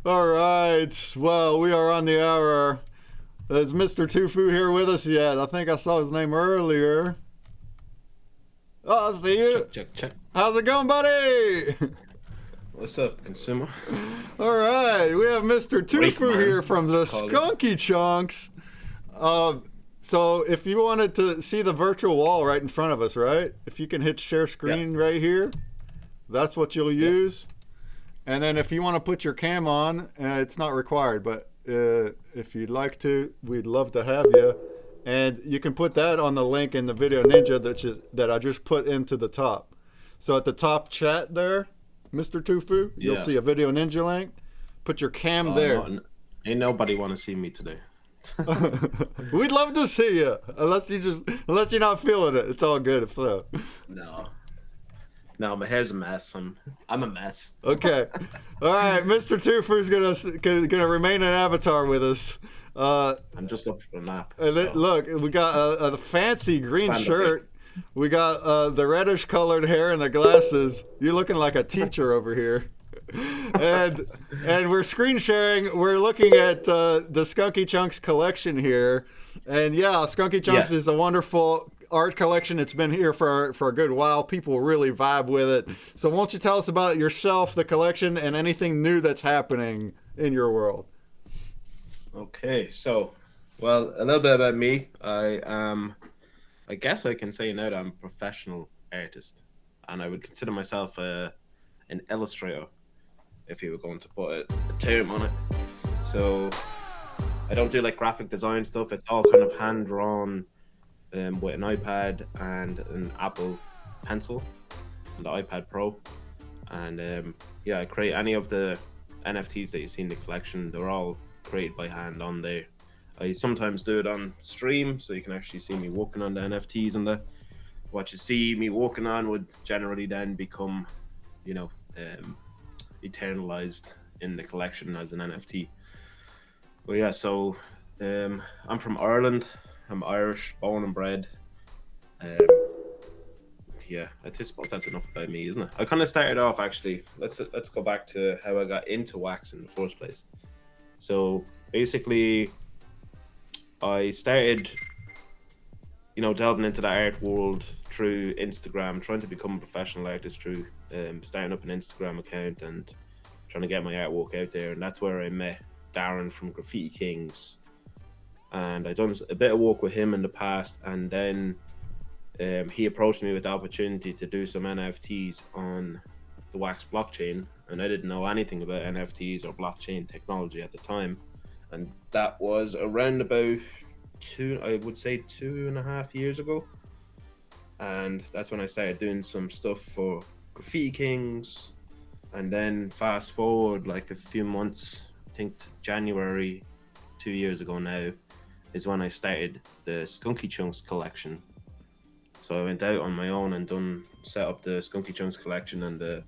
All right. Well, we are on the hour. Is Mr. Tufu here with us yet? I think I saw his name earlier. Oh, I see you. Check. How's it going, buddy? What's up, consumer? All right. We have Mr. Tufu here from the Skunky Chunks. So if you wanted to see the virtual wall right in front of us, right? If you can hit share screen right here, that's what you'll use. And then if you want to put your cam on, it's not required, but if you'd like to, we'd love to have you. And you can put that on the link in the Video Ninja that I just put into the top. So at the top chat there, Mr. Tufu, you'll see a Video Ninja link. Put your cam there. Ain't nobody want to see me today. We'd love to see you, unless you're not feeling it. It's all good if so. No, my hair's a mess. I'm a mess. Okay, all right. Mr. Tufu's gonna remain an avatar with us. I'm just up for a nap. And then, look, we got a fancy green shirt. We got the reddish colored hair and the glasses. You're looking like a teacher over here. And we're screen sharing. We're looking at the Skunky Chunks collection here. And yeah, Skunky Chunks is a wonderful art collection. It's been here for a good while. People really vibe with it. So won't you tell us about yourself, the collection, and anything new that's happening in your world? Okay, so, well, a little bit about me. I guess I can say now that I'm a professional artist, and I would consider myself an illustrator, if you were going to put a term on it. So I don't do like graphic design stuff. It's all kind of hand drawn with an iPad and an Apple Pencil, and the iPad Pro. And I create any of the NFTs that you see in the collection. They're all created by hand on there. I sometimes do it on stream, so you can actually see me working on the NFTs, and what you see me working on would generally then become, eternalized in the collection as an NFT. But yeah, so I'm from Ireland. I'm Irish, born and bred. I suppose that's enough about me, isn't it? I kind of started off, actually. Let's go back to how I got into wax in the first place. So basically, I started, delving into the art world through Instagram, trying to become a professional artist through starting up an Instagram account and trying to get my artwork out there. And that's where I met Darren from Graffiti Kings. And I'd done a bit of work with him in the past. And then he approached me with the opportunity to do some NFTs on the WAX blockchain. And I didn't know anything about NFTs or blockchain technology at the time. And that was around about 2.5 years ago. And that's when I started doing some stuff for Graffiti Kings. And then fast forward like a few months, I think January 2 years ago now, is when I started the Skunky Chunks collection. So I went out on my own and set up the Skunky Chunks collection, and a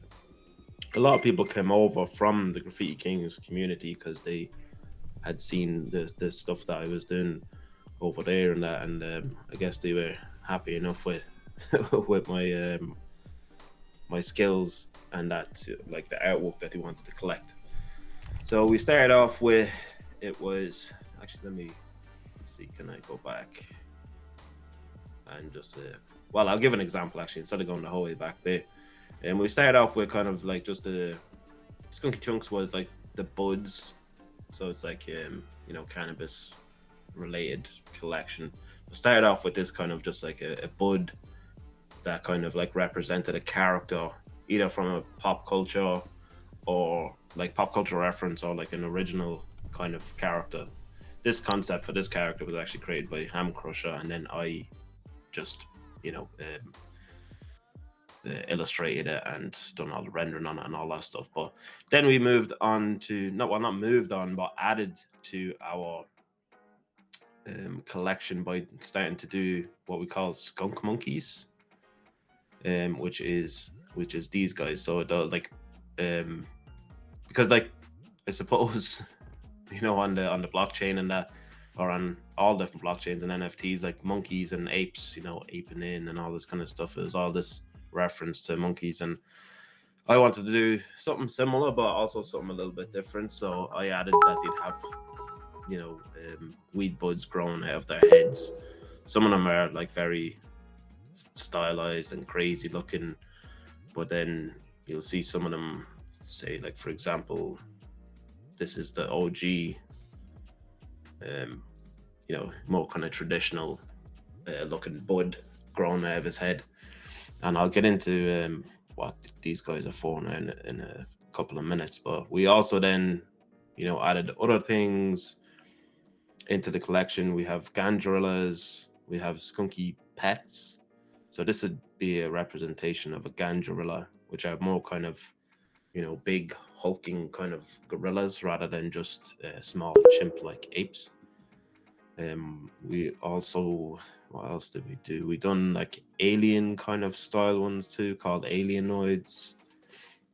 lot of people came over from the Graffiti Kings community because they had seen the stuff that I was doing over there and that, and I guess they were happy enough with with my skills and that, like the artwork that they wanted to collect. So we started off with, it was actually, let me see, can I go back and just I'll give an example actually instead of going the whole way back there. And we started off with kind of like just the Skunky Chunks was like the buds. So it's like, cannabis related collection. We started off with this kind of just like a bud that kind of like represented a character, either from a pop culture or like pop culture reference or like an original kind of character. This concept for this character was actually created by Ham Crusher, and then I just, illustrated it and done all the rendering on it and all that stuff. But then we moved on to not moved on, but added to our collection by starting to do what we call skunk monkeys, which is these guys. So it does like because like I suppose on the blockchain and that, or on all different blockchains and NFTs, like monkeys and apes, aping in and all this kind of stuff. It was all this reference to monkeys, and I wanted to do something similar, but also something a little bit different. So I added that they'd have, weed buds growing out of their heads. Some of them are like very stylized and crazy looking, but then you'll see some of them, say, like, for example, this is the OG, more kind of traditional looking bud growing out of his head. And I'll get into what these guys are for now in a couple of minutes. But we also then, added other things into the collection. We have Ganjorillas, we have Skunky Pets. So this would be a representation of a Ganjorilla, which are more kind of, big hulking kind of gorillas rather than just small chimp-like apes. We also, what else did we do? We done like alien kind of style ones too, called Alienoids.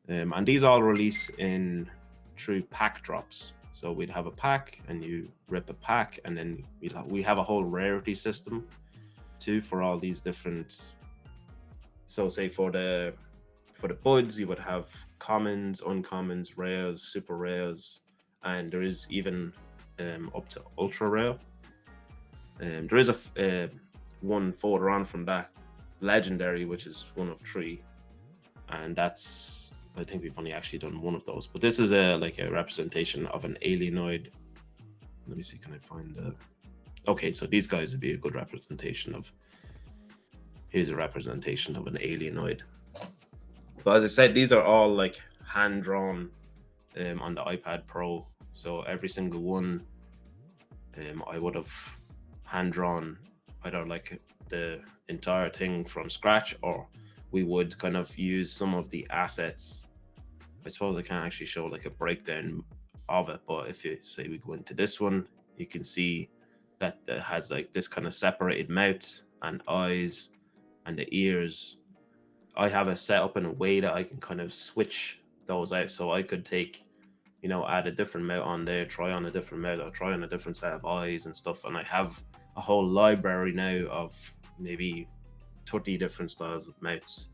And these all release in through pack drops. So we'd have a pack and you rip a pack, and then we have a whole rarity system too for all these different. So say for the buds, you would have commons, uncommons, rares, super rares, and there is even up to ultra rare. There is a one further on from that, legendary, which is one of 3, and that's, I think we've only actually done one of those. But this is a representation of an alienoid. Let me see, can I find the? Okay, so these guys would be a good representation of. Here's a representation of an alienoid. But as I said, these are all like hand drawn on the iPad Pro. So every single one, I would have hand drawn either like the entire thing from scratch, or we would kind of use some of the assets. I suppose I can't actually show like a breakdown of it, but if you say we go into this one, you can see that it has like this kind of separated mouth and eyes and the ears. I have it set up in a way that I can kind of switch those out. So I could take, add a different mouth on there, try on a different mouth, or try on a different set of eyes and stuff. And I have a whole library now of maybe 30 different styles of mouths,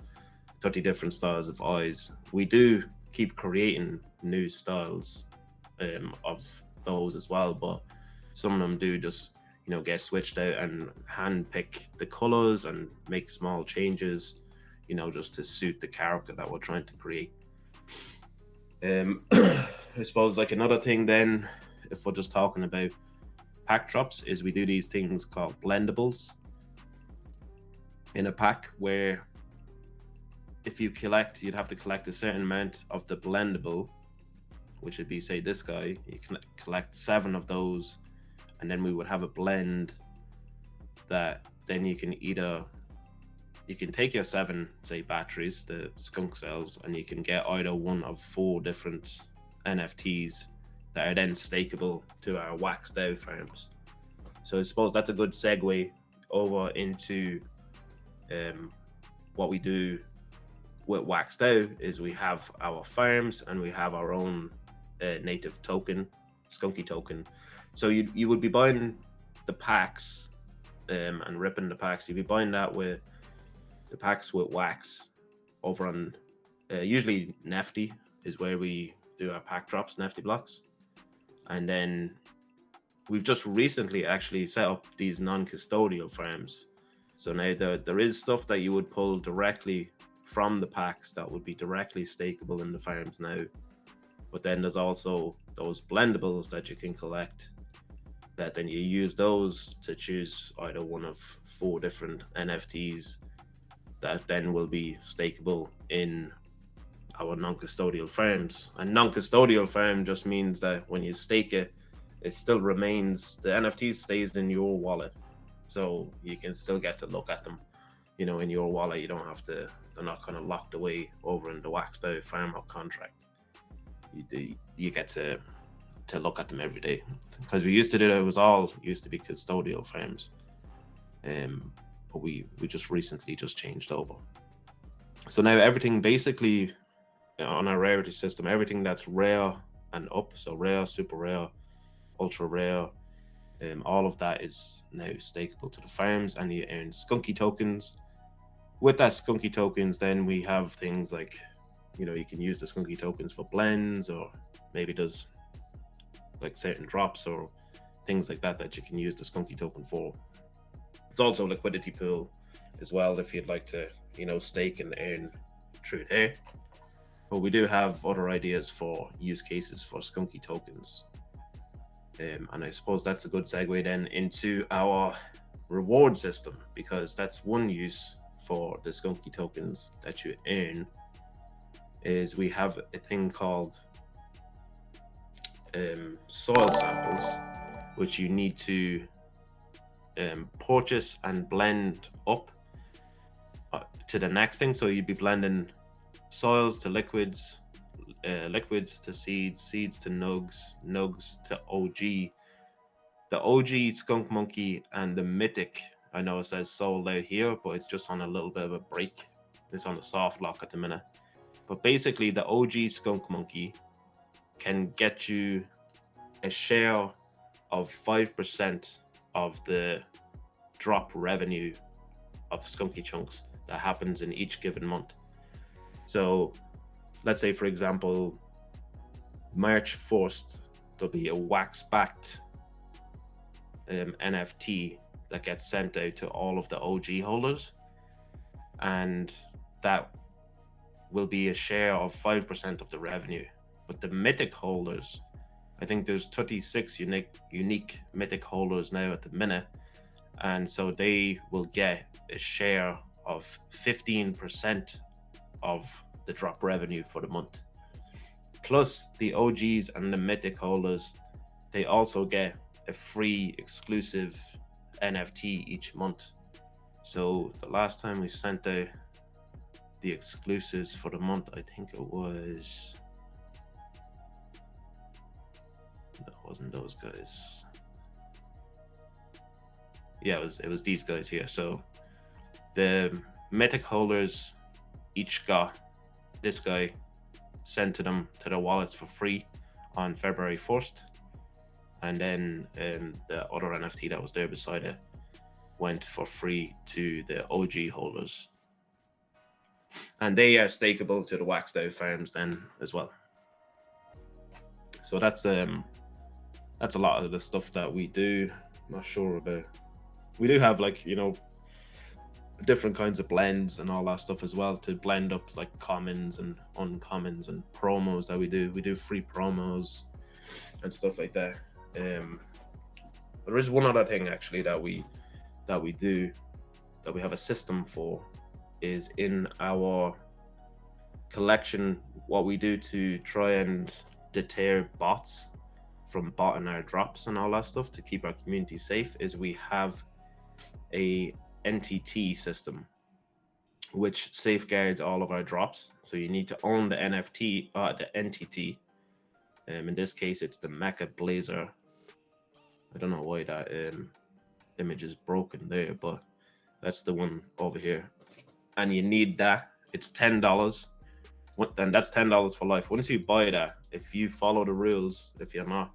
30 different styles of eyes. We do keep creating new styles of those as well, but some of them do just, get switched out and hand pick the colors and make small changes, just to suit the character that we're trying to create. I suppose like another thing then, if we're just talking about pack drops, is we do these things called blendables in a pack, where if you collect, you'd have to collect a certain amount of the blendable, which would be, say, this guy. You can collect 7 of those, and then we would have a blend that then you can take your 7, say, batteries, the skunk cells, and you can get either one of 4 different NFTs that are then stakeable to our WAX DAO farms. So I suppose that's a good segue over into what we do with WAX DAO. Is we have our farms and we have our own native token, Skunky token. So you would be buying the packs and ripping the packs. You'd be buying that with the packs with wax over on usually Nefty is where we do our pack drops, Nefty blocks. And then we've just recently actually set up these non-custodial farms. So now there is stuff that you would pull directly from the packs that would be directly stakeable in the farms now. But then there's also those blendables that you can collect, that then you use those to choose either one of 4 different NFTs that then will be stakeable in our non-custodial farms. And non-custodial farm just means that when you stake it, it still remains, the NFT stays in your wallet. So you can still get to look at them, in your wallet. You don't have to, they're not kind of locked away over in the WAX DAO farm or contract. You get to look at them every day. Because we used to do that, it was all used to be custodial farms. But we just recently just changed over. So now everything basically on our rarity system, everything that's rare and up, so rare, super rare, ultra rare, all of that is now stakeable to the farms, and you earn Skunky tokens. With that Skunky tokens, then we have things like you can use the Skunky tokens for blends, or maybe does like certain drops or things like that you can use the Skunky token for. It's also a liquidity pool as well if you'd like to, stake and earn through there. But we do have other ideas for use cases for Skunky tokens. And I suppose that's a good segue then into our reward system, because that's one use for the Skunky tokens that you earn. Is we have a thing called soil samples, which you need to purchase and blend up to the next thing. So you'd be blending soils to liquids, liquids to seeds, seeds to nugs, nugs to OG. The OG Skunk Monkey and the Mythic, I know it says sold out here, but it's just on a little bit of a break. It's on the soft lock at the minute. But basically, the OG Skunk Monkey can get you a share of 5% of the drop revenue of Skunky Chunks that happens in each given month. So let's say, for example, March 1st, there'll be a wax-backed NFT that gets sent out to all of the OG holders, and that will be a share of 5% of the revenue. But the Mythic holders, I think there's 36 unique Mythic holders now at the minute, and so they will get a share of 15% of the drop revenue for the month. Plus the OGs and the Mythic holders, they also get a free exclusive NFT each month. So the last time we sent out the exclusives for the month, I think it was, no, it wasn't those guys. Yeah, it was these guys here. So the Mythic holders each got this guy sent to them to their wallets for free on February 1st. And then the other NFT that was there beside it went for free to the OG holders. And they are stakeable to the Waxed Out farms then as well. So that's a lot of the stuff that we do. I'm not sure about. We do have, like, different kinds of blends and all that stuff as well to blend up like commons and uncommons and promos that we do. We do free promos and stuff like that. There is one other thing actually that we do, that we have a system for, is in our collection. What we do to try and deter bots from botting our drops and all that stuff to keep our community safe is we have a NTT system which safeguards all of our drops. So you need to own the NFT, the NTT. In this case, it's the Mecha Blazer. I don't know why that image is broken there, but that's the one over here. And you need that. It's $10. And that's $10 for life. Once you buy that, if you follow the rules, if you're not,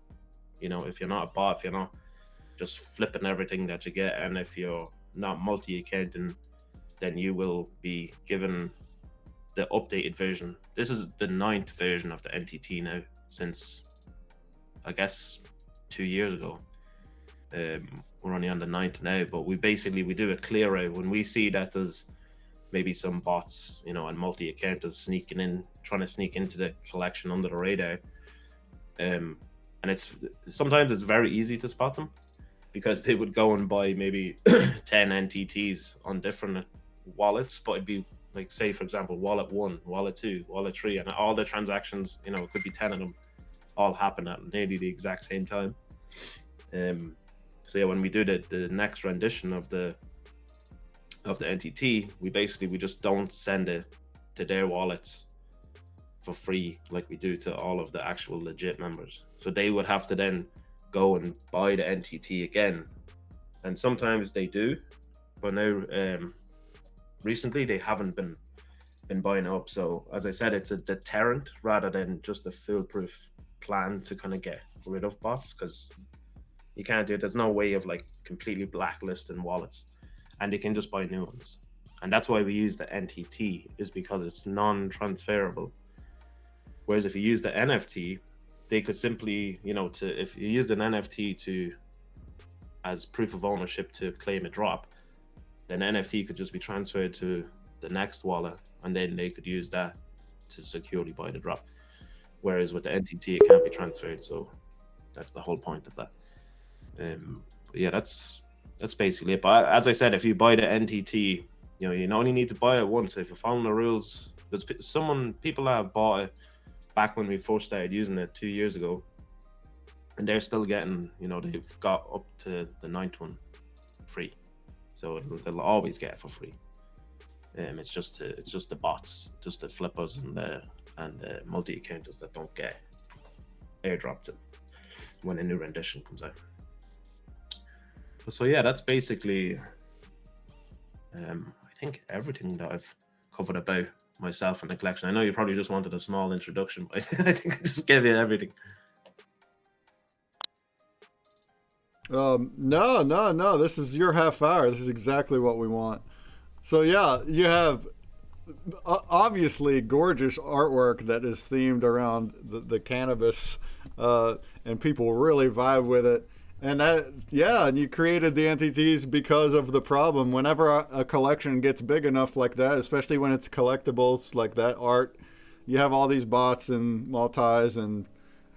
if you're not a bot, if you're not just flipping everything that you get, and if you're not multi-accounting, then you will be given the updated version. This is the 9th version of the NTT now, since I guess 2 years ago. We're only on the 9th now, but we do a clear out when we see that there's maybe some bots, and multi-accounters trying to sneak into the collection under the radar. And sometimes it's very easy to spot them, because they would go and buy maybe 10 NTTs on different wallets, but it'd be like, say for example, wallet 1, wallet 2, wallet 3, and all the transactions, it could be 10 of them, all happen at nearly the exact same time. So yeah, when we do the next rendition of the NTT, we just don't send it to their wallets for free like we do to all of the actual legit members. So they would have to then go and buy the NTT again, and sometimes they do, but now recently they haven't been buying up. So as I said, it's a deterrent rather than just a foolproof plan to kind of get rid of bots, because you can't do it. There's no way of like completely blacklisting wallets, and they can just buy new ones. And that's why we use the NTT, is because it's non-transferable. Whereas if you use the NFT, they could simply, if you used an NFT as proof of ownership to claim a drop, then NFT could just be transferred to the next wallet, and then they could use that to securely buy the drop. Whereas with the NTT, it can't be transferred, so that's the whole point of that. But yeah, that's basically it. But as I said, if you buy the NTT, you only need to buy it once. If you're following the rules, there's people have bought it back when we first started using it 2 years ago, and they're still getting, they've got up to the 9th one free, so they'll always get it for free. It's just the bots, just the flippers and the multi-accounters that don't get airdropped when a new rendition comes out. So yeah, that's basically I think everything that I've covered about myself and the collection. I know you probably just wanted a small introduction, but I think I just gave you everything. No. This is your half hour. This is exactly what we want. So yeah, you have obviously gorgeous artwork that is themed around the cannabis, and people really vibe with it. And and you created the entities because of the problem. Whenever a collection gets big enough like that, especially when it's collectibles like that art, you have all these bots and multis and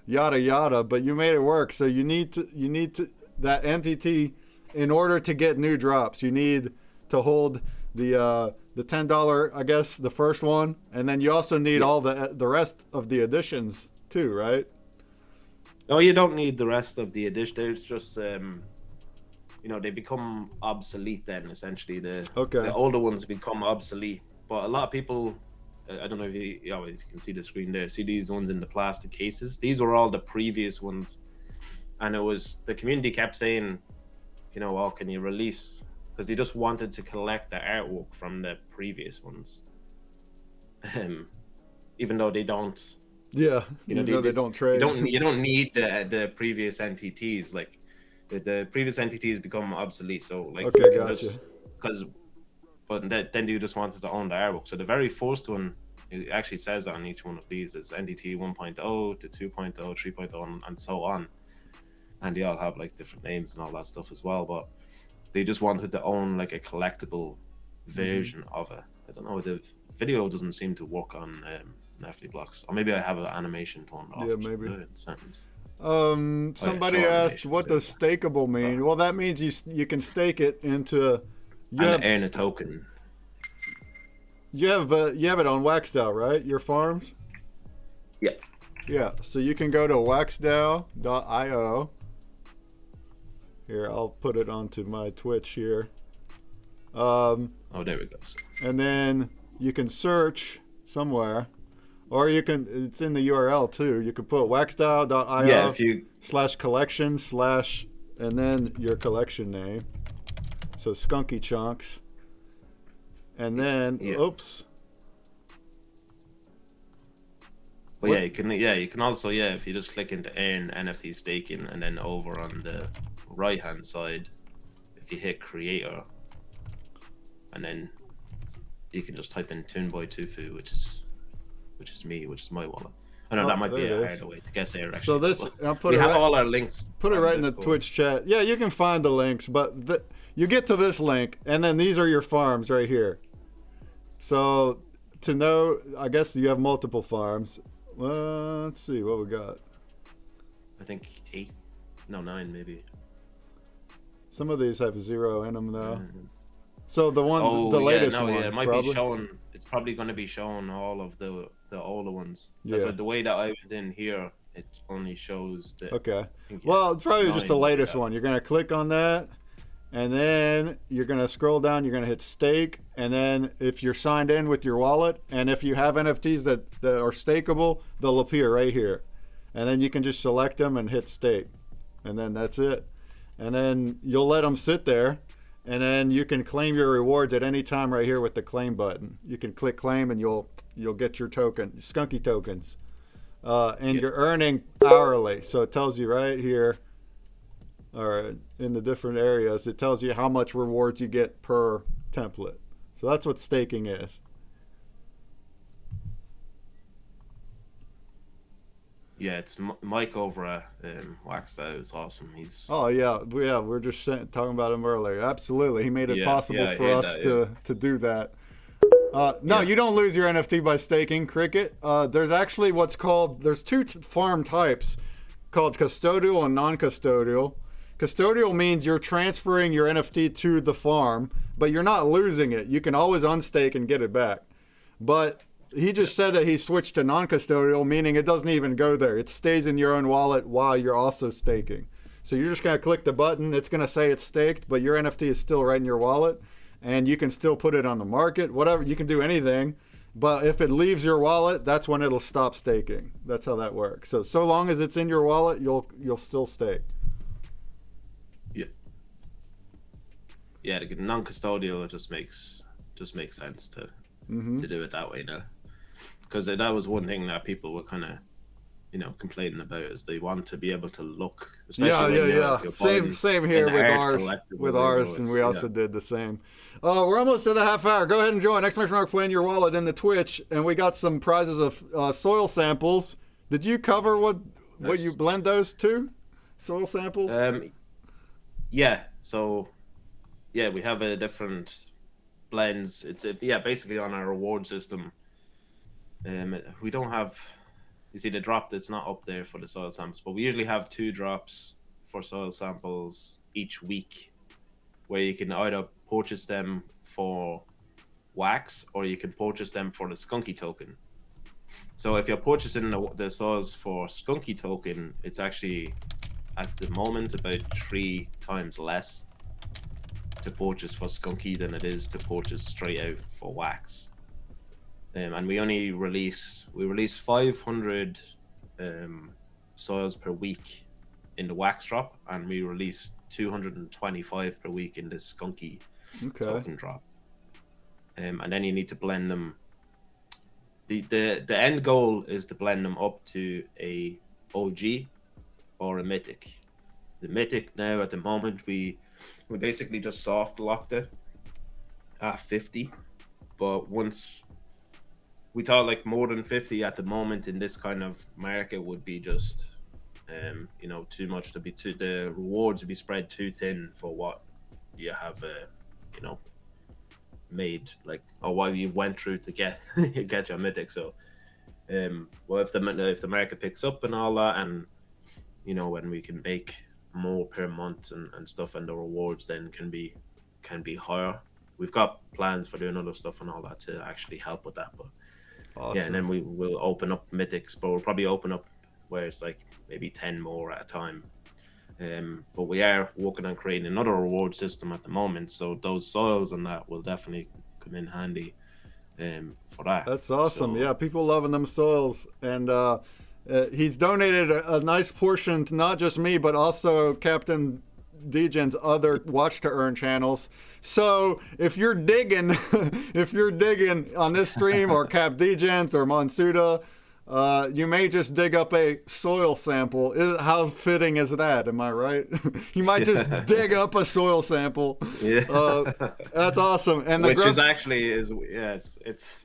yada yada. But you made it work. So you need to that entity in order to get new drops. You need to hold the $10, I guess, the first one, and then you also need all the rest of the editions too, right? No, you don't need the rest of the edition. There's just they become obsolete then, essentially. The older ones become obsolete. But a lot of people, I don't know if you always can see the screen there, see these ones in the plastic cases. These were all the previous ones. And it was, the community kept saying, can you release? Because they just wanted to collect the artwork from the previous ones. Even though they don't. Yeah, they don't trade. You don't need the previous NTTs. Like the previous NTTs become obsolete. So like, okay, gotcha. Then you just wanted to own the artwork. So the very first one, it actually says on each one of these is NTT 1.0 to 2.0, 3.0, and so on. And they all have like different names and all that stuff as well. But they just wanted to own like a collectible version of it. I don't know. The video doesn't seem to work on NFT blocks, or maybe I have an animation turned off. Yeah, maybe. Somebody asked, "What does stakeable mean?" Well, that means you can stake it into. Earn a token. You have it on WaxDAO, right? Your farms. Yeah. Yeah. So you can go to waxdao.io. Here, I'll put it onto my Twitch here. There we go. And then you can search somewhere. Or it's in the URL too. You can put waxdao.io /collection / and then your collection name. So Skunky Chunks. And then, oops. Well, you can also, if you just click into earn NFT staking, and then over on the right hand side, if you hit creator, and then you can just type in Tune by Tufu, which is me, which is my wallet. I know that might be a harder way to get there. Actually. So this, we have all our links. Put it right in the Twitch chat. Yeah, you can find the links, but you get to this link, and then these are your farms right here. So to know, I guess you have multiple farms. Well, let's see what we got. I think 9 maybe. Some of these have 0 in them though. So the latest one. It might be showing. It's probably going to be showing all of the older ones. That's the way that I went in here. It only shows the. Okay. Well, it's probably just the latest one. You're going to click on that, and then you're going to scroll down. You're going to hit stake, and then if you're signed in with your wallet, and if you have NFTs that are stakeable, they'll appear right here, and then you can just select them and hit stake, and then that's it, and then you'll let them sit there. And then you can claim your rewards at any time right here with the claim button. You can click claim and you'll get your token, Skunky tokens. And you're earning hourly. So it tells you right here, or in the different areas, it tells you how much rewards you get per template. So that's what staking is. Yeah, it's Mike over at Wax. That is awesome. He's Oh yeah, we're just talking about him earlier. Absolutely, he made it possible I for heard us that, to do that. No, you don't lose your NFT by staking, Cricket. There's actually there's two farm types called custodial and non-custodial. Custodial means you're transferring your NFT to the farm, but you're not losing it. You can always unstake and get it back. But he just said that he switched to non-custodial, meaning it doesn't even go there. It stays in your own wallet while you're also staking. So you're just going to click the button. It's going to say it's staked, but your NFT is still right in your wallet. And you can still put it on the market, whatever. You can do anything. But if it leaves your wallet, that's when it'll stop staking. That's how that works. So long as it's in your wallet, you'll still stake. Yeah, the non-custodial, it just makes sense to do it that way now. Because that was one thing that people were kind of, complaining about, is they want to be able to look. Especially Same here with ours, and we also did the same. We're almost to the half hour. Go ahead and join exclamation mark playing your wallet in the Twitch, and we got some prizes of soil samples. Did you cover what you blend those to? Soil samples? Yeah. So, yeah, we have a different blends. It's basically on our reward system. We don't have, you see the drop that's not up there for the soil samples, but we usually have 2 drops for soil samples each week, where you can either purchase them for wax or you can purchase them for the Skunky token. So if you're purchasing the soils for Skunky token, it's actually at the moment about 3 times less to purchase for Skunky than it is to purchase straight out for wax. And we only release 500 soils per week in the wax drop, and we release 225 per week in the Skunky token drop. And then you need to blend them. The end goal is to blend them up to a OG or a mythic. The mythic now at the moment we basically just soft locked it at 50, but once we thought like more than 50 at the moment in this kind of market would be just too much, to be the rewards would be spread too thin for what you have made, like, or what you went through to get your mythic. So well, if the market picks up and all that, and when we can make more per month and stuff, and the rewards then can be higher, we've got plans for doing other stuff and all that to actually help with that. But awesome. Yeah, and then we will open up mythics, but we'll probably open up where it's like maybe 10 more at a time. But we are working on creating another reward system at the moment, so those soils and that will definitely come in handy for that. That's awesome. So, yeah, people loving them soils. And he's donated a nice portion to not just me, but also Captain Degen's other Watch to Earn channels. So if you're digging on this stream, or Cap Degen's or Monsuda, you may just dig up a soil sample. How fitting is that? Am I right? You might just dig up a soil sample. Yeah, that's awesome. And which is actually it's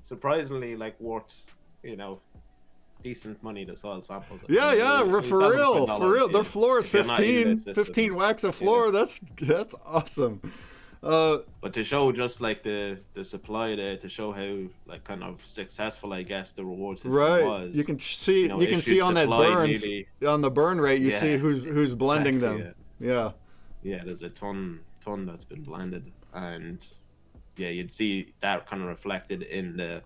surprisingly like worth decent money, the soil samples. Yeah, for real. Their floor is 15 wax a floor. Yeah. That's awesome. But to show just like the supply there, to show how like kind of successful, I guess, the reward system was. You can see on that burns on the burn rate. You see who's blending them. Yeah. There's a ton that's been blended, and you'd see that kind of reflected in the.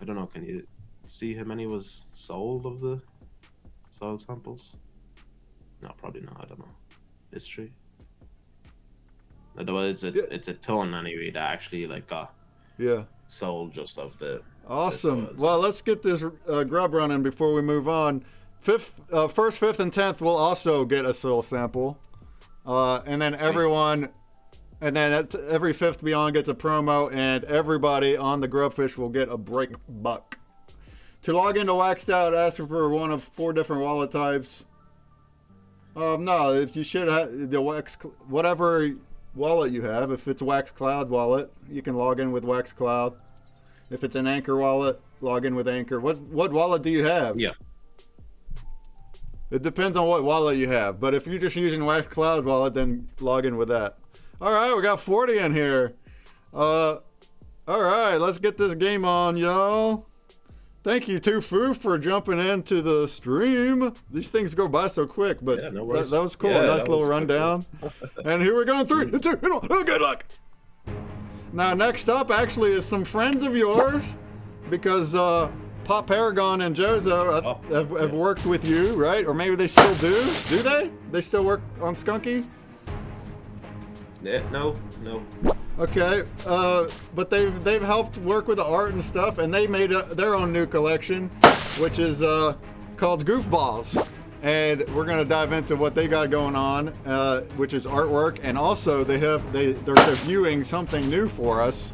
I don't know. Can you see how many was sold of the soil samples? No, probably not. I don't know. History. Otherwise, it's a ton anyway that actually like got sold just of the. Awesome. Well, let's get this grub running before we move on. First, 5th, and 10th will also get a soil sample, and then everyone, and then every 5th beyond gets a promo, and everybody on the Grubfish will get a break buck. To log into Waxed Out, ask for one of 4 different wallet types. No, if you should have the Wax, whatever wallet you have. If it's Wax Cloud wallet, you can log in with Wax Cloud. If it's an Anchor wallet, log in with Anchor. What wallet do you have? Yeah, It depends on what wallet you have. But if you're just using Wax Cloud wallet, then log in with that. All right, we got 40 in here. All right, let's get this game on, y'all. Thank you, Tufu, for jumping into the stream. These things go by so quick, but Yeah, no worries. that was cool. Yeah, Nice that little was rundown. And here we're going 3, 2, 1. Good luck. Now, next up actually is some friends of yours, because Pop Paragon and Jozo have worked with you, right? Or maybe they still do. Do they? They still work on Skunky? Yeah, no. Okay, but they've helped work with the art and stuff, and they made their own new collection, which is called Goofballz, and we're gonna dive into what they got going on, which is artwork, and also they're debuting something new for us,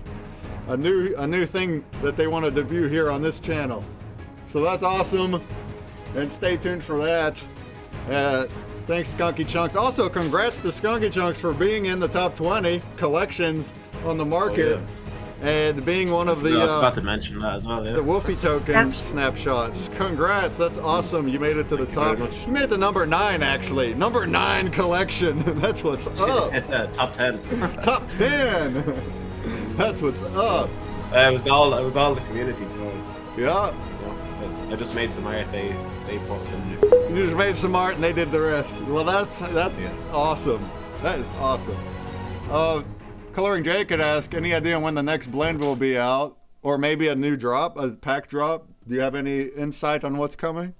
a new thing that they want to debut here on this channel. So that's awesome, and stay tuned for that. Thanks, Skunky Chunks. Also, congrats to Skunky Chunks for being in the top 20 collections on the market, and being one of the. I was about to mention that as well. Yeah. The Wolfie token snapshots. Congrats, that's awesome. You made it to the top. You made it to number 9, actually. Number 9 collection. That's what's up. Top 10. Top 10. That's what's up. It was all the community posts. Yeah. I just made some art. They put some. You just made some art and they did the rest. Well, that's awesome. That is awesome. Coloring Jay could ask, any idea when the next blend will be out, or maybe a new drop, a pack drop? Do you have any insight on what's coming?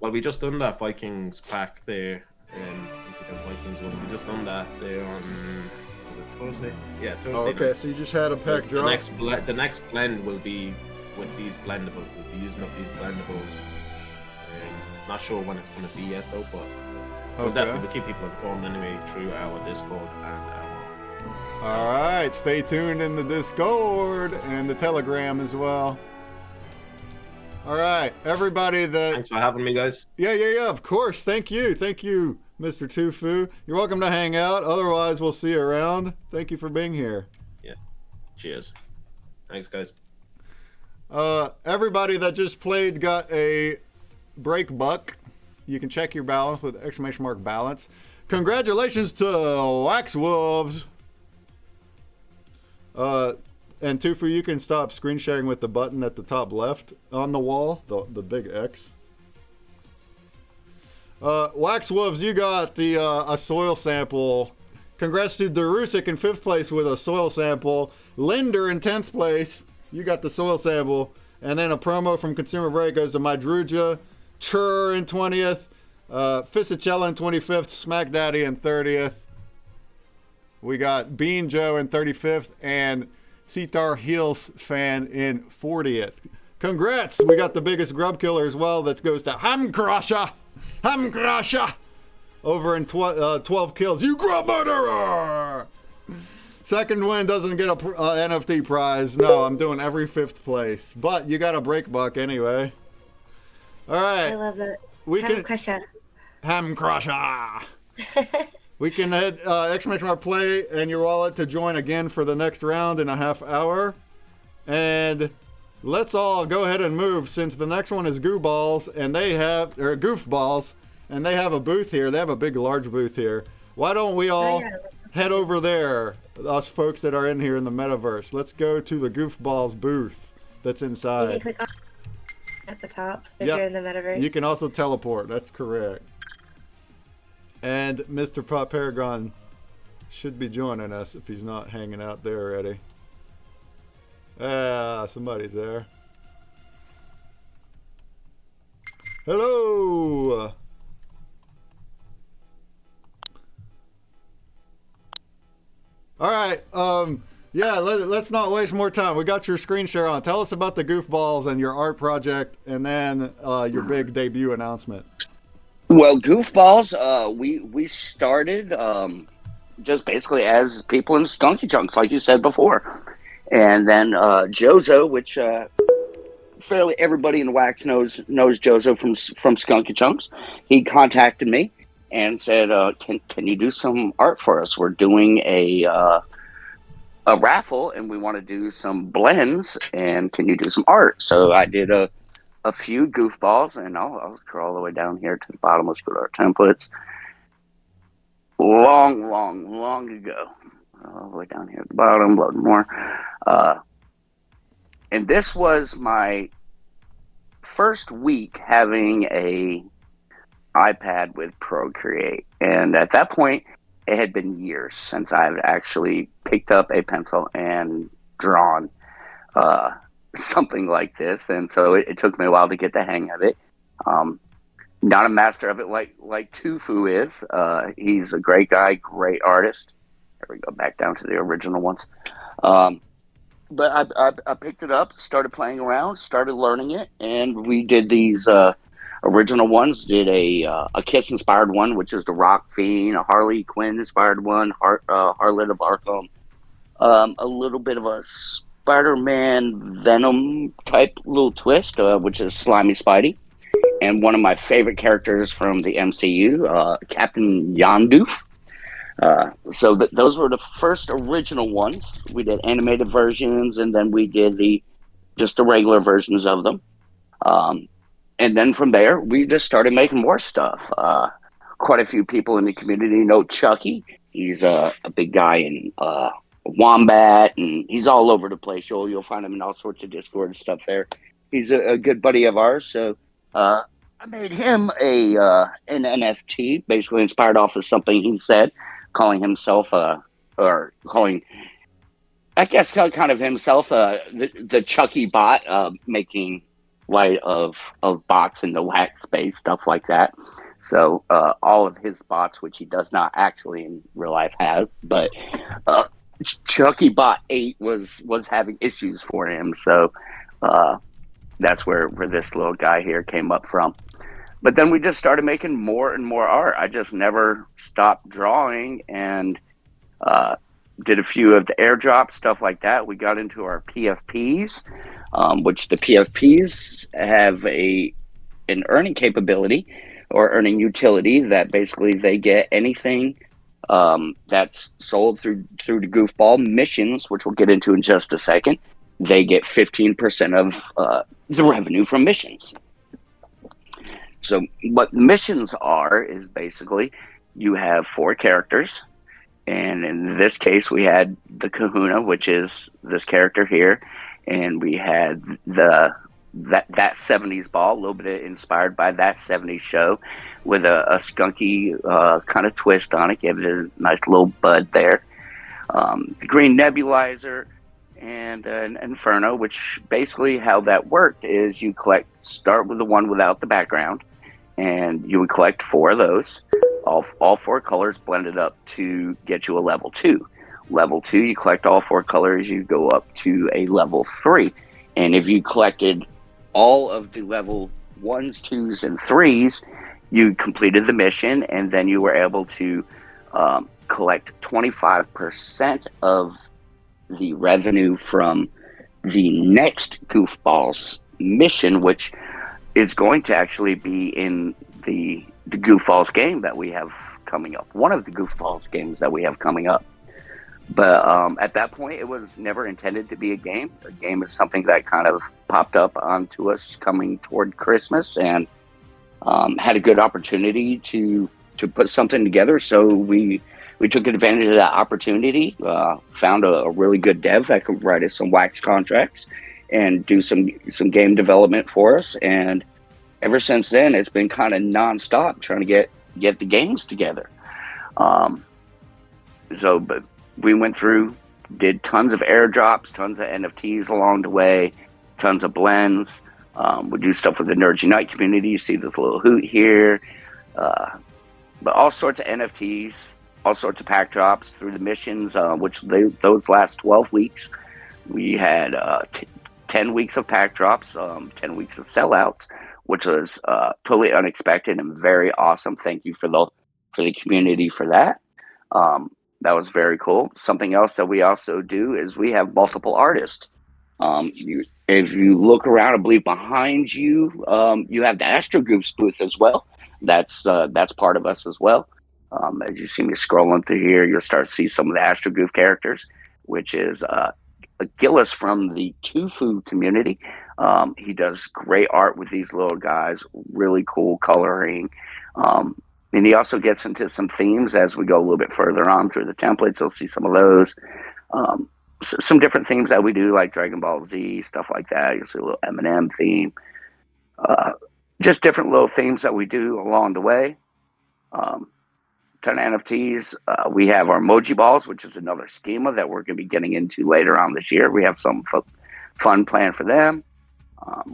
Well, we just done that Vikings pack there. The Vikings one. We just done that there on. Was it Thursday? Yeah, Thursday. Oh, okay, night. so you just had a pack drop. The next blend will be with these blendables. We'll be using up these blendables. Not sure when it's going to be yet though, but we'll definitely keep people informed anyway through our Discord and All right, stay tuned in the Discord and the Telegram as well. All right, everybody Thanks for having me, guys. Yeah, of course. Thank you, Mr. Tufu. You're welcome to hang out. Otherwise, we'll see you around. Thank you for being here. Yeah, cheers. Thanks, guys. Everybody that just played got a break buck. You can check your balance with ! balance. Congratulations to Wax Wolves. And Tufu, you can stop screen sharing with the button at the top left on the wall, the big X. Wax Wolves, you got the a soil sample. Congrats to Darusik in 5th place with a soil sample. Linder in 10th place. You got the soil sample. And then a promo from ConsumerBreak goes to Madruja, Chur in 20th, Fisicella in 25th, Smack Daddy in 30th. We got Bean Joe in 35th, and Sitar Heels fan in 40th. Congrats! We got the biggest grub killer as well. That goes to Hamkrasha over in 12 kills. You grub murderer! Second win doesn't get a NFT prize. No, I'm doing every 5th place. But you got a break buck anyway. All right. I love it. Ham Crusher. We can hit ! play and your wallet to join again for the next round in a half hour. And let's all go ahead and move, since the next one is Goofballz, and they have a booth here. They have a big, large booth here. Why don't we all head over there, us folks that are in here in the metaverse? Let's go to the Goofballz booth that's inside. You can click on at the top if you're in the metaverse. You can also teleport. That's correct. And Mr. Pop Paragon should be joining us if he's not hanging out there already. Somebody's there. Hello. All right. Let's not waste more time. We got your screen share on. Tell us about the Goofballz and your art project, and then your big debut announcement. Well, Goofballz, we started just basically as people in Skunky Chunks, like you said before. And then Jozo, which fairly everybody in Wax knows Jozo from Skunky Chunks. He contacted me and said, "Can you do some art for us? We're doing a raffle, and we want to do some blends. And can you do some art?" So I did a a few Goofballz, and I'll scroll all the way down here to the bottom. Let's go to our templates. Long ago. All the way down here at the bottom, loading more. And this was my first week having a iPad with Procreate. And at that point, it had been years since I've actually picked up a pencil and drawn something like this. And so it took me a while to get the hang of it. Not a master of it like Tufu is. He's a great guy, great artist. There we go, back down to the original ones. But I picked it up, started playing around, started learning it, and we did these original ones. Did a Kiss-inspired one, which is the Rock Fiend, a Harley Quinn-inspired one, Harlot of Arkham, a little bit of a Spider-Man Venom type little twist, which is Slimy Spidey, and one of my favorite characters from the MCU, Captain Yondu. So those were the first original ones. We did animated versions, and then we did just the regular versions of them. And then from there, we just started making more stuff. Quite a few people in the community know Chucky. He's a big guy in Wombat, and he's all over the place. You'll find him in all sorts of Discord and stuff there. He's a good buddy of ours, so I made him an NFT, basically inspired off of something he said, calling himself kind of himself the Chucky bot, making light of bots in the wax space, stuff like that. So all of his bots, which he does not actually in real life have, but Chucky Bot 8 was having issues for him. So that's where this little guy here came up from. But then we just started making more and more art. I just never stopped drawing, and did a few of the airdrops, stuff like that. We got into our PFPs, which the PFPs have an earning capability or earning utility that basically they get anything that's sold through the Goofball missions, which we'll get into in just a second. They get 15% of the revenue from missions. So what missions are is basically you have 4 characters, and in this case we had the Kahuna, which is this character here, and we had that 70s ball, a little bit inspired by that 70s show, with a skunky kind of twist on it, give it a nice little bud there. The green nebulizer and an Inferno, which basically how that worked is you start with the one without the background, and you would collect 4 of those, all 4 colors blended up to get you a level 2. Level 2, you collect all 4 colors, you go up to a level 3. And if you collected all of the level 1s, 2s, and 3s, you completed the mission, and then you were able to collect 25% of the revenue from the next Goofballz mission, which is going to actually be in the Goofballz game that we have coming up. One of the Goofballz games that we have coming up. But at that point, it was never intended to be a game. A game is something that kind of popped up onto us coming toward Christmas, and had a good opportunity to put something together. So we took advantage of that opportunity, found a really good dev that could write us some wax contracts and do some game development for us. And ever since then, it's been kind of nonstop trying to get the games together. But we went through, did tons of airdrops, tons of NFTs along the way, tons of blends. We do stuff with the Nerds Unite community. You see this little hoot here. But all sorts of NFTs, all sorts of pack drops through the missions, which those last 12 weeks. We had 10 weeks of pack drops, 10 weeks of sellouts, which was totally unexpected and very awesome. Thank you for the community for that. That was very cool. Something else that we also do is we have multiple artists. If you look around, I believe behind you, you have the Astro Goofs booth as well. That's part of us as well. As you see me scrolling through here, you'll start to see some of the Astro Goof characters, which is Gillis from the Tufu community, He does great art with these little guys, really cool coloring. And he also gets into some themes as we go a little bit further on through the templates. You'll see some of those. Some different themes that we do, like Dragon Ball Z, stuff like that. You'll see a little Eminem theme. Just different little themes that we do along the way. Ton of NFTs. We have our emoji balls, which is another schema that we're going to be getting into later on this year. We have some fun planned for them.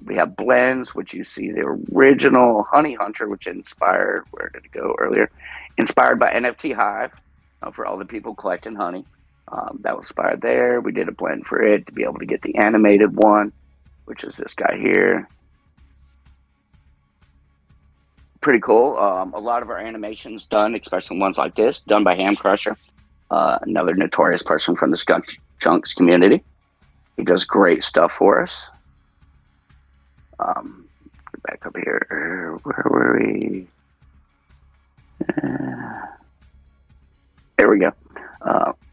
We have blends, which you see the original Honey Hunter, which inspired, where did it go earlier? Inspired by NFT Hive for all the people collecting honey. That was inspired there. We did a blend for it to be able to get the animated one, which is this guy here. Pretty cool. A lot of our animations done, especially ones like this, done by Ham Crusher, another notorious person from the Skunky Chunks community. He does great stuff for us. Back up here. Where were we? There we go.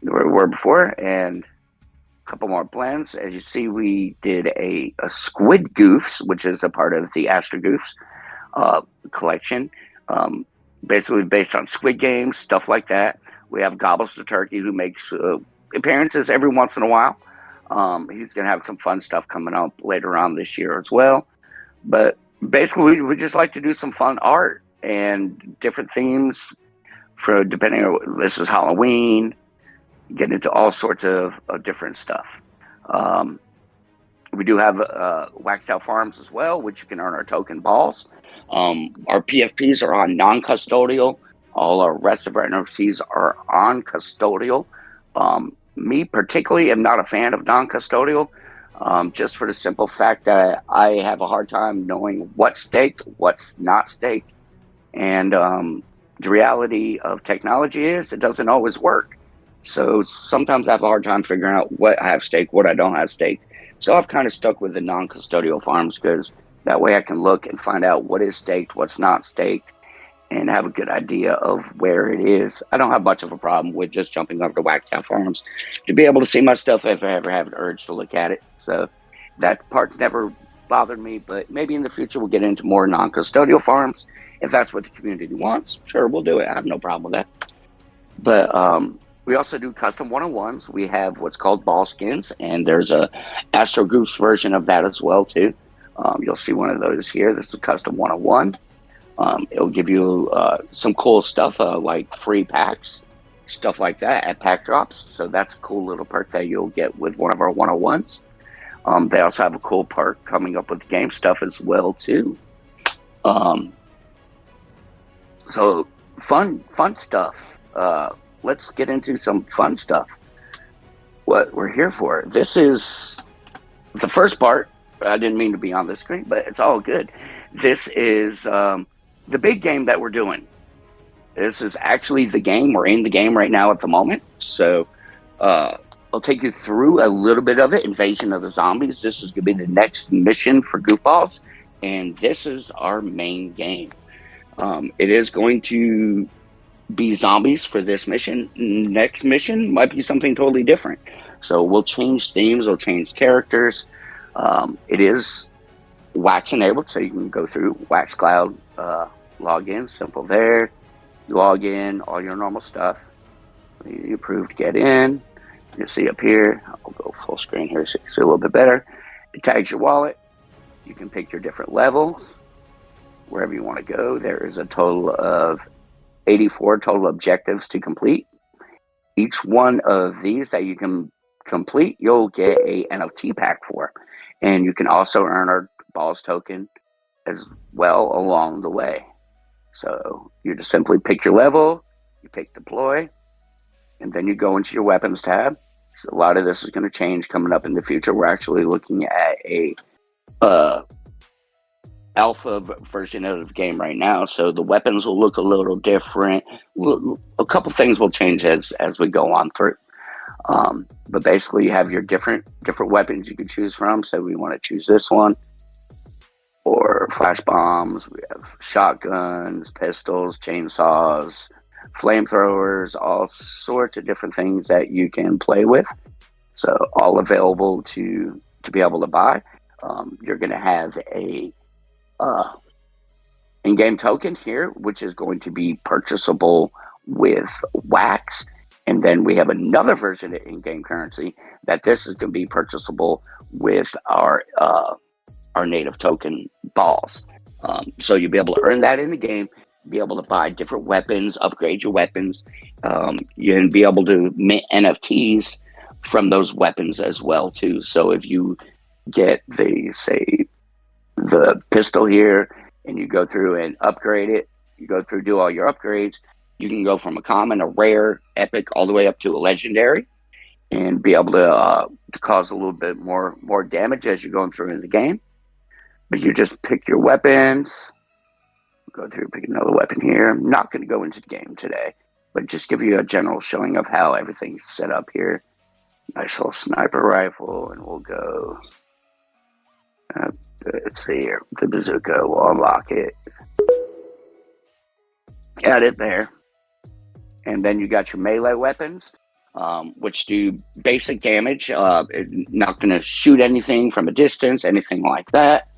Where we were before, and a couple more blends. As you see, we did a Squid Goofs, which is a part of the Astro Goofs collection. Basically based on Squid Games, stuff like that. We have Gobbles the Turkey, who makes appearances every once in a while. He's going to have some fun stuff coming up later on this year as well. But basically, we just like to do some fun art and different themes for depending on, this is Halloween, get into all sorts of different stuff. We do have waxed out farms as well, which you can earn our token balls. Our PFPs are on non-custodial. All our rest of our NFTs are on custodial. Me particularly am not a fan of non-custodial, just for the simple fact that I have a hard time knowing what's staked, what's not staked. And the reality of technology is it doesn't always work. So sometimes I have a hard time figuring out what I have staked, what I don't have staked. So I've kind of stuck with the non-custodial farms because that way I can look and find out what is staked, what's not staked, and have a good idea of where it is. I don't have much of a problem with just jumping over to waxed out farms to be able to see my stuff if I ever have an urge to look at it. So that part's never bothered me, but maybe in the future we'll get into more non-custodial farms. If that's what the community wants, sure, we'll do it. I have no problem with that. But we also do custom one-on-ones. We have what's called ball skins, and there's a Astro Goose version of that as well, too. You'll see one of those here. This is a custom one-on-one. It'll give you some cool stuff like free packs, stuff like that at pack drops. So that's a cool little perk that you'll get with one of our one-on-ones. They also have a cool perk coming up with the game stuff as well, too. So fun stuff. Let's get into some fun stuff. What we're here for. This is the first part. I didn't mean to be on the screen, but it's all good. This is the big game that we're doing. This is actually the game. We're in the game right now at the moment. So I'll take you through a little bit of it. Invasion of the Zombies. This is going to be the next mission for Goofballz. And this is our main game. It is going to be zombies for this mission. Next mission might be something totally different. So we'll change themes. We'll change characters. It is wax enabled, so you can go through WaxCloud, log in, simple there. Log in, all your normal stuff. You approve to get in. You'll see up here. I'll go full screen here so you can see a little bit better. It tags your wallet. You can pick your different levels. Wherever you want to go, there is a total of 84 total objectives to complete. Each one of these that you can complete, you'll get a NFT pack for. And you can also earn our balls token as well along the way. So you just simply pick your level, you pick deploy, and then you go into your weapons tab. So a lot of this is going to change coming up in the future. We're actually looking at a alpha version of the game right now, so the weapons will look a little different. A couple things will change as we go on through. But basically, you have your different weapons you can choose from. So we want to choose this one, or flash bombs. We have shotguns, pistols, chainsaws, flamethrowers, all sorts of different things that you can play with. So all available to be able to buy. you're going to have a in-game token here, which is going to be purchasable with WAX. And then we have another version of in-game currency that this is going to be purchasable with our native token balls. So you'll be able to earn that in the game, be able to buy different weapons, upgrade your weapons, and be able to mint NFTs from those weapons as well too. So if you get the pistol here and you go through and upgrade it, you go through, do all your upgrades, you can go from a common, a rare, epic, all the way up to a legendary, and be able to cause a little bit more damage as you're going through in the game. But you just pick your weapons, go through, pick another weapon here. I'm not going to go into the game today, but just give you a general showing of how everything's set up here. Nice little sniper rifle, and we'll go. Let's see here, the bazooka. We'll unlock it. Got it there. And then you got your melee weapons, which do basic damage. Not going to shoot anything from a distance, anything like that.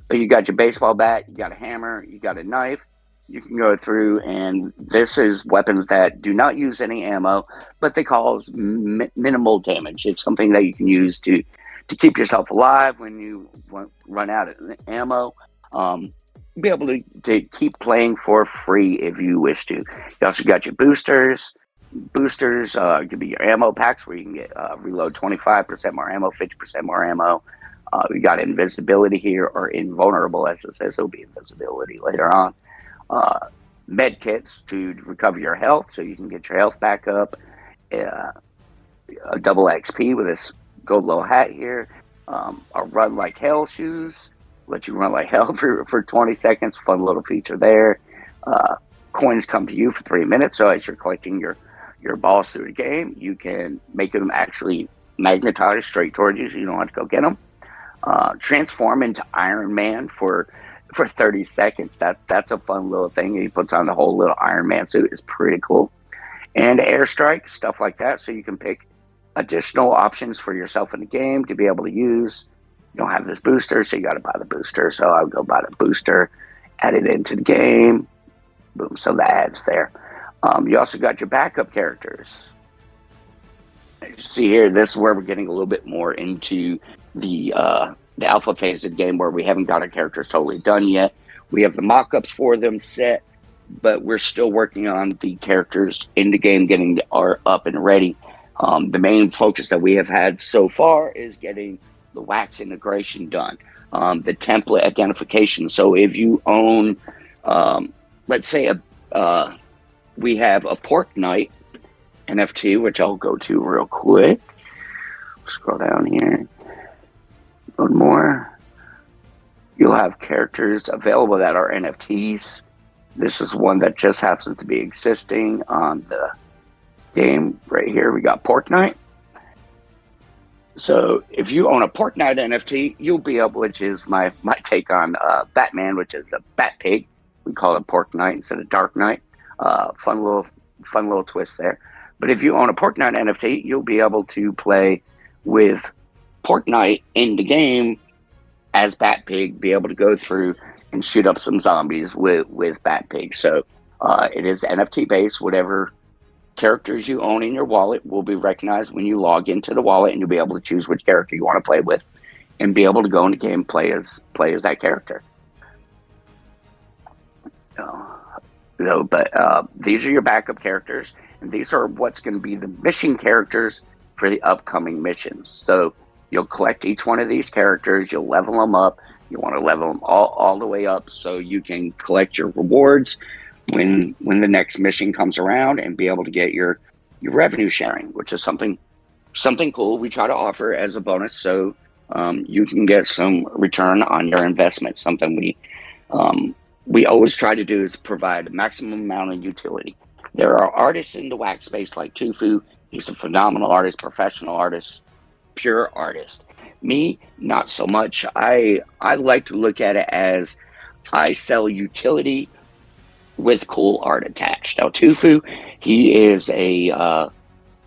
But you got your baseball bat, you got a hammer, you got a knife. You can go through, and this is weapons that do not use any ammo, but they cause minimal damage. It's something that you can use to keep yourself alive when you run out of ammo. Be able to keep playing for free if you wish to. You also got your boosters. Boosters could be your ammo packs where you can get reload 25% more ammo, 50% more ammo. We got invisibility here, or invulnerable, as it says. It'll be invisibility later on. Med kits to recover your health, so you can get your health back up. A double XP with this gold little hat here. A run like hell shoes, let you run like hell for 20 seconds. Fun little feature there. Coins come to you for 3 minutes, so as you're collecting your balls through the game, you can make them actually magnetize straight towards you, so you don't have to go get them. Transform into Iron Man for 30 seconds. That's a fun little thing. He puts on the whole little Iron Man suit. It's pretty cool. And airstrike, stuff like that, so you can pick additional options for yourself in the game to be able to use. You don't have this booster, so you got to buy the booster. So I'll go buy the booster, add it into the game. Boom, so that adds there. You also got your backup characters. As you see here, this is where we're getting a little bit more into the alpha phase of the game, where we haven't got our characters totally done yet. We have the mock-ups for them set, but we're still working on the characters in the game, getting our up and ready. The main focus that we have had so far is getting the WAX integration done, the template identification. So if you own, let's say we have a Pork Knight NFT, which I'll go to real quick. Scroll down here. One more. You'll have characters available that are NFTs. This is one that just happens to be existing on the game right here. We got Pork Knight. So if you own a Pork Knight NFT, you'll be able, which is my take on Batman, which is a Bat Pig. We call it Pork Knight instead of Dark Knight. Fun little twist there. But if you own a Pork Knight NFT, you'll be able to play with Pork Knight in the game as Bat Pig, be able to go through and shoot up some zombies with Bat Pig. So it is NFT based. Whatever characters you own in your wallet will be recognized when you log into the wallet, and you'll be able to choose which character you want to play with and be able to go in the game play as that character. But these are your backup characters, and these are what's going to be the mission characters for the upcoming missions. So you'll collect each one of these characters, you'll level them up. You want to level them all the way up so you can collect your rewards when the next mission comes around, and be able to get your revenue sharing, which is something cool we try to offer as a bonus, so you can get some return on your investment. Something we always try to do is provide a maximum amount of utility. There are artists in the wax space like Tufu. He's a phenomenal artist, professional artist, pure artist. Me, not so much. I like to look at it as I sell utility with cool art attached. Now, Tufu, he is a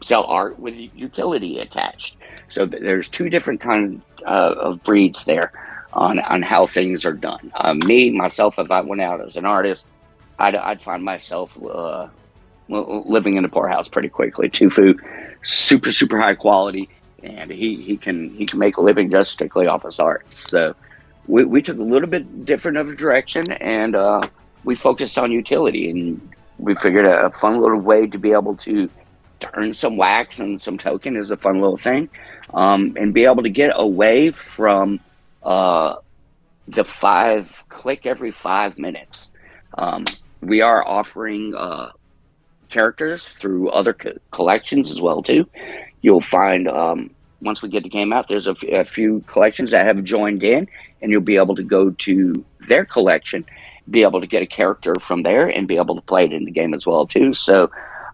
sell art with utility attached. So there's two different kinds of breeds there. on how things are done. Me myself, if I went out as an artist, I'd find myself living in a poorhouse pretty quickly. Tufu, super high quality, and he can make a living just strictly off his art. So we took a little bit different of a direction, and we focused on utility, and we figured a fun little way to be able to earn some wax and some token is a fun little thing, and be able to get away from the 5 click every 5 minutes. We are offering characters through other collections as well too. You'll find once we get the game out, there's a few collections that have joined in, and you'll be able to go to their collection, be able to get a character from there, and be able to play it in the game as well too. So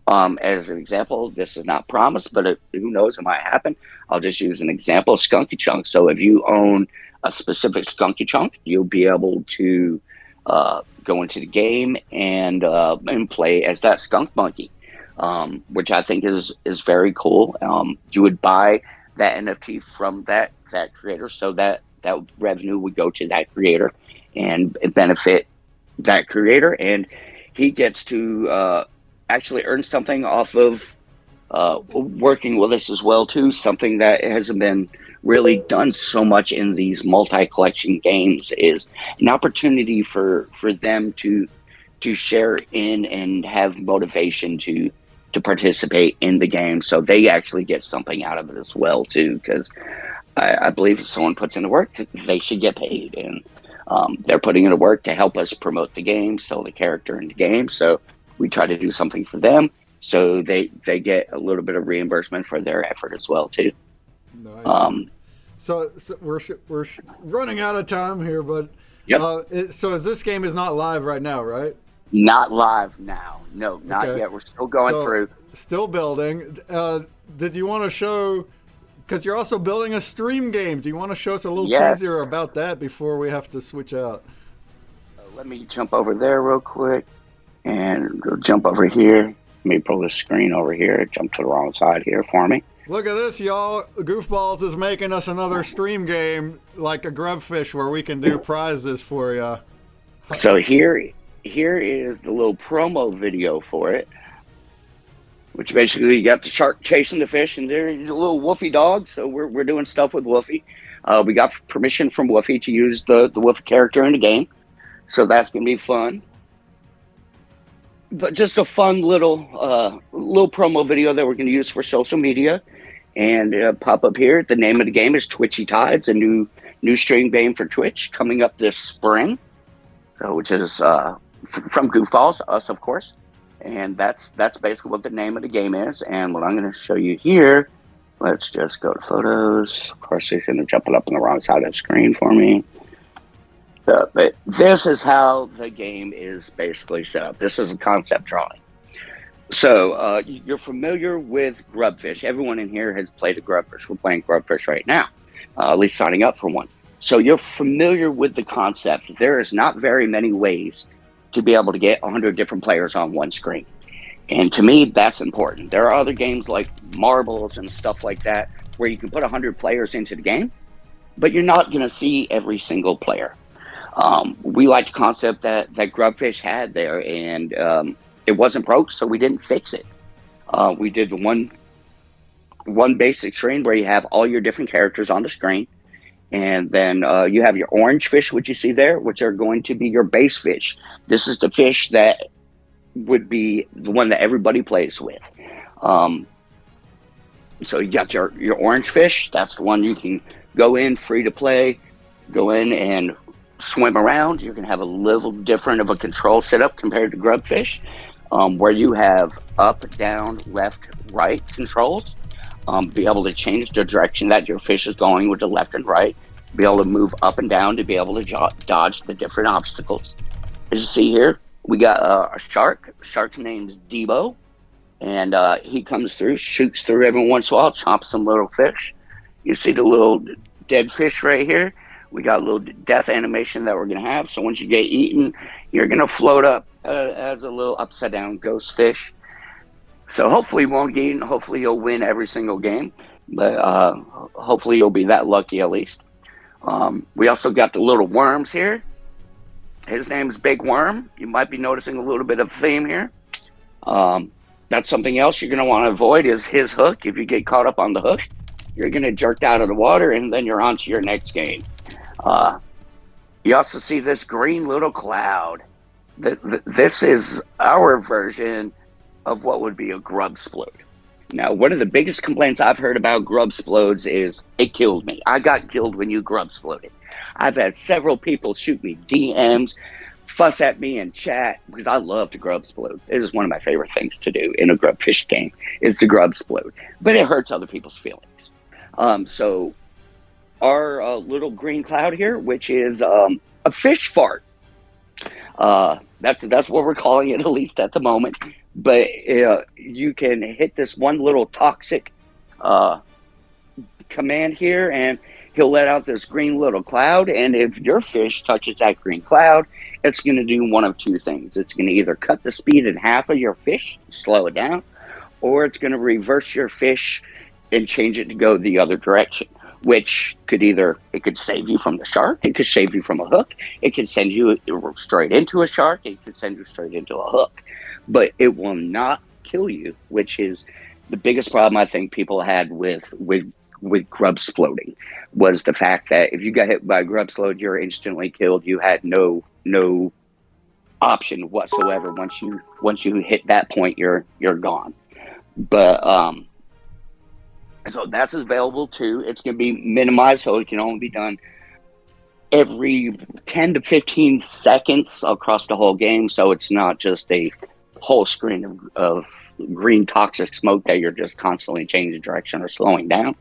as an example, this is not promised, but who knows, it might happen. I'll just use an example, Skunky Chunks. So if you own a specific Skunky Chunk, you'll be able to go into the game and play as that skunk monkey, which I think is very cool. You would buy that NFT from that creator, so that revenue would go to that creator and benefit that creator, and he gets to actually earn something off of working with us as well too. Something that hasn't been really done so much in these multi-collection games is an opportunity for them to share in and have motivation to participate in the game, so they actually get something out of it as well too, because I believe if someone puts in the work, they should get paid, and they're putting in the work to help us promote the game, sell the character in the game, so we try to do something for them so they get a little bit of reimbursement for their effort as well too. Nice. So we're running out of time here, but yep. So this game is not live right now, right? Not live now. No, not yet. We're still going through. Still building. Did you want to show, because you're also building a stream game, do you want to show us a little teaser about that before we have to switch out? Let me jump over there real quick and jump over here. Let me pull the screen over here. Jump to the wrong side here for me. Look at this, y'all. Goofballz is making us another stream game like a Grubfish where we can do prizes for you. So here is the little promo video for it, which basically you got the shark chasing the fish, and there's a little Woofy dog. So we're doing stuff with Woofy. We got permission from Woofy to use the Woofy character in the game, so that's gonna be fun. But just a fun little promo video that we're gonna use for social media, and pop up here. The name of the game is Twitchy Tides, a new stream game for Twitch coming up this spring, which is from Goofballz, us of course, and that's basically what the name of the game is. And what I'm going to show you here, let's just go to photos. Of course, it's going to jump it up on the wrong side of the screen for me. But this is how the game is basically set up. This is a concept drawing. So you're familiar with Grubfish. Everyone in here has played a Grubfish. We're playing Grubfish right now, at least signing up for one. So you're familiar with the concept. There is not very many ways to be able to get 100 different players on one screen. And to me, that's important. There are other games like Marbles and stuff like that where you can put 100 players into the game, but you're not going to see every single player. We like the concept that Grubfish had there, and it wasn't broke, so we didn't fix it. We did one basic screen where you have all your different characters on the screen, and then you have your orange fish, which you see there, which are going to be your base fish. This is the fish that would be the one that everybody plays with. So you got your orange fish. That's the one you can go in free to play, go in and swim around. You're going to have a little different of a control setup compared to Grubfish, where you have up, down, left, right controls. Be able to change the direction that your fish is going with the left and right. Be able to move up and down to be able to dodge the different obstacles. As you see here, we got a shark. Shark's name's Debo. And he comes through, shoots through every once in a while, chomps some little fish. You see the little dead fish right here? We got a little death animation that we're going to have. So once you get eaten, you're going to float up as a little upside down ghost fish. So hopefully you won't get eaten. Hopefully you'll win every single game. But hopefully you'll be that lucky at least. We also got the little worms here. His name's Big Worm. You might be noticing a little bit of a theme here. That's something else you're going to want to avoid is his hook. If you get caught up on the hook, you're going to jerk out of the water, and then you're on to your next game. You also see this green little cloud. This is our version of what would be a Grubsplode. Now, one of the biggest complaints I've heard about Grubsplodes is it killed me. I got killed when you Grubsploded. I've had several people shoot me DMs, fuss at me in chat, because I love to Grubsplode. It is one of my favorite things to do in a Grubfish game, is to Grubsplode. But it hurts other people's feelings. So our little green cloud here, which is a fish fart. That's what we're calling it, at least at the moment. But you can hit this one little toxic command here, and he'll let out this green little cloud. And if your fish touches that green cloud, it's going to do one of two things. It's going to either cut the speed in half of your fish, slow it down, or it's going to reverse your fish and change it to go the other direction, which could it could save you from the shark, it could save you from a hook, it could send you straight into a shark, it could send you straight into a hook, but it will not kill you, which is the biggest problem I think people had with Grubsploding, was the fact that if you got hit by a Grubsplode, you're instantly killed. You had no option whatsoever. Once you hit that point, you're gone. But so that's available too. It's going to be minimized, so it can only be done every 10 to 15 seconds across the whole game. So it's not just a whole screen of green toxic smoke that you're just constantly changing direction or slowing down.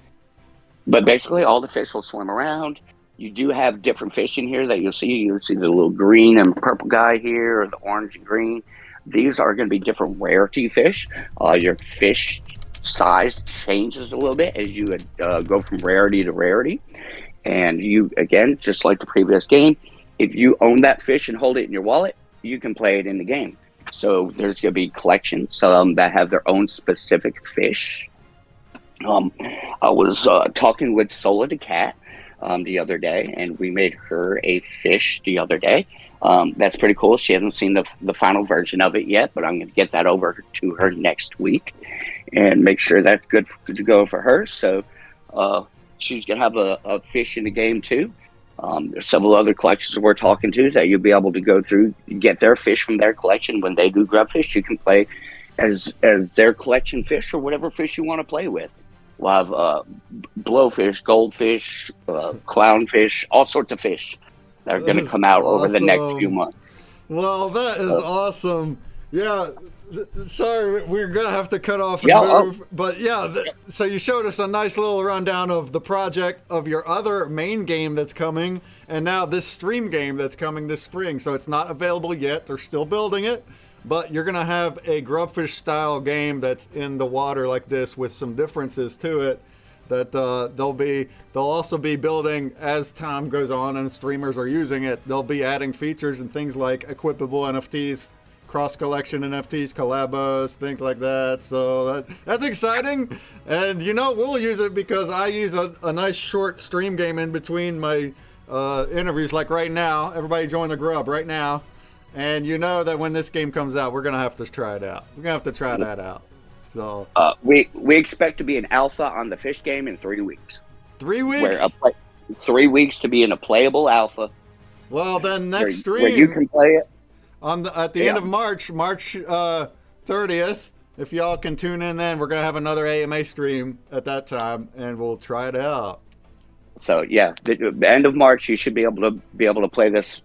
But basically, all the fish will swim around. You do have different fish in here that you'll see. You'll see the little green and purple guy here, or the orange and green. These are going to be different rarity fish. Your fish size changes a little bit as you go from rarity to rarity. And you, again, just like the previous game, if you own that fish and hold it in your wallet, you can play it in the game. So there's going to be collections that have their own specific fish. I was talking with Sola the cat the other day, and we made her a fish the other day. That's pretty cool. She hasn't seen the final version of it yet, but I'm going to get that over to her next week and make sure that's good to go for her. So she's going to have a fish in the game too. There's several other collections we're talking to that you'll be able to go through, get their fish from their collection. When they do Grubfish, you can play as their collection fish or whatever fish you want to play with. We'll have blowfish, goldfish, clownfish, all sorts of fish that are going to come out over the next few months. Well, that is awesome. Yeah. Sorry, we're going to have to cut off and move. But yeah, so you showed us a nice little rundown of the project of your other main game that's coming, and now this stream game that's coming this spring. So it's not available yet. They're still building it. But you're going to have a Grubfish style game that's in the water like this with some differences to it that they'll also be building as time goes on and streamers are using it. They'll be adding features and things like equipable NFTs, cross collection NFTs, collabos, things like that. So that's exciting. And we'll use it because I use a nice short stream game in between my interviews, like right now. Everybody join the Grub right now. And you know that when this game comes out, we're going to have to try it out. We're going to have to try that out. So we expect to be an alpha on the fish game in 3 weeks. 3 weeks? 3 weeks to be in a playable alpha. Well, then next stream. Where you can play it. At the end of March 30th, if y'all can tune in then, we're going to have another AMA stream at that time, and we'll try it out. So, yeah, the end of March, you should be able to play this,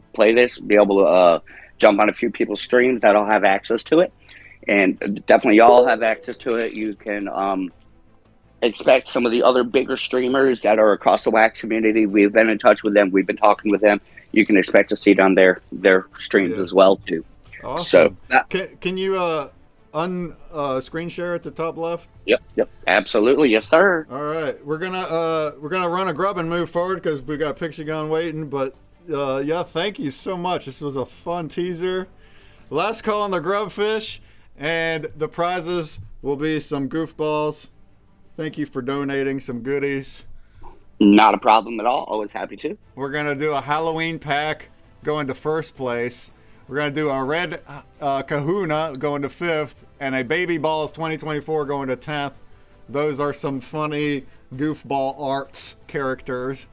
be able to jump on a few people's streams that'll have access to it, and definitely y'all have access to it. You can expect some of the other bigger streamers that are across the WAX community. We've been in touch with them. We've been talking with them. You can expect to see it on their streams as well too. Awesome. So can you screen share at the top left? Yep, absolutely, yes sir. All right, we're gonna run a grub and move forward because we got Pixygon waiting, but. Yeah, thank you so much. This was a fun teaser. Last call on the Grubfish, and the prizes will be some Goofballz. Thank you for donating some goodies. Not a problem at all. Always happy to. We're going to do a Halloween pack going to first place. We're going to do a red kahuna going to 5th, and a Baby Balls 2024 going to 10th. Those are some funny goofball arts characters.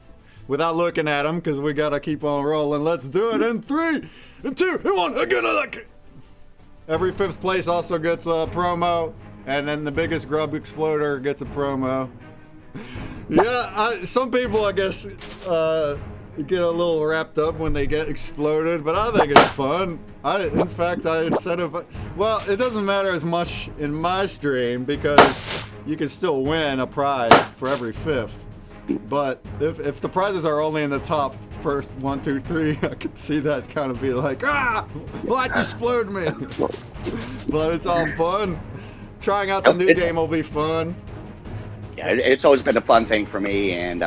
Without looking at them, because we got to keep on rolling. Let's do it in 3, 2, 1. Again, every 5th place also gets a promo, and then the biggest grub exploder gets a promo. Yeah, some people, I guess, get a little wrapped up when they get exploded, but I think it's fun. In fact, I incentivize. Well, it doesn't matter as much in my stream because you can still win a prize for every 5th. But if the prizes are only in the top first 1, 2, 3, I could see that kind of be like, what explode me? But it's all fun. Trying out the new game will be fun. Yeah, it's always been a fun thing for me, and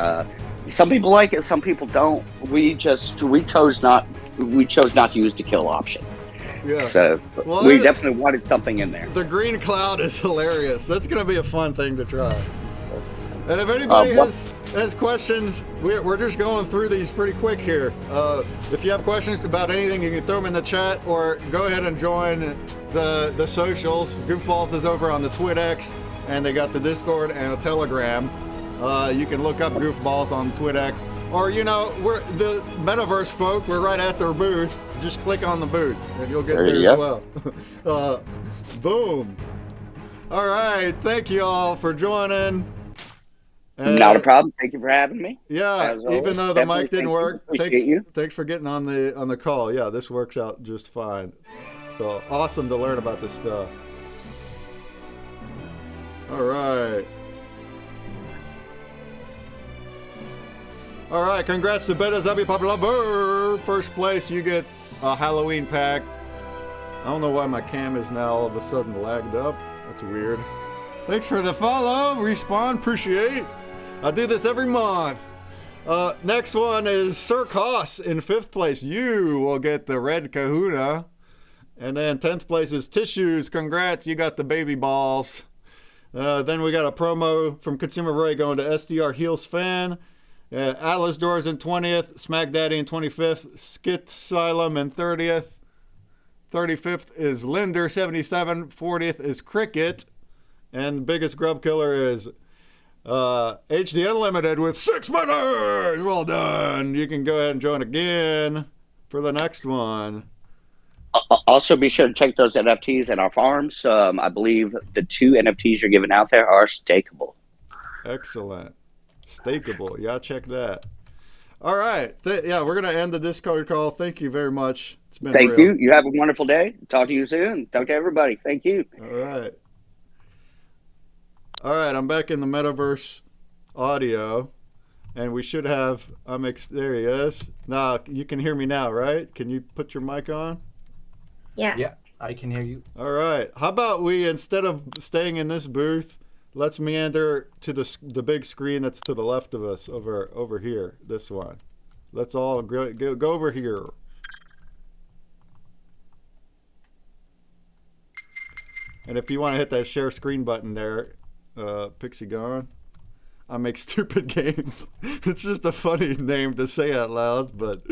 some people like it, some people don't. We chose not to use the kill option. Yeah. So we definitely wanted something in there. The green cloud is hilarious. That's gonna be a fun thing to try. And if anybody has questions, we're just going through these pretty quick here. If you have questions about anything, you can throw them in the chat or go ahead and join the socials. Goofballz is over on the TwitX, and they got the Discord and a Telegram. You can look up Goofballz on TwitX. Or, we're the Metaverse folk, we're right at their booth. Just click on the booth, and you'll get there as well. Boom. All right, thank you all for joining. Not a problem. Thank you for having me. Yeah, even though the mic didn't work, you. Thanks for getting on the call. Yeah, this works out just fine. So awesome to learn about this stuff. All right. All right, congrats to Beta Zabi Popular. First place, you get a Halloween pack. I don't know why my cam is now all of a sudden lagged up. That's weird. Thanks for the follow, Respawn, appreciate. I do this every month. Next one is Sir Koss in 5th place. You will get the red kahuna. And then 10th place is Tissues. Congrats, you got the baby balls. Then we got a promo from ConsumerBreak going to SDR Heels Fan. Atlas Doors in 20th. Smack Daddy in 25th. Skit Asylum in 30th. 35th is Linder 77. 40th is Cricket. And the biggest grub killer is HD Unlimited with 6 minutes. Well done. You can go ahead and join again for the next one. Also, be sure to check those NFTs in our farms. I believe the 2 NFTs you're giving out there are stakeable. Excellent. Stakeable. Yeah, check that. All right. Yeah, we're going to end the Discord call. Thank you very much. It's been Thank real. you. You have a wonderful day. Talk to you soon. Talk to everybody. Thank you. All right. All right, I'm back in the Metaverse audio, and we should have, there he is. Now, you can hear me now, right? Can you put your mic on? Yeah. Yeah, I can hear you. All right. How about we, instead of staying in this booth, let's meander to the big screen that's to the left of us, over here, this one. Let's all go over here. And if you want to hit that share screen button there, Pixygon, I make stupid games. It's just a funny name to say out loud, but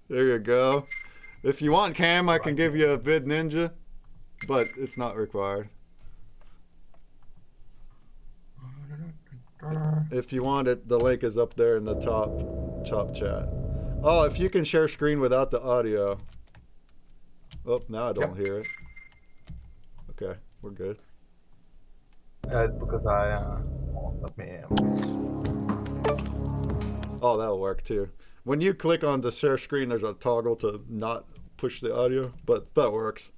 there you go. If you want Cam, I can give you a Vid Ninja, but it's not required. If you want it, the link is up there in the top chat. Oh, if you can share screen without the audio. Oh, now I don't hear it. Okay, we're good. It's because let me. Oh, that'll work too. When you click on the share screen, there's a toggle to not push the audio, but that works.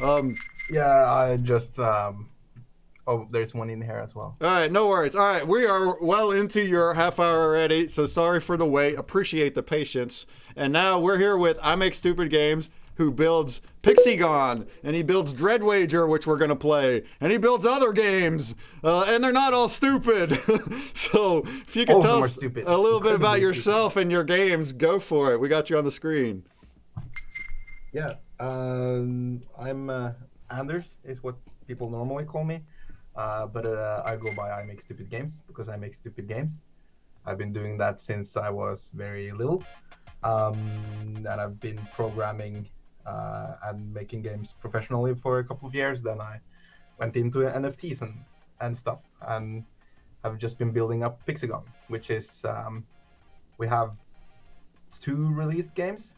Yeah, I just. Oh, there's one in here as well. All right, no worries. All right, we are well into your half hour already, so sorry for the wait. Appreciate the patience. And now we're here with I Make Stupid Games, who builds Pixygon, and he builds Dreadwager, which we're going to play, and he builds other games, and they're not all stupid. So if you could tell us a little bit about yourself and your games, go for it. We got you on the screen. Yeah, I'm Anders, is what people normally call me. But I go by I Make Stupid Games because I make stupid games. I've been doing that since I was very little. And I've been programming and making games professionally for a couple of years. Then I went into NFTs and stuff, and I've just been building up Pixygon, which is we have three released games.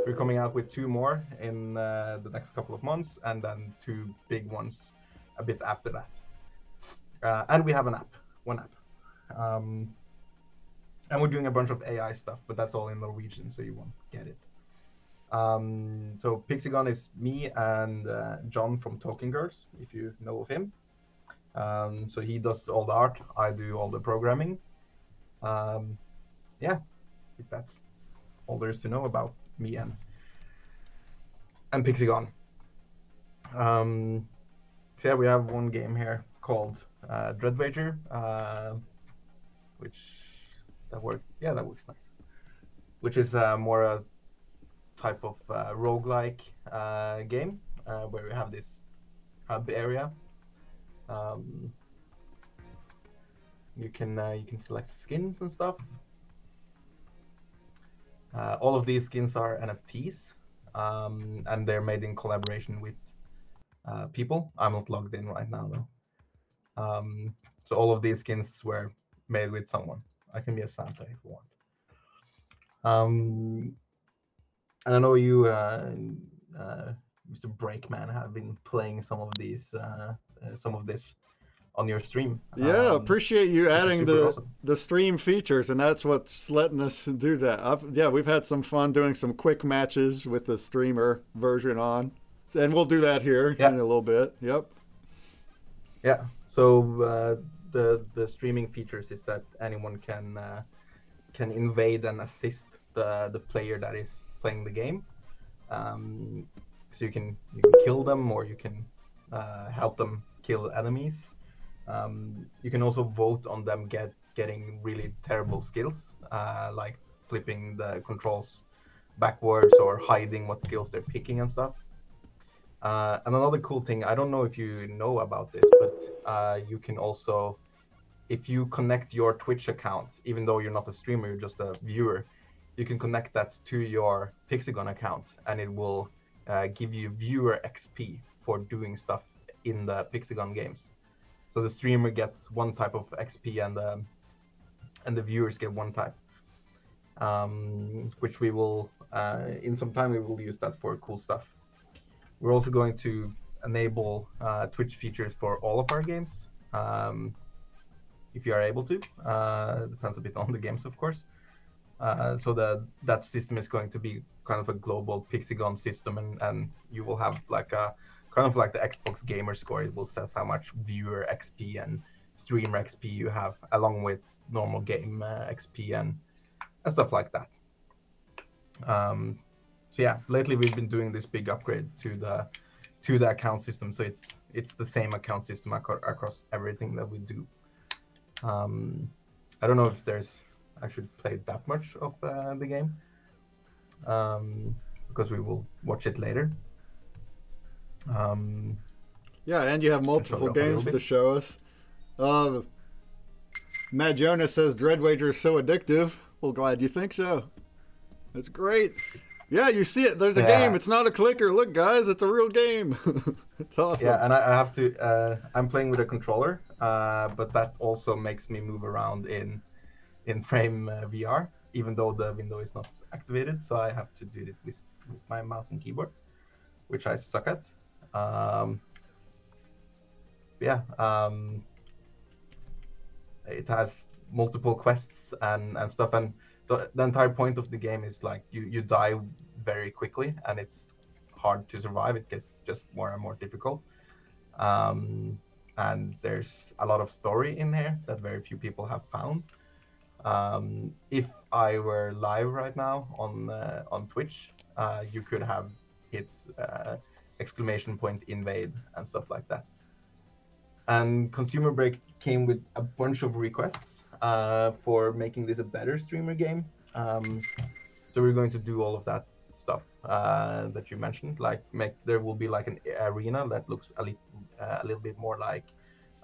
We're coming out with 2 more in the next couple of months, and then 2 big ones a bit after that. And we have one app. And we're doing a bunch of AI stuff, but that's all in Norwegian, so you won't get it. So Pixygon is me and John from Talking Girls, if you know of him. So he does all the art, I do all the programming. Yeah, I think that's all there is to know about me and Pixygon. So yeah, we have one game here called Dreadwager, which that works nice. Which is more a type of roguelike game where we have this hub area. You can select skins and stuff. All of these skins are NFTs, and they're made in collaboration with people. I'm not logged in right now though. So all of these skins were made with someone. I can be a Santa if you want. And I know you, Mr. Breakman, have been playing some of this on your stream. Yeah, appreciate you adding awesome. the stream features, and that's what's letting us do that. Yeah, we've had some fun doing some quick matches with the streamer version on, and we'll do that here in a little bit. Yep. Yeah. So the streaming features is that anyone can invade and assist the player that is playing the game. So you can kill them, or you can help them kill enemies. You can also vote on them getting really terrible skills, like flipping the controls backwards or hiding what skills they're picking and stuff. And another cool thing, I don't know if you know about this, but you can also, if you connect your Twitch account, even though you're not a streamer, you're just a viewer, you can connect that to your Pixygon account, and it will give you viewer XP for doing stuff in the Pixygon games. So the streamer gets one type of XP, and the viewers get one type. Which we will, in some time, we will use that for cool stuff. We're also going to enable Twitch features for all of our games, if you are able to. Depends a bit on the games, of course. So that system is going to be kind of a global Pixygon system, and you will have like a kind of like the Xbox gamer score. It will says how much viewer XP and streamer XP you have, along with normal game XP and stuff like that. So yeah, lately we've been doing this big upgrade to the account system, so it's the same account system across everything that we do. I don't know if I should play that much of the game, because we will watch it later. Yeah, and you have multiple games to show us. Matt Jonas says Dreadwager is so addictive. Well, glad you think so. That's great. Yeah, you see it. There's a game. It's not a clicker. Look, guys, it's a real game. It's awesome. Yeah, and I have to. I'm playing with a controller, but that also makes me move around in Frame VR, even though the window is not activated. So I have to do it with my mouse and keyboard, which I suck at. It has multiple quests and stuff, and the entire point of the game is like you die very quickly, and it's hard to survive. It gets just more and more difficult. And there's a lot of story in here that very few people have found. If I were live right now on Twitch, you could have hit !invade and stuff like that. And ConsumerBreak came with a bunch of requests for making this a better streamer game. So we're going to do all of that stuff that you mentioned. Like there will be like an arena that looks a little bit more like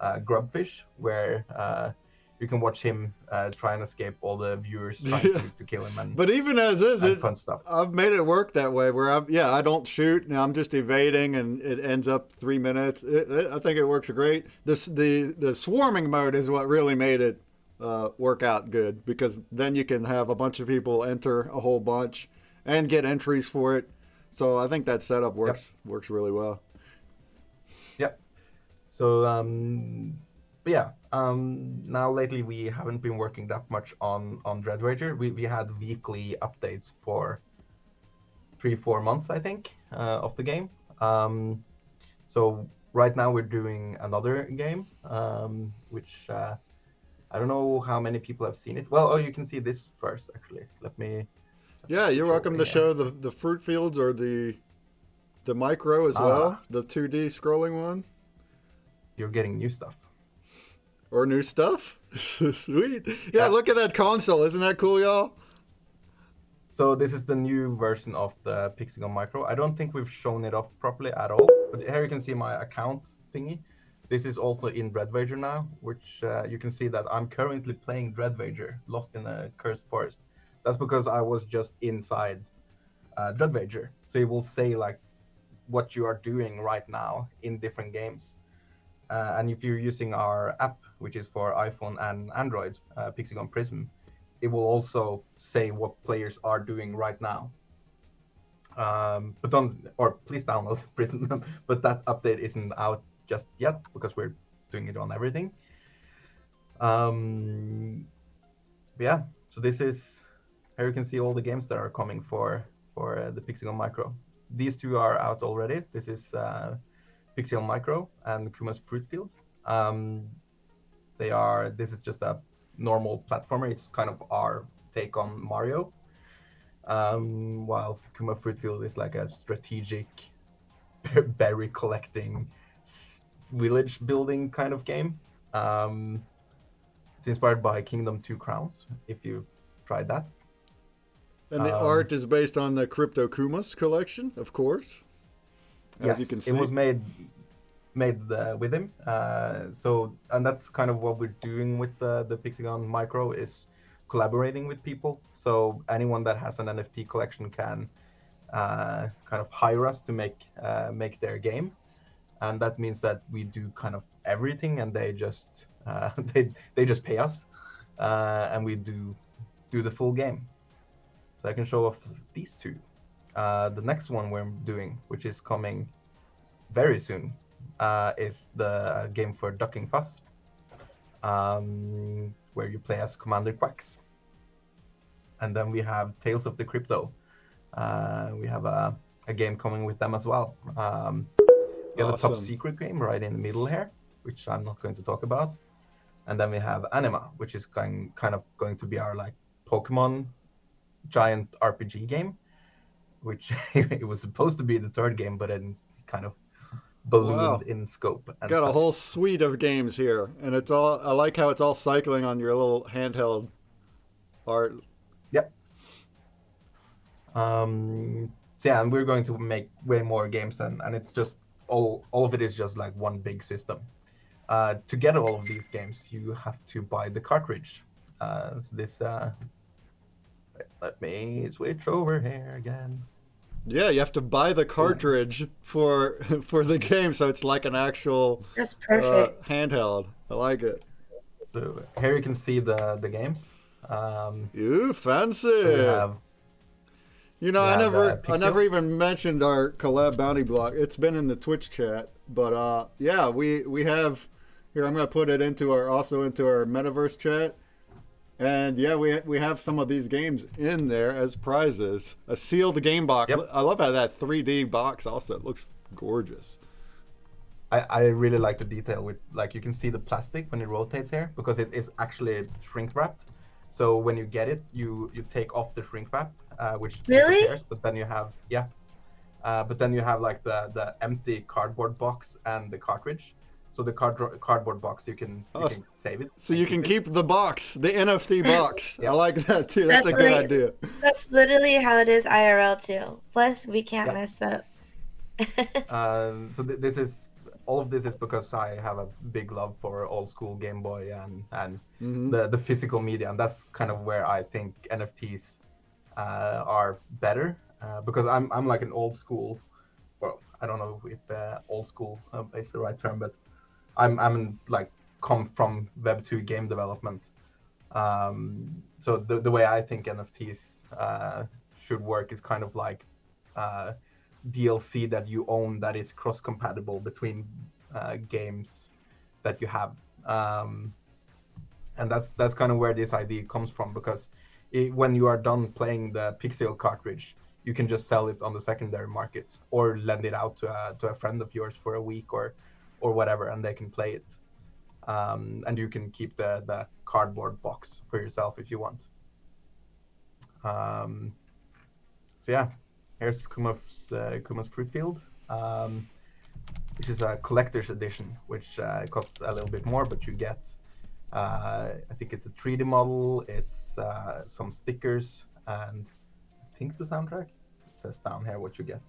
Grubfish, where you can watch him try and escape all the viewers trying to kill him. And but even as is, fun stuff. I've made it work that way where I don't shoot and I'm just evading and it ends up 3 minutes. I think it works great. The swarming mode is what really made it work out good, because then you can have a bunch of people enter a whole bunch and get entries for it. So I think that setup works really well. Yep. So but yeah, now lately we haven't been working that much on Dreadwager. We had weekly updates for 3-4 months, I think, of the game. So right now we're doing another game, which I don't know how many people have seen it. Well, you can see this first, actually. Let me. Yeah, you're welcome to show the fruit fields or the micro as well, the 2D scrolling one. You're getting new stuff. Or new stuff? Sweet. Yeah, look at that console. Isn't that cool, y'all? So this is the new version of the Pixygon Micro. I don't think we've shown it off properly at all. But here you can see my account thingy. This is also in Dreadwager now, which you can see that I'm currently playing Dreadwager, Lost in a Cursed Forest. That's because I was just inside Dreadwager. So it will say like what you are doing right now in different games. And if you're using our app, which is for iPhone and Android, Pixygon Prism, it will also say what players are doing right now. Please download Prism, but that update isn't out just yet because we're doing it on everything. Yeah, so this is, here you can see all the games that are coming for the Pixygon Micro. These two are out already. This is Pixiel Micro and Kuma's Fruit Field. This is just a normal platformer. It's kind of our take on Mario. While Kuma Fruit Field is like a strategic berry collecting, village building kind of game. It's inspired by Kingdom 2 Crowns, if you tried that. And the art is based on the Crypto Kumas collection, of course. As you can see. It was made with him. And that's kind of what we're doing with the Pixygon Micro, is collaborating with people. So anyone that has an NFT collection can kind of hire us to make their game. And that means that we do kind of everything, and they just they just pay us, and we do the full game. So I can show off these two. The next one we're doing, which is coming very soon, is the game for Ducking Fuss, where you play as Commander Quacks. And then we have Tales of the Crypto. We have a game coming with them as well. We have a top secret game right in the middle here, which I'm not going to talk about. And then we have Anima, which is kind of going to be our like Pokemon giant RPG game, which it was supposed to be the third game, but it kind of ballooned in scope. And got a whole suite of games here, and it's all, I like how it's all cycling on your little handheld art. Yep. So yeah, and we're going to make way more games, and it's just all of it is just like one big system. To get all of these games, you have to buy the cartridge. So this let me switch over here again. Yeah, you have to buy the cartridge for the game, so it's like an actual That's perfect. Handheld. I like it. So here you can see the games. Ooh, fancy! So I never even mentioned our collab bounty block. It's been in the Twitch chat, but yeah, we have here. I'm gonna put it into our Metaverse chat. And yeah, we have some of these games in there as prizes. A sealed game box. Yep. I love how that 3D box also looks gorgeous. I really like the detail with, like, you can see the plastic when it rotates here, because it is actually shrink wrapped. So when you get it, you take off the shrink wrap, which disappears. But then you have like the empty cardboard box and the cartridge. So the cardboard box, you can save it. So you can keep the box, the NFT box. I like that too. That's a good idea. That's literally how it is IRL too. Plus, we can't mess up. So this is all of this is because I have a big love for old school Game Boy and the physical media, and that's kind of where I think NFTs are better, because I'm like an old school. Well, I don't know if old school is the right term, but I'm like come from Web 2 game development. So the way I think NFTs should work is kind of like DLC that you own that is cross-compatible between games that you have, and that's kind of where this idea comes from, because when you are done playing the Pixiel cartridge, you can just sell it on the secondary market or lend it out to a friend of yours for a week or whatever, and they can play it. And you can keep the cardboard box for yourself if you want. So yeah, here's Kuma's Fruitfield, which is a collector's edition, which costs a little bit more, but you get, I think it's a 3D model, it's some stickers, and I think the soundtrack. It says down here what you get.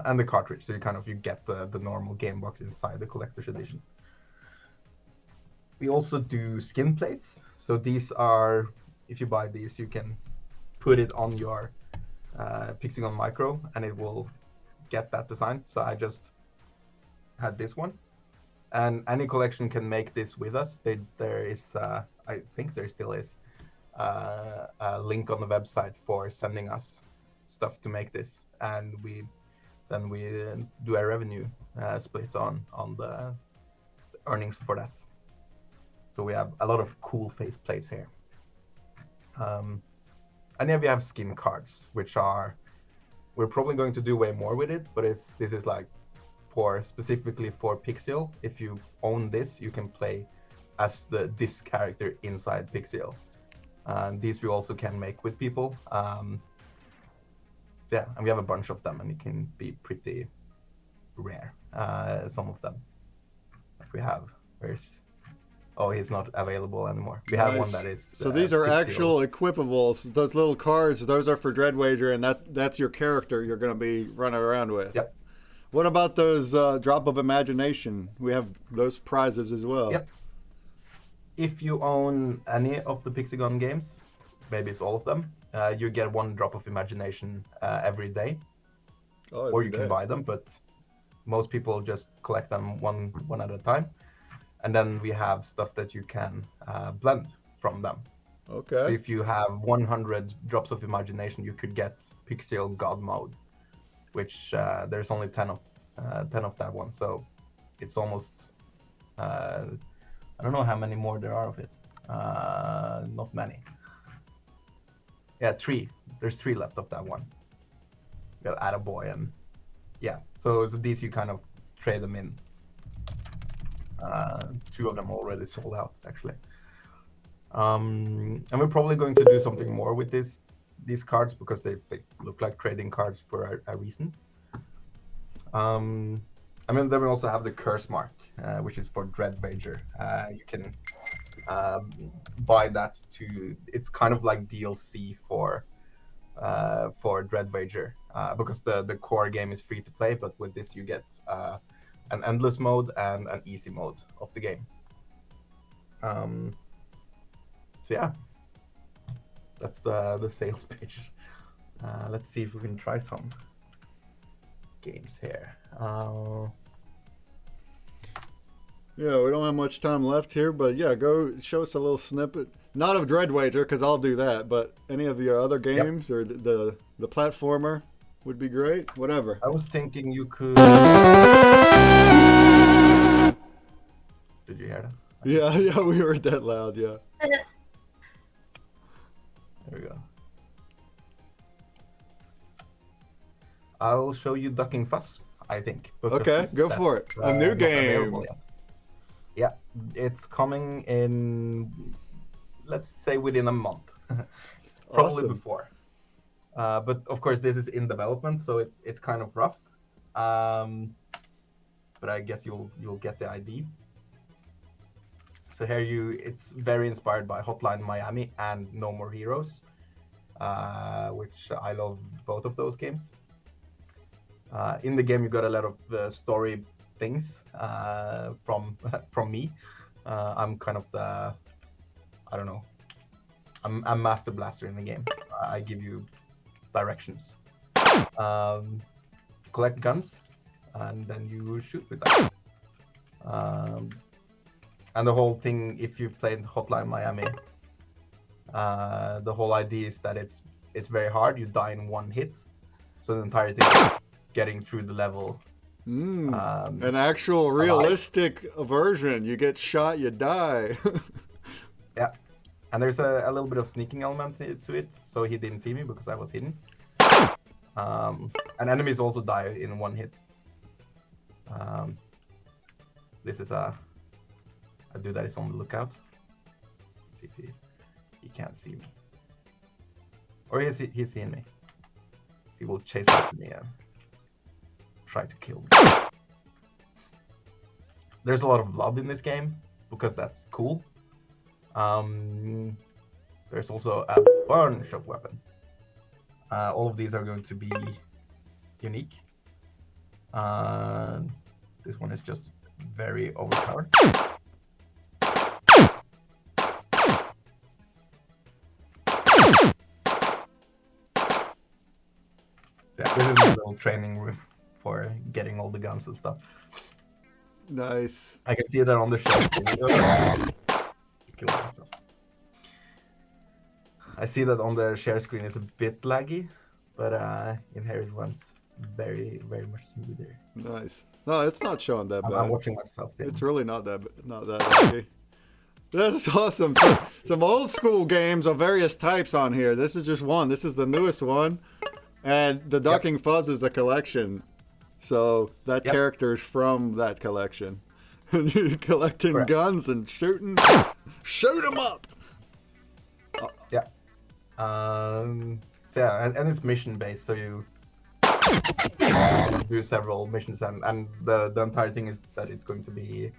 And the cartridge, so you get the normal game box inside the collector's edition. We also do skin plates. So these are, if you buy these, you can put it on your Pixygon Micro, and it will get that design. So I just had this one, and any collection can make this with us. There is, I think there still is, a link on the website for sending us stuff to make this, and we do a revenue split on the earnings for that. So we have a lot of cool face plates here. And then we have skin cards, which we're probably going to do way more with it, but this is like specifically for Pixiel. If you own this, you can play as this character inside Pixiel. And these we also can make with people. Yeah, and we have a bunch of them, and it can be pretty rare. Some of them. If we have, he's not available anymore. We have one that is. So these are Pixiel. actual equipables. Those little cards, those are for Dreadwager, and that's your character you're going to be running around with. Yep. What about those Drop of Imagination? We have those prizes as well. Yep. If you own any of the Pixygon games, maybe it's all of them, you get one Drop of Imagination every day. Or you can buy them, but most people just collect them one at a time. And then we have stuff that you can blend from them. Okay. So if you have 100 Drops of Imagination, you could get Pixiel God Mode, which there's only 10 of that one. So it's almost, I don't know how many more there are of it. Not many. Yeah, 3. There's 3 left of that one. We have Attaboy, and yeah. So these you kind of trade them in. 2 of them already sold out, actually. And we're probably going to do something more with these cards, because they look like trading cards for a reason. I mean, then we also have the curse mark, which is for Dreadwager. You can buy that it's kind of like DLC for Dreadwager, because the core game is free to play, but with this you get an endless mode and an easy mode of the game. So yeah, that's the sales page. Let's see if we can try some games here. Yeah, we don't have much time left here, but yeah, go show us a little snippet. Not of Dreadwager, because I'll do that, but any of your other games, or the platformer would be great. Whatever. I was thinking you could. Did you hear that? Yeah, we heard that loud. Yeah. There we go. I'll show you Ducking Fuss, I think. Okay, go for it. A new game. Yeah, it's coming in, let's say, within a month. Probably Awesome. before. But of course, this is in development, so it's kind of rough. But I guess you'll get the idea. So here it's very inspired by Hotline Miami and No More Heroes, which I love both of those games. In the game, you got a lot of story things from me. I'm kind of the, I don't know, I'm master blaster in the game. So I give you directions. Collect guns, and then you shoot with them. And the whole thing, if you've played Hotline Miami, the whole idea is that it's very hard. You die in one hit, so the entire thing is getting through the level. An actual realistic version. You get shot, you die. Yeah, and there's a little bit of sneaking element to it, so he didn't see me because I was hidden. And enemies also die in one hit. This is a dude that is on the lookout. Let's see if he can't see me, or he's seeing me. He will chase after me and try to kill me. There's a lot of blood in this game because that's cool. There's also a bunch of weapons. All of these are going to be unique. This one is just very overpowered. So yeah, this is a little training room for getting all the guns and stuff. Nice. I can see that on the shelf. Kill myself. I see that on the share screen it's a bit laggy, but in here it runs very, very much smoother. Nice. No, it's not showing that bad. I'm watching myself. It's really not that laggy. That's awesome. Some old school games of various types on here. This is just one. This is the newest one, and the Ducking Fuzz is a collection. So that character's from that collection. You're collecting guns and shooting. Shoot 'em up. Yeah. So yeah, and it's mission based, so you do several missions, and the entire thing is that it's going to be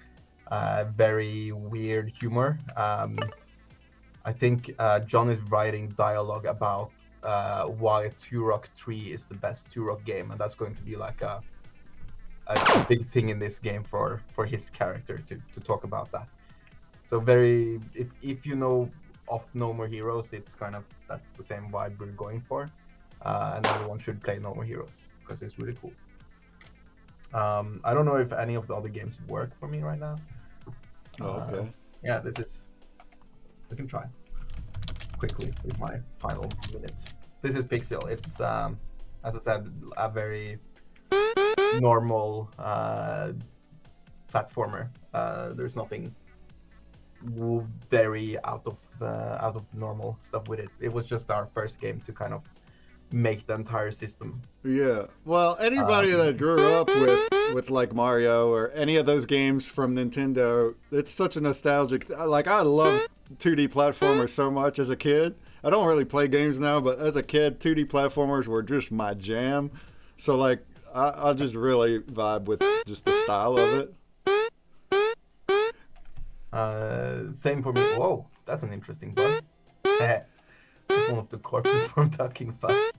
very weird humor. I think John is writing dialogue about why Turok 3 is the best Turok game, and that's going to be like a big thing in this game for his character to talk about that. So very, if you know of No More Heroes, it's kind of, that's the same vibe we're going for, and everyone should play No More Heroes because it's really cool. I don't know if any of the other games work for me right now. Okay. Yeah, this is, we can try quickly with my final minutes. This is Pixiel. It's as I said, a very normal platformer. There's nothing very out of the normal stuff with it. It was just our first game to kind of make the entire system. Yeah. Well, anybody that grew up with like Mario or any of those games from Nintendo, it's such a nostalgic. Like, I love 2D platformers so much as a kid. I don't really play games now, but as a kid, 2D platformers were just my jam. So like, I just really vibe with just the style of it. Same for me. Whoa, that's an interesting bug. It's one of the corpses from Ducking Fuzz.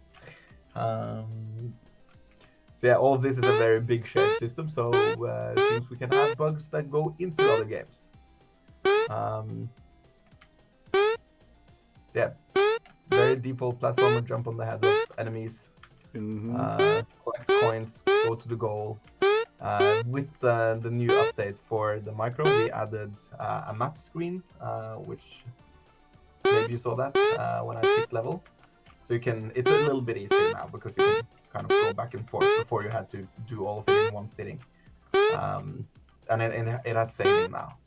So yeah, all of this is a very big shared system, so it seems we can add bugs that go into other games. Yeah, very default platformer, jump on the head of enemies, collect coins, go to the goal. With the new update for the micro, we added a map screen, which maybe you saw that when I picked level. So you can, it's a little bit easier now because you can kind of go back and forth. Before you had to do all of it in one sitting. And it has saving now.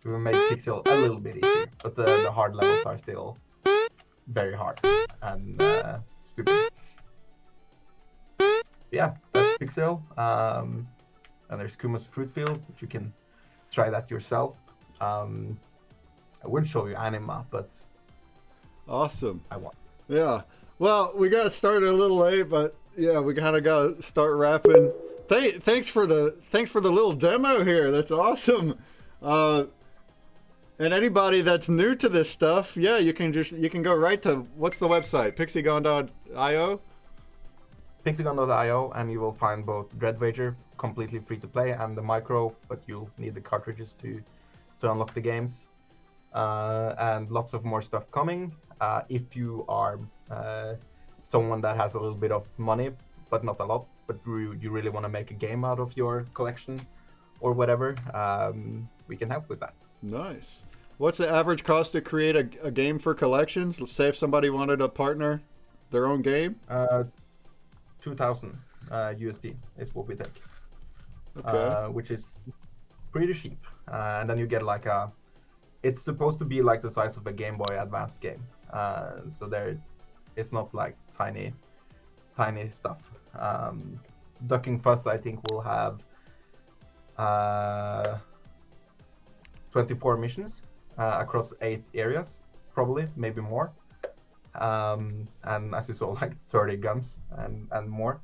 So we made Pixiel a little bit easier, but the hard levels are still very hard and stupid. Yeah, that's Pixiel. And there's Kuma's Fruit Field, which you can try that yourself. I wouldn't show you Anima, but awesome. I want. Yeah. Well, we got started a little late, but yeah, we kind of got to start wrapping. Thanks for the little demo here. That's awesome. And anybody that's new to this stuff, yeah, you can go right to, what's the website? Pixygon.io. Pixygon.io, and you will find both Dreadwager, completely free to play, and the micro, but you'll need the cartridges to unlock the games. And lots of more stuff coming. If you are someone that has a little bit of money, but not a lot, but you really want to make a game out of your collection or whatever, we can help with that. Nice. What's the average cost to create a game for collections? Let's say if somebody wanted to partner their own game. 2,000 USD is what we take, Okay. which is pretty cheap. And then you get like it's supposed to be like the size of a Game Boy Advanced game. So it's not like tiny stuff. Ducking Fuss, I think, will have 24 missions across 8 areas, probably, maybe more. And as you saw, like 30 guns and more.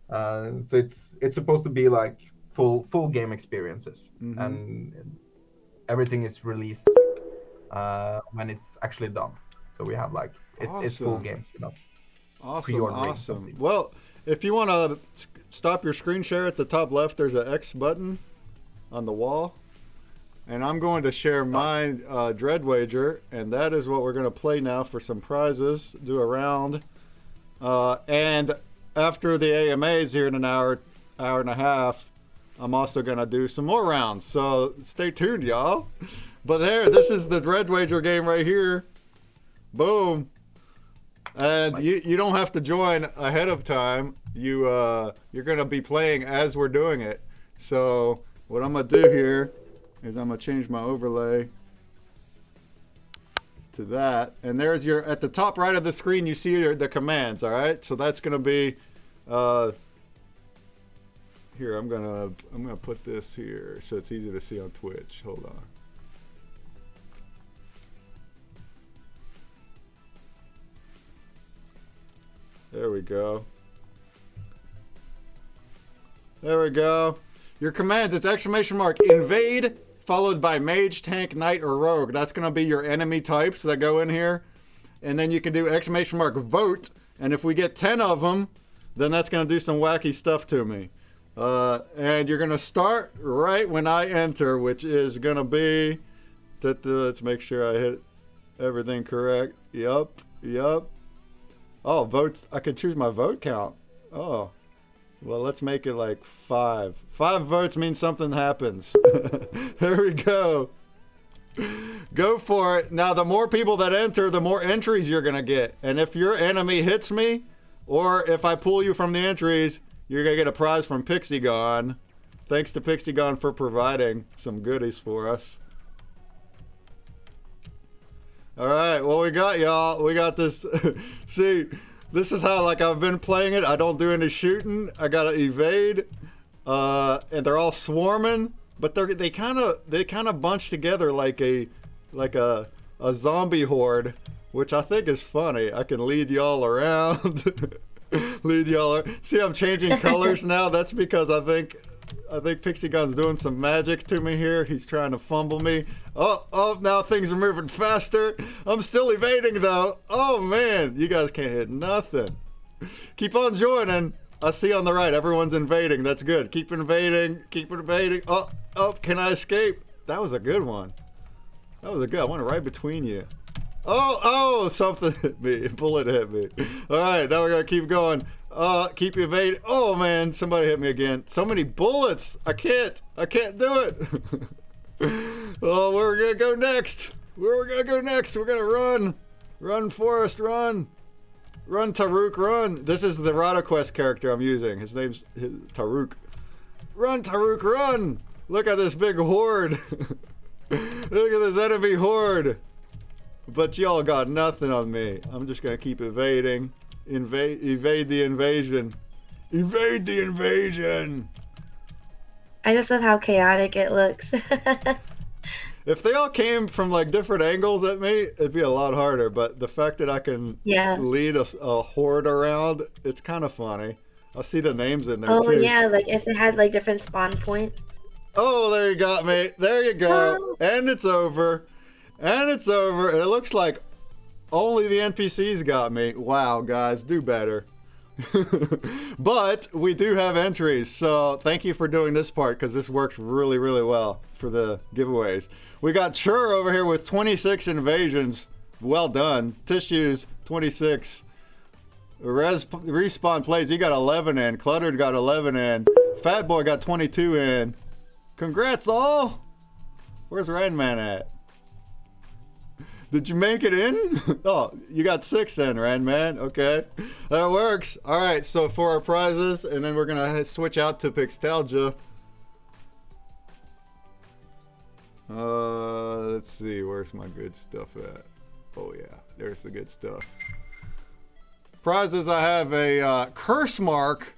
So it's supposed to be like full game experiences, and everything is released when it's actually done. So we have like it's full games, not pre-ordering something. Well, if you want to stop your screen share at the top left, there's an X button on the wall. And I'm going to share my Dreadwager, and that is what we're going to play now for some prizes, do a round. And after the AMAs here in an hour and a half, I'm also going to do some more rounds. So stay tuned, y'all. But this is the Dreadwager game right here. Boom. And you don't have to join ahead of time. You're going to be playing as we're doing it. So what I'm going to do here is I'm going to change my overlay to that. And there's at the top right of the screen, you see the commands, all right? So that's going to be, here, I'm going to put this here so it's easy to see on Twitch. Hold on. There we go. There we go. Your commands, it's exclamation mark, invade, followed by mage, tank, knight, or rogue. That's going to be your enemy types that go in here. And then you can do exclamation mark, vote. And if we get 10 of them, then that's going to do some wacky stuff to me. And you're going to start right when I enter, which is going to be, let's make sure I hit everything correct. Yup. Oh, votes, I can choose my vote count. Oh. Well, let's make it like 5. 5 votes means something happens. There we go. Go for it. Now, the more people that enter, the more entries you're going to get. And if your enemy hits me, or if I pull you from the entries, you're going to get a prize from Pixygon. Thanks to Pixygon for providing some goodies for us. All right, well, we got y'all. We got this. See, this is how, like, I've been playing it. I don't do any shooting. I gotta evade, and they're all swarming, but they kind of bunch together like a zombie horde, which I think is funny. I can lead y'all around, See, I'm changing colors now. That's because I think Pixygon's doing some magic to me here. He's trying to fumble me. Oh, now things are moving faster. I'm still evading, though. Oh, man. You guys can't hit nothing. Keep on joining. I see on the right, everyone's invading. That's good. Keep invading. Keep invading. Oh, can I escape? That was a good one. That was a good. I went right between you. Oh, something hit me. A bullet hit me. All right, now we're going to keep going. Keep evading. Oh, man, somebody hit me again. So many bullets. I can't do it. Oh, where are we going to go next? We're going to run. Run, Forrest, run. Run, Taruk, run. This is the RotoQuest character I'm using. His name's Taruk. Run, Taruk, run. Look at this big horde. Look at this enemy horde. But y'all got nothing on me. I'm just going to keep evading. Evade the invasion. Evade the invasion. I just love how chaotic it looks. If they all came from like different angles at me, it'd be a lot harder. But the fact that I can lead a horde around, it's kind of funny. I see the names in there too. Oh yeah, like if they had like different spawn points. Oh, there you got me. There you go. Oh. And it's over. And it's over. And it looks like only the NPCs got me. Wow, guys, do better. But we do have entries, so thank you for doing this part because this works really, really well for the giveaways. We got Chur over here with 26 invasions. Well done. Tissues, 26. Respawn Plays, he got 11 in. Cluttered got 11 in. Fat Boy got 22 in. Congrats all! Where's Randman at? Did you make it in? Oh, you got 6 in, Randman. Okay, that works. All right, so for our prizes, and then we're gonna switch out to Pixtalgia. Let's see, where's my good stuff at? Oh yeah, there's the good stuff. Prizes, I have a curse mark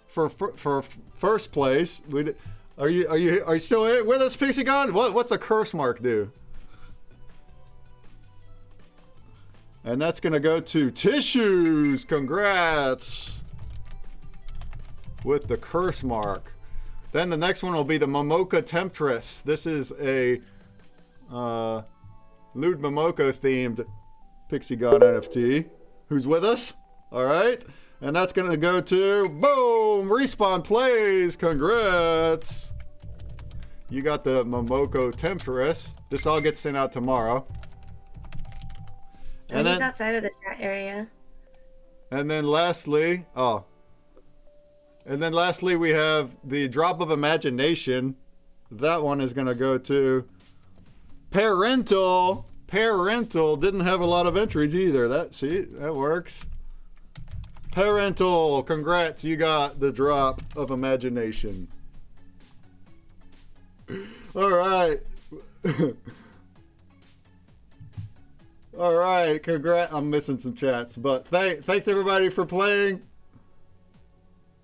for first place. Are you still with us, Pixygon? What's a curse mark do? And that's gonna go to Tissues. Congrats with the curse mark. Then the next one will be the Momoka Temptress. This is a Lewd Momoko themed Pixygon NFT. Who's with us? All right. And that's gonna go to, boom, Respawn Plays. Congrats. You got the Momoko Temptress. This all gets sent out tomorrow. And then outside of the chat area. And then lastly, we have the Drop of Imagination. That one is going to go to Parental. Parental didn't have a lot of entries either. That works. Parental, congrats, you got the Drop of Imagination. All right. All right, congrats. I'm missing some chats, but thanks everybody for playing.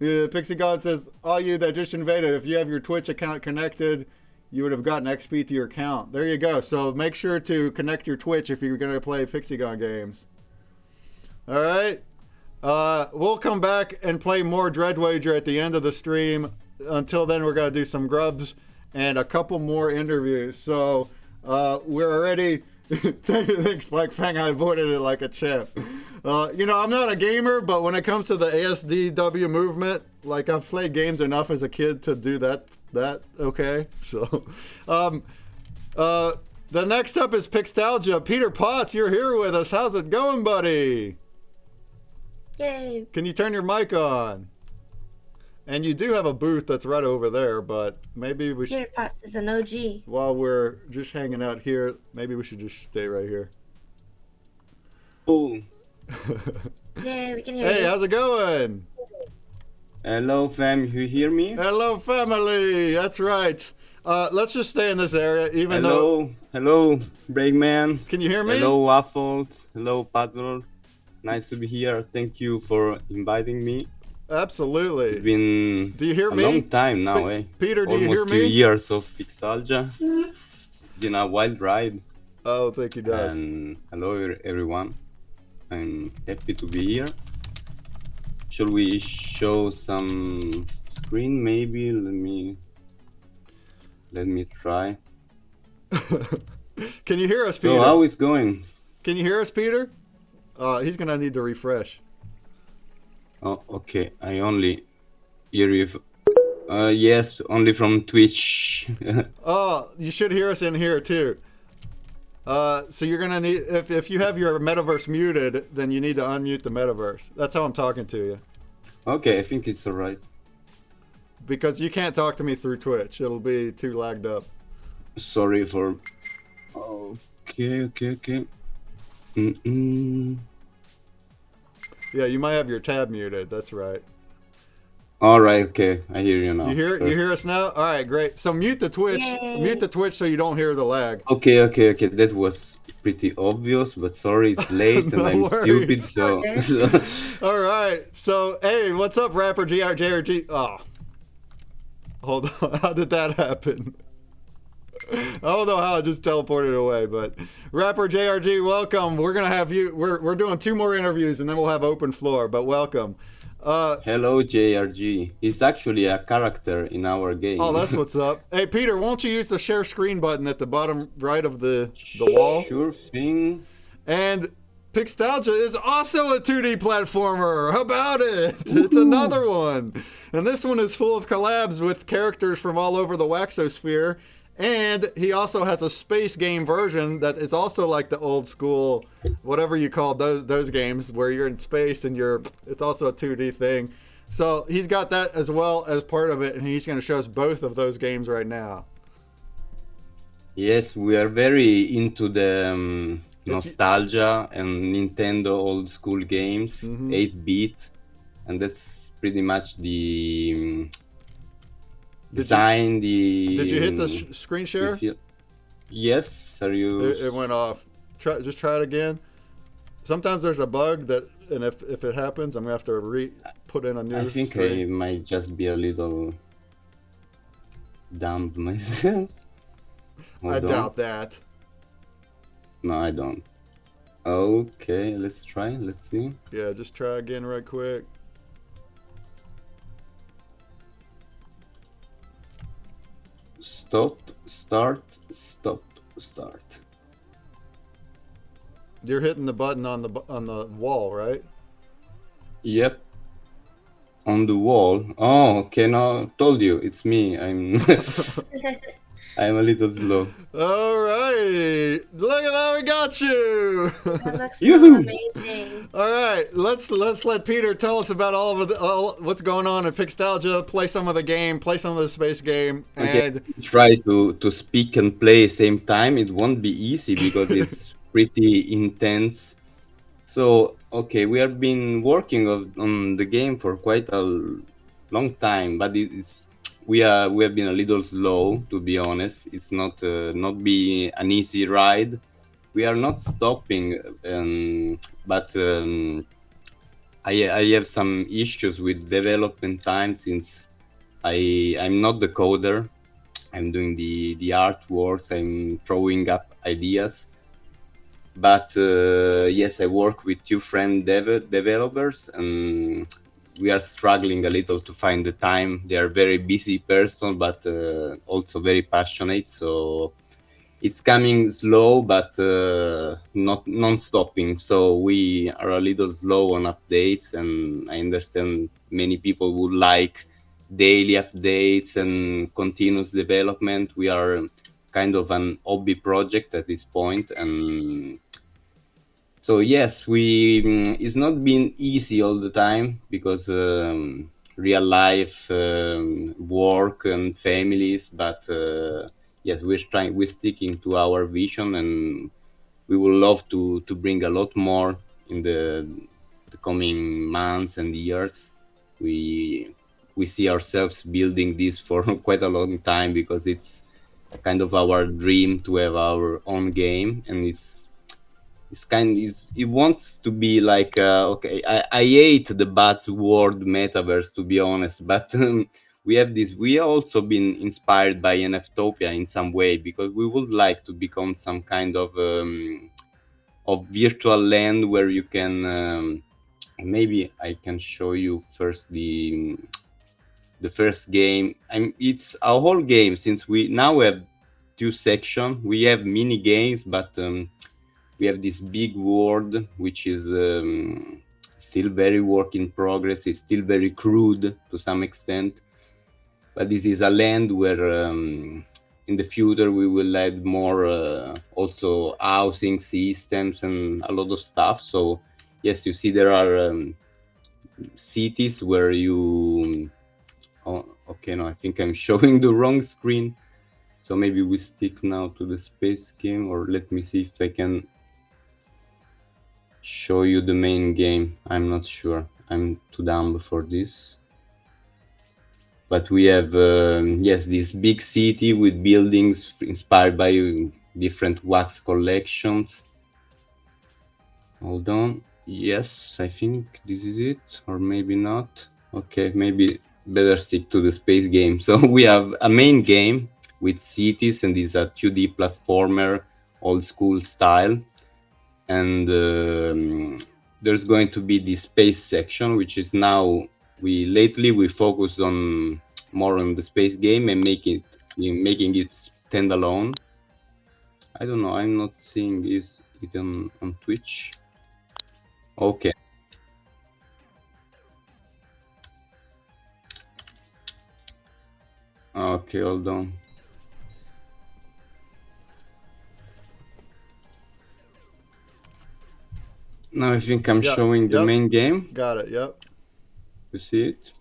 Pixygon says, all you that just invaded, if you have your Twitch account connected, you would have gotten XP to your account. There you go. So make sure to connect your Twitch if you're going to play Pixygon games. All right. We'll come back and play more Dreadwager at the end of the stream. Until then, we're going to do some grubs and a couple more interviews. So we're already... Thanks, Black Fang. I avoided it like a champ. You know, I'm not a gamer, but when it comes to the ASDW movement, like I've played games enough as a kid to do that. Okay. So, the next up is Pixtalgia. Peter Potts, you're here with us. How's it going, buddy? Yay. Can you turn your mic on? And you do have a booth that's right over there, but maybe we should... Peter Potts is an OG. While we're just hanging out here, maybe we should just stay right here. Oh. Yeah, we can hear you. Hey, how's it going? Hello, fam. You hear me? Hello, family. That's right. Let's just stay in this area, even though... Hello, Breakman. Can you hear me? Hello, Waffles. Hello, Puzzle. Nice to be here. Thank you for inviting me. Absolutely. It's been do you hear a me? long time now, eh? Peter, do Almost you hear me? 2 years of Pixtalgia. It's been a wild ride. Oh, thank you, guys. And hello, everyone. I'm happy to be here. Shall we show some screen? Maybe let me try. Can you hear us, Peter? So how is going? Can you hear us, Peter? He's gonna need to refresh. Oh, okay. I only hear you. Yes, only from Twitch. Oh, you should hear us in here too. So you're gonna need, if you have your metaverse muted, then you need to unmute the metaverse. That's how I'm talking to you. Okay, I think it's alright. Because you can't talk to me through Twitch. It'll be too lagged up. Sorry for... Okay. Yeah, you might have your tab muted. That's right. Alright, okay. I hear you now. You hear us now? All right, great. So mute the Twitch. Yay. Mute the Twitch so you don't hear the lag. Okay. That was pretty obvious, but sorry, it's late and No I'm worries. stupid, so... All right. So, hey, what's up, rapper JRG? Oh. Hold on. How did that happen? I don't know how I just teleported away, but rapper JRG, welcome. We're gonna have you. We're doing 2 more interviews and then we'll have open floor. But welcome. Hello, JRG. He's actually a character in our game. Oh, that's what's up. Hey, Peter, won't you use the share screen button at the bottom right of the wall? Sure thing. And Pixtalgia is also a 2D platformer. How about it? It's another one. And this one is full of collabs with characters from all over the Waxosphere. And he also has a space game version that is also like the old school, whatever you call those games, where you're in space and it's also a 2D thing. So he's got that as well as part of it, and he's going to show us both of those games right now. Yes, we are very into the nostalgia and Nintendo old school games, 8-bit, and that's pretty much the design. Did you hit the screen share? Yes. Are you? It went off. Just try it again. Sometimes there's a bug and if it happens, I'm gonna have to put in a new. I think stream. I might just be a little dumb myself. I doubt that. No, I don't. Okay, let's try. Let's see. Yeah, just try again right quick. Stop, start, stop, start. You're hitting the button on the wall, right? Yep. On the wall. Oh, okay. No, told you, it's me. I'm a little slow. All right, look at that, we got you. That looks so amazing. All right, let's let Peter tell us about all what's going on in Pixtalgia. Play some of the game, play some of the space game, and okay. Try to speak and play same time. It won't be easy because it's pretty intense. So okay, we have been working on the game for quite a long time, but we have been a little slow, to be honest. It's not be an easy ride. We are not stopping, but I have some issues with development time since I'm not the coder. I'm doing the artworks. I'm throwing up ideas. But yes, I work with two friend developers, and we are struggling a little to find the time. They are very busy person, but also very passionate. So it's coming slow, but not non-stopping. So we are a little slow on updates, and I understand many people would like daily updates and continuous development. We are kind of an hobby project at this point, and so yes, it's not been easy all the time because real life, work and families, but yes, we're sticking to our vision, and we would love to bring a lot more in the coming months and years. We see ourselves building this for quite a long time because it's kind of our dream to have our own game, and it wants to be like okay, I hate the bad word metaverse, to be honest, but we also been inspired by NFTopia in some way, because we would like to become some kind of virtual land where you can maybe I can show you first the first game. It's a whole game, since we now have two sections. We have mini games, but we have this big world, which is still very work in progress. It's still very crude to some extent, but this is a land where in the future we will add more also housing systems and a lot of stuff. So yes, you see there are cities where you oh, okay, no, I think I'm showing the wrong screen. So maybe we stick now to the space game, or let me see if I can show you the main game. I'm not sure. I'm too dumb for this. But we have, yes, this big city with buildings inspired by different wax collections. Hold on. Yes, I think this is it, or maybe not. Okay, maybe better stick to the space game. So we have a main game with cities, and this is a 2D platformer, old school style. And there's going to be the space section, which is now lately we focused on more on the space game and making it standalone. I don't know. I'm not seeing it on Twitch. Okay. Okay, hold on. Now I think I'm showing the main game. Got it, yep. You see it?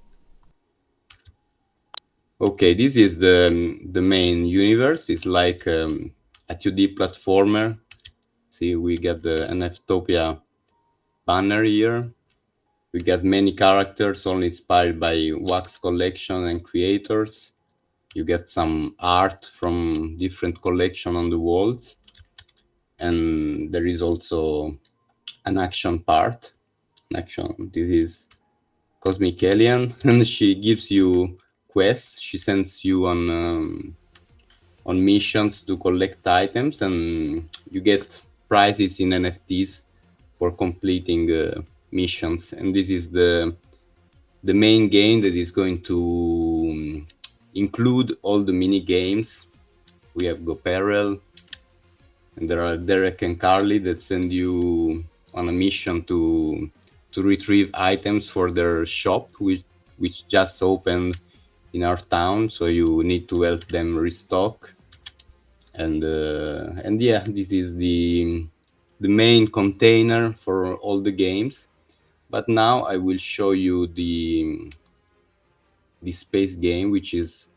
Okay, this is the main universe. It's like a 2D platformer. See, we got the NFTopia banner here. We got many characters, all inspired by Wax collection and creators. You get some art from different collection on the walls. And there is also an action part. This is Cosmic Alien, and she gives you quests. She sends you on missions to collect items, and you get prizes in NFTs for completing missions. And this is the main game that is going to include all the mini games. We have GoPerel, and there are Derek and Carly that send you on a mission to retrieve items for their shop, which just opened in our town. So you need to help them restock. And yeah, this is the main container for all the games. But now I will show you the space game, which is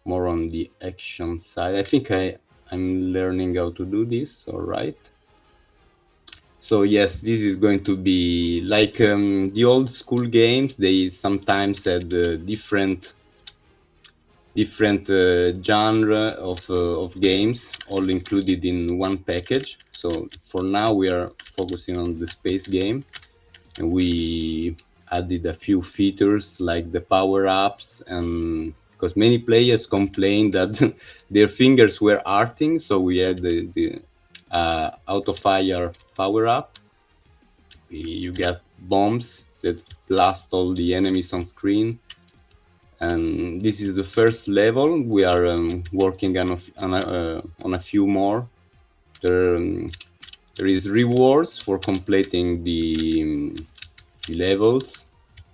more on the action side. I think I'm learning how to do this. All right. So yes, this is going to be like the old school games. They sometimes had different genre of games, all included in one package. So for now, we are focusing on the space game, and we added a few features like the power-ups, and because many players complained that their fingers were hurting, so we had the auto-fire power-up. You get bombs that blast all the enemies on screen. And this is the first level. We are working on a few more. There is rewards for completing the levels,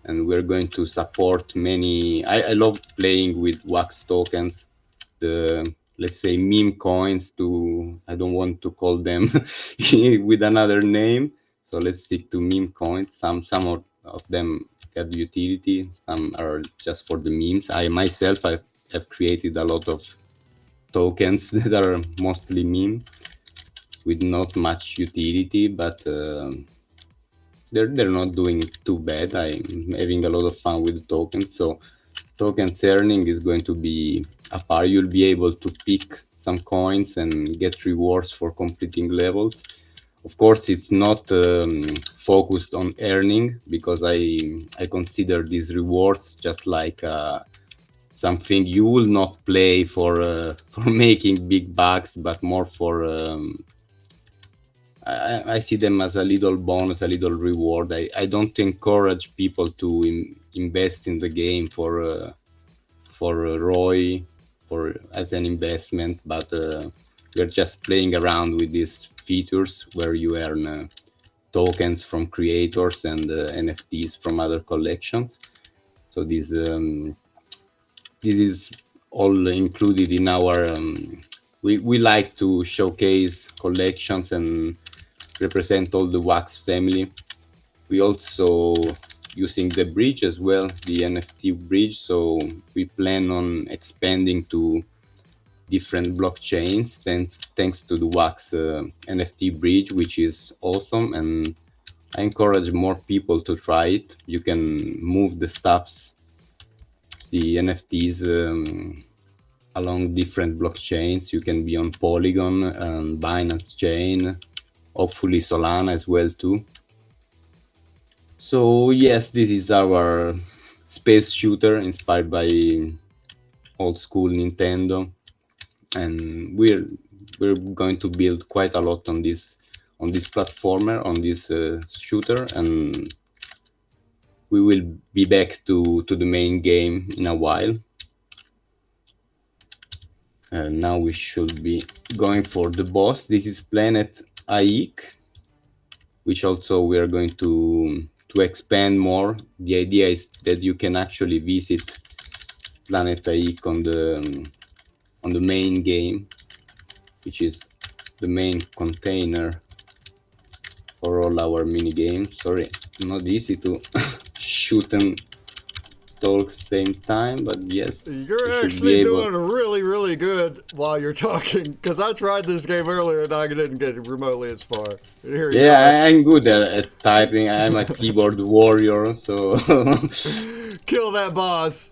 and we're going to support many. I love playing with wax tokens, the, let's say, meme coins. I don't want to call them with another name, so let's stick to meme coins. Some of them get utility, some are just for the memes. I myself have created a lot of tokens that are mostly meme with not much utility, but they're not doing too bad. I'm having a lot of fun with the tokens. So tokens earning is going to be a part. You'll be able to pick some coins and get rewards for completing levels. Of course, it's not focused on earning, because I consider these rewards just like something you will not play for making big bucks, but more for I see them as a little bonus, a little reward. I don't encourage people to invest in the game for ROI, as an investment, but we're just playing around with these features where you earn tokens from creators and NFTs from other collections. So this is all included in our. We like to showcase collections and represent all the wax family. We also using the bridge as well, the NFT bridge. So we plan on expanding to different blockchains thanks to the wax NFT bridge, which is awesome. And I encourage more people to try it. You can move the stuffs, the NFTs, along different blockchains. You can be on Polygon and Binance Chain, hopefully Solana as well too. So yes, this is our space shooter inspired by old school Nintendo, and we're going to build quite a lot on this platformer, on this shooter, and we will be back to the main game in a while. Now we should be going for the boss. This is Planet Aik. which also we are going to expand more. The idea is that you can actually visit Planet Aik on the main game, which is the main container for all our mini games. Sorry, not easy to shoot and talk same time, but yes, you're actually doing really, really good while you're talking. Because I tried this game earlier and I didn't get remotely as far. Here yeah, I'm good at typing. I'm a keyboard warrior, so kill that boss.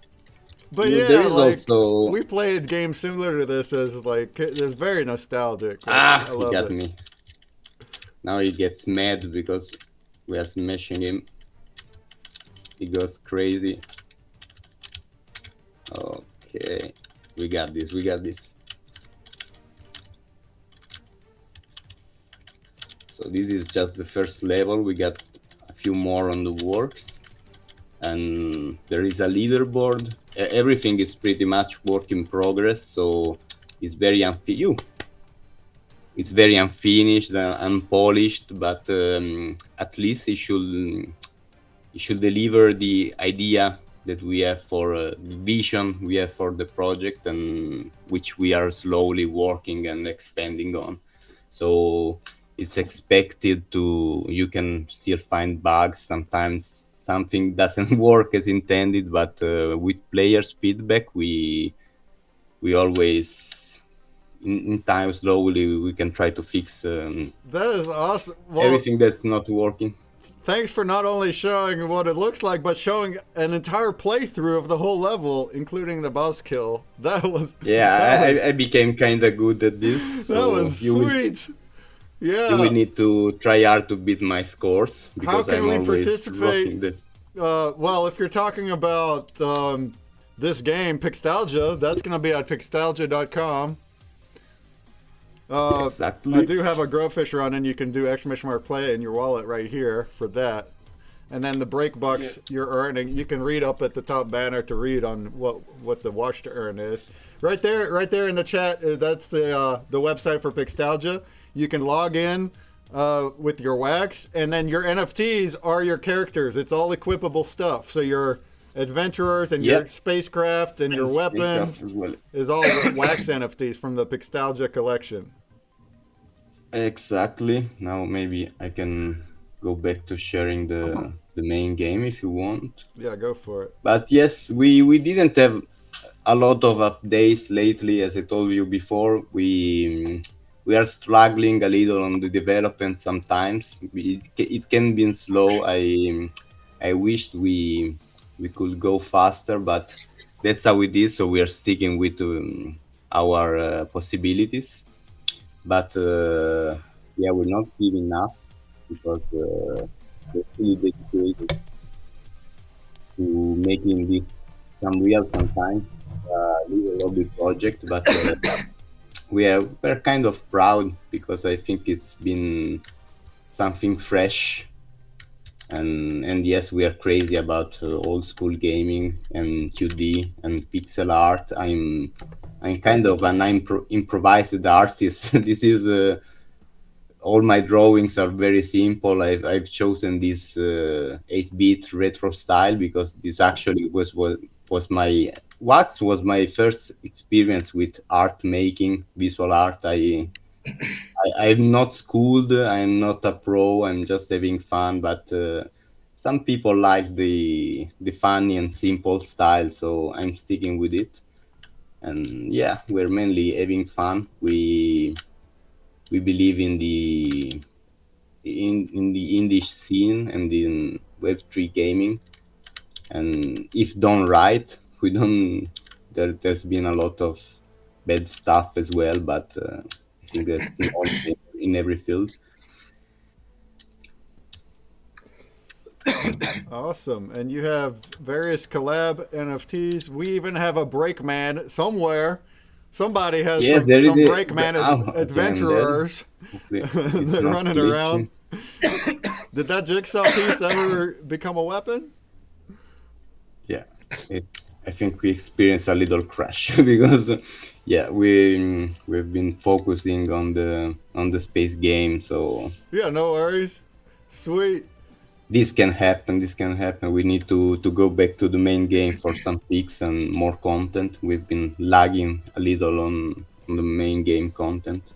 But yeah, yeah, like also... we played games similar to this. As like it's very nostalgic. Like, he got me. Now he gets mad because we are smashing him. He goes crazy. Okay, we got this. We got this. So this is just the first level. We got a few more on the works, and there is a leaderboard. Everything is pretty much work in progress, so it's very it's very unfinished and unpolished, but at least it should deliver the idea that we have for the vision we have for the project, and which we are slowly working and expanding on. So it's expected to, you can still find bugs sometimes, something doesn't work as intended, but with players' feedback, we always in time slowly we can try to fix that is awesome. Well, everything that's not working. Thanks for not only showing what it looks like, but showing an entire playthrough of the whole level, including the boss kill. That was... Yeah, I became kind of good at this. So that was sweet. Yeah. You will need to try hard to beat my scores, because How can I'm we always participate? Well, if you're talking about this game, Pixtalgia, that's going to be at pixtalgia.com. Exactly. I do have a Grubfish run, and you can do !play in your wallet right here for that. And then the break bucks you're earning, you can read up at the top banner to read on what the watch to earn is. Right there in the chat, that's the website for Pixtalgia. You can log in with your wax, and then your NFTs are your characters. It's all equipable stuff. So your adventurers and your spacecraft and your weapons is all wax NFTs from the Pixtalgia collection. Exactly. Now maybe I can go back to sharing the main game if you want. Yeah, go for it. But yes, we didn't have a lot of updates lately. As I told you before, we are struggling a little on the development sometimes. It can be slow. I wished we could go faster, but that's how it is. So we are sticking with our possibilities. But yeah, we're not giving up, because we're really dedicated to making this some real sometimes little hobby project. But we're kind of proud, because I think it's been something fresh. And yes, we are crazy about old school gaming and 2D and pixel art. I'm kind of an improvised artist. This is all my drawings are very simple. I've chosen this 8-bit retro style because this actually was my Wax was my first experience with art making, visual art. I'm not schooled. I'm not a pro. I'm just having fun. But some people like the funny and simple style, so I'm sticking with it. And yeah, we're mainly having fun. We believe in the indie scene and in Web3 gaming. And if done right, we don't. There's been a lot of bad stuff as well, but I think that's in every field. Awesome. And you have various collab NFTs. We even have a Breakman somewhere. Somebody has some Breakman adventurers. They're running around. Did that jigsaw piece ever become a weapon? Yeah. I think we experienced a little crash because yeah, we've been focusing on the space game, so yeah, no worries. Sweet. This can happen. This can happen. We need to go back to the main game for some picks and more content. We've been lagging a little on the main game content.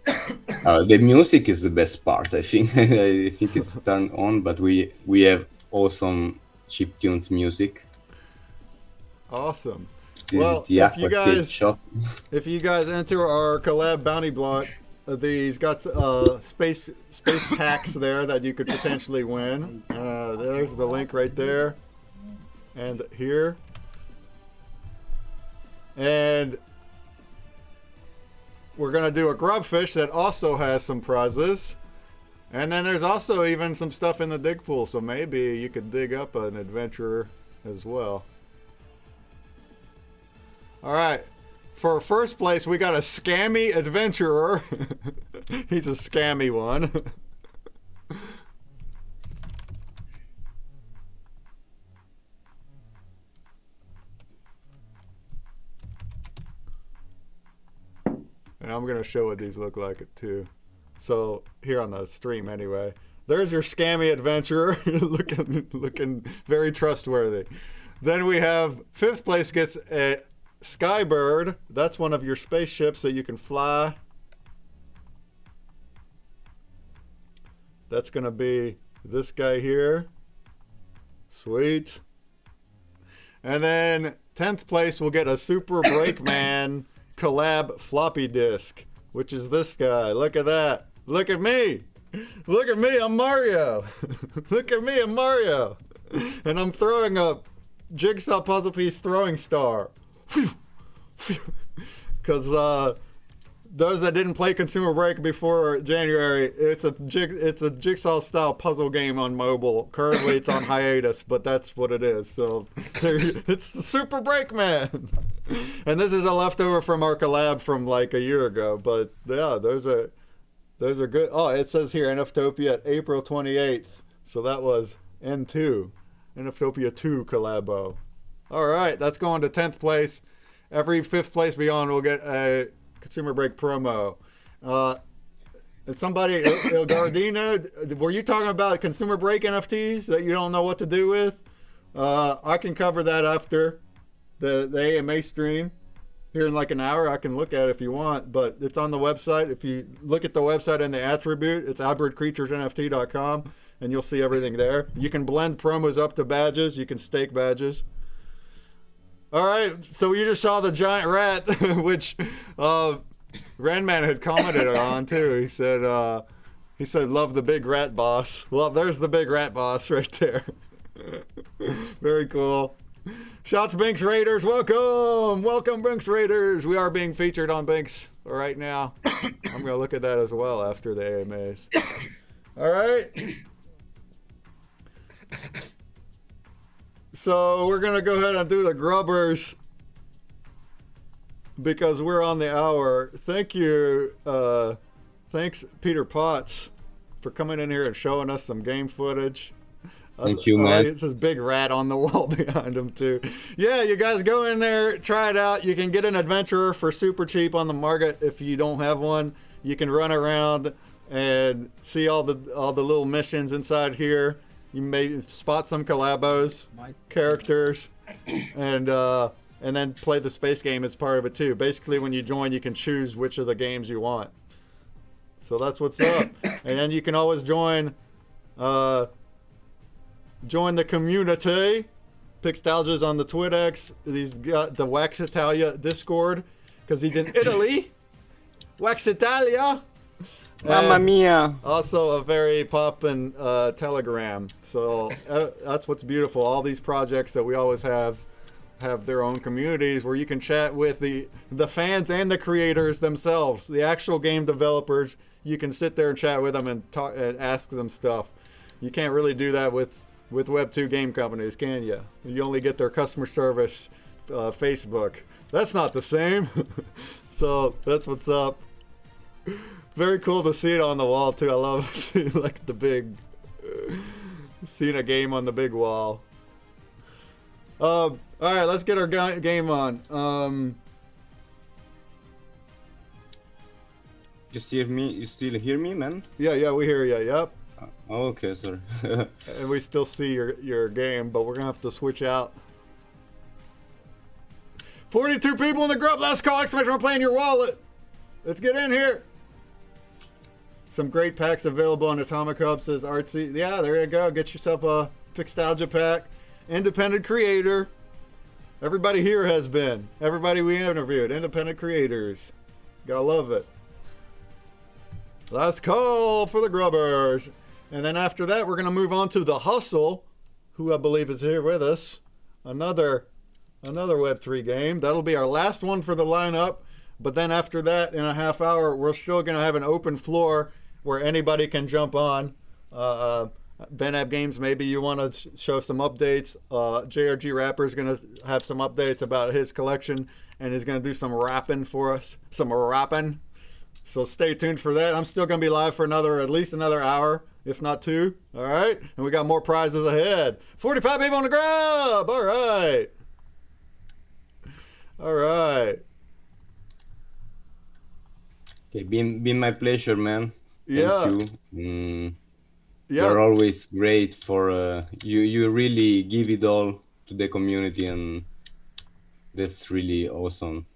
The music is the best part, I think. I think it's turned on, but we have awesome chiptunes music. Awesome. This Well, is the if you guys enter our collab bounty block, these got space packs there that you could potentially win. There's the link right there, and here, and we're gonna do a Grubfish that also has some prizes, and then there's also even some stuff in the dig pool. So maybe you could dig up an adventurer as well. All right. For first place, we got a scammy adventurer. He's a scammy one. And I'm going to show what these look like too. So here on the stream anyway. There's your scammy adventurer. looking very trustworthy. Then we have fifth place gets a Skybird. That's one of your spaceships that you can fly. That's gonna be this guy here. Sweet. And then 10th place will get a Super Breakman collab floppy disk, which is this guy. Look at that. Look at me. Look at me, I'm Mario. Look at me, I'm Mario. And I'm throwing a jigsaw puzzle piece throwing star. Because those that didn't play ConsumerBreak before January, it's a jigsaw style puzzle game on mobile. Currently it's on hiatus, but that's what it is. So it's the Super Breakman. And this is a leftover from our collab from like a year ago. But yeah, those are good. Oh, it says here NFTopia at April 28th. So that was N2. NFTopia 2 collabo. All right, that's going to 10th place. Every 5th place beyond will get a ConsumerBreak promo. And somebody, Il Gardino, were you talking about ConsumerBreak NFTs that you don't know what to do with? I can cover that after the AMA stream. Here in like an hour, I can look at it if you want, but it's on the website. If you look at the website and the attribute, it's hybridcreaturesnft.com, and you'll see everything there. You can blend promos up to badges. You can stake badges. All right, so you just saw the giant rat, which Ranman had commented on too. He said, love the big rat boss. Well, there's the big rat boss right there. Very cool. Shouts Binks Raiders, welcome Binks Raiders. We are being featured on Binks right now. I'm gonna look at that as well after the AMAs. All right. So we're gonna go ahead and do the grubbers because we're on the hour. Thank you, thanks Peter Potts for coming in here and showing us some game footage. Thank you, man. It says big rat on the wall behind him too. Yeah, you guys go in there, try it out. You can get an adventurer for super cheap on the market if you don't have one. You can run around and see all the little missions inside here. You may spot some collabos, characters, and then play the space game as part of it too. Basically, when you join, you can choose which of the games you want. So that's what's up. And then you can always join the community. Pixtalgia's on the TwitX. He's got the Wax Italia Discord because he's in Italy. Wax Italia. Mamma mia. Also a very poppin' Telegram. So that's what's beautiful. All these projects that we always have their own communities where you can chat with the fans and the creators themselves, the actual game developers. You can sit there and chat with them and talk and ask them stuff. You can't really do that with Web 2 game companies, can you? You only get their customer service Facebook. That's not the same. So that's what's up. Very cool to see it on the wall too. I love seeing like the big, seeing a game on the big wall. All right, let's get our game on. You still hear me, man? Yeah, we hear you. Yep. Okay, sorry. And we still see your game, but we're gonna have to switch out. 42 people in the group. Last call! Exclamation! We're playing your wallet. Let's get in here. Some great packs available on Atomic Hub, says Artsy. Yeah, there you go. Get yourself a Pixtalgia pack. Independent creator. Everybody here has been. Everybody we interviewed. Independent creators. Gotta love it. Last call for the grubbers. And then after that, we're going to move on to TheHustle, who I believe is here with us. Another Web3 game. That'll be our last one for the lineup. But then after that, in a half hour, we're still going to have an open floor where anybody can jump on. Venap Games, maybe you want to show some updates. JRG Rapper is going to have some updates about his collection, and he's going to do some rapping for us. Some rapping. So stay tuned for that. I'm still going to be live for at least another hour, if not 2. All right? And we got more prizes ahead. 45 people on the grub. All right. All right. Okay, been my pleasure, man. Yeah. Thank you. Yeah. You're always great for you really give it all to the community, and that's really awesome.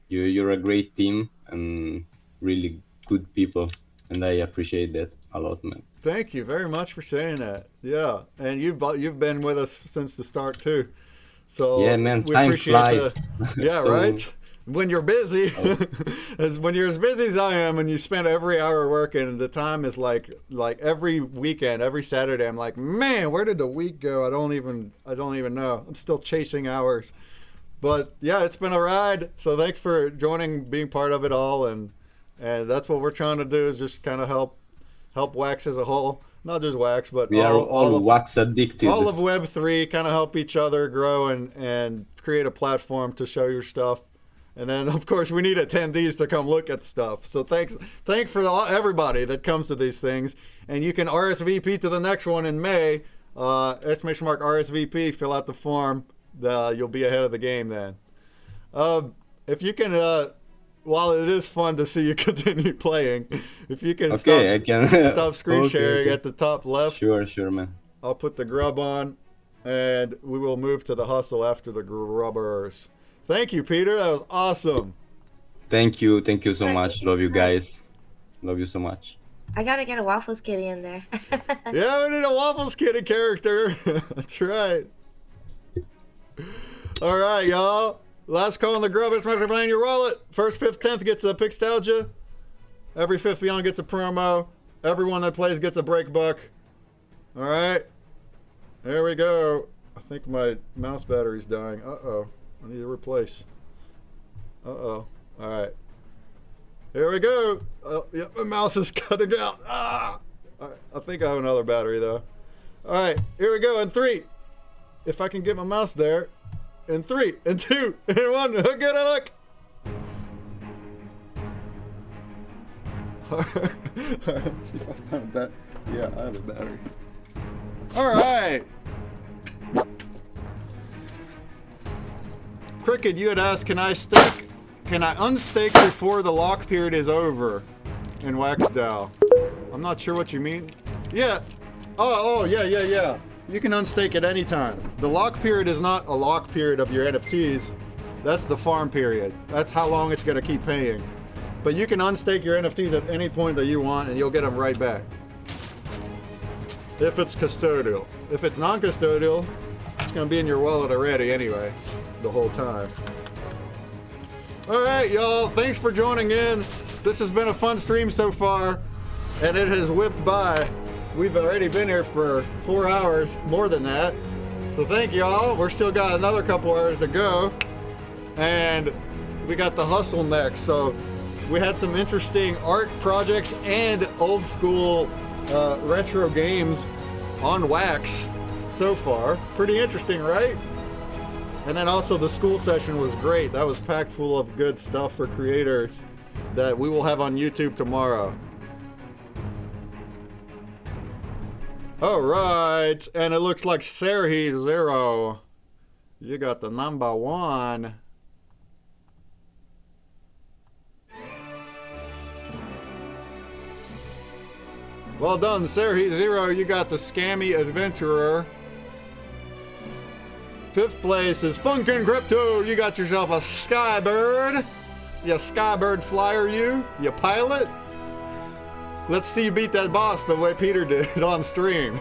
You're a great team and really good people, and I appreciate that a lot, man. Thank you very much for saying that. Yeah, and you've been with us since the start too. So yeah, man, we time appreciate flies. Yeah, So- right. When you're busy, when you're as busy as I am, and you spend every hour working, the time is like every weekend, every Saturday. I'm like, man, where did the week go? I don't even know. I'm still chasing hours. But yeah, it's been a ride. So thanks for joining, being part of it all, and that's what we're trying to do, is just kind of help Wax as a whole, not just Wax, but We are all wax addicted. all of Web3, kind of help each other grow and create a platform to show your stuff. And then, of course, we need attendees to come look at stuff. So thanks for everybody that comes to these things. And you can RSVP to the next one in May. Exclamation mark RSVP. Fill out the form. You'll be ahead of the game then. If you can, while it is fun to see you continue playing, if you can stop screen sharing at the top left. Sure, man. I'll put the grub on, and we will move to the hustle after the grubbers. Thank you, Peter. That was awesome. Thank you so much. Love you guys. Love you so much. I gotta get a Waffles Kitty in there. Yeah, we need a Waffles Kitty character. That's right. All right, y'all. Last call on the grub. It's for playing your wallet. First, 5th, 10th gets a Pixtalgia. Every 5th beyond gets a promo. Everyone that plays gets a break buck. All right. There we go. I think my mouse battery's dying. Uh-oh. I need to replace. Uh-oh. All right. Here we go. Yep, my mouse is cutting out. Ah! All right, I think I have another battery, though. All right. Here we go. In 3. If I can get my mouse there. In 3, and 2, and 1. Hook it, look. All right. Let's see if I found a battery. Yeah, I have a battery. All right. Cricket, you had asked, can I unstake before the lock period is over in WaxDAO? I'm not sure what you mean. Yeah. Oh, yeah. You can unstake at any time. The lock period is not a lock period of your NFTs. That's the farm period. That's how long it's going to keep paying. But you can unstake your NFTs at any point that you want, and you'll get them right back. If it's custodial. If it's non-custodial, it's going to be in your wallet already anyway, the whole time. All right, y'all. Thanks for joining in. This has been a fun stream so far, and it has whipped by. We've already been here for 4 hours, more than that. So thank y'all. We're still got another couple hours to go, and we got the hustle next. So we had some interesting art projects and old school retro games on Wax so far. Pretty interesting, right? And then also the school session was great. That was packed full of good stuff for creators that we will have on YouTube tomorrow. All right, and it looks like Serhi0. You got the number 1. Well done, Serhi Zero. You got the Scammy Adventurer. 5th place is Funkin' Crypto. You got yourself a Skybird. You Skybird flyer, you pilot. Let's see you beat that boss the way Peter did on stream.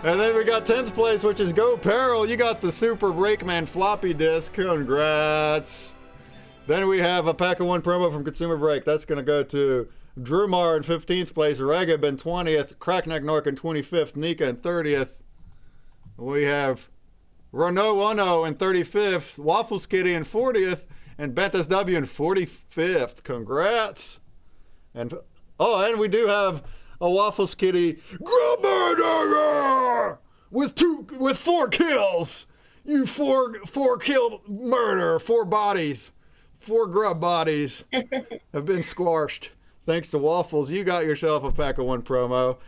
And then we got 10th place, which is Go Peril. You got the Super Breakman floppy disk. Congrats. Then we have a pack of 1 promo from ConsumerBreak. That's going to go to Drumar in 15th place, Regab in 20th, Crackneck Nork in 25th, Nika in 30th. We have Renault Uno in 35th, Waffles Kitty in 40th, and Bentus W in 45th. Congrats. And we do have a Waffles Kitty Grubfish with 4 kills. You 4 kill murder, 4 bodies. 4 grub bodies have been squashed. Thanks to Waffles, you got yourself a pack of 1 promo,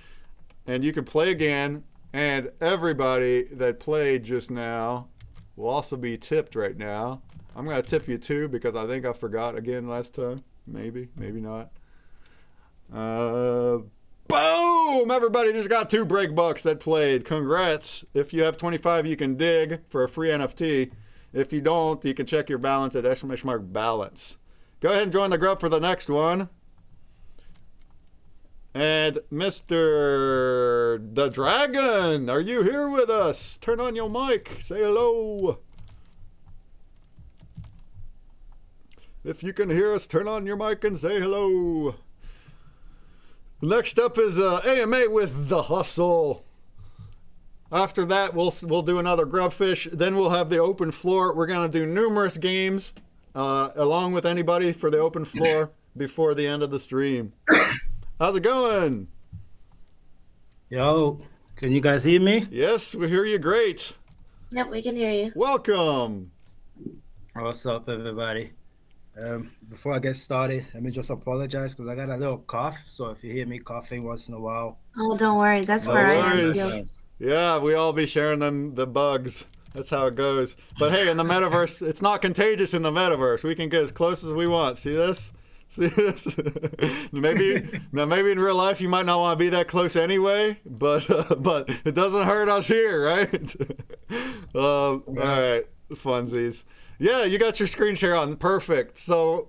and you can play again. And everybody that played just now will also be tipped right now. I'm going to tip you too because I think I forgot again last time. Maybe not. Boom! Everybody just got 2 break bucks that played. Congrats. If you have 25, you can dig for a free NFT. If you don't, you can check your balance at !balance. Go ahead and join the group for the next one. And Mr. The Dragon, are you here with us? Turn on your mic. Say hello. If you can hear us, turn on your mic and say hello. Next up is AMA with TheHustle. After that, we'll do another Grubfish. Then we'll have the open floor. We're going to do numerous games along with anybody for the open floor before the end of the stream. How's it going? Yo, can you guys hear me? Yes, we hear you great. Yep, we can hear you. Welcome. What's up, everybody? Before I get started, let me just apologize because I got a little cough. So if you hear me coughing once in a while. Oh, don't worry. That's where I am too. Yeah, we all be sharing the bugs. That's how it goes. But hey, in the metaverse, it's not contagious in the metaverse. We can get as close as we want. See this? See this? maybe in real life you might not want to be that close anyway, but it doesn't hurt us here, right? All right, funsies. Yeah, you got your screen share on. Perfect. So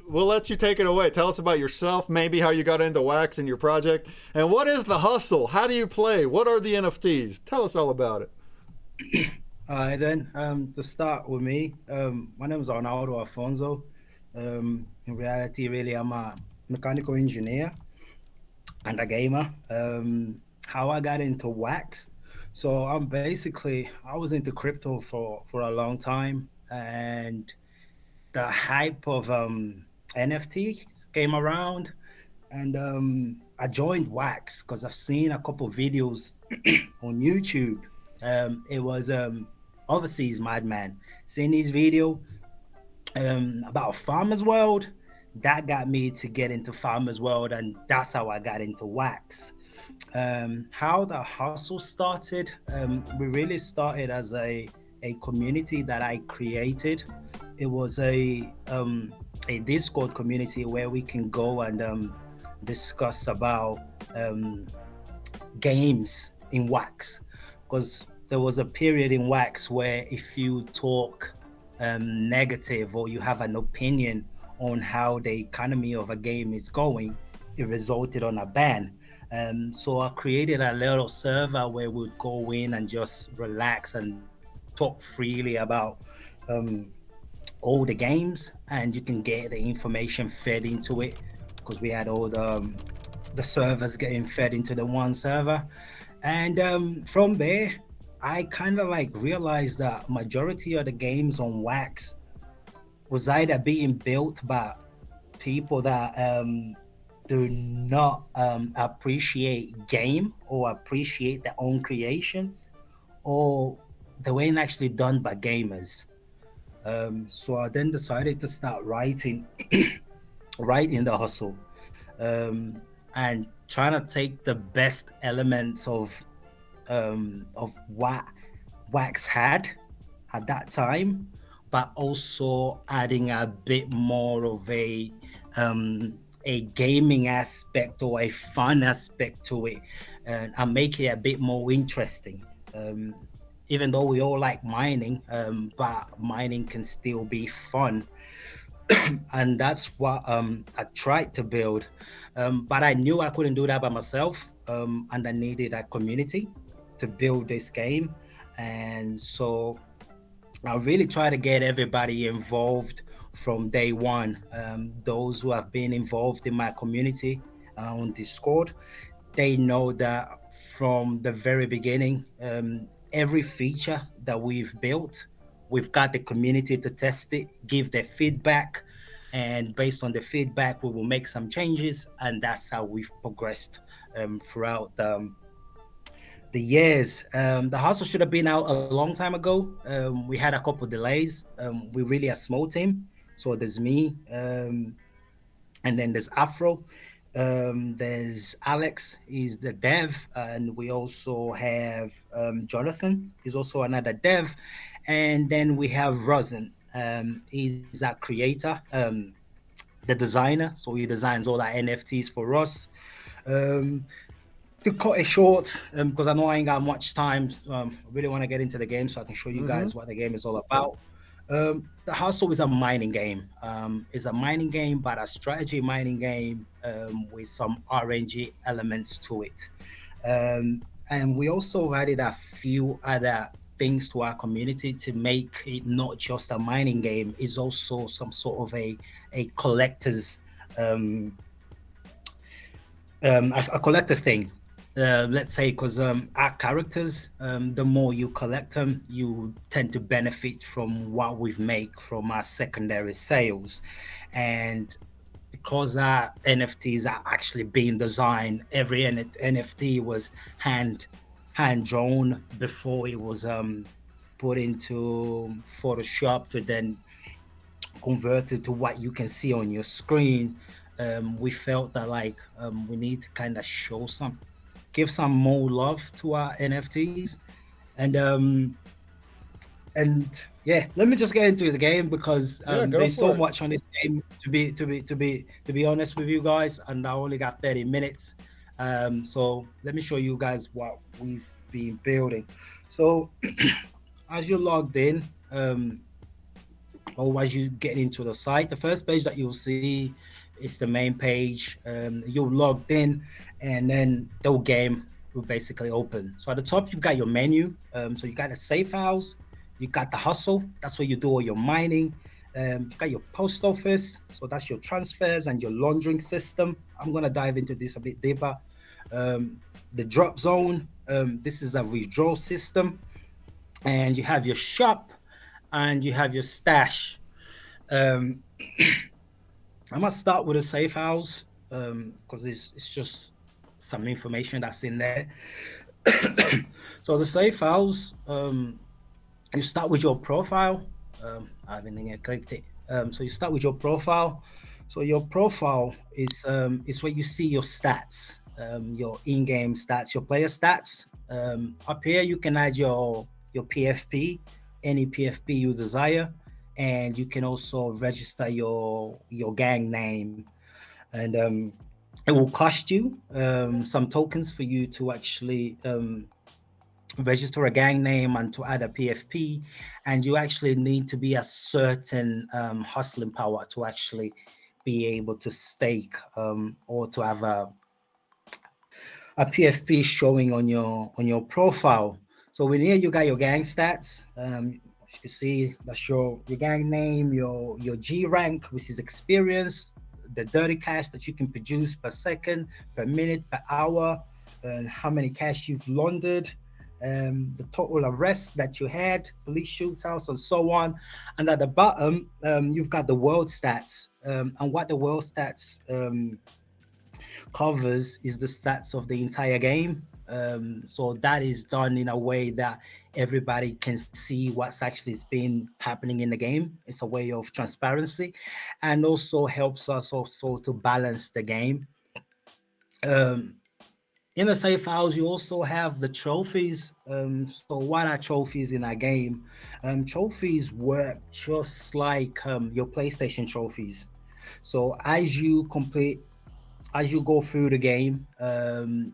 we'll let you take it away. Tell us about yourself, maybe how you got into Wax and your project, and what is the hustle? How do you play? What are the NFTs? Tell us all about it. All right, then. To start with me, my name is Arnaldo Afonso. In reality, really, I'm a mechanical engineer and a gamer. How I got into Wax? So I was into crypto for a long time, and the hype of NFT came around, and I joined Wax because I've seen a couple videos on YouTube. It was Overseas Madman. Seeing this video about Farmer's World, that got me to get into Farmer's World, and that's how I got into Wax. How the hustle started, we really started as a community that I created. It was a Discord community where we can go and discuss about games in Wax, because there was a period in Wax where if you talk negative or you have an opinion on how the economy of a game is going, it resulted on a ban. So I created a little server where we'd go in and just relax and talk freely about all the games, and you can get the information fed into it, because we had all the servers getting fed into the one server. And from there, I kind of realized that majority of the games on Wax was either being built by people that do not appreciate game or appreciate their own creation, or they weren't actually done by gamers. So I then decided to start writing the hustle, and trying to take the best elements of what Wax had at that time, but also adding a bit more of a a gaming aspect or a fun aspect to it, and make it a bit more interesting. Even though we all like mining, but mining can still be fun. And that's what I tried to build. But I knew I couldn't do that by myself, and I needed a community to build this game. And so I really try to get everybody involved from day one. Those who have been involved in my community on Discord, they know that from the very beginning, every feature that we've built, we've got the community to test it, give their feedback, and based on the feedback, we will make some changes, and that's how we've progressed throughout the years. The hustle should have been out a long time ago. We had a couple delays. We're really a small team, so there's me, and then there's Afro. There's Alex, he's the dev, and we also have Jonathan, he's also another dev, and then we have Rosen, he's a creator, the designer, so he designs all our NFTs for us. To cut it short, because I know I ain't got much time, I really want to get into the game so I can show you guys what the game is all about. The Hustle is a mining game. It's a mining game, but a strategy mining game with some RNG elements to it. And we also added a few other things to our community to make it not just a mining game. It's also some sort of a collector's a collector's thing. Let's say, because our characters, the more you collect them, you tend to benefit from what we've made from our secondary sales. And because our NFTs are actually being designed, every NFT was hand drawn before it was put into Photoshop to then converted to what you can see on your screen. We felt that we need to kind of give some more love to our NFTs, and yeah, let me just get into the game because there's so much on this game to be honest with you guys, and I only got 30 minutes. So let me show you guys what we've been building. So as you're logged in, or as you get into the site, the first page that you'll see is the main page. You're logged in, and then the game will basically open. So at the top, you've got your menu. So you got the save files, you got the hustle, that's where you do all your mining. You got your post office, so that's your transfers and your laundering system. I'm gonna dive into this a bit deeper. The drop zone, this is a withdrawal system, and you have your shop, and you have your stash. I'm gonna start with the safe house because it's just some information that's in there. So the safe house, you start with your profile. I haven't clicked it. So you start with your profile. So your profile is where you see your stats, your in-game stats, your player stats. Up here you can add your PFP, any PFP you desire, and you can also register your gang name, and it will cost you some tokens for you to actually register a gang name and to add a PFP, and you actually need to be a certain hustling power to actually be able to stake or to have a PFP showing on your profile. So when here you got your gang stats, as you can see, that's your gang name, your G rank, which is experience, the dirty cash that you can produce per second, per minute, per hour, and how many cash you've laundered, the total arrests that you had, police shootouts, and so on. And at the bottom, you've got the world stats, and what the world stats covers is the stats of the entire game. So that is done in a way that everybody can see what's actually been happening in the game. It's a way of transparency, and also helps us also to balance the game. In the safe house, you also have the trophies. So what are trophies in a game? Trophies work just like your PlayStation trophies. So as you complete as you go through the game,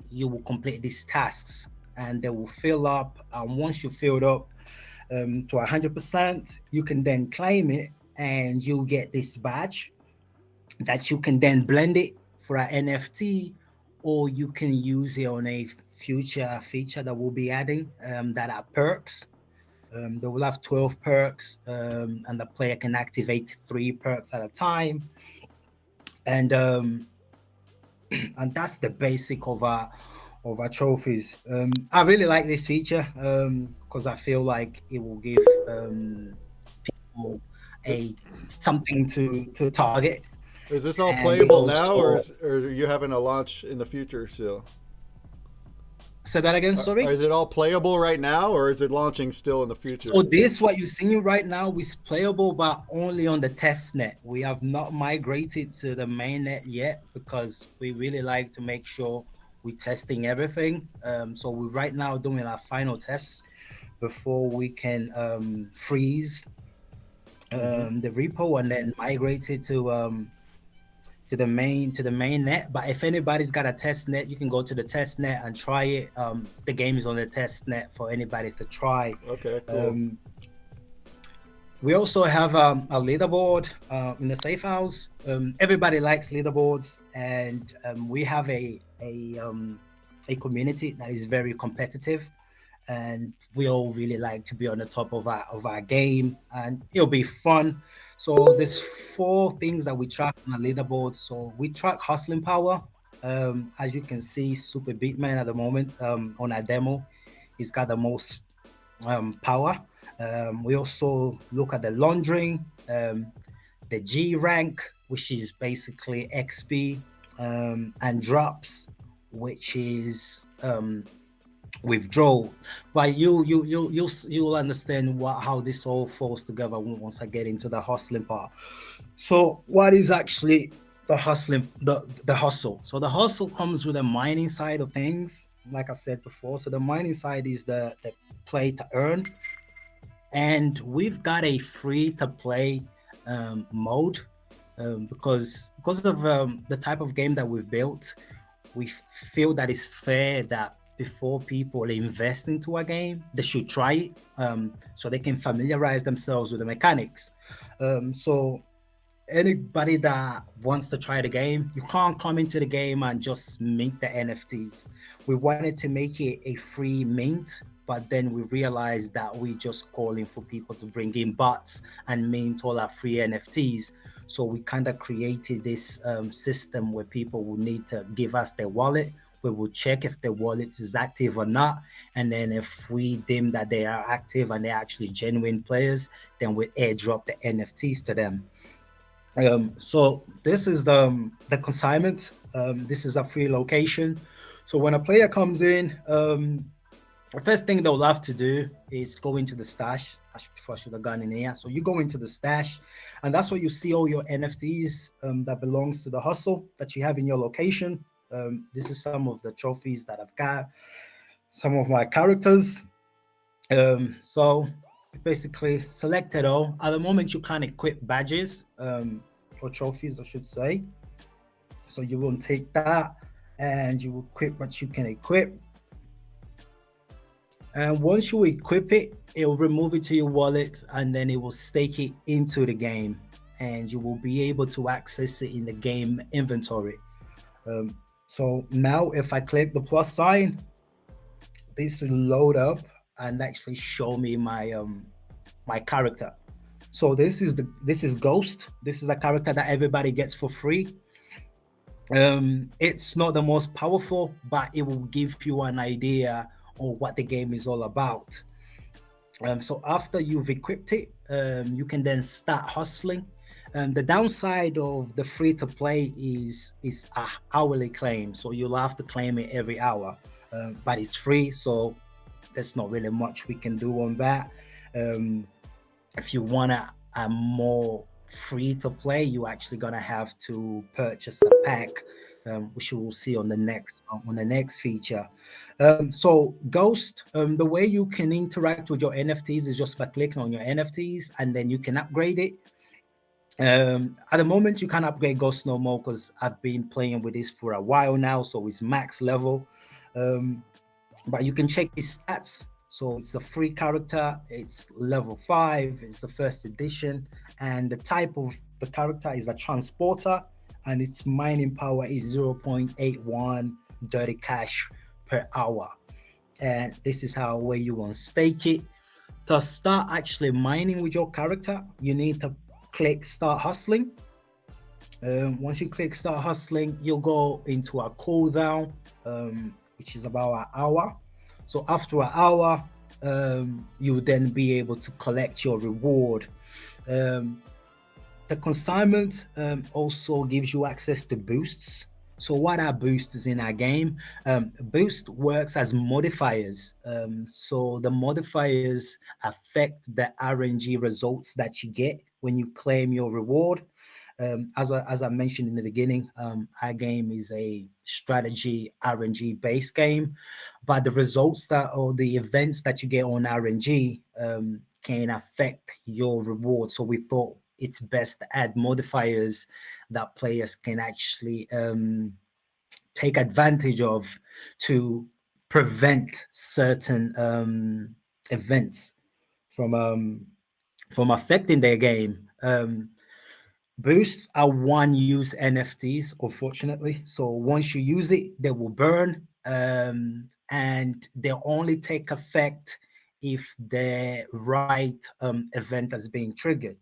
you will complete these tasks, and they will fill up. And once you filled up to 100%, you can then claim it, and you'll get this badge that you can then blend it for an NFT, or you can use it on a future feature that we'll be adding that are perks. They will have 12 perks, and the player can activate 3 perks at a time. And and that's the basic of our trophies. I really like this feature because I feel like it will give people something to target. Is this all And playable they now, also- or are you having a launch in the future still? Say that again, sorry. Is it all playable right now, or is it launching still in the future? So this, what you're seeing right now, is playable, but only on the test net. We have not migrated to the main net yet because we really like to make sure we're testing everything. So we're right now doing our final tests before we can freeze the repo and then migrate it to the main net. But if anybody's got a test net, you can go to the test net and try it. The game is on the test net for anybody to try. Okay, cool. We also have a leaderboard in the safe house. Everybody likes leaderboards, and we have a community that is very competitive, and we all really like to be on the top of our game, and it'll be fun. So there's 4 things that we track on the leaderboard. So we track hustling power. As you can see, Super Beatman at the moment on our demo, he's got the most power. We also look at the laundering, the G rank, which is basically XP, and drops, which is withdrawal. But you'll understand how this all falls together once I get into the hustling part. So what is actually the hustling, the hustle? So the hustle comes with the mining side of things, like I said before. So the mining side is the play to earn, and we've got a free to play mode because of the type of game that we've built. We feel that it's fair that before people invest into a game, they should try it so they can familiarize themselves with the mechanics. So anybody that wants to try the game, you can't come into the game and just mint the NFTs. We wanted to make it a free mint, but then we realized that we just calling for people to bring in bots and mint all our free NFTs. So we kind of created this system where people will need to give us their wallet. We will check if the wallet is active or not. And then if we deem that they are active and they're actually genuine players, then we airdrop the NFTs to them. So this is the consignment. This is a free location. So when a player comes in, the first thing they'll have to do is go into the stash. I should have gone in here. So you go into the stash, and that's where you see all your NFTs that belongs to the hustle that you have in your location. This is some of the trophies that I've got, some of my characters. So basically select it all. At the moment, you can't equip badges or trophies, I should say. So you will take that and you will equip what you can equip. And once you equip it, it will remove it to your wallet, and then it will stake it into the game, and you will be able to access it in the game inventory. So now if I click the plus sign, this will load up and actually show me my my character. So this is Ghost. This is a character that everybody gets for free. It's not the most powerful, but it will give you an idea of what the game is all about. So after you've equipped it, you can then start hustling. The downside of the free to play is a hourly claim, so you'll have to claim it every hour, but it's free, so there's not really much we can do on that. If you want a more free to play, you're actually gonna have to purchase a pack, which you will see on the next feature. So Ghost, the way you can interact with your NFTs is just by clicking on your NFTs, and then you can upgrade it. At the moment, you can't upgrade Ghost no more because I've been playing with this for a while now, so it's max level. But you can check his stats. So it's a free character, it's level 5, it's the first edition, and the type of the character is a transporter, and its mining power is 0.81 dirty cash per hour. And this is how where you want to stake it. To start actually mining with your character, you need to click start hustling. Once you click start hustling, you'll go into a cooldown, which is about an hour. So after an hour, you will then be able to collect your reward. The consignment also gives you access to boosts. So what are boosts in our game? Boost works as modifiers. So the modifiers affect the RNG results that you get when you claim your reward. As I mentioned in the beginning, our game is a strategy RNG based game, but the results that or the events that you get on RNG can affect your reward. So we thought it's best to add modifiers that players can actually take advantage of to prevent certain events from affecting their game. Boosts are one-use NFTs, unfortunately. So once you use it, they will burn, and they'll only take effect if the right event has been triggered.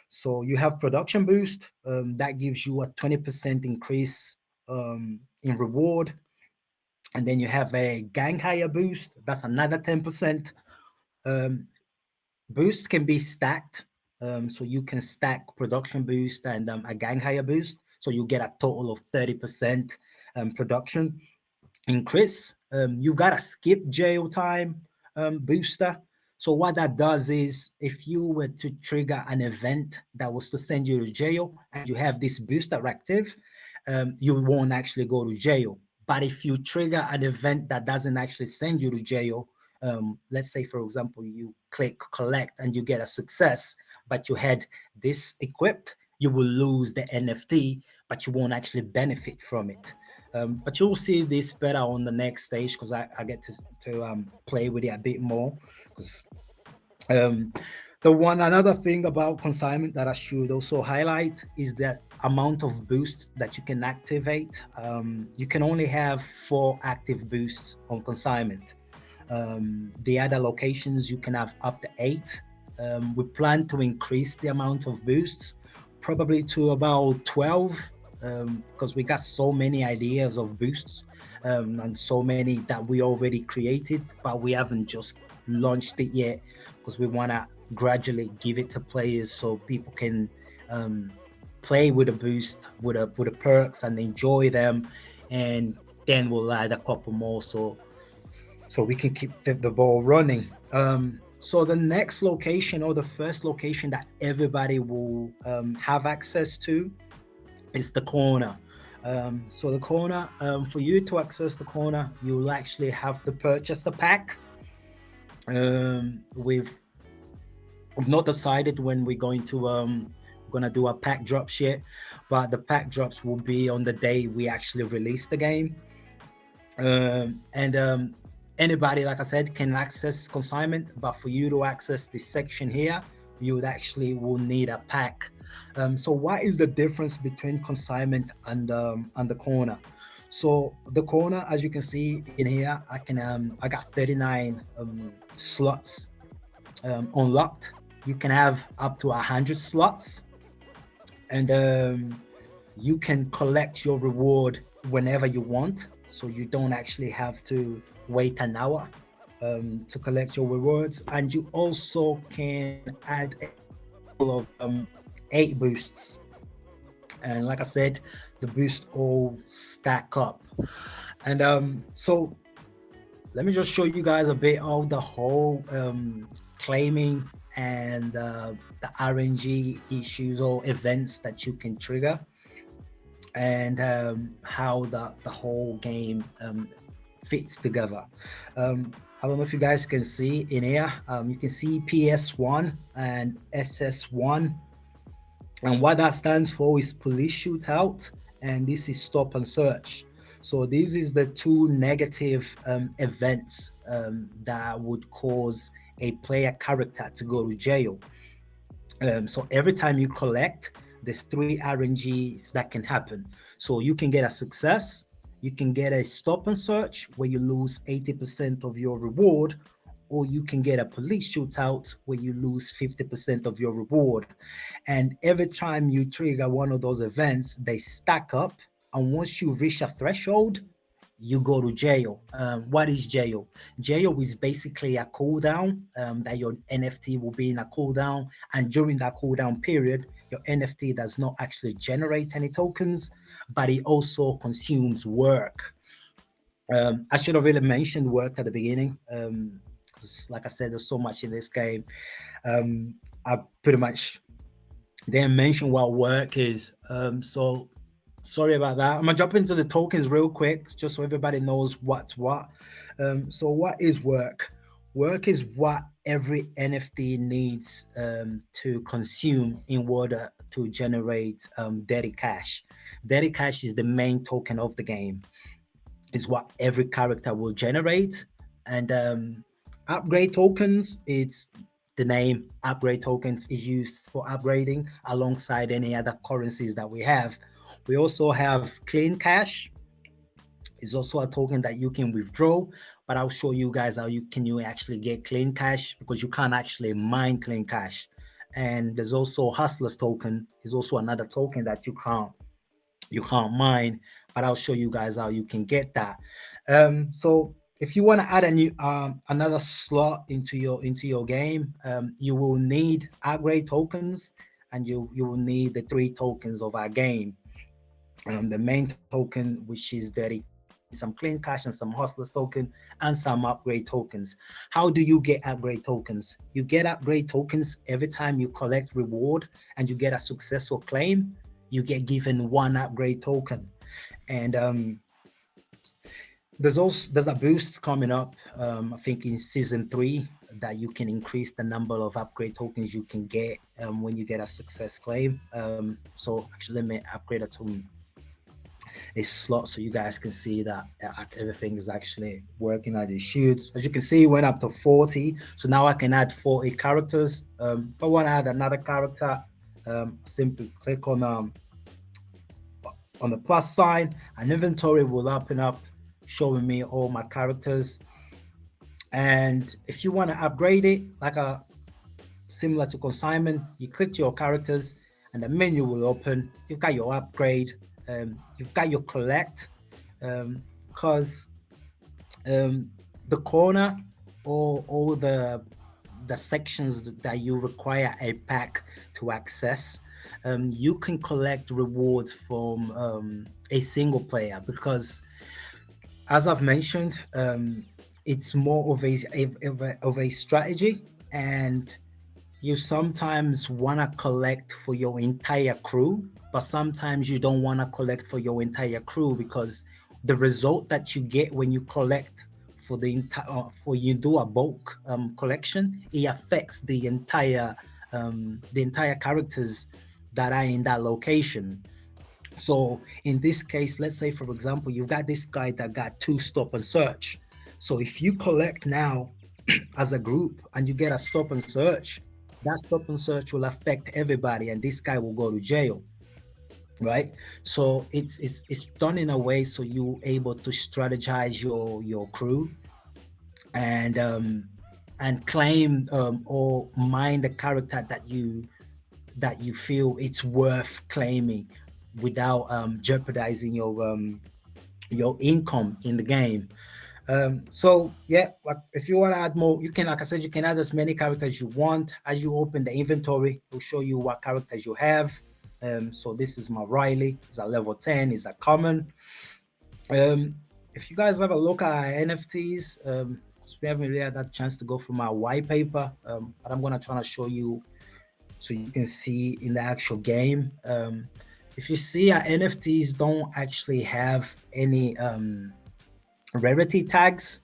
So you have production boost that gives you a 20% increase in reward, and then you have a gang hire boost. That's another 10%. Boosts can be stacked. So you can stack production boost and a gang hire boost. So you get a total of 30% production increase. You've got a skip jail time booster. So what that does is if you were to trigger an event that was to send you to jail and you have this booster active, you won't actually go to jail. But if you trigger an event that doesn't actually send you to jail, let's say, for example, you click collect and you get a success, but you had this equipped, you will lose the NFT, but you won't actually benefit from it. But you'll see this better on the next stage because I get to play with it a bit more. Because another thing about consignment that I should also highlight is that amount of boosts that you can activate. You can only have 4 active boosts on consignment. The other locations you can have up to 8. We plan to increase the amount of boosts probably to about 12 because we got so many ideas of boosts and so many that we already created, but we haven't just launched it yet because we want to gradually give it to players so people can play with a boost with the perks and enjoy them, and then we'll add a couple more so we can keep the ball running. So the next location or the first location that everybody will have access to is the corner. So the corner, for you to access the corner, you'll actually have to purchase the pack. We've not decided when we're going to gonna do a pack drops yet, but the pack drops will be on the day we actually release the game. Anybody, like I said, can access consignment, but for you to access this section here, you would actually will need a pack. So what is the difference between consignment and the corner? So the corner, as you can see in here, I got 39 slots unlocked. You can have up to 100 slots, and you can collect your reward whenever you want. So you don't actually have to wait an hour to collect your rewards, and you also can add a total of 8 boosts. And like I said, the boosts all stack up. And so let me just show you guys a bit of the whole claiming and the RNG issues or events that you can trigger, and how the whole game fits together. I don't know if you guys can see in here. You can see PS1 and SS1. And what that stands for is police shootout, and this is stop and search. So this is the two negative events that would cause a player character to go to jail. So every time you collect, there's 3 RNGs that can happen. So you can get a success, you can get a stop and search where you lose 80% of your reward, or you can get a police shootout where you lose 50% of your reward. And every time you trigger one of those events, they stack up. And once you reach a threshold, you go to jail. What is jail? Jail is basically a cooldown that your NFT will be in a cooldown. And during that cooldown period, your NFT does not actually generate any tokens, but it also consumes work. I should have really mentioned work at the beginning. Because like I said, there's so much in this game. I pretty much didn't mention what work is. So sorry about that. I'm gonna jump into the tokens real quick, just so everybody knows what's what. So what is work? Work is what every NFT needs to consume in order to generate dirty cash. Dirty cash is the main token of the game. It's what every character will generate. And upgrade tokens, it's the name upgrade tokens is used for upgrading alongside any other currencies that we have. We also have clean cash. It's also a token that you can withdraw, but I'll show you guys how you actually get clean cash, because you can't actually mine clean cash. And there's also hustlers token is also another token that you can't mine, but I'll show you guys how you can get that. So if you want to add a new another slot into your game, you will need upgrade tokens, and you will need the 3 tokens of our game. The main token, which is dirty, some clean cash and some hustlers token and some upgrade tokens. How do you get upgrade tokens? You get upgrade tokens every time you collect reward and you get a successful claim. You get given 1 upgrade token. And there's a boost coming up, I think in season 3, that you can increase the number of upgrade tokens you can get when you get a success claim. So actually let me upgrade it to a slot so you guys can see that everything is actually working as it should. As you can see, it went up to 40. So now I can add 40 characters. If I want to add another character, simply click on the plus sign, and inventory will open up, showing me all my characters. And if you want to upgrade it, like similar to consignment, you click your characters and the menu will open. You've got your upgrade, you've got your collect, because the corner or all the sections that you require a pack to access, you can collect rewards from a single player, because as I've mentioned, it's more of a strategy, and you sometimes want to collect for your entire crew, but sometimes you don't want to collect for your entire crew, because the result that you get when you collect for the entire you do a bulk collection, it affects the entire characters that are in that location. So in this case, let's say for example, you've got this guy that got 2 stop and search. So if you collect now as a group and you get a stop and search, that stop and search will affect everybody, and this guy will go to jail, right? So it's done in a way so you're able to strategize your crew and claim or mine the character that you feel it's worth claiming without jeopardizing your income in the game. So yeah, if you want to add more, you can, like I said, you can add as many characters you want. As you open the inventory, it will show you what characters you have. So this is my Riley, it's a level 10, it's a common. If you guys have a look at our NFTs, we haven't really had that chance to go through my white paper, but I'm gonna try to show you so you can see in the actual game. If you see, our NFTs don't actually have any rarity tags.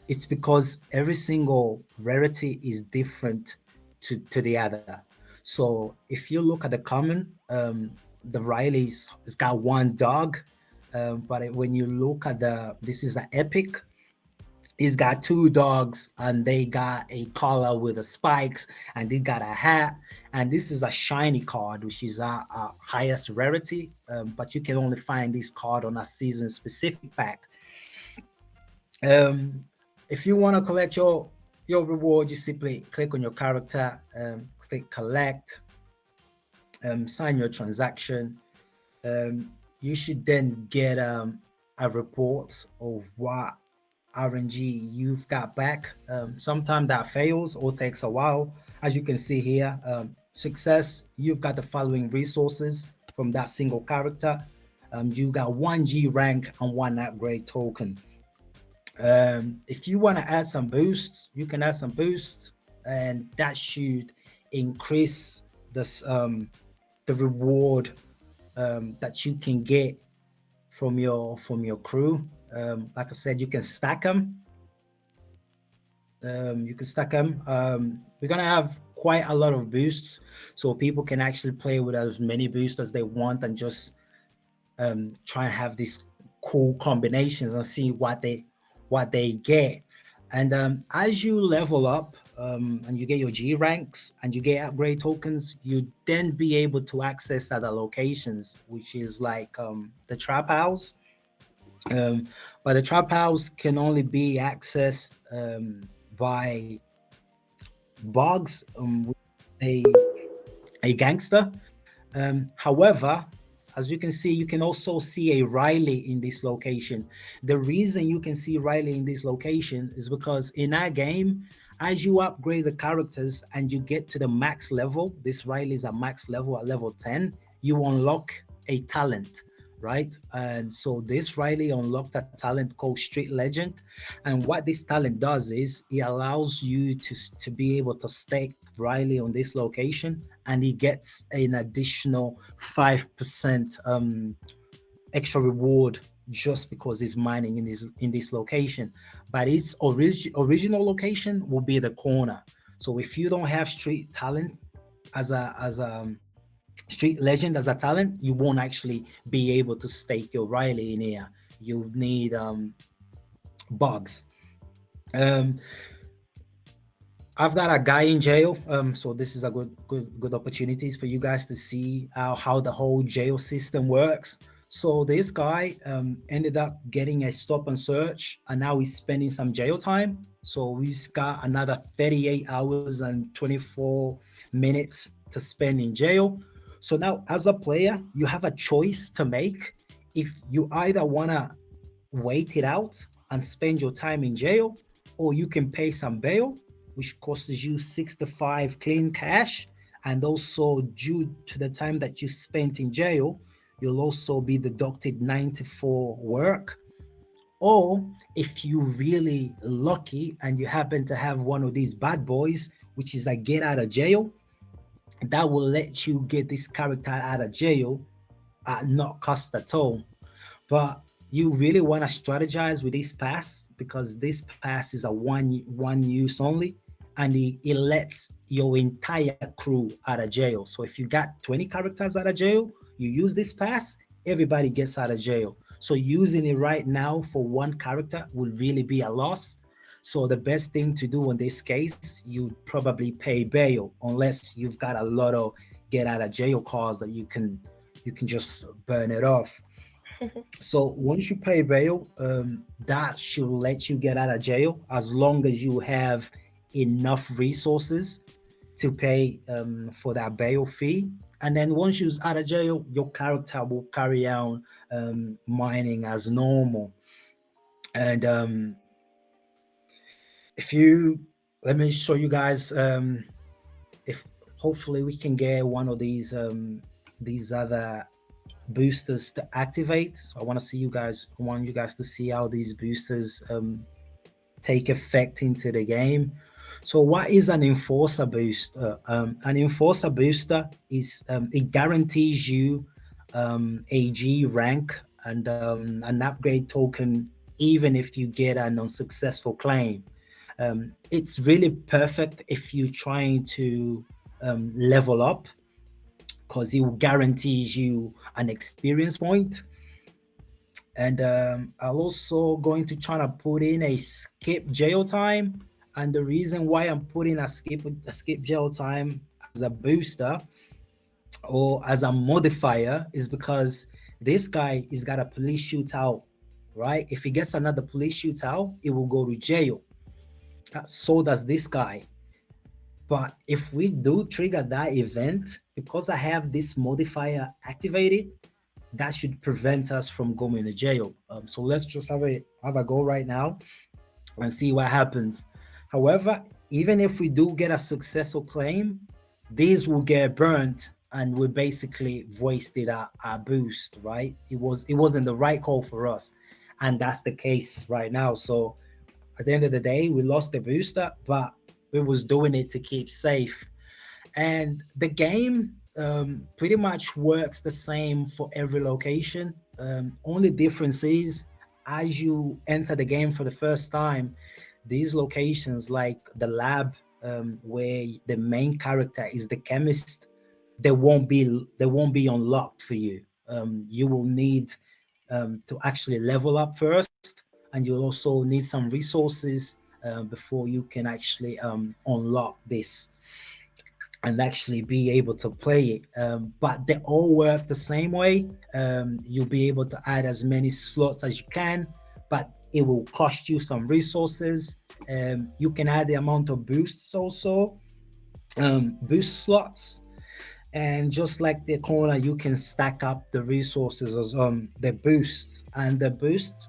It's because every single rarity is different to the other. So if you look at the common, the Riley's has got one dog, but when you look at this is the epic. He's got two dogs and they got a collar with the spikes and they got a hat. And this is a shiny card, which is our highest rarity, but you can only find this card on a season specific pack. If you want to collect your reward, you simply click on your character, click collect, sign your transaction. You should then get a report of what RNG you've got back. Sometimes that fails or takes a while. As you can see here, success, you've got the following resources from that single character. You got 1 G rank and 1 upgrade token. If you want to add some boosts, you can add some boosts, and that should increase this the reward that you can get from your crew. Like I said, you can stack them. We're gonna have quite a lot of boosts, so people can actually play with as many boosts as they want and just try and have these cool combinations and see what they get. And as you level up and you get your G ranks and you get upgrade tokens, you then be able to access other locations, which is like the trap house. But the trap house can only be accessed by bugs with a gangster. However, as you can see, you can also see a Riley in this location. The reason you can see Riley in this location is because in our game, as you upgrade the characters and you get to the max level, this Riley is at max level at level 10, you unlock a talent, right? And so this Riley unlocked a talent called Street Legend. And what this talent does is it allows you to be able to stake Riley on this location, and he gets an additional 5% extra reward just because he's mining in this location. But its original location will be the corner. So if you don't have street talent as a street legend as a talent, you won't actually be able to stake your Riley in here. You need bugs. I've got a guy in jail, so this is a good opportunities for you guys to see how the whole jail system works. So this guy ended up getting a stop and search, and now he's spending some jail time. So he's got another 38 hours and 24 minutes to spend in jail. So now, as a player, you have a choice to make. If you either want to wait it out and spend your time in jail, or you can pay some bail, which costs you 65 clean cash. And also, due to the time that you spent in jail, you'll also be deducted 94 work. Or if you're really lucky and you happen to have one of these bad boys, which is a get out of jail, that will let you get this character out of jail at not cost at all. But you really want to strategize with this pass, because this pass is a one use only, and it lets your entire crew out of jail. So if you got 20 characters out of jail, you use this pass, everybody gets out of jail. So using it right now for one character would really be a loss. So the best thing to do in this case, you'd probably pay bail, unless you've got a lot of get out of jail cards that you can just burn it off. So once you pay bail, that should let you get out of jail as long as you have enough resources to pay for that bail fee. And then once you're out of jail, your character will carry on mining as normal. And let me show you guys if hopefully we can get one of these other boosters to activate. So I want you guys to see how these boosters take effect into the game. So what is an enforcer booster? An enforcer booster is it guarantees you a G rank and an upgrade token even if you get an unsuccessful claim. It's really perfect if you're trying to level up, because it guarantees you an experience point. And I'm also going to try to put in a skip jail time. And the reason why I'm putting a skip jail time as a booster or as a modifier is because this guy is got a police shootout, right? If he gets another police shootout, it will go to jail. So does this guy. But if we do trigger that event, because I have this modifier activated, that should prevent us from going to jail. So let's just have a go right now and see what happens. However, even if we do get a successful claim, these will get burnt and we basically wasted our boost, right? It wasn't the right call for us, and that's the case right now. So at the end of the day, we lost the booster, but we was doing it to keep safe. And the game pretty much works the same for every location. Only difference is, as you enter the game for the first time, these locations like the lab, where the main character is the chemist, they won't be unlocked for you. You will need to actually level up first, and you'll also need some resources before you can actually unlock this and actually be able to play it. But they all work the same way. You'll be able to add as many slots as you can, but it will cost you some resources. You can add the amount of boosts also, boost slots. And just like the corner, you can stack up the resources as the boosts, and the boost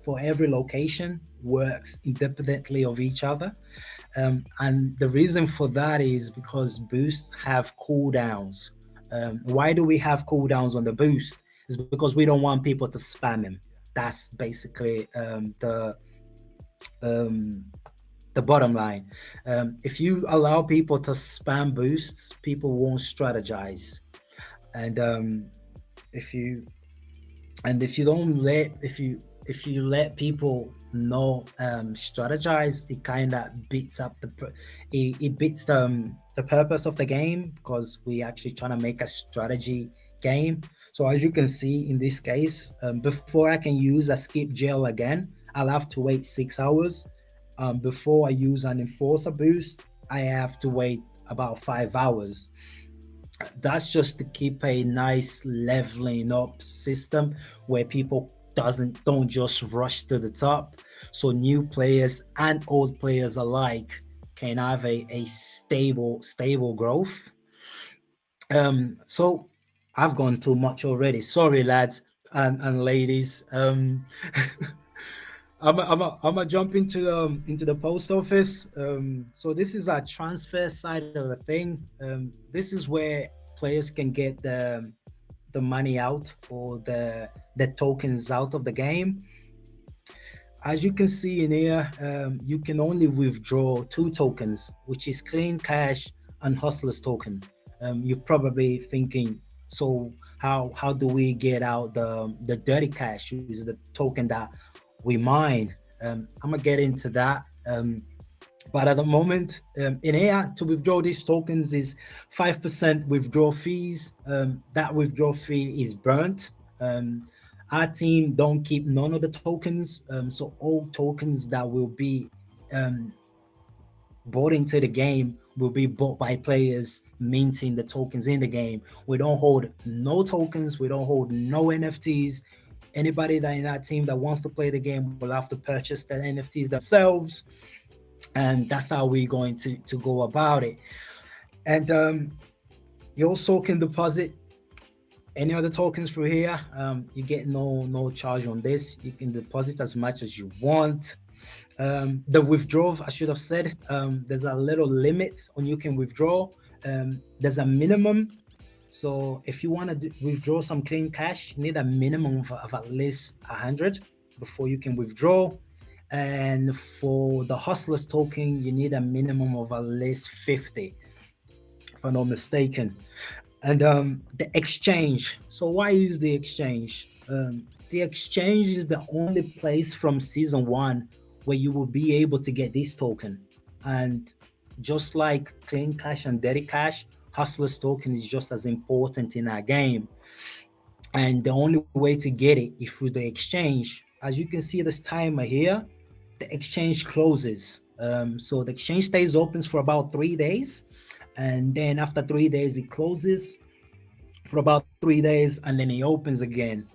for every location works independently of each other. And the reason for that is because boosts have cooldowns. Why do we have cooldowns on the boost? Is because we don't want people to spam him. That's basically the bottom line. If you allow people to spam boosts, people won't strategize. And if you let people not strategize, it kind of beats up it beats the purpose of the game, because we actually trying to make a strategy game. So as you can see in this case, before I can use a skip jail again, I'll have to wait 6 hours. Before I use an enforcer boost, I have to wait about 5 hours. That's just to keep a nice leveling up system where people don't just rush to the top, so new players and old players alike can have a stable growth. So I've gone too much already. Sorry, lads and ladies. I'm gonna jump into the post office. So this is our transfer side of the thing. This is where players can get the money out, or the tokens out of the game. As you can see in here, you can only withdraw 2 tokens, which is clean cash and hustler's token. You're probably thinking, so how do we get out the dirty cash, which is the token that we mine? I'm gonna get into that. But at the moment, in here, to withdraw these tokens is 5% withdrawal fees. That withdrawal fee is burnt. Our team don't keep none of the tokens. So all tokens that will be bought into the game will be bought by players minting the tokens in the game. We don't hold no tokens. We don't hold no NFTs. Anybody that in that team that wants to play the game will have to purchase the NFTs themselves. And that's how we're going to go about it. And you also can deposit any other tokens through here. You get no charge on this. You can deposit as much as you want. The withdrawal, I should have said, there's a little limit on you can withdraw. There's a minimum. So if you want to withdraw some clean cash, you need a minimum of at least 100 before you can withdraw. And for the hustler's token, you need a minimum of at least 50, if I'm not mistaken. And the exchange. So why is the exchange? The exchange is the only place from season 1 where you will be able to get this token. And just like clean cash and dirty cash, Hustler's token is just as important in our game. And the only way to get it is through the exchange. As you can see this timer here, the exchange closes. So the exchange stays open for about 3 days. And then after 3 days, it closes for about 3 days, and then it opens again.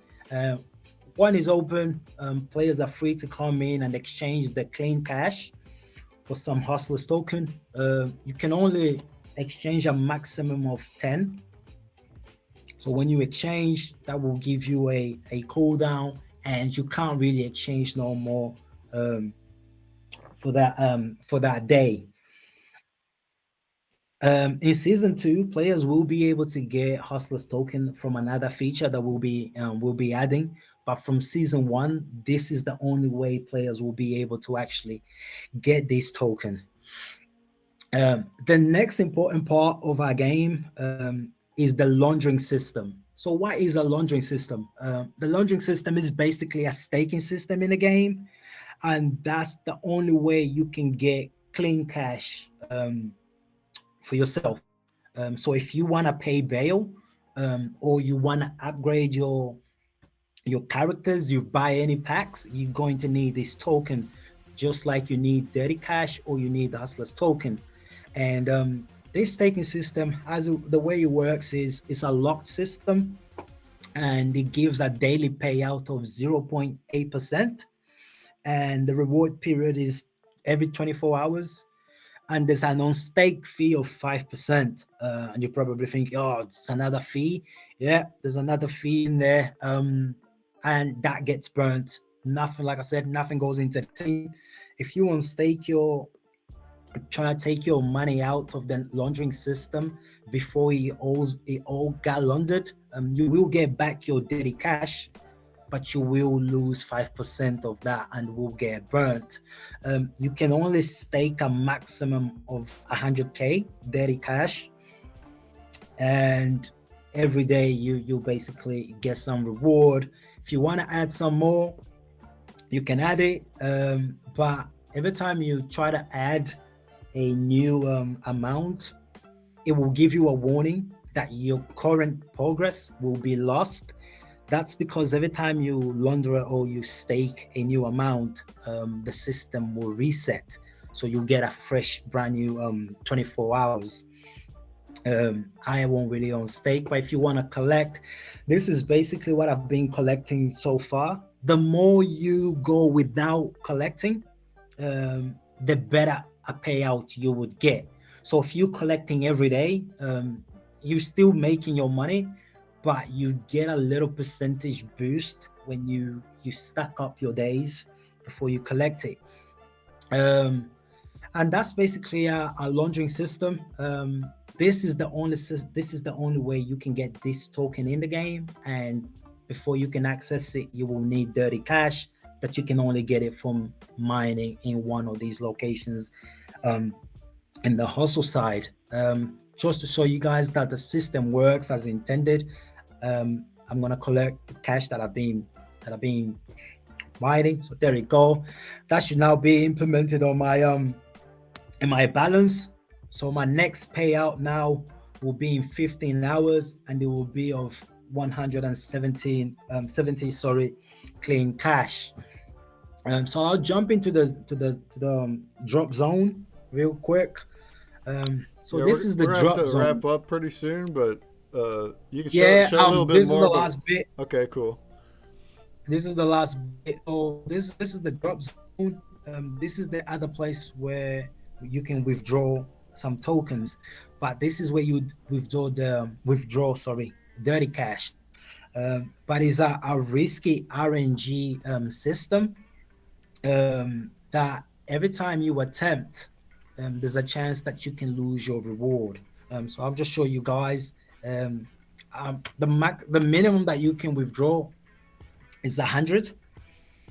One is open, players are free to come in and exchange the clean cash for some Hustler's token. You can only exchange a maximum of 10. So when you exchange, that will give you a cooldown, and you can't really exchange no more for that day. In season 2, players will be able to get Hustler's token from another feature that we'll be adding. But from season 1, this is the only way players will be able to actually get this token. The next important part of our game is the laundering system. So what is a laundering system? The laundering system is basically a staking system in the game, and that's the only way you can get clean cash for yourself. So if you want to pay bail, or you want to upgrade your characters, you buy any packs, you're going to need this token, just like you need dirty cash or you need the Hustler's token. And this staking system, the way it works is it's a locked system, and it gives a daily payout of 0.8%, and the reward period is every 24 hours. And there's an on-stake fee of 5%. And you probably think, oh, it's another fee. Yeah, there's another fee in there. And that gets burnt. Nothing, like I said, nothing goes into the team. If you on-stake trying to take your money out of the laundering system before it all got laundered, you will get back your dirty cash, but you will lose 5% of that and will get burnt. You can only stake a maximum of 100k dirty cash, and every day you basically get some reward. If you want to add some more, you can add it, but every time you try to add a new amount, it will give you a warning that your current progress will be lost. That's because every time you launder or you stake a new amount, the system will reset. So you get a fresh, brand new 24 hours. I won't really on stake, but if you want to collect, this is basically what I've been collecting so far. The more you go without collecting, the better a payout you would get. So if you're collecting every day, you're still making your money, but you get a little percentage boost when you stack up your days before you collect it. And that's basically a laundering system. This is the only way you can get this token in the game, and before you can access it, you will need dirty cash that you can only get it from mining in one of these locations in the hustle side. Just to show you guys that the system works as intended, I'm gonna collect the cash that I've been mining. So there you go. That should now be implemented on my in my balance. So my next payout now will be in 15 hours, and it will be of 170 clean cash. So I'll jump into the drop zone real quick. So yeah, this is the drop have to zone. Wrap up pretty soon, but you can show a little bit more. This is the last bit. Okay, cool. This is the last bit. Oh, this is the drop zone. This is the other place where you can withdraw some tokens, but this is where you withdraw dirty cash. But it's a risky RNG system that every time you attempt, there's a chance that you can lose your reward. So I'll just show you guys. The minimum that you can withdraw is 100.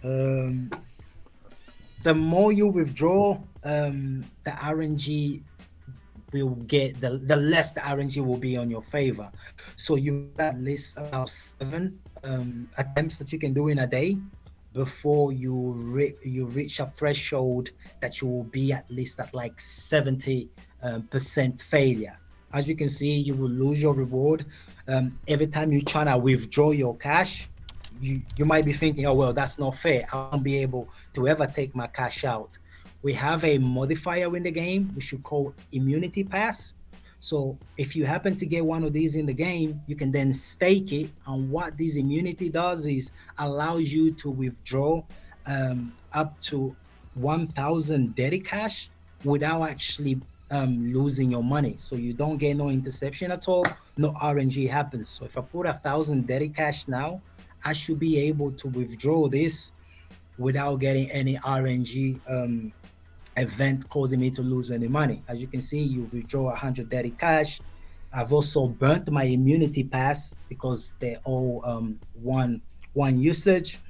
The more you withdraw, the RNG will get, the less the RNG will be on your favor. So you at least about 7 attempts that you can do in a day before you reach a threshold that you will be at least at like 70% failure. As you can see, you will lose your reward. Every time you try to withdraw your cash, you might be thinking, oh, well, that's not fair. I won't be able to ever take my cash out. We have a modifier in the game, which you call immunity pass. So if you happen to get one of these in the game, you can then stake it. And what this immunity does is allows you to withdraw up to 1,000 Daddy cash without actually losing your money. So you don't get no interception at all, no RNG happens. So if I put 1,000 Daddy cash now, I should be able to withdraw this without getting any RNG event causing me to lose any money. As you can see, you withdraw 100 Daddy cash. I've also burnt my immunity pass because they're all one usage.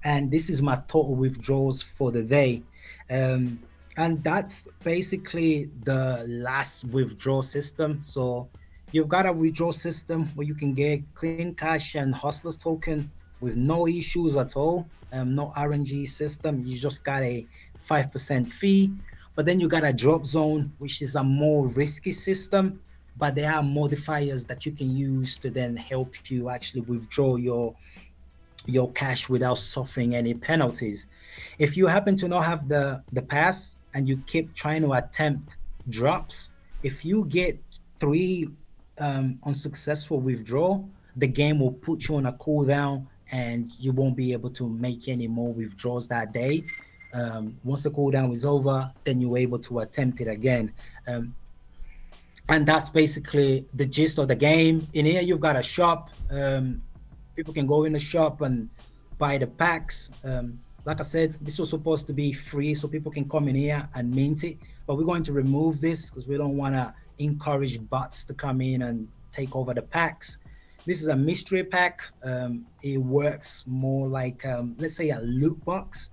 And this is my total withdrawals for the day. And that's basically the last withdrawal system. So you've got a withdrawal system where you can get clean cash and hustlers token with no issues at all. No RNG system. You just got a 5% fee. But then you got a drop zone, which is a more risky system. But there are modifiers that you can use to then help you actually withdraw your cash without suffering any penalties. If you happen to not have the pass and you keep trying to attempt drops, if you get 3 unsuccessful withdrawal, the game will put you on a cooldown and you won't be able to make any more withdrawals that day. Once the cooldown is over, then you're able to attempt it again. And that's basically the gist of the game. In here, you've got a shop. People can go in the shop and buy the packs. Like I said, this was supposed to be free so people can come in here and mint it. But we're going to remove this because we don't want to encourage bots to come in and take over the packs. This is a mystery pack. It works more like, let's say, a loot box.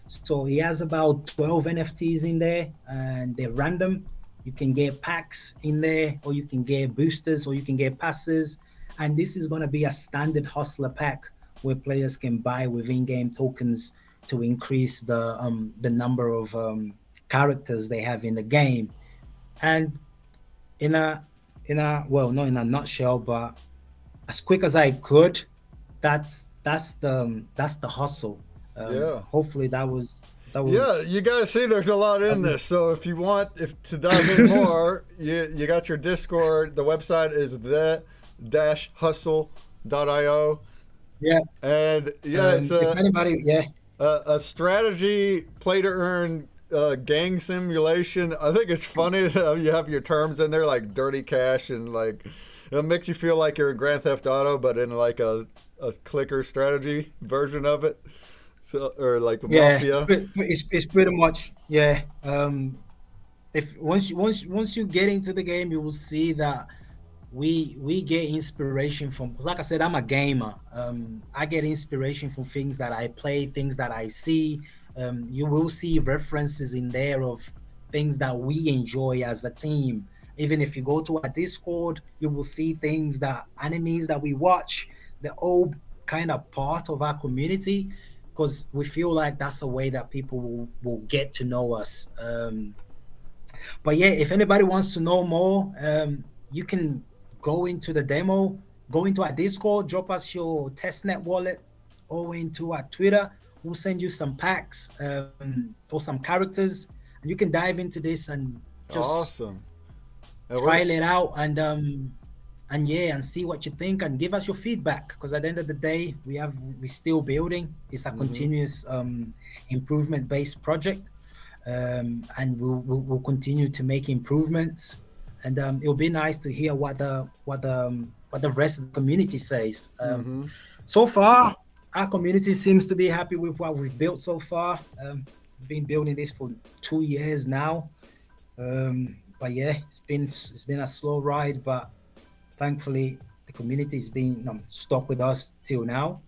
So it has about 12 NFTs in there and they're random. You can get packs in there, or you can get boosters, or you can get passes. And this is going to be a standard hustler pack where players can buy with in-game tokens to increase the number of characters they have in the game. And in a well, not in a nutshell, but as quick as I could, that's the hustle. Yeah. Hopefully that was. Yeah, you guys see there's a lot in this. So if you want to dive in more, you got your Discord. The website is the-hustle.io. Yeah. And yeah, it's if anybody, a strategy play to earn gang simulation. I think it's funny that you have your terms in there like dirty cash and like it makes you feel like you're in Grand Theft Auto, but in like a clicker strategy version of it. So, or like Mafia. It's pretty much if once you get into the game, you will see that we get inspiration from. Like I said, I'm a gamer. I get inspiration from things that I play, things that I see. You will see references in there of things that we enjoy as a team. Even if you go to our Discord, you will see things that animes that we watch. They're all kind of part of our community. Because we feel like that's a way that people will get to know us. But yeah, if anybody wants to know more, you can go into the demo, go into our Discord, drop us your testnet wallet, or into our Twitter. We'll send you some packs or some characters, and you can dive into this and just trial it out and see what you think and give us your feedback, because at the end of the day we're still building. It's a continuous improvement based project, and we'll continue to make improvements, and it'll be nice to hear what the rest of the community says. So far our community seems to be happy with what we've built so far. We've been building this for 2 years now, but yeah, it's been a slow ride, but thankfully, the community's been stuck with us till now,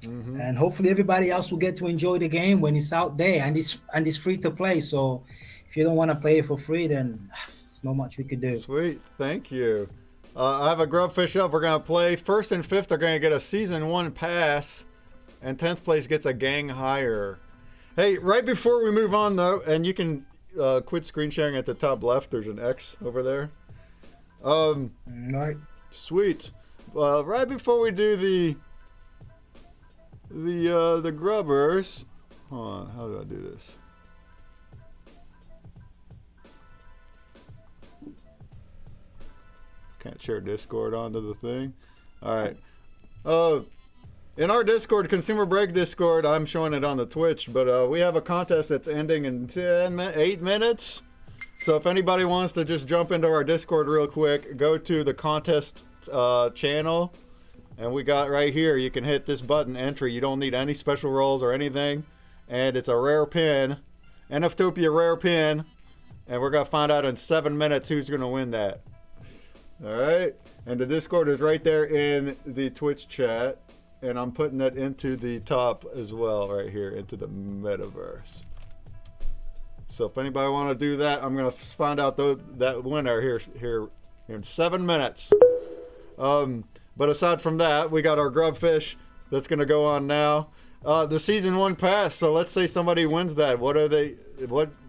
and hopefully everybody else will get to enjoy the game when it's out there and it's free to play. So if you don't want to play it for free, then there's not much we could do. Sweet, thank you. I have a Grubfish up. We're gonna play 1st and 5th. Are gonna get a season 1 pass. and 10th place gets a gang hire. Hey, right before we move on though, and you can quit screen sharing at the top left. There's an X over there. Right. Sweet. Right before we do the grubbers, hold on. How do I do this? Can't share Discord onto the thing. All right. In our Discord, ConsumerBreak Discord, I'm showing it on the Twitch, but we have a contest that's ending in 8 minutes. So if anybody wants to just jump into our Discord real quick, go to the contest channel, and we got right here, you can hit this button, entry. You don't need any special rolls or anything, and it's a rare pin, NFTopia rare pin, and we're going to find out in 7 minutes who's going to win that. All right, and the Discord is right there in the Twitch chat, and I'm putting it into the top as well, right here, into the metaverse. So if anybody want to do that, I'm gonna find out that winner here in 7 minutes. But aside from that, we got our Grubfish that's gonna go on now. The season 1 pass. So let's say somebody wins that.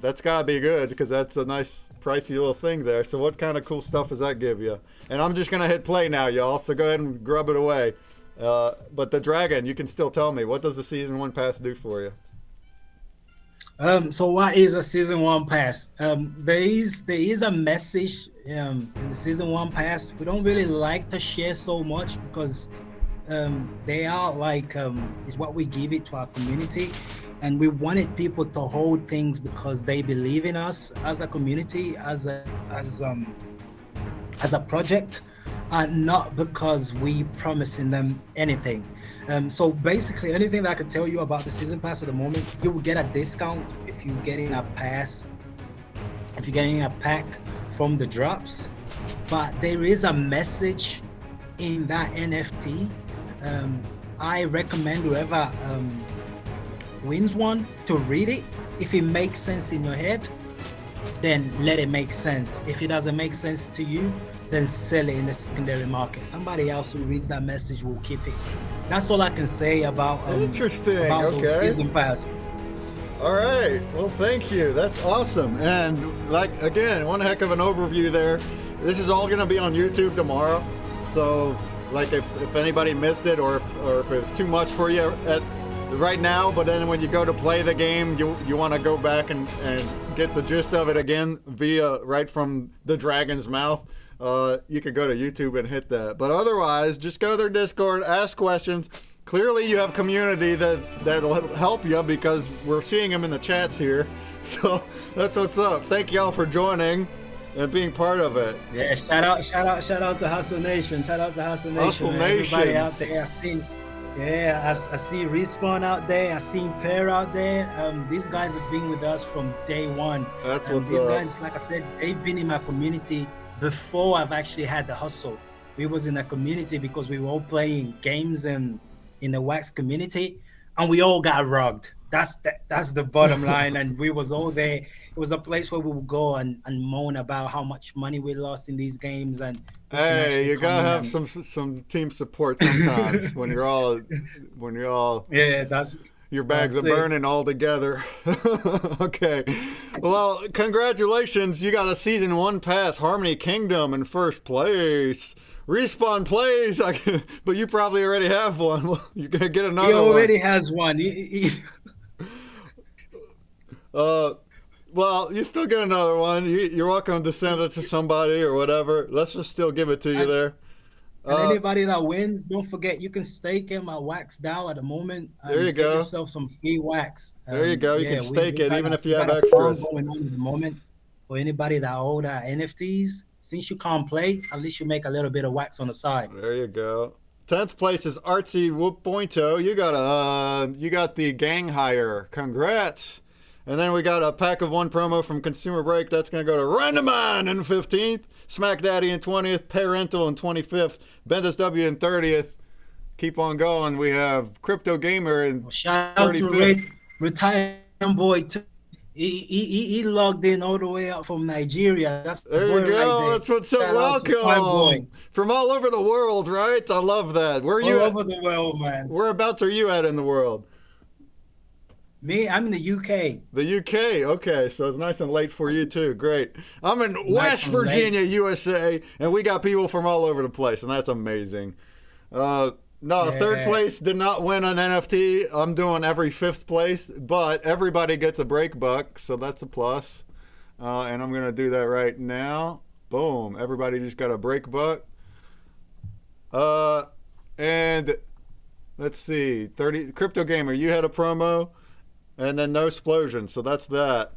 That's gotta be good because that's a nice pricey little thing there. So what kind of cool stuff does that give you? And I'm just gonna hit play now, y'all. So go ahead and grub it away. But the dragon, you can still tell me, what does the season 1 pass do for you? So what is a season 1 pass? There is a message in the season 1 pass. We don't really like to share so much because they are like is what we give it to our community, and we wanted people to hold things because they believe in us as a community, as a project, and not because we promising them anything. So basically, anything that I could tell you about the season pass at the moment, you will get a discount if you're getting a pass, if you're getting a pack from the drops. But there is a message in that NFT. I recommend whoever wins one to read it. If it makes sense in your head, then let it make sense. If it doesn't make sense to you, then sell it in the secondary market. Somebody else who reads that message will keep it. That's all I can say about interesting. About okay. those season pass. All right. Well, thank you. That's awesome. And like again, one heck of an overview there. This is all going to be on YouTube tomorrow. So, like, if anybody missed it, or if it was too much for you right now, but then when you go to play the game, you want to go back and get the gist of it again via right from the dragon's mouth. You could go to YouTube and hit that. But otherwise, just go to their Discord, ask questions. Clearly, you have community that'll help you because we're seeing them in the chats here. So that's what's up. Thank y'all for joining and being part of it. Yeah, shout out to Hustle Nation. Shout out to Hustle Nation. Hustle Nation. Everybody out there. I see Respawn out there. I seen Pear out there. These guys have been with us from day one. That's what's these up. guys, like I said, they've been in my community before I've actually had the hustle. We was in a community because we were all playing games in the WAX community, and we all got rugged. That's the bottom line. And we was all there. It was a place where we would go and moan about how much money we lost in these games. And hey, you gotta have some team support sometimes when you're all yeah, that's your bags are burning all together. Okay. Well, congratulations. You got a season 1 pass, Harmony Kingdom in first place. Respawn plays, but you probably already have one. Well, you're going to get another one. He already has one. Well, you still get another one. You're welcome to send it to somebody or whatever. Let's just still give it to you there. And anybody that wins, don't forget, you can stake him at Wax DAO at the moment. There you go. Get yourself some free wax. There you go. You can stake it even if you have extras. extras. Going on at the moment for anybody that hold NFTs. Since you can't play, at least you make a little bit of wax on the side. There you go. 10th place is Artsy Whoop Pointo. You got the gang hire. Congrats. And then we got a pack of 1 promo from ConsumerBreak. That's going to go to Randomon in 15th, Smack Daddy in 20th, Parental in 25th, Bendis W in 30th. Keep on going. We have Crypto Gamer in 35th. Shout out to Retired Boy too. He logged in all the way up from Nigeria. That's there you go. That's what's up. Welcome from all over the world, right? I love that. Where are you? All over the world, man. Whereabouts are you at in the world? Me, I'm in the UK. The UK, okay, so it's nice and late for you too. Great. I'm in West Virginia, USA, and we got people from all over the place, and that's amazing. Third place did not win an NFT. I'm doing every 5th place, but everybody gets a break buck, so that's a plus. And I'm gonna do that right now. Boom! Everybody just got a break buck. And let's see, 30 Crypto Gamer, you had a promo. And then no explosion, so that's that.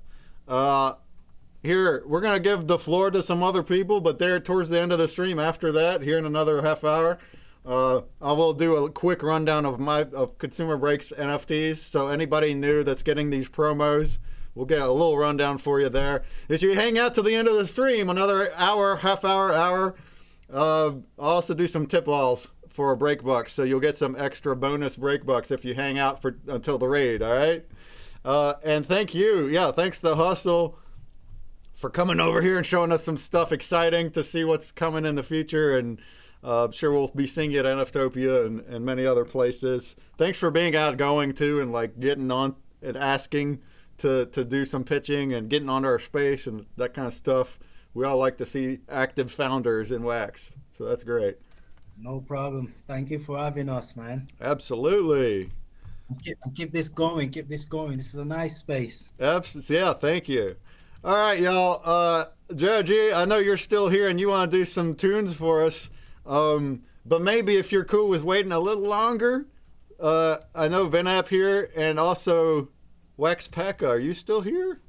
Here, we're going to give the floor to some other people, but there towards the end of the stream after that, here in another half hour, I will do a quick rundown of ConsumerBreak's NFTs. So anybody new that's getting these promos, we'll get a little rundown for you there. If you hang out to the end of the stream, another hour, half hour, I'll also do some tip walls for a break bucks, so you'll get some extra bonus break bucks if you hang out until the raid, all right? And thank you. Yeah, thanks to TheHustle for coming over here and showing us some stuff exciting to see what's coming in the future. And I'm sure we'll be seeing you at NFTopia and many other places. Thanks for being outgoing, too, and like getting on and asking to do some pitching and getting onto our space and that kind of stuff. We all like to see active founders in Wax, so that's great. No problem. Thank you for having us, man. Absolutely. Keep this going. Keep this going. This is a nice space. Yeah, thank you. All right, y'all. JRG, I know you're still here and you want to do some tunes for us. But maybe if you're cool with waiting a little longer, I know Venap here and also Wax Pekka. Are you still here?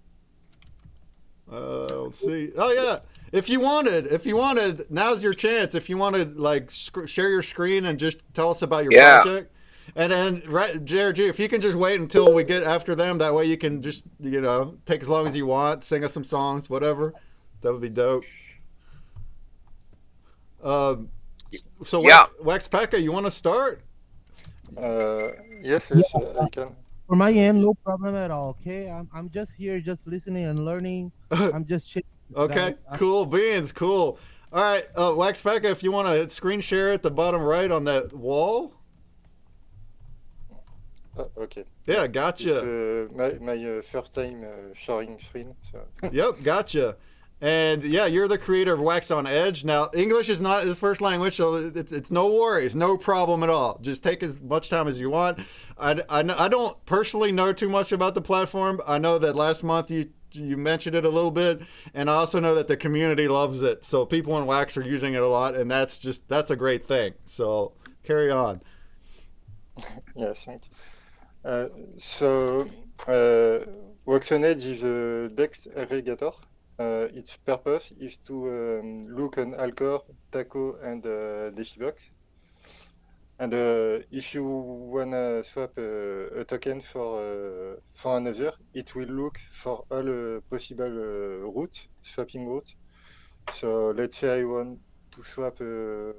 Let's see. Oh, yeah. If you wanted, now's your chance. If you want to like share your screen and just tell us about your project, and then JRG, if you can just wait until we get after them, that way you can just take as long as you want, sing us some songs, whatever. That would be dope. So Wax Pekka, you want to start? Yes, I can. For my end, no problem at all. Okay, I'm just here, just listening and learning. I'm just chilling. Okay, cool beans, cool. All right, Wax Pekka, if you want to screen share at the bottom right on that wall. Okay. Yeah, gotcha. It's, my first time sharing screen. So. Yep, gotcha. And yeah, you're the creator of WaxOnEdge. Now, English is not his first language, so it's no worries, no problem at all. Just take as much time as you want. I don't personally know too much about the platform. I know that last month you mentioned it a little bit, and I also know that the community loves it. So people in Wax are using it a lot, and that's a great thing. So carry on. Yes, thank you. WaxOnEdge is a DEX aggregator. Its purpose is to look on Alcor, Taco, and Decibox. And if you wanna swap a token for another, it will look for all possible routes, swapping routes. So let's say I want to swap. I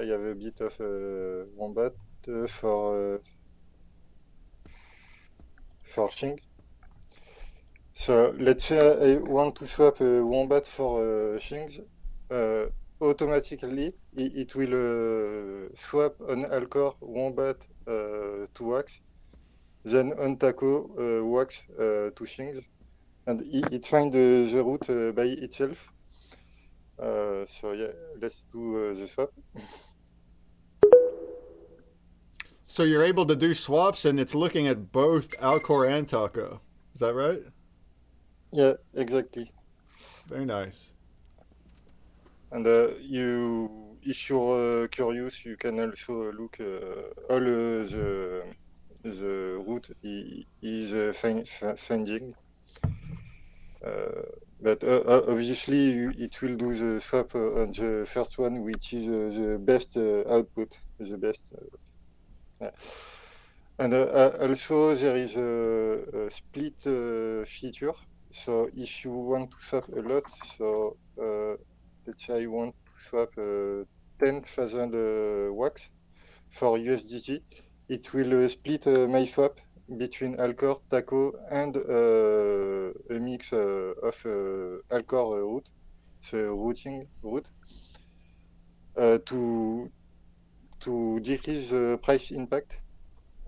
have a bit of Wombat for Shing. So let's say I want to swap a Wombat for Shings. Automatically, it will swap on Alcor Wombat to Wax, then on Taco Wax to Shings, and it finds the route by itself. So yeah, let's do the swap. So you're able to do swaps, and it's looking at both Alcor and Taco. Is that right? Yeah, exactly. Very nice. And if you're curious, you can also look all the route is finding. But obviously, it will do the swap on the first one, which is the best output, the best. Yeah. And also, there is a split feature. So if you want to swap a lot, so let's say I want to swap 10,000 wax for USDT, it will split my swap between Alcor, Taco, and a mix of Alcor route, the routing route, to decrease the price impact.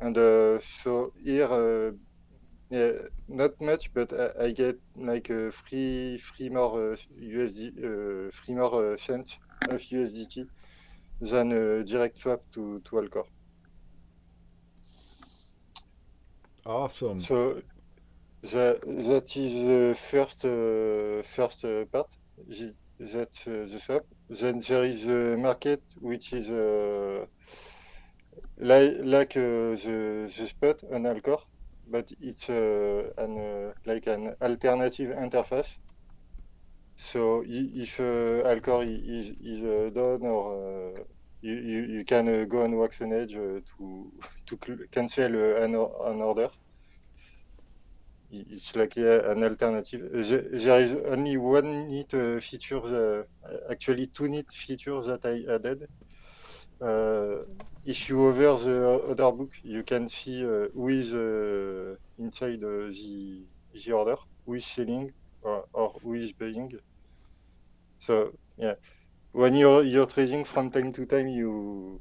And so here, yeah, not much, but I get like three more USD, three more cents of USDT than a direct swap to Alcor. Awesome. So that is the first part. That's the swap. Then there is a market which is like the spot on Alcor, but it's like an alternative interface. So if Alcor is done, or you can go on WaxOnEdge to cancel an order. It's like an alternative. There is only one neat feature, actually two neat features that I added. If you hover the order book, you can see who is inside the order, who is selling or who is buying. So yeah, when you're trading from time to time, you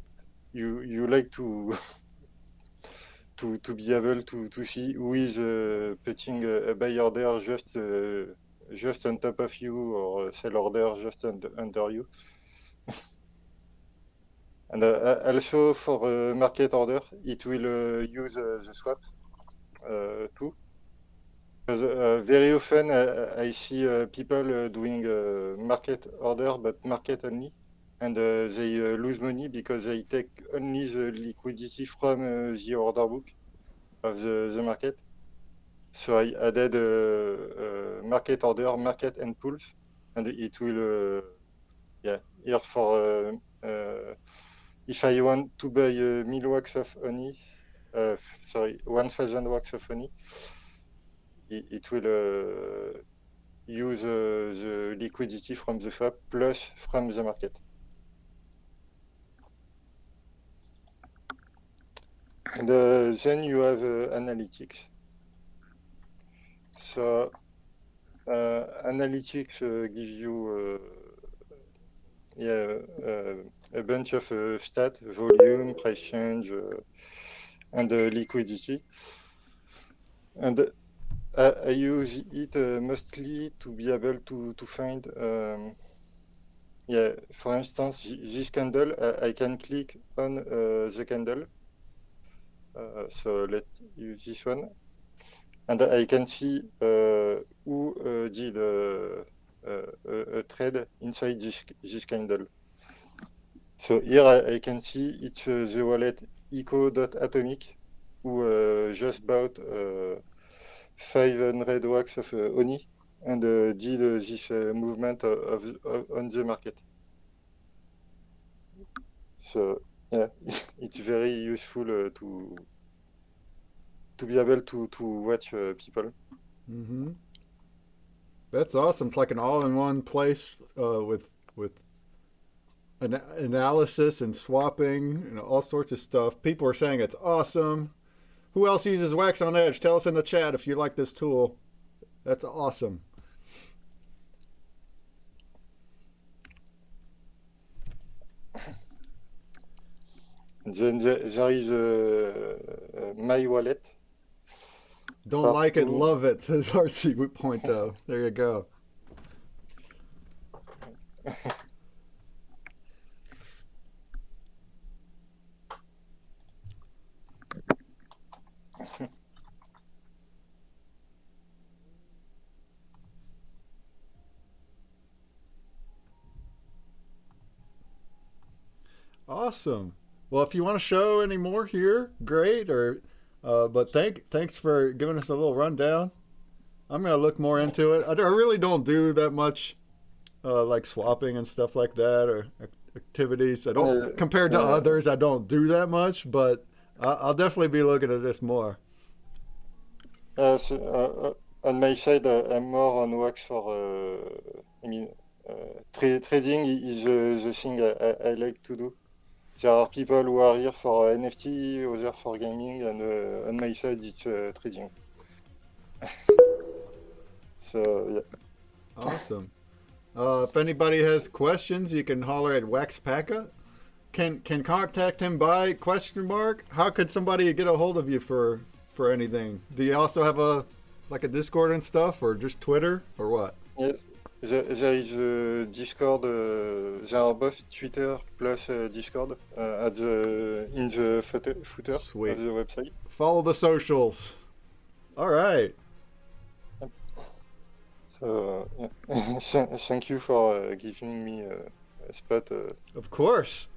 like to to be able to see who is putting a buy order just on top of you, or a sell order just under you. And also for market order, it will use the swap too. Because very often I see people doing market order, but market only, and they lose money because they take only the liquidity from the order book of the market. So I added market order, market and pools, and it will, yeah, here for if I want to buy 1000 wax of honey, 1000 wax of honey, it will use the liquidity from the swap plus from the market. And then you have analytics. So analytics gives you a bunch of stats: volume, price change, and liquidity. And I use it mostly to be able to find, for instance, this candle. I can click on the candle. So let's use this one, and I can see who did a trade inside this candle. So here I can see it's the wallet eco.atomic, who just bought 500 wax of honey and did this movement on the market. So yeah, it's very useful to be able to watch people. Mm-hmm. That's awesome. It's like an all-in-one place with analysis and swapping and all sorts of stuff. People are saying it's awesome. Who else uses WaxOnEdge? Tell us in the chat if you like this tool. That's awesome. Then there is my wallet. Don't like it, love it, says Artsy Point0. There you go. Awesome. Well, if you want to show any more here, great. Or, but thanks for giving us a little rundown. I'm gonna look more into it. I really don't do that much, like swapping and stuff like that, or activities. I don't compared to others. I don't do that much, but I'll definitely be looking at this more. So, on my side, I'm more on wax for. Trading is the thing I like to do. there are people who are here for NFT, others for gaming, and on my side it's trading. So yeah. Awesome. If anybody has questions, you can holler at Waxpaka. Can contact him by ? How could somebody get a hold of you for anything? Do you also have a Discord and stuff, or just Twitter, or what? Yes, there is a Discord. There are both Twitter plus Discord in the footer Sweet. of the website. Follow the socials. All right. So thank you for giving me a spot. Of course.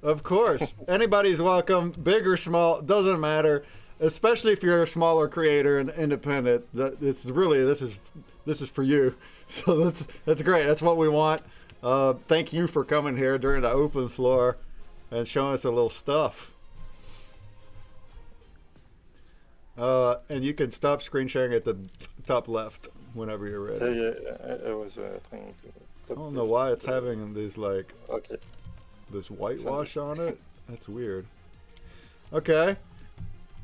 Anybody's welcome, big or small, doesn't matter. Especially if you're a smaller creator and independent, this is for you. So that's great. That's what we want. Thank you for coming here during the open floor and showing us a little stuff. And you can stop screen sharing at the top left whenever you're ready. Yeah, I was trying to. I don't know why it's having these Okay. This whitewash on it. That's weird. Okay.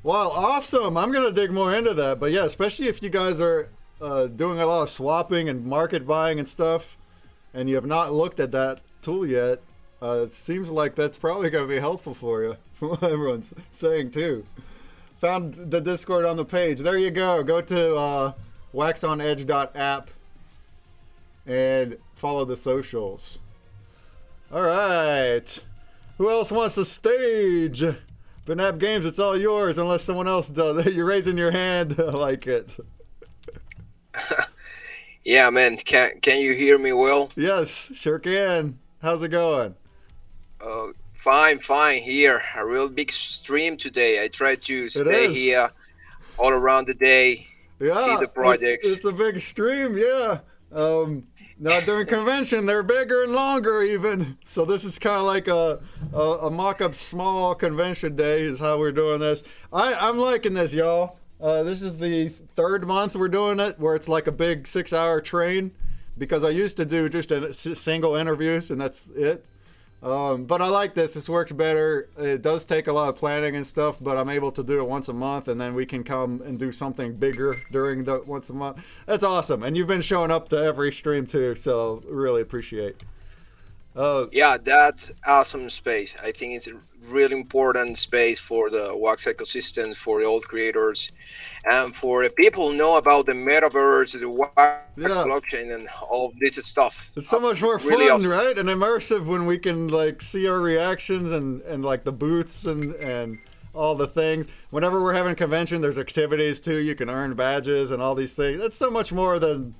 Wow, awesome. I'm going to dig more into that. But yeah, especially if you guys are doing a lot of swapping and market buying and stuff, and you have not looked at that tool yet, it seems like that's probably going to be helpful for you, from what everyone's saying too. Found the Discord on the page. There you go. Go to WaxOnEdge.app and follow the socials. All right. Who else wants the stage? Venap Games, it's all yours unless someone else does. You're raising your hand. I like it. Yeah, man. Can you hear me well? Yes, sure can. How's it going? Fine here. A real big stream today. I try to stay here all around the day, see the projects. It's a big stream, yeah. Now during convention, they're bigger and longer even. So this is kind of like a mock-up small convention day is how we're doing this. I'm liking this, y'all. This is the third month we're doing it, where it's like a big 6-hour train, because I used to do just a single interviews and that's it. But I like this. This works better. It does take a lot of planning and stuff, but I'm able to do it once a month, and then we can come and do something bigger during the once a month. That's awesome. And you've been showing up to every stream too, so really appreciate. Yeah, that's awesome space. I think it's a really important space for the Wax ecosystem, for the old creators, and for the people who know about the metaverse, the Wax blockchain, and all of this stuff. It's so much more really fun, awesome. right? And immersive when we can like see our reactions and like the booths and all the things. Whenever we're having convention, there's activities too. You can earn badges and all these things. That's so much more than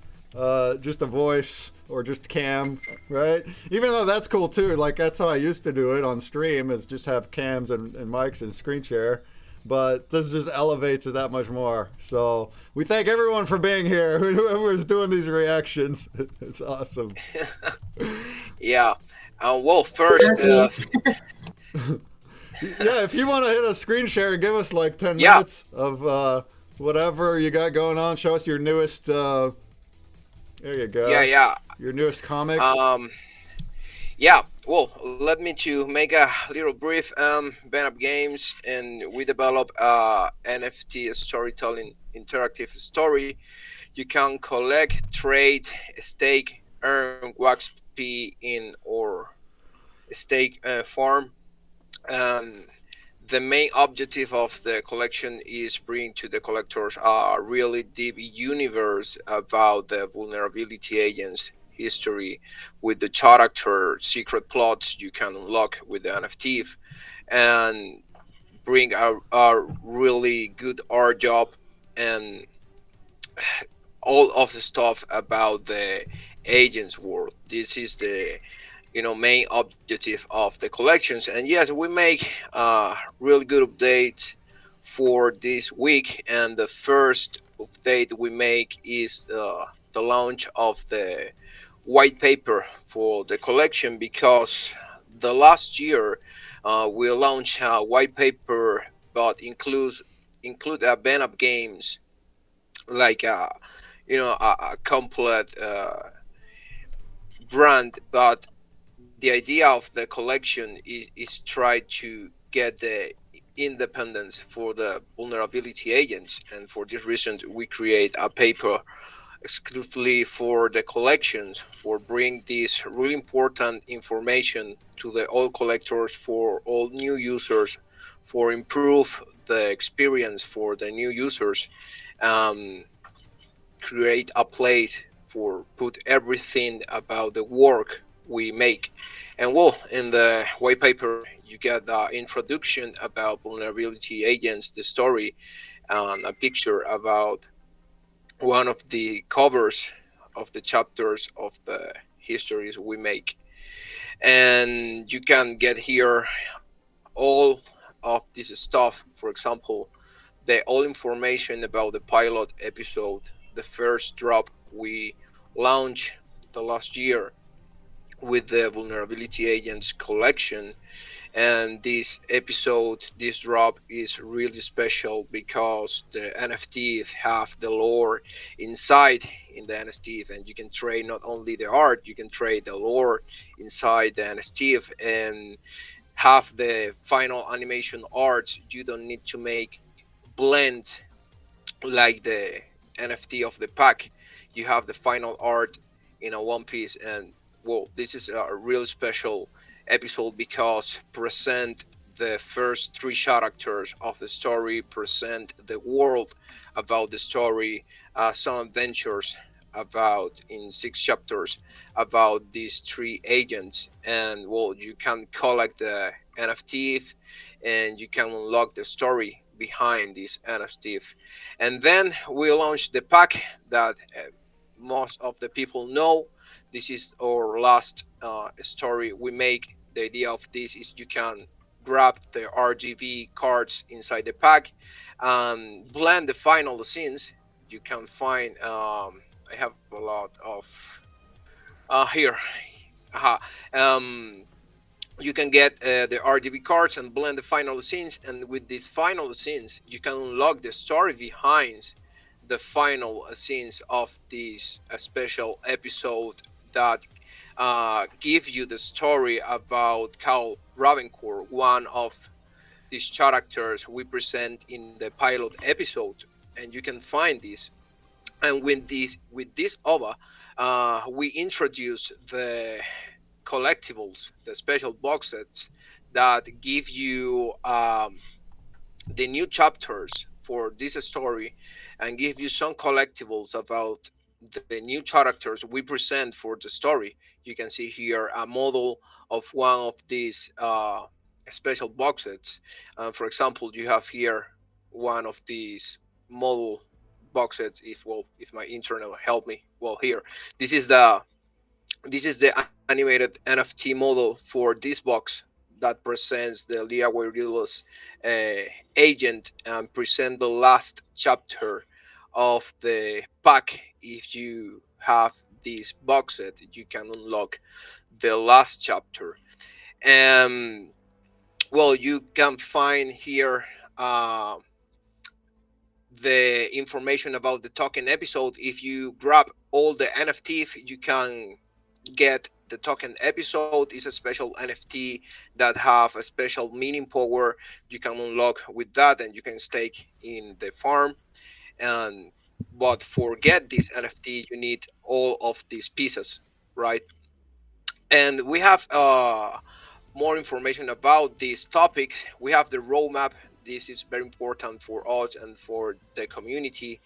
just a voice or just cam, right? Even though that's cool too. Like that's how I used to do it on stream, is just have cams and mics and screen share. But this just elevates it that much more. So we thank everyone for being here. Whoever is doing these reactions, it's awesome. Yeah. Well, first. Yeah, if you want to hit a screen share and give us like 10 minutes of whatever you got going on, show us your newest. There you go. Yeah. Your newest comics. Yeah. Well, let me to make a little brief. Venap Games, and we develop NFT storytelling interactive story. You can collect, trade, stake, earn wax P in or stake farm. The main objective of the collection is bring to the collectors a really deep universe about the vulnerability agents history, with the character secret plots you can unlock with the NFT, and bring a really good art job and all of the stuff about the agents world. This is the main objective of the collections. And yes, we make really good updates for this week, and the first update we make is the launch of the white paper for the collection, because the last year we launched a white paper but include a Venap Games, like a complete brand, but the idea of the collection is try to get the independence for the vulnerability agents, and for this reason we create a paper exclusively for the collections, for bring this really important information to the all collectors, for all new users, for improve the experience for the new users, um, create a place for put everything about the work we make. And well, in the white paper you get the introduction about vulnerability agents, the story, and a picture about one of the covers of the chapters of the histories we make. And you can get here all of this stuff. For example, the all information about the pilot episode, the first drop we launched the last year with the vulnerability agents collection. And this episode, this drop is really special because the NFTs have the lore inside in the NFTs, and you can trade not only the art, you can trade the lore inside the NFT and have the final animation art. You don't need to make blend like the NFT of the pack. You have the final art in a one piece, and well, this is a real special episode because present the first three characters of the story, present the world about the story, some adventures about in 6 chapters about these three agents. And well, you can collect the NFTs and you can unlock the story behind these NFTs. And then we launched the pack that most of the people know. This is our last story we make. The idea of this is you can grab the RGB cards inside the pack and blend the final scenes. You can find I have a lot of here. Aha. Um, you can get the RGB cards and blend the final scenes, and with these final scenes you can unlock the story behind the final scenes of this special episode that give you the story about Cal Ravencourt, one of these characters we present in the pilot episode. And you can find this. And with this over, we introduce the collectibles, the special box sets that give you the new chapters for this story and give you some collectibles about the new characters we present for the story. You can see here a model of one of these special box sets. For example, you have here one of these model box sets. If my internet will help me, well, here, this is the animated NFT model for this box that presents the Leah Warila's agent and present the last chapter of the pack. If you have this box set, you can unlock the last chapter. And well, you can find here the information about the token episode. If you grab all the NFTs, you can get the token episode. Is a special NFT that have a special meaning power you can unlock with that, and you can stake in the farm. And but for get this NFT you need all of these pieces, right? And we have more information about this topic. We have the roadmap. This is very important for us and for the community.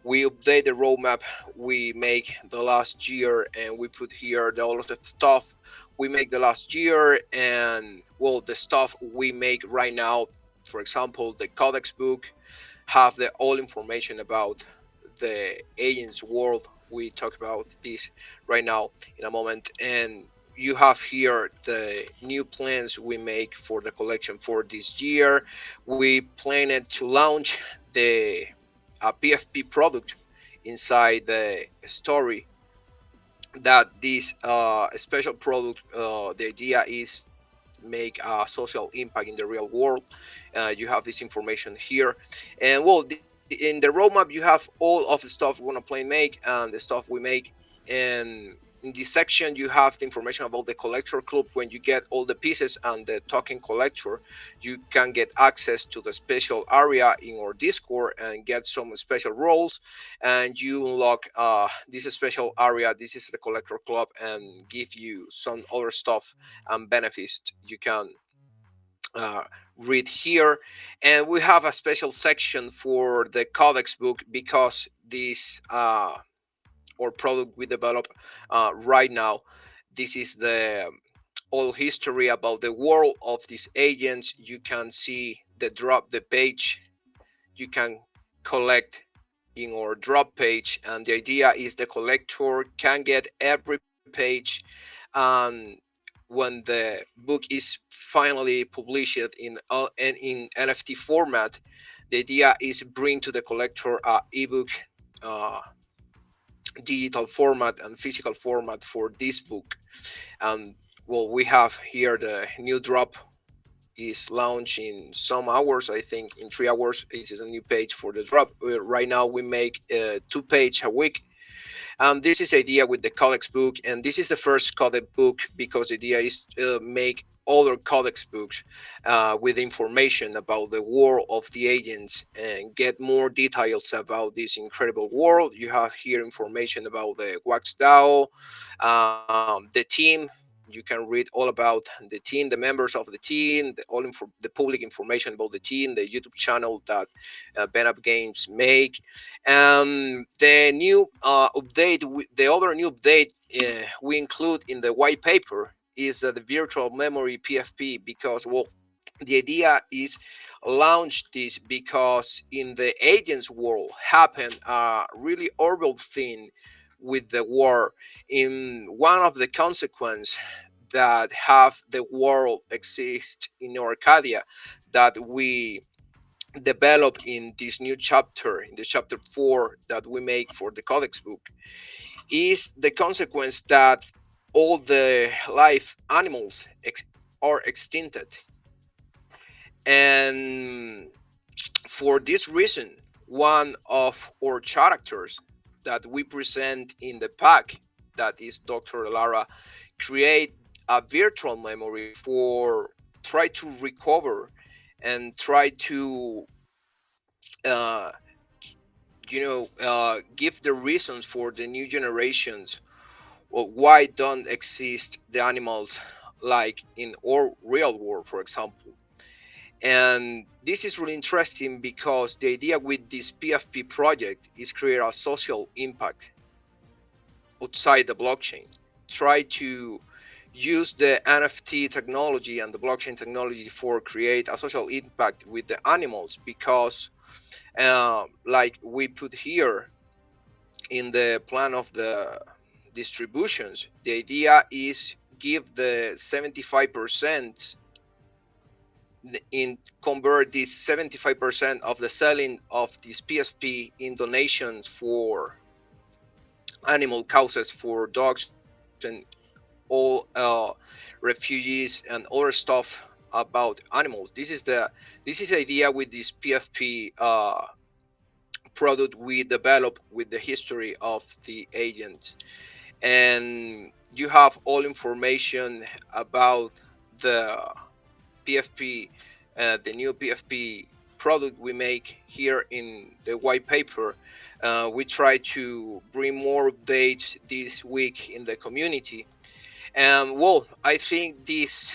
We update the roadmap we make the last year, and we put here all of the stuff we make the last year, and well, the stuff we make right now. For example, the codex book have the all information about the agents world. We talk about this right now in a moment. And you have here the new plans we make for the collection for this year. We planned to launch the PFP product inside the story. That this special product, the idea is make a social impact in the real world. You have this information here. And well, in the roadmap you have all of the stuff we want to plan make and the stuff we make. And in this section you have the information about the collector club. When you get all the pieces and the token collector, you can get access to the special area in our Discord and get some special roles, and you unlock this special area. This is the collector club, and give you some other stuff and benefits you can uh, read here. And we have a special section for the codex book, because this or product we develop right now, this is the all history about the world of these agents. You can see the page you can collect in our drop page, and the idea is the collector can get every page. And when the book is finally published in NFT format, the idea is bring to the collector a ebook, uh, digital format and physical format for this book. And well, we have here the new drop is launched in some hours. I think in 3 hours it is a new page for the drop. Right now we make 2 page a week. This is the idea with the codex book, and this is the first codex book because the idea is to make other codex books with information about the world of the agents and get more details about this incredible world. You have here information about the WAX DAO, the team. You can read all about the team, the members of the team, the public information about the team, the YouTube channel that Venap Games make. The new the other new update we include in the white paper is the virtual memory PFP, because well, the idea is launch this because in the agents world happened a really horrible thing with the war. In one of the consequences that have the world exist in Arcadia, that we develop in this new chapter, in the chapter 4 that we make for the codex book, is the consequence that all the live animals are extincted. And for this reason, one of our characters that we present in the pack, that is Dr. Lara, create a virtual memory for try to recover and try to uh, give the reasons for the new generations of why don't exist the animals like in our real world, for example. And this is really interesting because the idea with this PFP project is create a social impact outside the blockchain. Try to use the NFT technology and the blockchain technology for create a social impact with the animals, because like we put here in the plan of the distributions, the idea is give the 75% in convert this 75% of the selling of this PSP in donations for animal causes, for dogs and all refugees and other stuff about animals. This is the idea with this PFP product we develop with the history of the agent. And you have all information about the PFP, the new PFP product we make here in the white paper. We try to bring more updates this week in the community. And well, I think this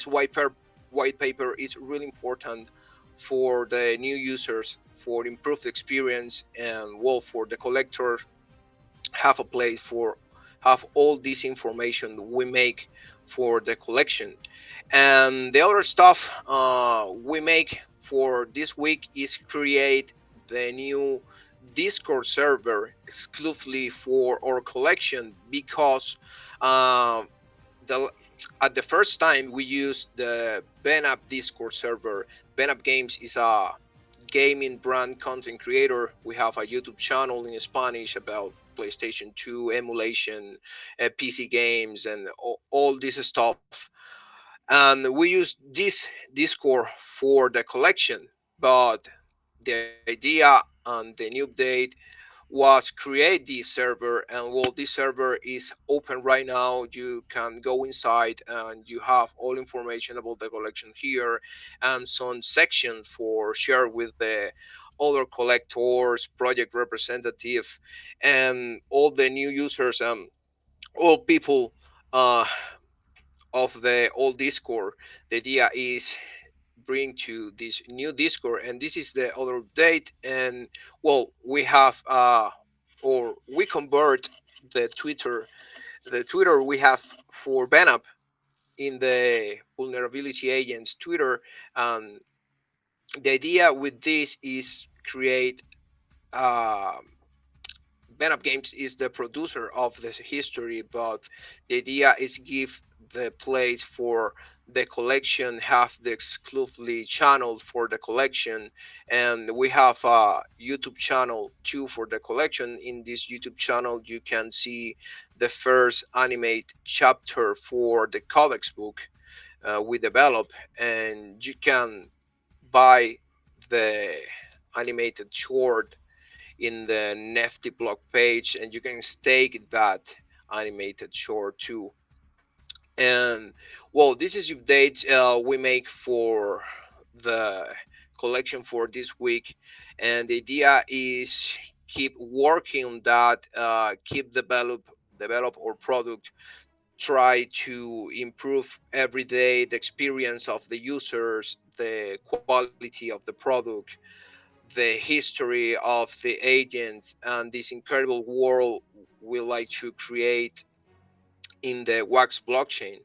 white paper is really important for the new users, for improved experience, and well, for the collector have a place for have all this information we make for the collection. And the other stuff we make for this week is create the new Discord server exclusively for our collection, because uh, the at the first time we used the Venap Discord server. Venap Games is a gaming brand content creator. We have a YouTube channel in Spanish about PlayStation 2 emulation, PC games, and all this stuff. And we use this Discord for the collection. But the idea and the new update was create this server, and well, this server is open right now. You can go inside and you have all information about the collection here, and some sections for share with the other collectors, project representative, and all the new users, all people uh, of the old Discord. The idea is bring to this new Discord, and this is the other update. And well, we have or we convert the Twitter we have for Venap in the vulnerability agents Twitter. And the idea with this is create Venap Games is the producer of the history, but the idea is give the place for the collection, have the exclusively channel for the collection, and we have a YouTube channel too for the collection. In this YouTube channel, you can see the first animate chapter for the codex book we develop, and you can buy the animated short in the NFT blog page, and you can stake that animated short too. And well, this is updates we make for the collection for this week, and the idea is keep working on that, keep develop our product, try to improve every day the experience of the users, the quality of the product, the history of the agents, and this incredible world we like to create in the WAX blockchain.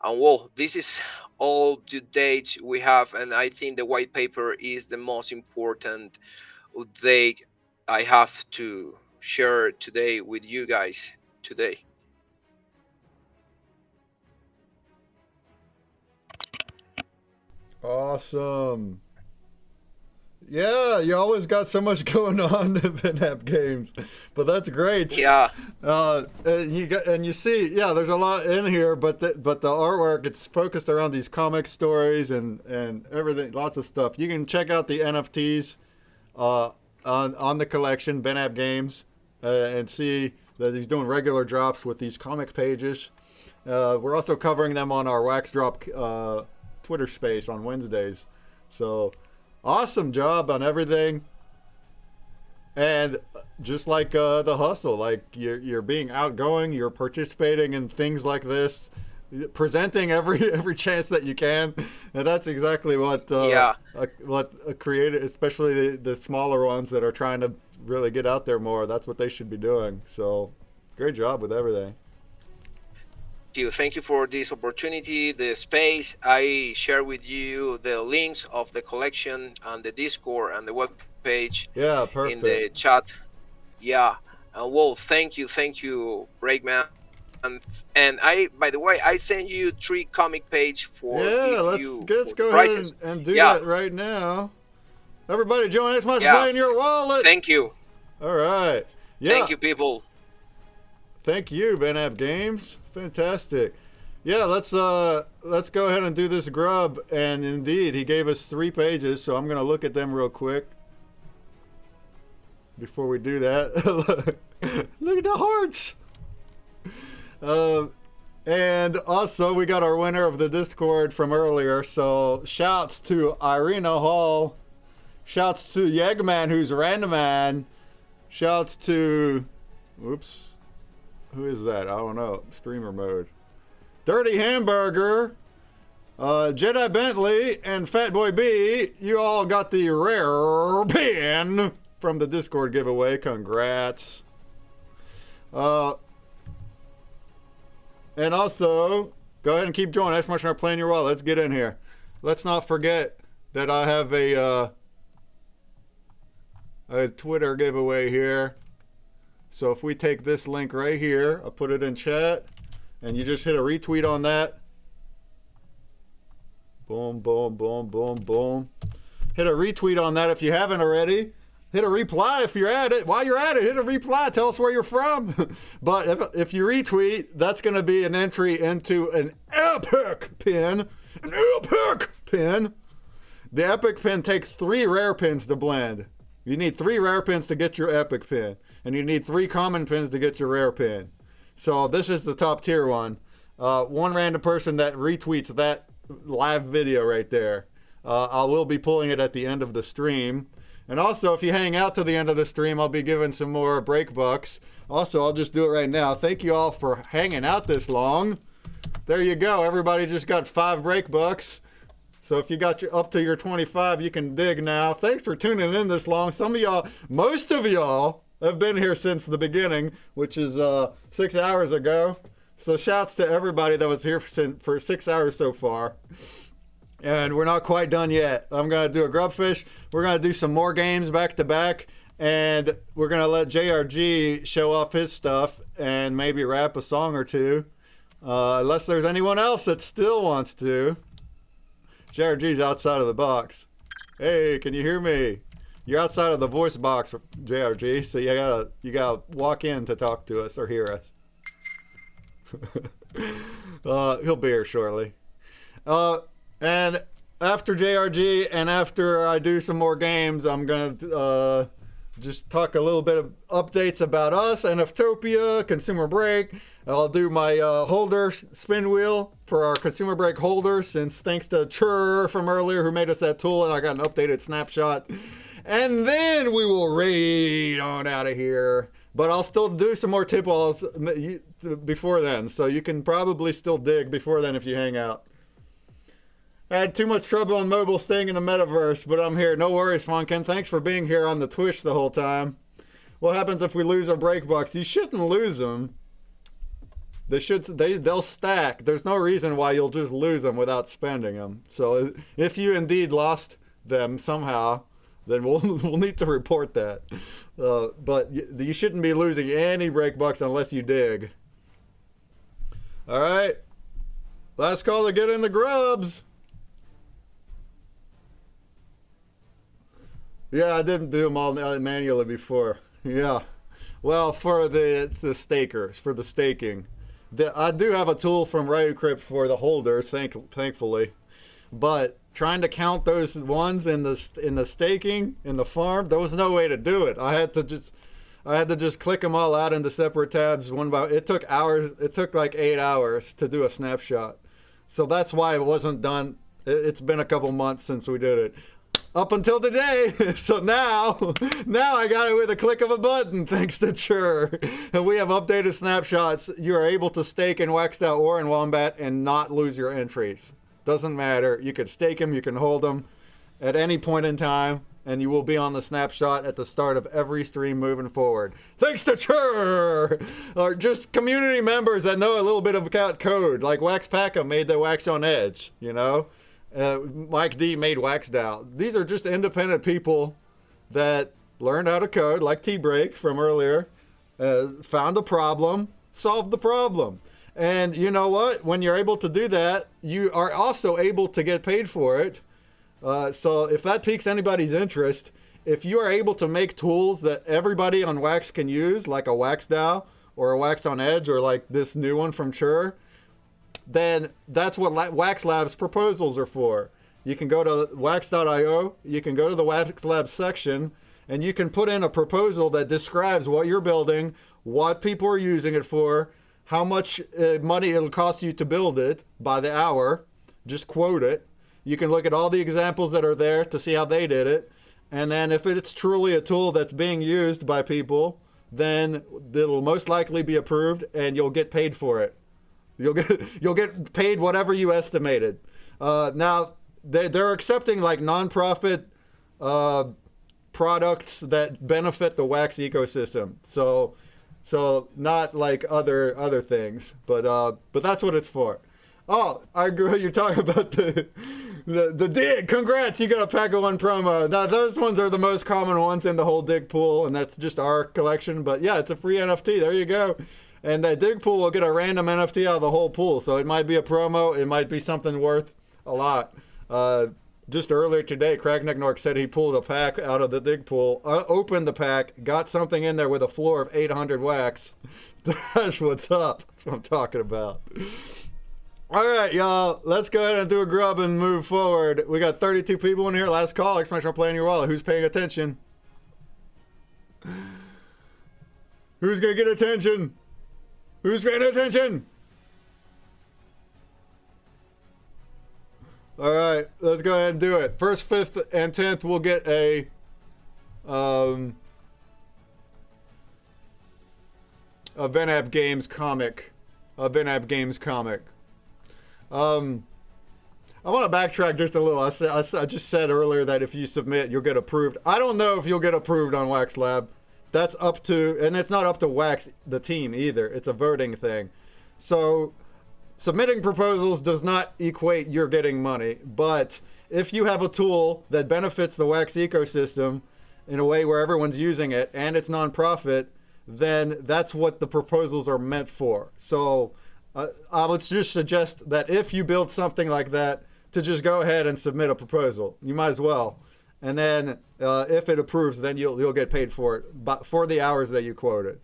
And well, this is all the dates we have, and I think the white paper is the most important update I have to share today with you guys today. Awesome. Yeah, you always got so much going on in Venap Games, but that's great. Yeah. And you see, yeah, there's a lot in here, but the artwork, it's focused around these comic stories and everything, lots of stuff. You can check out the NFTs on the collection, Venap Games, and see that he's doing regular drops with these comic pages. We're also covering them on our Wax Drop Twitter space on Wednesdays. So awesome job on everything. And just like the hustle, like you're being outgoing, you're participating in things like this, presenting every chance that you can, and that's exactly what created, especially the smaller ones that are trying to really get out there more. That's what they should be doing. So great job with everything. Thank you for this opportunity, the space. I share with you the links of the collection and the Discord and the web page. Yeah, perfect. In the chat. Yeah. Well, thank you, Breakman. And I, by the way, I send you 3 comic page for. Yeah, let's go ahead and do that right now. Everybody, join us much in your wallet. Thank you. All right. Yeah. Thank you, people. Thank you, Venap Games. Fantastic. Yeah, let's go ahead and do this grub. And indeed, he gave us 3 pages, so I'm gonna look at them real quick before we do that. Look at the hearts. And also we got our winner of the Discord from earlier. So shouts to Irina Hall. Shouts to Yegman, who's Random Man. Shouts to, whoops. Who is that? I don't know. Streamer mode. Dirty Hamburger, Jedi Bentley, and Fatboy B. You all got the rare pin from the Discord giveaway. Congrats. And also, go ahead and keep joining. That's much more playing your wallet. Let's get in here. Let's not forget that I have a Twitter giveaway here. So if we take this link right here, I'll put it in chat, and you just hit a retweet on that. Boom, boom, boom, boom, boom. Hit a retweet on that if you haven't already. Hit a reply if you're at it. While you're at it, hit a reply. Tell us where you're from. But if you retweet, that's going to be an entry into an epic pin. An epic pin. The epic pin takes 3 rare pins to blend. You need 3 rare pins to get your epic pin. and you need 3 common pins to get your rare pin. So this is the top tier one. One random person that retweets that live video right there. I will be pulling it at the end of the stream. And also, if you hang out to the end of the stream, I'll be giving some more break bucks. Also, I'll just do it right now. Thank you all for hanging out this long. There you go. Everybody just got 5 break bucks. So if you got up to your 25, you can dig now. Thanks for tuning in this long. Some of y'all, most of y'all, have been here since the beginning, which is 6 hours ago. So shouts to everybody that was here for 6 hours so far. And we're not quite done yet. I'm going to do a Grubfish. We're going to do some more games back to back. And we're going to let JRG show off his stuff and maybe rap a song or two. Unless there's anyone else that still wants to. JRG's outside of the box. Hey, can you hear me? You're outside of the voice box, JRG, so you gotta walk in to talk to us or hear us. He'll be here shortly. And after JRG and after I do some more games, I'm going to just talk a little bit of updates about us, NFTopia, ConsumerBreak. I'll do my holder spin wheel for our ConsumerBreak holder, since thanks to Chur from earlier who made us that tool, and I got an updated snapshot. And then we will raid on out of here. But I'll still do some more tip walls before then, so you can probably still dig before then if you hang out. I had too much trouble on mobile staying in the metaverse, but I'm here. No worries, Funkin. Thanks for being here on the Twitch the whole time. What happens if we lose our break bucks? You shouldn't lose them. They'll stack. There's no reason why you'll just lose them without spending them. So if you indeed lost them somehow, then we'll need to report that. But you shouldn't be losing any break bucks unless you dig. All right. Last call to get in the grubs. Yeah, I didn't do them all manually before. Yeah. Well, for the stakers, for the staking. I do have a tool from RyoCrypt for the holders, thankfully. But trying to count those ones in the staking, in the farm, there was no way to do it. I had to just click them all out into separate tabs one by. It took hours. It took like 8 hours to do a snapshot. So that's why it wasn't done. It's been a couple months since we did it. Up until today. So now I got it with a click of a button, thanks to Chur. And we have updated snapshots. You are able to stake in Wax.or and Wombat and not lose your entries. Doesn't matter. You can stake them, you can hold them at any point in time, and you will be on the snapshot at the start of every stream moving forward. Thanks to Chur! Or just community members that know a little bit of code, like Wax Packham made the WaxOnEdge, you know? Mike D made WaxDAO. These are just independent people that learned how to code, like T-Break from earlier, found a problem, solved the problem. And you know what? When you're able to do that, you are also able to get paid for it. So if that piques anybody's interest, if you are able to make tools that everybody on Wax can use, like a WaxDAO or a WaxOnEdge or like this new one from Chur, then that's what Wax Labs proposals are for. You can go to wax.io, you can go to the Wax Labs section, and you can put in a proposal that describes what you're building, what people are using it for, how much money it'll cost you to build it by the hour. Just quote it. You can look at all the examples that are there to see how they did it. And then if it's truly a tool that's being used by people, then it'll most likely be approved and you'll get paid for it. You'll get paid whatever you estimated. Now they're accepting like nonprofit products that benefit the Wax ecosystem. So not like other things, but that's what it's for. Oh, I agree. You're talking about the dig. Congrats, you got a pack of one promo. Now those ones are the most common ones in the whole dig pool, and that's just our collection. But yeah, it's a free NFT. There you go. And that dig pool will get a random NFT out of the whole pool. So it might be a promo. It might be something worth a lot. Just earlier today, Crackneck said he pulled a pack out of the dig pool, opened the pack, got something in there with a floor of 800 wax. That's what's up. That's what I'm talking about. All right, y'all. Let's go ahead and do a grub and move forward. We got 32 people in here. Last call. Exclamation play on your wallet. Who's paying attention? Who's gonna get attention? Who's paying attention? All right, let's go ahead and do it. First, 5th, and 10th, we'll get a Venap Games comic. A Venap Games comic. I want to backtrack just a little. I just said earlier that if you submit, you'll get approved. I don't know if you'll get approved on Wax Lab. That's up to, and it's not up to Wax, the team, either. It's a voting thing. So submitting proposals does not equate you're getting money. But if you have a tool that benefits the Wax ecosystem in a way where everyone's using it and it's nonprofit, then that's what the proposals are meant for. So I would just suggest that if you build something like that, to just go ahead and submit a proposal. You might as well. And then if it approves, then you'll get paid for it, but for the hours that you quoted.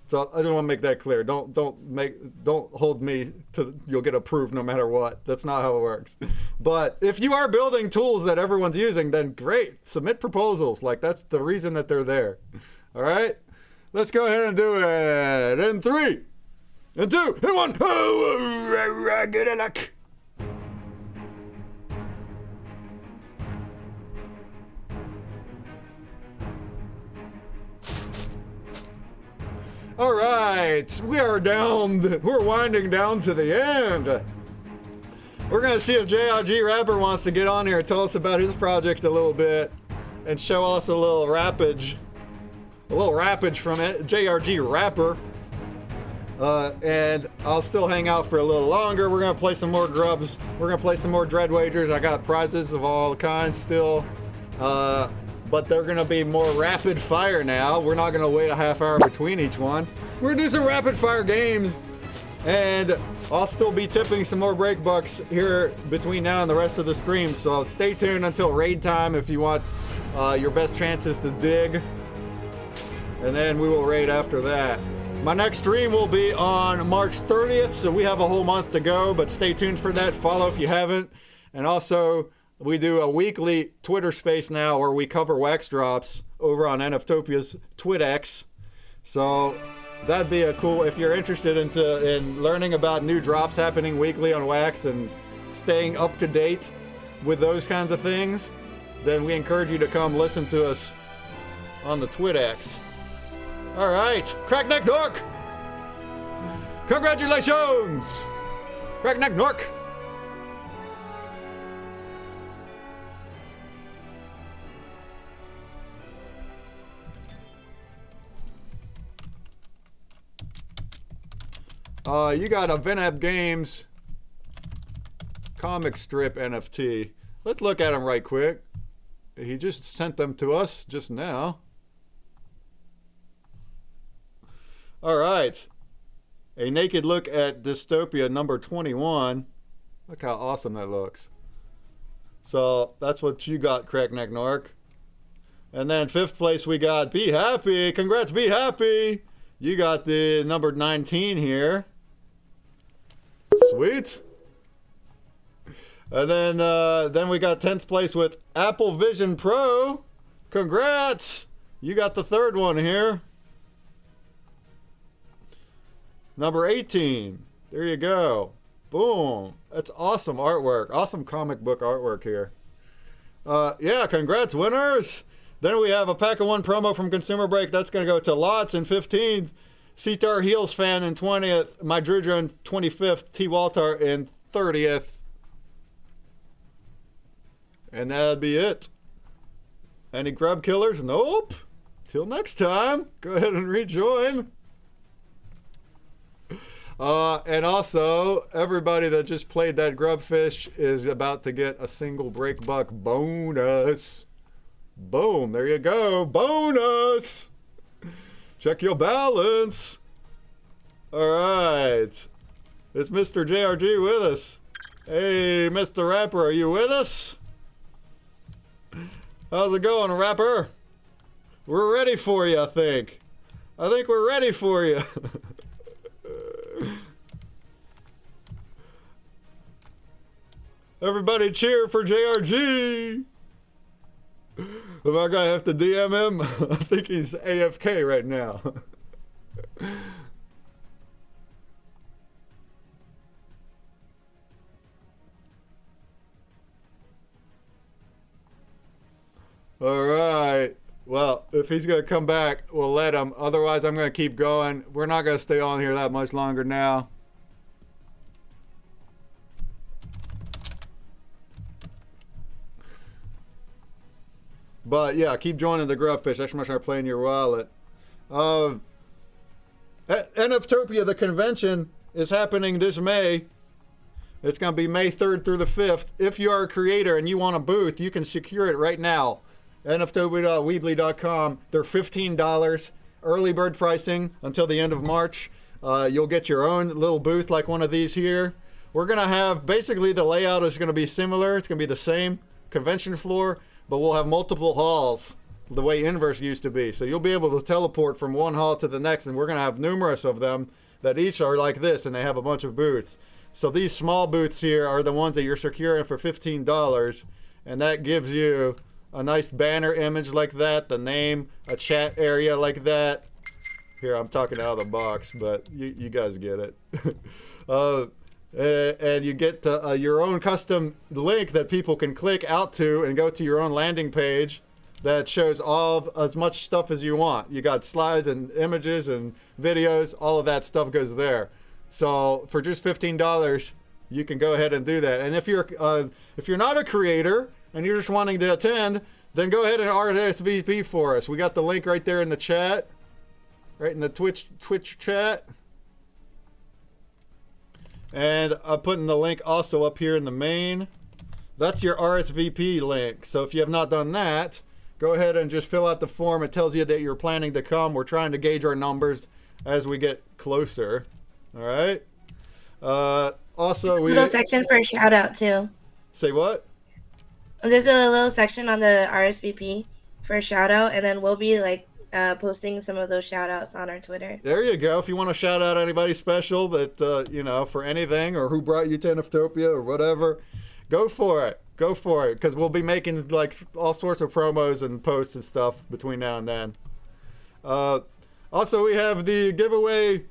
So I just want to make that clear. Don't hold me to you'll get approved no matter what. That's not how it works. But if you are building tools that everyone's using, then great. Submit proposals. Like, that's the reason that they're there. All right? Let's go ahead and do it. In 3, and 2, and 1. Oh, good luck. All right, we're winding down to the end. We're gonna see if JRG Rapper wants to get on here and tell us about his project a little bit and show us a little rappage from it, JRG Rapper. And I'll still hang out for a little longer. We're gonna play some more grubs. We're gonna play some more Dreadwagers. I got prizes of all kinds still. But they're gonna be more rapid fire now. We're not gonna wait a half hour between each one. We're gonna do some rapid fire games. And I'll still be tipping some more break bucks here between now and the rest of the stream. So stay tuned until raid time if you want your best chances to dig. And then we will raid after that. My next stream will be on March 30th, so we have a whole month to go, but stay tuned for that. Follow if you haven't. And also, we do a weekly Twitter space now where we cover wax drops over on NFtopia's TwitX. So that'd be a cool, if you're interested in learning about new drops happening weekly on Wax and staying up to date with those kinds of things, then we encourage you to come listen to us on the TwitX. All right, Crackneck Nork! Congratulations! Crackneck Nork! You got a Venap Games comic strip NFT. Let's look at him right quick. He just sent them to us just now. All right. A naked look at Dystopia number 21. Look how awesome that looks. So that's what you got, Crackneck Nork. And then 5th place we got Be Happy. Congrats, Be Happy. You got the number 19 here. Sweet. And then we got 10th place with Apple Vision Pro. Congrats. You got the 3rd one here. Number 18. There you go. Boom. That's awesome artwork. Awesome comic book artwork here. Yeah, congrats, winners. Then we have a pack of 1 promo from ConsumerBreak. That's going to go to Lots in 15th. Seatar Heels Fan in 20th. Mydrudra in 25th. T. Waltar in 30th. And that'd be it. Any grub killers? Nope. Till next time. Go ahead and rejoin. And also, everybody that just played that Grubfish is about to get a single break buck bonus. Boom. There you go. Bonus. Check your balance. All right. It's Mr. JRG with us. Hey, Mr. Rapper, are you with us? How's it going, Rapper? We're ready for you, I think. I think we're ready for you. Everybody cheer for JRG. Am I gonna have to DM him? I think he's AFK right now. All right. Well, if he's going to come back, we'll let him. Otherwise, I'm going to keep going. We're not going to stay on here that much longer now. But yeah, keep joining the Grubfish. ! Play in your wallet. NFTopia, the convention, is happening this May. It's going to be May 3rd through the 5th. If you are a creator and you want a booth, you can secure it right now. nftopia.weebly.com. They're $15 early bird pricing until the end of March. You'll get your own little booth like one of these here. We're going to have, basically the layout is going to be similar. It's going to be the same convention floor, but we'll have multiple halls the way Inverse used to be. So you'll be able to teleport from one hall to the next, and we're going to have numerous of them that each are like this, and they have a bunch of booths. So these small booths here are the ones that you're securing for $15, and that gives you a nice banner image like that, the name, a chat area like that. Here, I'm talking out of the box, but you guys get it. And you get your own custom link that people can click out to and go to your own landing page that shows as much stuff as you want. You got slides and images and videos, all of that stuff goes there. So for just $15, you can go ahead and do that. And if you're not a creator and you're just wanting to attend, then go ahead and RSVP for us. We got the link right there in the chat, right in the Twitch chat. And I'm putting the link also up here in the main. That's your RSVP link. So if you have not done that, go ahead and just fill out the form. It tells you that you're planning to come. We're trying to gauge our numbers as we get closer. All right. Also, we little section for a shout out too. Say what? There's a little section on the RSVP for a shout out, and then we'll be like posting some of those shout outs on our Twitter. There you go. If you want to shout out anybody special that you know, for anything, or who brought you to NFTopia or whatever, go for it. Go for it, because we'll be making like all sorts of promos and posts and stuff between now and then. Also, we have the giveaway.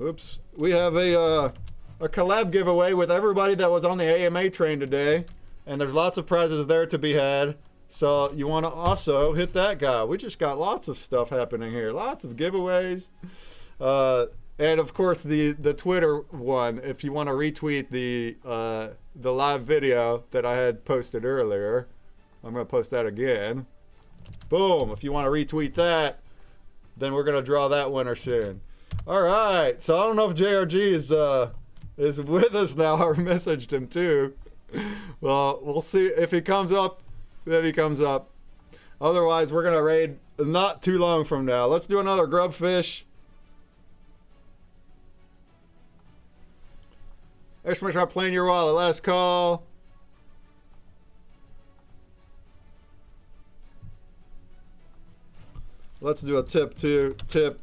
Oops. We have a collab giveaway with everybody that was on the AMA train today. And there's lots of prizes there to be had. So you want to also hit that guy. We just got lots of stuff happening here. Lots of giveaways. And of course the Twitter one, if you want to retweet the live video that I had posted earlier. I'm going to post that again. Boom. If you want to retweet that, then we're going to draw that winner soon. All right, so I don't know if JRG is with us now. I messaged him too. Well, we'll see if he comes up. Then he comes up. Otherwise, we're gonna raid not too long from now. Let's do another Grubfish. Exclamation playing your wallet. Last call. Let's do a tip too. Tip.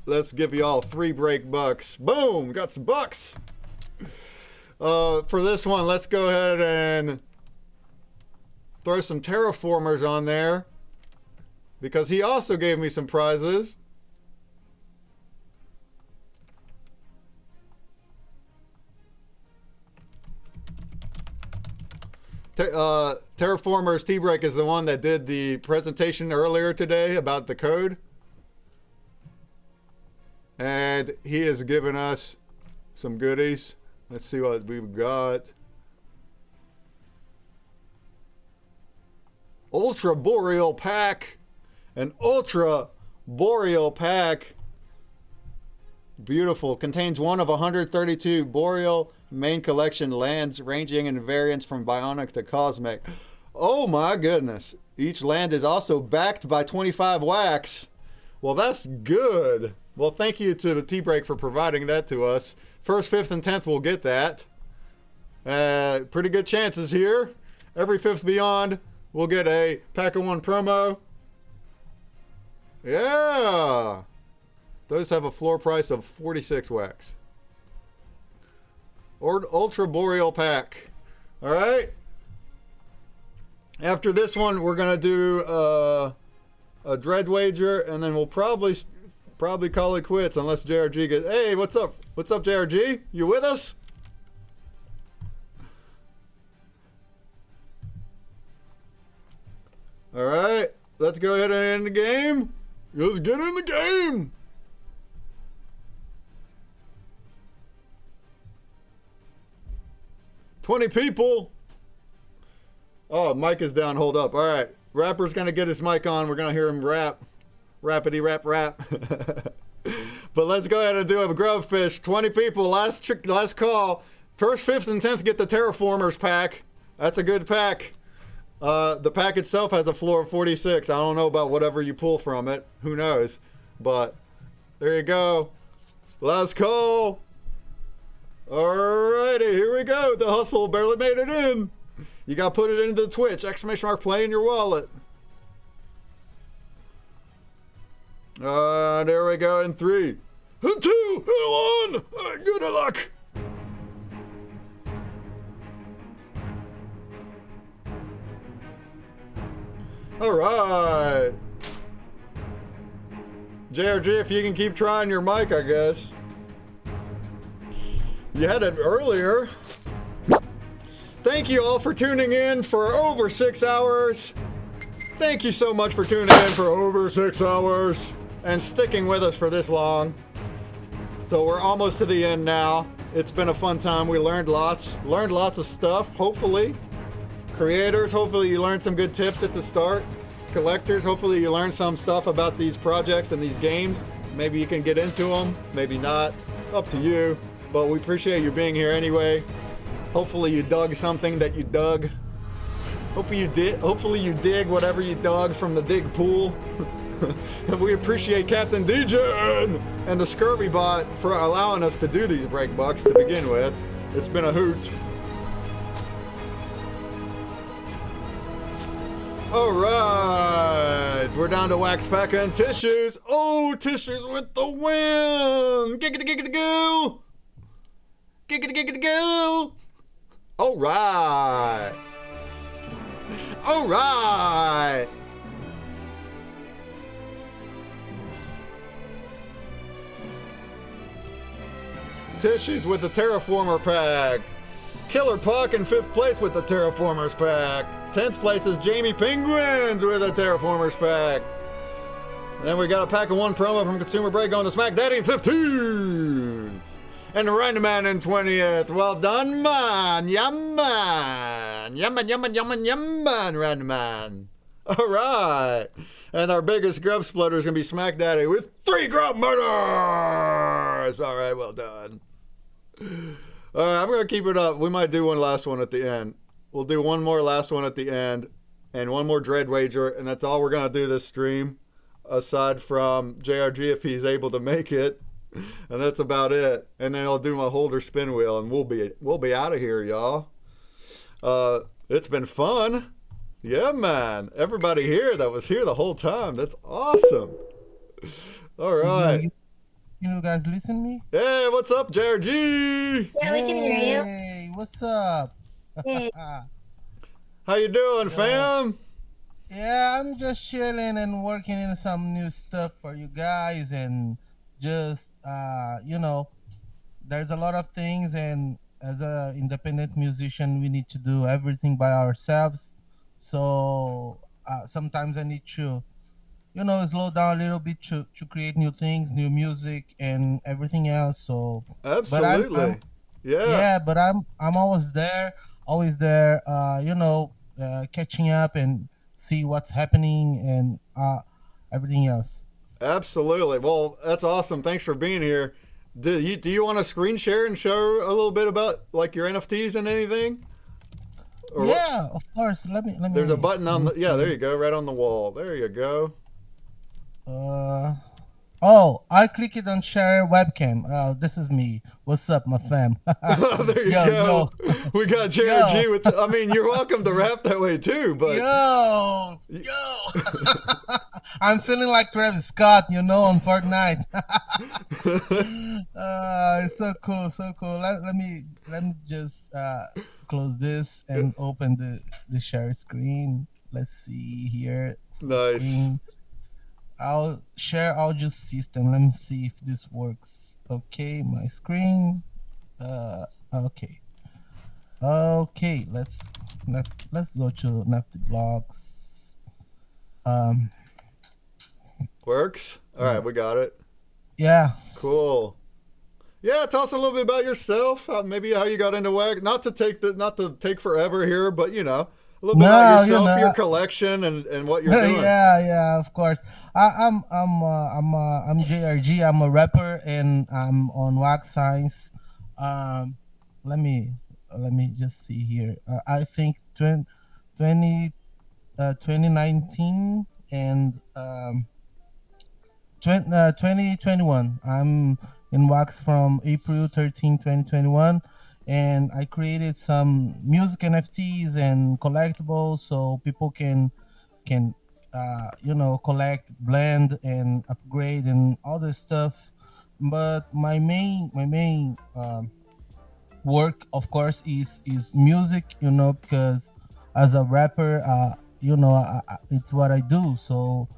Let's give you all 3 break bucks. Boom! Got some bucks. For this one, let's go ahead and throw some terraformers on there, because he also gave me some prizes. Terraformers T-Break is the one that did the presentation earlier today about the code. And he has given us some goodies. Let's see what we've got. Ultra Boreal Pack. An Ultra Boreal Pack. Beautiful. Contains one of 132 Boreal main collection lands, ranging in variants from Bionic to Cosmic. Oh my goodness. Each land is also backed by 25 wax. Well, that's good. Well, thank you to the T-Break for providing that to us. 1st, 5th, and 10th will get that. Pretty good chances here. Every 5th beyond, we'll get a Pack of 1 promo. Yeah. Those have a floor price of 46 wax. Or Ultra Boreal Pack. All right. After this one, we're going to do a Dreadwager, and then we'll probably probably call it quits unless JRG gets. Hey, what's up? What's up, JRG? You with us? All right, let's go ahead and end the game. Let's get in the game. $20 people. Oh, mic is down. Hold up. All right, Rapper's gonna get his mic on. We're gonna hear him rap, rappity rap rap. But let's go ahead and do a Grubfish. 20 people. Last call. First, 5th, and 10th get the Terraformers pack. That's a good pack. The pack itself has a floor of 46. I don't know about whatever you pull from it. Who knows? But there you go. Last call. Alrighty, here we go. The hustle barely made it in. You got to put it into the Twitch. !play in your wallet. There we go in 3, 2, 1. Good luck. All right. JRG, if you can keep trying your mic, I guess. You had it earlier. Thank you all for tuning in for over 6 hours. Thank you so much for tuning in for over 6 hours and sticking with us for this long. So we're almost to the end now. It's been a fun time. We learned lots of stuff, hopefully. Creators, hopefully you learned some good tips at the start. Collectors, hopefully you learned some stuff about these projects and these games. Maybe you can get into them, maybe not. Up to you. But we appreciate you being here anyway. Hopefully you dug something that you dug. Hopefully you dig whatever you dug from the dig pool. And we appreciate Captain DJ and the Scurvy Bot for allowing us to do these break bucks to begin with. It's been a hoot. All right, we're down to Wax Pack and Tissues. Oh, Tissues with the win! Giggity giggity goo! Giggity giggity goo! All right. All right. Tissues with the Terraformer pack. Killer Puck in 5th place with the Terraformers pack. 10th place is Jamie Penguins with a Terraformers pack. Then we got a pack of 1 promo from ConsumerBreak going to Smack Daddy in 15th. And Randman in 20th. Well done, man. Yum, man. Yumman, yumman, yumman, yumman, Randman. All right. And our biggest grub splitter is going to be Smack Daddy with 3 grub murders. All right, well done. All right, I'm going to keep it up. We might do one last one at the end. We'll do one more last one at the end. And one more Dreadwager. And that's all we're going to do this stream. Aside from JRG if he's able to make it. And that's about it. And then I'll do my holder spin wheel, and we'll be out of here, y'all. It's been fun. Yeah, man. Everybody here that was here the whole time. That's awesome. All right. You guys listen to me? Hey, what's up, JRG? Yeah, we can hear you. Hey, what's up? Hey. How you doing, fam? Yeah, I'm just chilling and working in some new stuff for you guys, and just there's a lot of things, and as a independent musician we need to do everything by ourselves. So sometimes I need to slow down a little bit to create new things, new music and everything else. So absolutely. But I'm always there catching up and see what's happening and everything else. Absolutely. Well, that's awesome. Thanks for being here. Do you want to screen share and show a little bit about like your NFTs and anything? Or yeah, of course. Let me. There's a button on the. Yeah, there you go. Right on the wall. There you go. I clicked on share webcam. Oh, this is me. What's up, my fam? There you go. We got JRG with. I mean, you're welcome to rap that way too, but. Yo. I'm feeling like Travis Scott, on Fortnite. It's so cool. Let me just close this and open the share screen. Let's see here. Nice. I'll share audio system. Let me see if this works. Okay, my screen. Okay. Okay, let's go to NFT blogs. Works. All right, we got it. Yeah. Cool. Yeah, tell us a little bit about yourself. Maybe how you got into WAX. Not to take forever here, but you know, a little bit about yourself, your collection, and what you're doing. Yeah, of course. I'm JRG. I'm a rapper, and I'm on WAX Science. Let me just see here. I think 2019 and 2021. I'm in WAX from April 13, 2021, and I created some music NFTs and collectibles so people can collect, blend, and upgrade and all this stuff. But my main work, of course, is music. Because as a rapper, it's what I do. So.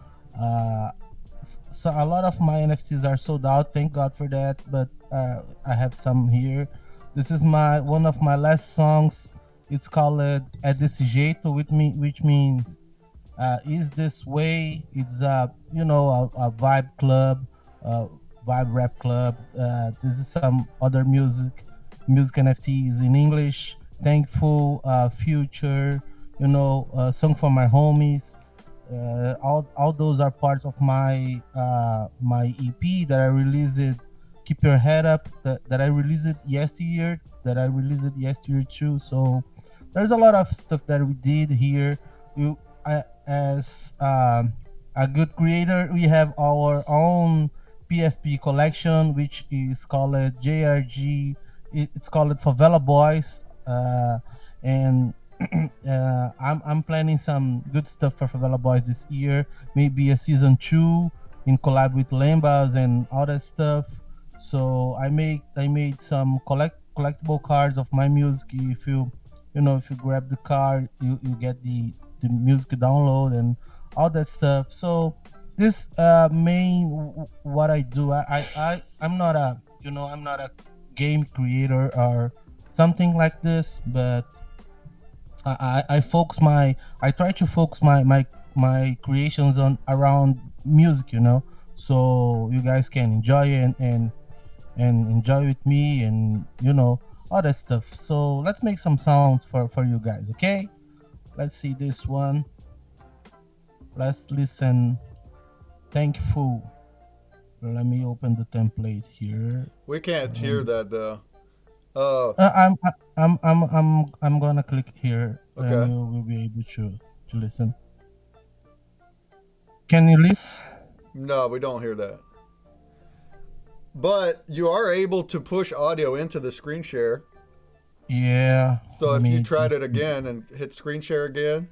So a lot of my NFTs are sold out. Thank God for that. But I have some here. This is one of my last songs. It's called "É Desse Jeito," which means "Is This Way." It's a vibe club, vibe rap club. This is some other music NFTs in English. Thankful, future. Song for my homies. All those are parts of my my EP that I released. Keep Your Head Up. That I released it yesteryear. Too. So there's a lot of stuff that we did here. As a good creator, we have our own PFP collection, which is called JRG. It's called Favela Boys, and I'm planning some good stuff for Favela Boys this year. Maybe a season 2 in collab with Lambas and all that stuff. So I made some collectible cards of my music. If you grab the card, you get the music download and all that stuff. So this what I do. I'm not a game creator or something like this, but I try to focus my creations on around music, so you guys can enjoy it and enjoy with me and all that stuff. So let's make some sounds for you guys, okay? Let's see this one. Let's listen. Thankful. Let me open the template here. We can't hear that though. I'm gonna click here, okay, and you will be able to listen. Can you leave? No, we don't hear that. But you are able to push audio into the screen share. Yeah. So if you tried it again and hit screen share again,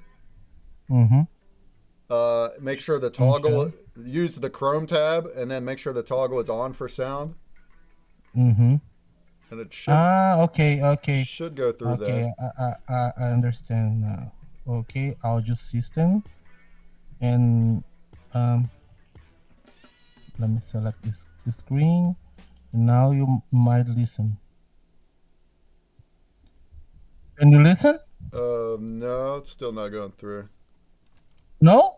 make sure the toggle, use the Chrome tab, and then make sure the toggle is on for sound. And it should. Okay. Should go through that. Okay, I understand now. Okay, audio system, and let me select the screen. Now you might listen. Can you listen? No, it's still not going through. No?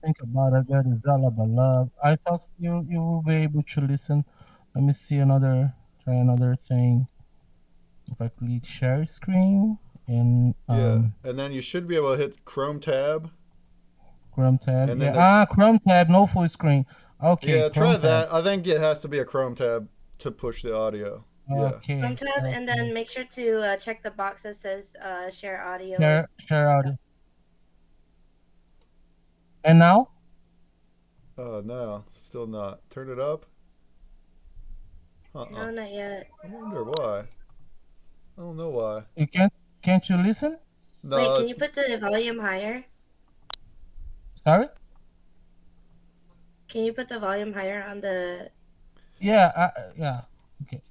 Think about it. That is all about love. I thought you will be able to listen. Let me see try another thing. If I click share screen and and then you should be able to hit Chrome tab. Chrome tab. Chrome tab, no full screen. Okay. Yeah, try that. I think it has to be a Chrome tab to push the audio. Okay. Chrome tab, and then make sure to check the box that says share audio. Share audio. And now? No, still not. Turn it up. No, not yet. I wonder why. I don't know why. You can't you listen? No. Wait, can you put the volume higher? Sorry? Can you put the volume higher on the? Yeah. Okay.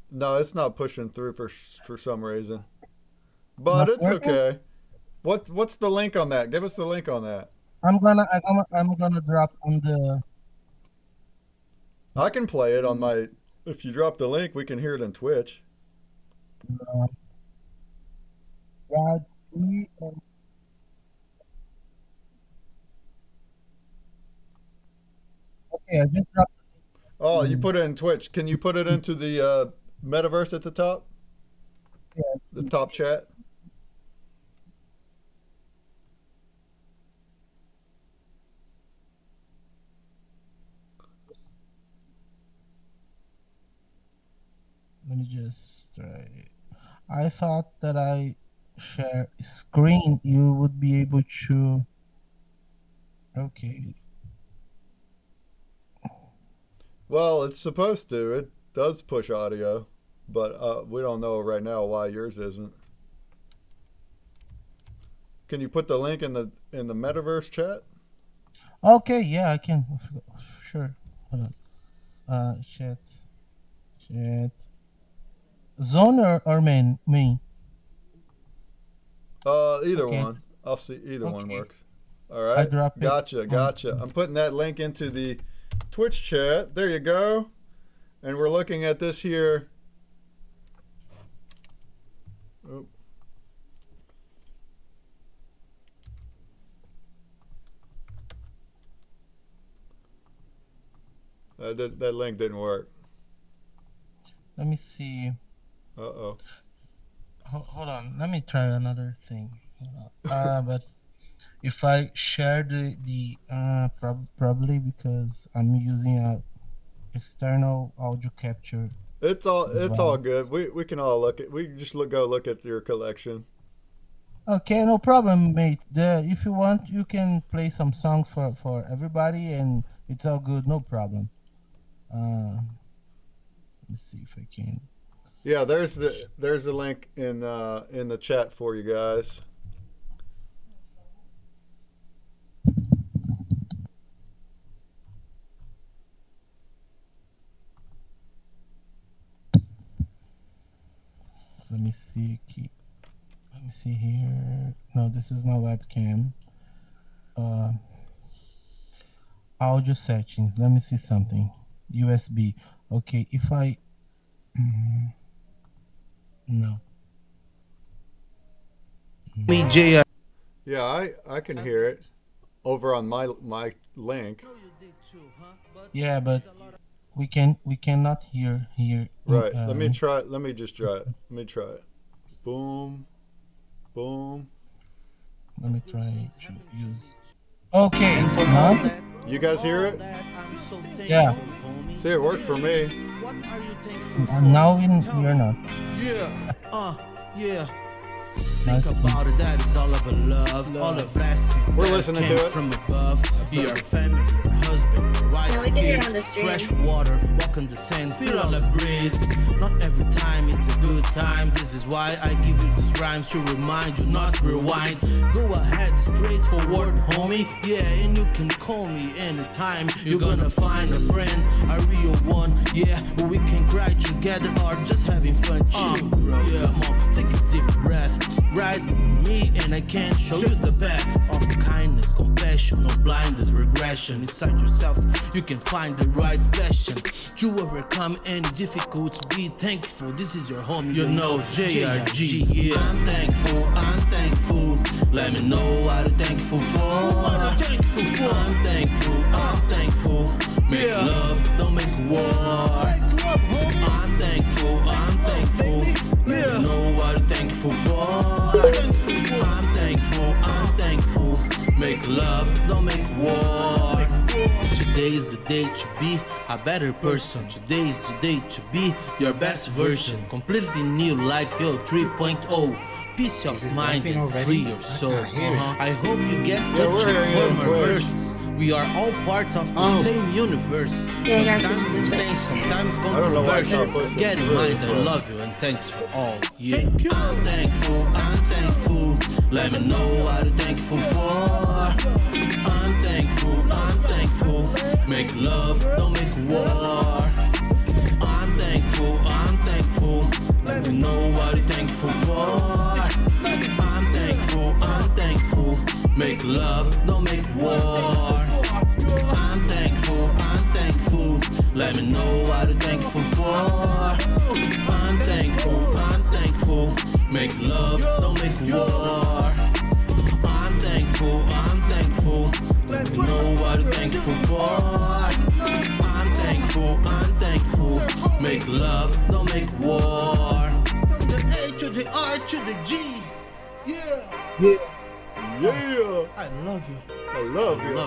No, it's not pushing through for some reason. But it's okay. What's the link on that? Give us the link on that. I'm gonna drop on the. I can play it on my. If you drop the link, we can hear it on Twitch. Right. Okay, I just dropped. Oh, you put it in Twitch. Can you put it into the metaverse at the top? Yeah. The top chat. Let me just try. I thought that I share screen, you would be able to. Okay. Well, it's supposed to. It does push audio, but we don't know right now why yours isn't. Can you put the link in the metaverse chat? Okay, yeah, I can. Sure. Hold on. Chat. Zone or main? Either Okay. one. I'll see. Either one Okay. works. All right. drop it Gotcha. I'm putting that link into the Twitch chat. There you go. And we're looking at this here. Oh. That link didn't work. Let me see. Uh-oh. Hold on. Let me try another thing. But if I share the probably because I'm using a external audio capture. It's all device. good. We can all look at. We can just go look at your collection. Okay, no problem, mate. If you want, you can play some songs for everybody, and it's all good. No problem. Let's see if I can. Yeah, there's the link in the chat for you guys. Let me see. Let me see here. No, this is my webcam. Audio settings. Let me see something. USB. Okay, if I. No. Me, JR. Yeah, I can hear it over on my link. Yeah, but we cannot hear here. Right. Let me try. Let me just try it. Let me try it. Boom. Boom. Let me try to use. Okay. Now? You guys hear it? Yeah. See, it worked for me. Now we're not. Yeah. Yeah. Think about it, that is all of a love, all the blessings. We're listening to it. From above, your family, your husband, your wife, Yeah, we can hear it kids, on the stream. fresh water, walk on the sand, feel all the breeze. Not every time is a good time. This is why I give you these rhymes to remind you, not rewind. Go ahead, straight forward, homie. Yeah, and you can call me anytime. You're gonna find a friend, a real one. Yeah, we can cry together or just having fun. Chill, bro. Yeah, come on, take a deep breath. Ride with me and I can show you the path of kindness, compassion, no blindness, regression. Inside yourself, you can find the right passion to overcome any difficulty. Be thankful, this is your home, you know, JRG. Yeah, I'm thankful. Let me know what I'm thankful for. I'm thankful. Make love, don't make war. I'm thankful. Let me know what I'm thankful for. I'm thankful. Make love, don't make war. Today is the day to be a better person. Today is the day to be your best version. Completely new like your 3.0. Peace of mind and free your soul. I hope you get touching for my verses. We are all part of the same universe. Sometimes intense, sometimes controversial. Get in mind, I love you and thanks for all. Yeah, I'm thankful. Let me know what I'm thankful for. I'm thankful. Make love, don't make war. I'm thankful. Let me know what I'm thankful for. I'm thankful. love, don't make war. I'm thankful. Let me know what you're thankful for. I'm thankful. Make love, don't make war. I'm thankful. Let me know what you're thankful for. I'm thankful. Make love, don't make war. From the A to the R to the G. Yeah. I love you. I love you.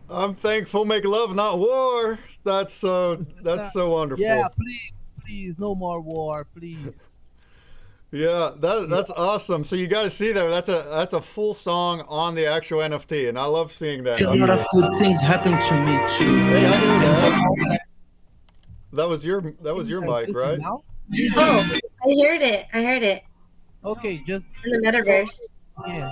I'm thankful. Make love, not war. That's so wonderful. Yeah, please, no more war, please. Yeah, that's awesome. So you guys see there, that's a full song on the actual NFT, and I love seeing that. A lot of good things happen to me too. Hey, I hear that. That was your mic, right? Oh, I heard it. Okay, just in the metaverse.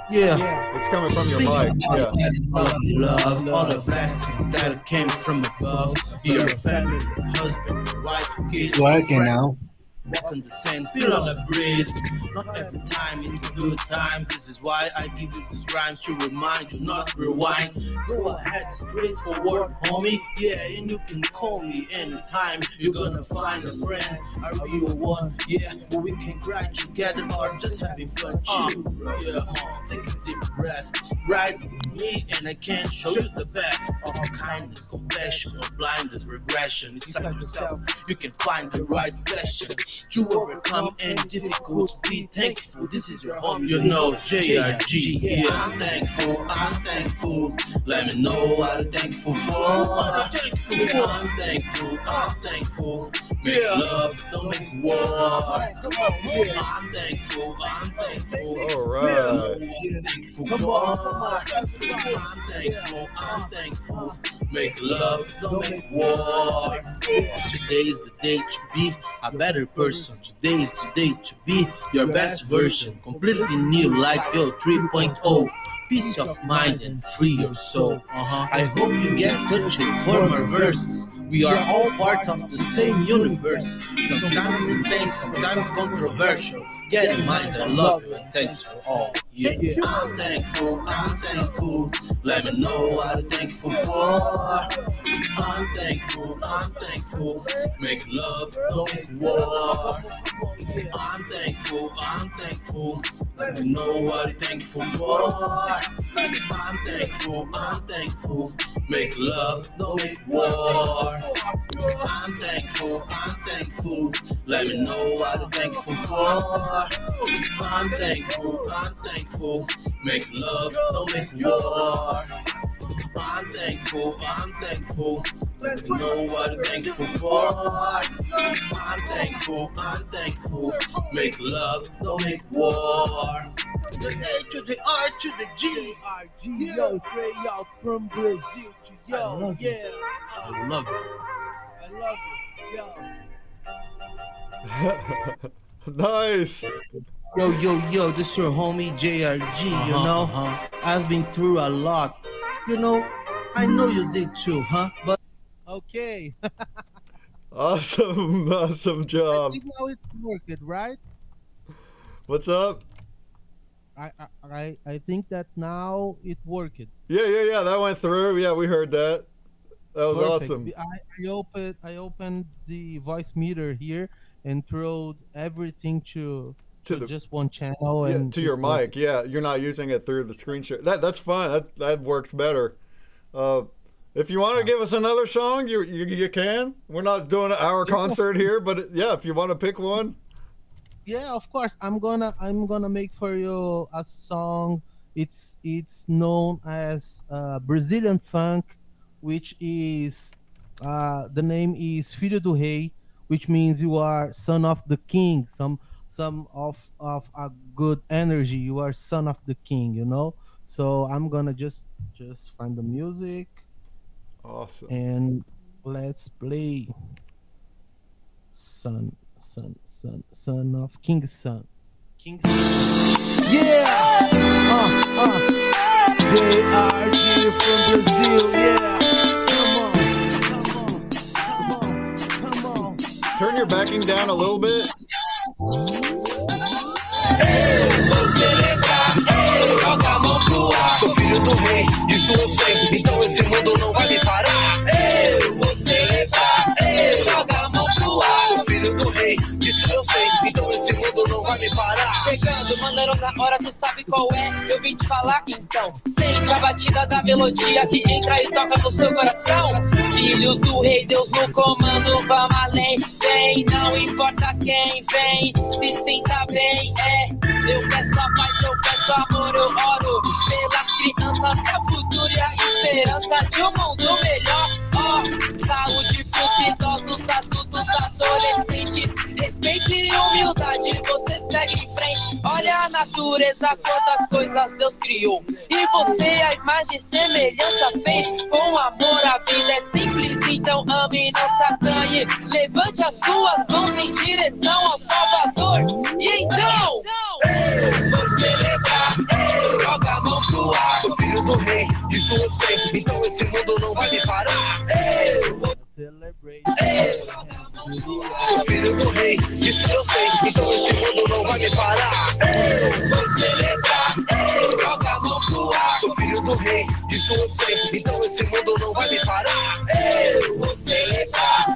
Yeah. It's coming from your mic. Yeah. All of love, all the blessings that came from above. Your family, your husband, your wife, your kids. Working now. Back on the sand, feel on the breeze. Not every time is a good time. This is why I give you these rhymes to remind you, not rewind. Go ahead, straight forward, homie. Yeah, and you can call me anytime. You're gonna find a friend, a real one. Yeah, we can cry together or just having fun. Chill, bro. Yeah, take a deep breath. Ride with me, and I can show you the path of kindness, compassion, of blindness, regression. Inside yourself, you can find the right passion. To overcome any difficult, be thankful. This is your home, you know, JRG. Yeah, I'm thankful. Let me know what I'm thankful for. I'm thankful. Make love, don't make war. I'm thankful. All right. I'm thankful. Make love, don't make war. Today is the day to be a better person. Today is the day to be your best version. Completely new like your 3.0. Peace of mind and free your soul. I hope you get touched for my verses. We are all part of the same universe. Sometimes intense, sometimes controversial. Get in mind, I love you and thanks for all. Yeah, I'm thankful. Let me know what I'm thankful for. I'm thankful. Make love, don't make war. I'm thankful. Let me know what I'm thankful for. I'm thankful. Make love, don't make war. I'm thankful. Let me know what I'm thankful for. I'm thankful. Make love, don't make war. I'm thankful. Let me know what I'm thankful for. I'm thankful. Make love, don't make war. From the A to the R to the G. Yo, straight out from Brazil to yo. I love you. Yo. Nice. Yo, this your homie JRG, you know? I've been through a lot. You know, I know you did too, huh? But okay. Awesome job. I think now it's working, right? What's up? I think that now it worked. Yeah, that went through. Yeah, we heard that. That was Perfect. awesome. I opened the voice meter here and threw everything to just one channel and to your mic. Yeah, you're not using it through the screen share. That's fine. That works better. If you want to give us another song, you can. We're not doing our concert here, but yeah, if you want to pick one. Yeah, of course. I'm gonna make for you a song. It's known as Brazilian funk, which is the name is Filho do Rei, which means you are son of the king. Some of a good energy. You are son of the king. You know. So I'm gonna just find the music. Awesome. And let's play son of King's Sons. Yeah! JRG from Brazil, yeah! Come on. Turn your backing down a little bit. Hey, chegando, mandando na hora, tu sabe qual é? Eu vim te falar, então. Sente a batida da melodia que entra e toca no seu coração. Filhos do rei, Deus no comando, vamos além. Vem, não importa quem vem, se sinta bem, Eu peço a paz, eu peço amor, eu oro pelas crianças, é o futuro e a esperança de um mundo melhor. Saúde pros idosos, adultos, adolescentes. Respeito e humildade, você segue em frente. Olha a natureza, quantas coisas Deus criou. E você, a imagem e semelhança fez. Com amor a vida é simples, então ame, não se acanhe. Levante as suas mãos em direção ao Salvador. E então, vou celebrar, joga a mão pro ar. Sou filho do rei, disso eu sei, então esse mundo não vai me parar. Sou filho do rei, disso eu sei, então esse mundo não vai me parar. Vou celebrar, joga a mão pro ar. Sou filho do rei, disso eu sei, então esse mundo não vai me parar. Vou celebrar,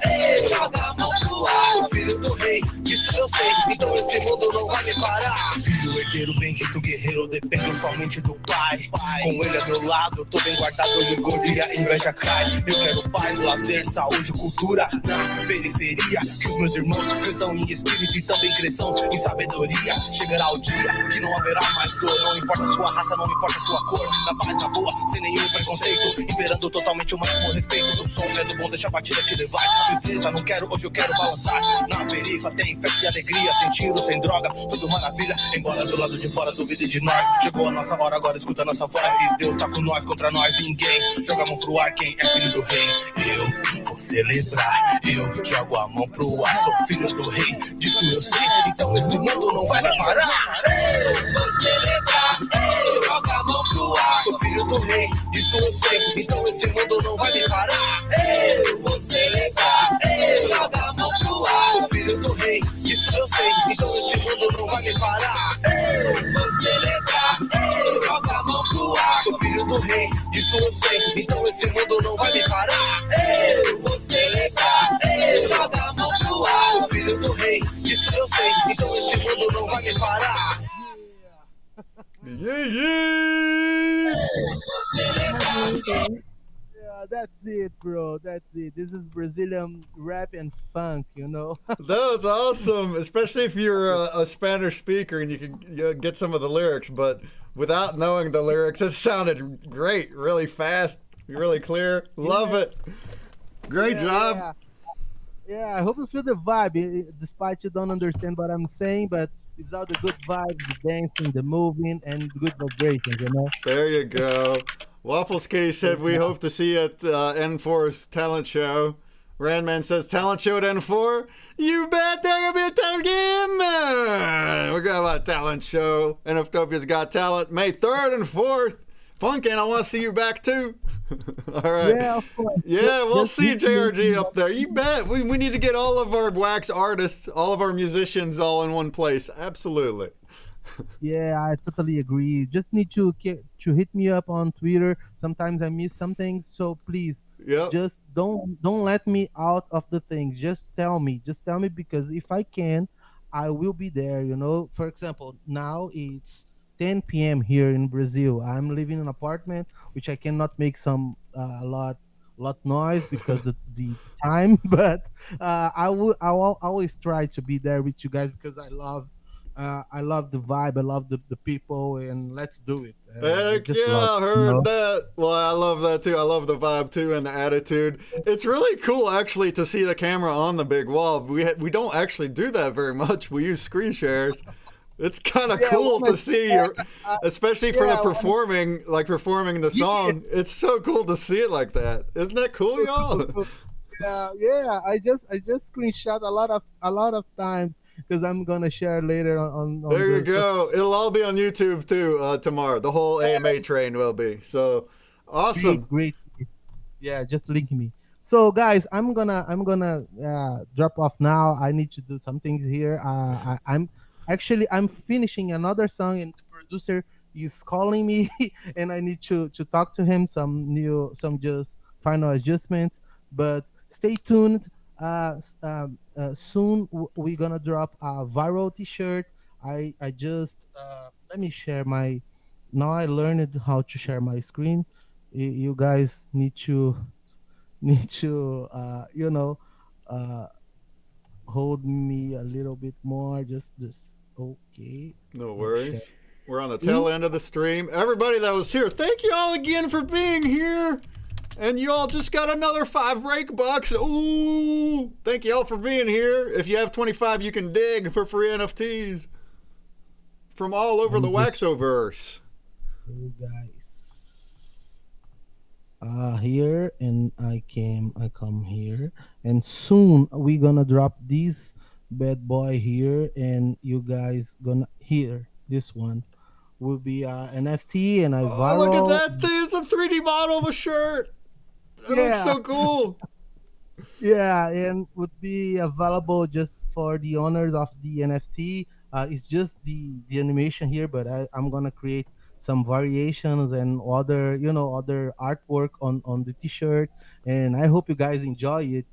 joga a mão pro ar. Sou filho do rei, disso eu sei, então esse mundo não vai me parar. Filho herdeiro, bendito guerreiro, dependo somente do pai. Com ele a meu lado, tô bem guardado, me engordo e a inveja cai. Eu quero paz, lazer, saúde, cultura na periferia. Que os meus irmãos cresçam em espírito e também cresçam em sabedoria. Chegará o dia que não haverá mais dor. Não importa sua raça, não importa sua cor. Na paz, na boa, sem nenhum preconceito. Imperando totalmente o máximo respeito. Do som é do bom, deixa a batida te levar. Tristeza, não quero, hoje eu quero balançar. Na perifa tem festa e alegria. Sem tiro, sem droga, tudo maravilha. Embora do lado de fora duvide de nós. Chegou a nossa hora, agora escuta a nossa voz. E Deus tá com nós, contra nós ninguém. Joga a mão pro ar, quem é filho do rei? Eu vou celebrar, eu jogo a mão pro ar. Sou filho do rei, disso eu sei, então esse mundo não vai me parar. Vou celebrar, joga a mão pro ar. Sou filho do rei, disso eu sei, então esse mundo não vai me parar. Vou celebrar, joga a mão pro ar. Sou filho do rei, disso eu sei, então esse mundo não vai me parar. Vou celebrar, joga a mão pro ar. Sou filho do rei, disso eu sei, então esse mundo não vai me parar. Vou celebrar, joga a mão pro ar. Sou filho do rei, disso eu sei, então esse mundo não vai me parar. Yeah, yeah. Yeah, that's it, bro. That's it. This is Brazilian rap and funk, you know. That's awesome, especially if you're a Spanish speaker and you can get some of the lyrics. But without knowing the lyrics, it sounded great, really fast, really clear. Love it. Great job. Yeah, I hope you feel the vibe, despite you don't understand what I'm saying, but it's all the good vibes, the dancing, the moving, and good vibrations, you know? There you go. Waffles Kitty said, we hope to see you at N4's talent show. Randman says, talent show at N4? You bet there gonna be a talent game! We're gonna have a talent show. NFTopia's Got Talent, May 3rd and 4th. Funkin', I want to see you back too. All right. Yeah, of course. Yeah, we'll see JRG up there. You bet. We need to get all of our wax artists, all of our musicians all in one place. Absolutely. Yeah, I totally agree. Just need to hit me up on Twitter. Sometimes I miss some things, so please, just don't let me out of the things. Just tell me because if I can, I will be there. You know, for example, now it's 10 p.m. here in Brazil. I'm living in an apartment, which I cannot make some a lot noise because the time. But I will always try to be there with you guys because I love the vibe. I love the people, and let's do it. Heck yeah, I heard that. Well, I love that too. I love the vibe too and the attitude. It's really cool actually to see the camera on the big wall. We don't actually do that very much. We use screen shares. It's kind of cool to see, especially for the performing the song. It's so cool to see it like that. Isn't that cool, y'all? Yeah. I just screenshot a lot of times because I'm gonna share later on there you go. It'll all be on YouTube too tomorrow. The whole AMA train will be. So awesome. Great. Yeah, just link me. So guys, I'm gonna drop off now. I need to do some things here. I'm finishing another song and the producer is calling me and I need to talk to him some just final adjustments, but stay tuned. Soon we're gonna drop a viral t-shirt, I just let me share my. Now I learned how to share my screen. You guys need to you know uh hold me a little bit more. Just okay. No I'm worries. sharing. We're on the tail end of the stream. Everybody that was here, thank you all again for being here. And you all just got another 5 break bucks. Ooh! Thank you all for being here. If you have 25, you can dig for free NFTs from all over the WaxOverse. You guys here, and I come here, and soon we gonna drop this bad boy here, and you guys gonna hear this one will be NFT and I Oh, look at viral. that thing! It's a 3D model of a shirt. That looks so cool. Yeah, and would be available just for the owners of the NFT. It's just the animation here, but I'm gonna create some variations and other other artwork on the T-shirt, and I hope you guys enjoy it.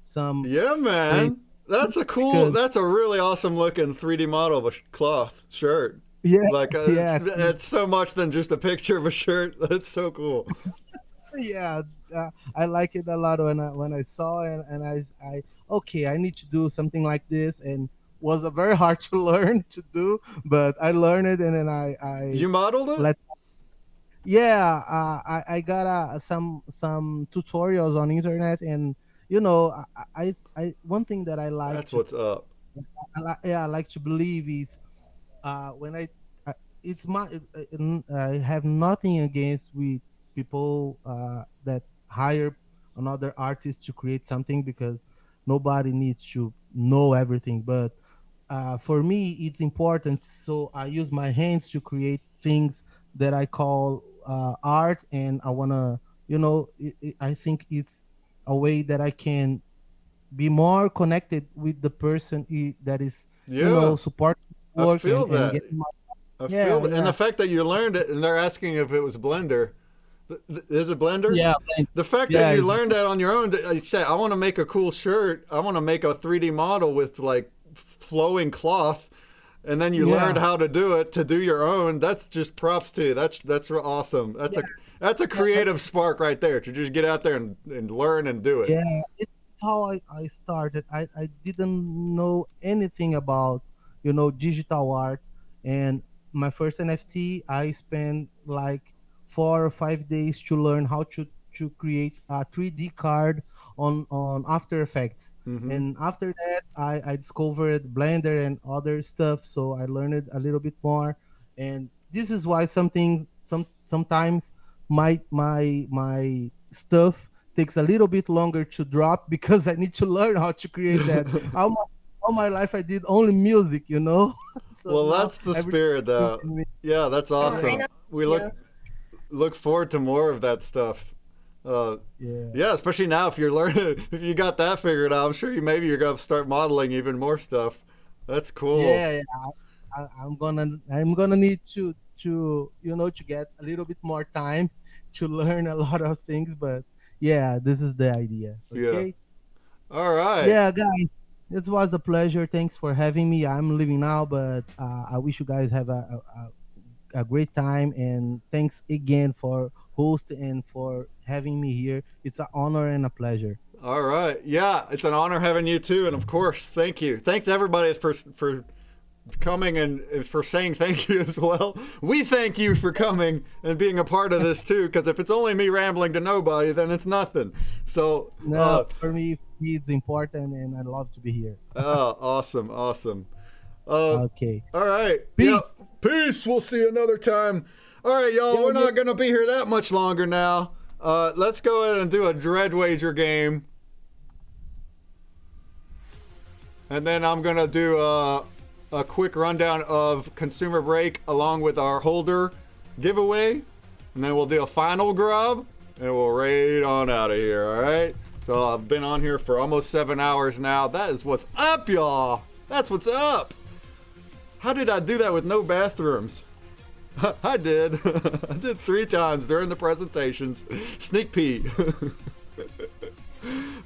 Some Yeah, man. That's a cool. That's a really awesome looking 3D model of a cloth shirt. Yeah, like yeah, it's so much than just a picture of a shirt. That's so cool. Yeah, I like it a lot when I saw it, and I okay, I need to do something like this, and was a very hard to learn to do, but I learned it, and then I you modeled it. Yeah, I got some tutorials on internet, and I one thing that I like. That's what's up. I like to believe is when it's my I have nothing against with people that hire another artist to create something, because nobody needs to know everything, but for me it's important, so I use my hands to create things that I call art, and I want to I think it's a way that I can be more connected with the person that is supporting work. I feel that. And the fact that you learned it, and they're asking if it was Blender. Is it Blender? Yeah. The fact that you learned that on your own, you say, I want to make a cool shirt. I want to make a 3D model with like flowing cloth, and then you learned how to do it to do your own. That's just props to you. That's awesome. That's a creative spark right there, to just get out there and learn and do it. Yeah, it's how I started. I didn't know anything about digital art, and my first NFT I spent like 4 or 5 days to learn how to create a 3D card on After Effects. And after that I discovered Blender and other stuff, so I learned a little bit more, and this is why sometimes my stuff takes a little bit longer to drop, because I need to learn how to create that. All my life I did only music, So well, that's the spirit, though. Yeah, that's awesome. We look forward to more of that stuff. Yeah, especially now if you're learning, if you got that figured out, I'm sure you're gonna start modeling even more stuff. That's cool. Yeah, I'm gonna need to get a little bit more time to learn a lot of things, but yeah, this is the idea. Okay. Yeah. All right. Yeah, guys, it was a pleasure. Thanks for having me. I'm leaving now, but I wish you guys have a great time, and thanks again for hosting and for having me here. It's an honor and a pleasure. All right. Yeah, it's an honor having you too, and of course, thank you. Thanks everybody for coming and for saying thank you as well. We thank you for coming and being a part of this too, because if it's only me rambling to nobody, then it's nothing. So for me it's important, and I love to be here. Awesome. Okay. All right. Peace. Yeah, peace. We'll see you another time. All right, y'all. We're not gonna be here that much longer now. Let's go ahead and do a Dreadwager game, and then I'm gonna do a quick rundown of ConsumerBreak along with our holder giveaway, and then we'll do a final grub, and we'll raid on out of here. All right. So I've been on here for almost 7 hours now. That is what's up, y'all. That's what's up. How did I do that with no bathrooms? I did. I did 3 times during the presentations. Sneak peek.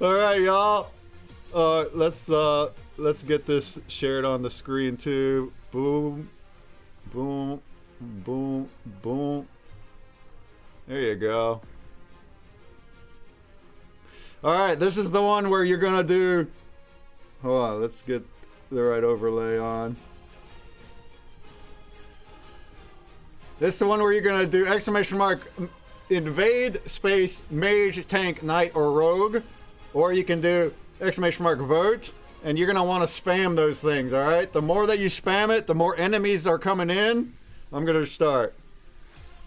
All right, y'all. Let's let's get this shared on the screen too. Boom, boom, boom, boom. There you go. All right, this is the one where you're gonna do. Hold on, let's get the right overlay on. This is the one where you're gonna do exclamation mark invade space mage tank knight or rogue, or you can do exclamation mark vote, and you're gonna want to spam those things. All right, the more that you spam it, the more enemies are coming in. I'm gonna start,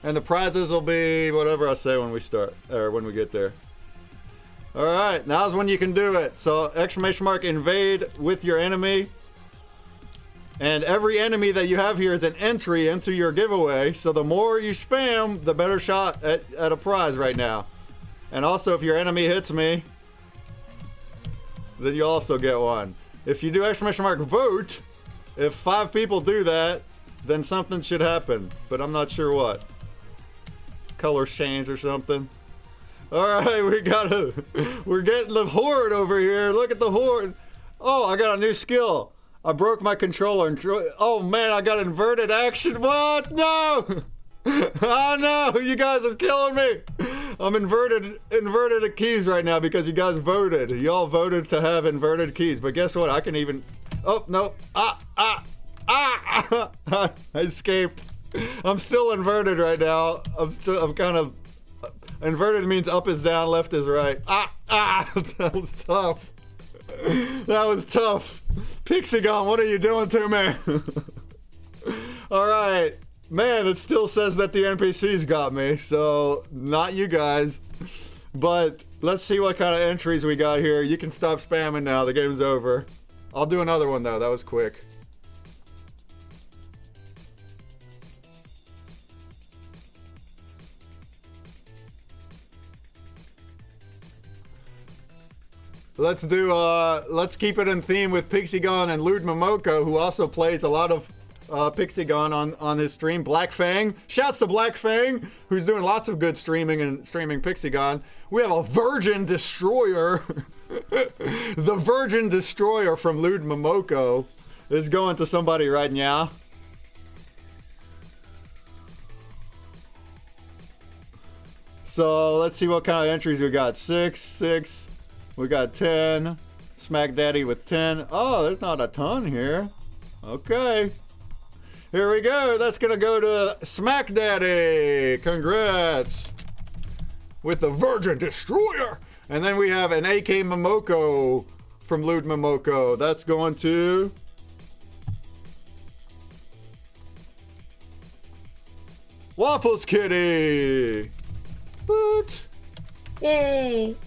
and the prizes will be whatever I say when we start or when we get there. All right, now's when you can do it. So exclamation mark invade with your enemy. And every enemy that you have here is an entry into your giveaway. So the more you spam, the better shot at a prize right now. And also if your enemy hits me, then you also get one. If you do exclamation mark vote, if 5 people do that, then something should happen. But I'm not sure what. Colors change or something. Alright, we're getting the horde over here. Look at the horde. Oh, I got a new skill. I broke my controller. And oh man, I got inverted action. What? No! Oh no, you guys are killing me. I'm inverted keys right now because you guys voted. Y'all voted to have inverted keys. But guess what? I can even. Oh no! I escaped. I'm still inverted right now. I'm kind of. Inverted means up is down, left is right. That was tough. That was tough. Pixygon, what are you doing to me? All right. Man, it still says that the NPCs got me, so not you guys. But let's see what kind of entries we got here. You can stop spamming now. The game's over. I'll do another one, though. That was quick. Let's keep it in theme with Pixygon and Lewd Momoko, who also plays a lot of Pixygon on his stream. Black Fang. Shouts to Black Fang, who's doing lots of good streaming and streaming Pixygon. We have a Virgin Destroyer. The Virgin Destroyer from Lewd Momoko is going to somebody right now. So let's see what kind of entries we got. 6, 6. We got 10. Smack Daddy with 10. Oh, there's not a ton here. Okay. Here we go. That's going to go to Smack Daddy. Congrats. With the Virgin Destroyer. And then we have an AK Momoko from Lewd Momoko. That's going to... Waffles Kitty. Boot. Yay.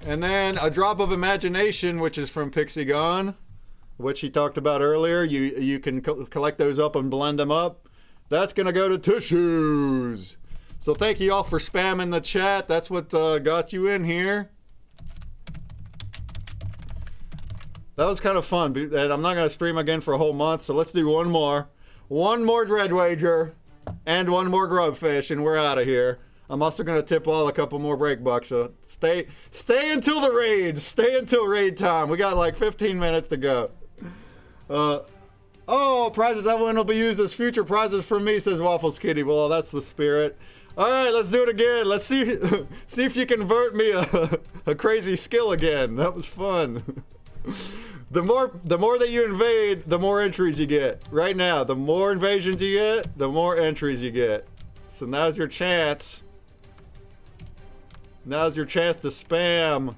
And then a Drop of Imagination, which is from Pixygon, which he talked about earlier. You can collect those up and blend them up. That's going to go to Tissues. So thank you all for spamming the chat. That's what got you in here. That was kind of fun. And I'm not going to stream again for a whole month, so let's do one more. One more Dreadwager and one more Grubfish, and we're out of here. I'm also going to tip all a couple more break bucks, so stay until the raid. Stay until raid time. We got like 15 minutes to go. Oh, prizes that one will be used as future prizes for me, says Waffles Kitty. Well, that's the spirit. All right, let's do it again. Let's see if you can vote me a crazy skill again. That was fun. The more that you invade, the more entries you get. Right now, the more invasions you get, the more entries you get. So now's your chance. Now's your chance to spam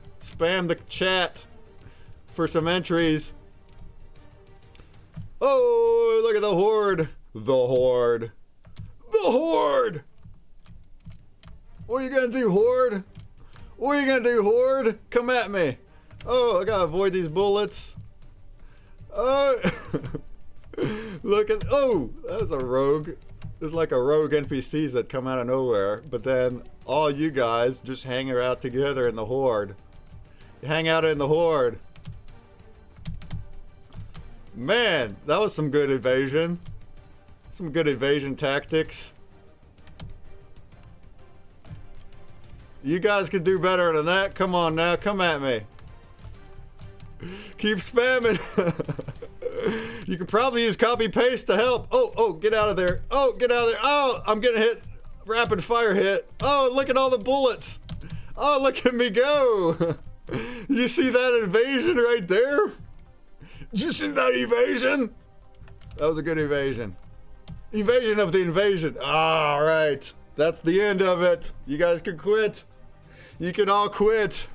the chat for some entries. Oh, look at the horde. The horde. The horde. What are you gonna do, horde? What are you gonna do, horde? Come at me. Oh, I gotta avoid these bullets. Oh, look at, oh, that's a rogue. There's like a rogue NPCs that come out of nowhere, but then all you guys just hang out together in the horde. Hang out in the horde. Man, that was some good evasion. Some good evasion tactics. You guys could do better than that. Come on now, come at me. Keep spamming. You can probably use copy paste to help. Oh, get out of there. Oh, get out of there. Oh, I'm getting hit. Rapid fire hit. Oh, look at all the bullets. Oh, look at me go. You see that invasion right there? Did you see that evasion? That was a good evasion. Evasion of the invasion. All right. That's the end of it. You guys can quit. You can all quit.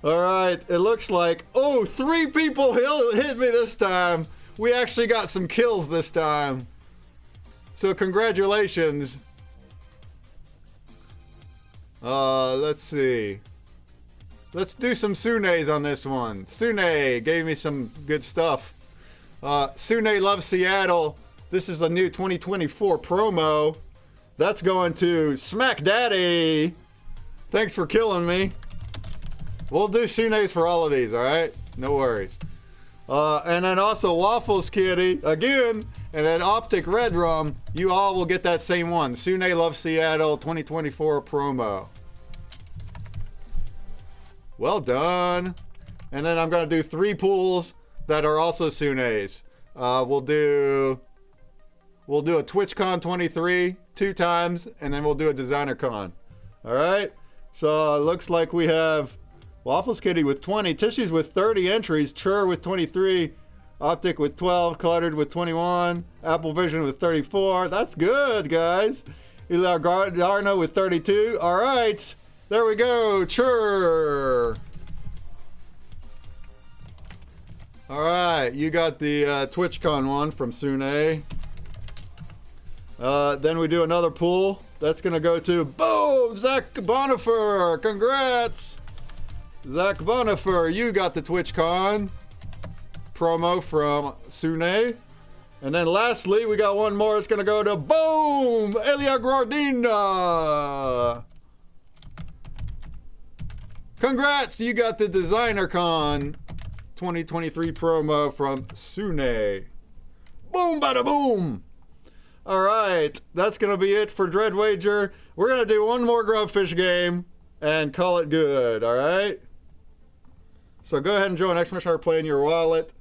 All right. It looks like, 3 people hit me this time. We actually got some kills this time. So congratulations. Let's see. Let's do some Sunes on this one. Sune gave me some good stuff. Sune loves Seattle. This is a new 2024 promo. That's going to Smack Daddy. Thanks for killing me. We'll do Sunes for all of these, all right? No worries. And then also Waffles Kitty, again, and then Optic Red Rum. You all will get that same one. Sune loves Seattle 2024 promo. Well done. And then I'm going to do 3 pools that are also Sunes. We'll do a TwitchCon 23 2 times, and then we'll do a DesignerCon. All right? So it looks like we have Waffles Kitty with 20, Tissues with 30 entries, Chur with 23, Optic with 12, Cluttered with 21, Apple Vision with 34. That's good, guys. Eli Garno with 32. All right. There we go. Chur. All right. You got the TwitchCon one from Sune. Then we do another pool. That's going to go to, boom, Zach Bonifer. Congrats. Zach Bonifer, you got the TwitchCon promo from Sune. And then lastly, we got one more. It's going to go to, boom, Elia Gordina. Congrats, you got the DesignerCon 2023 promo from Sune. Boom, bada boom. All right, that's going to be it for Dreadwager. We're going to do one more Grubfish game and call it good, all right? So go ahead and join Xmas Play in your wallet.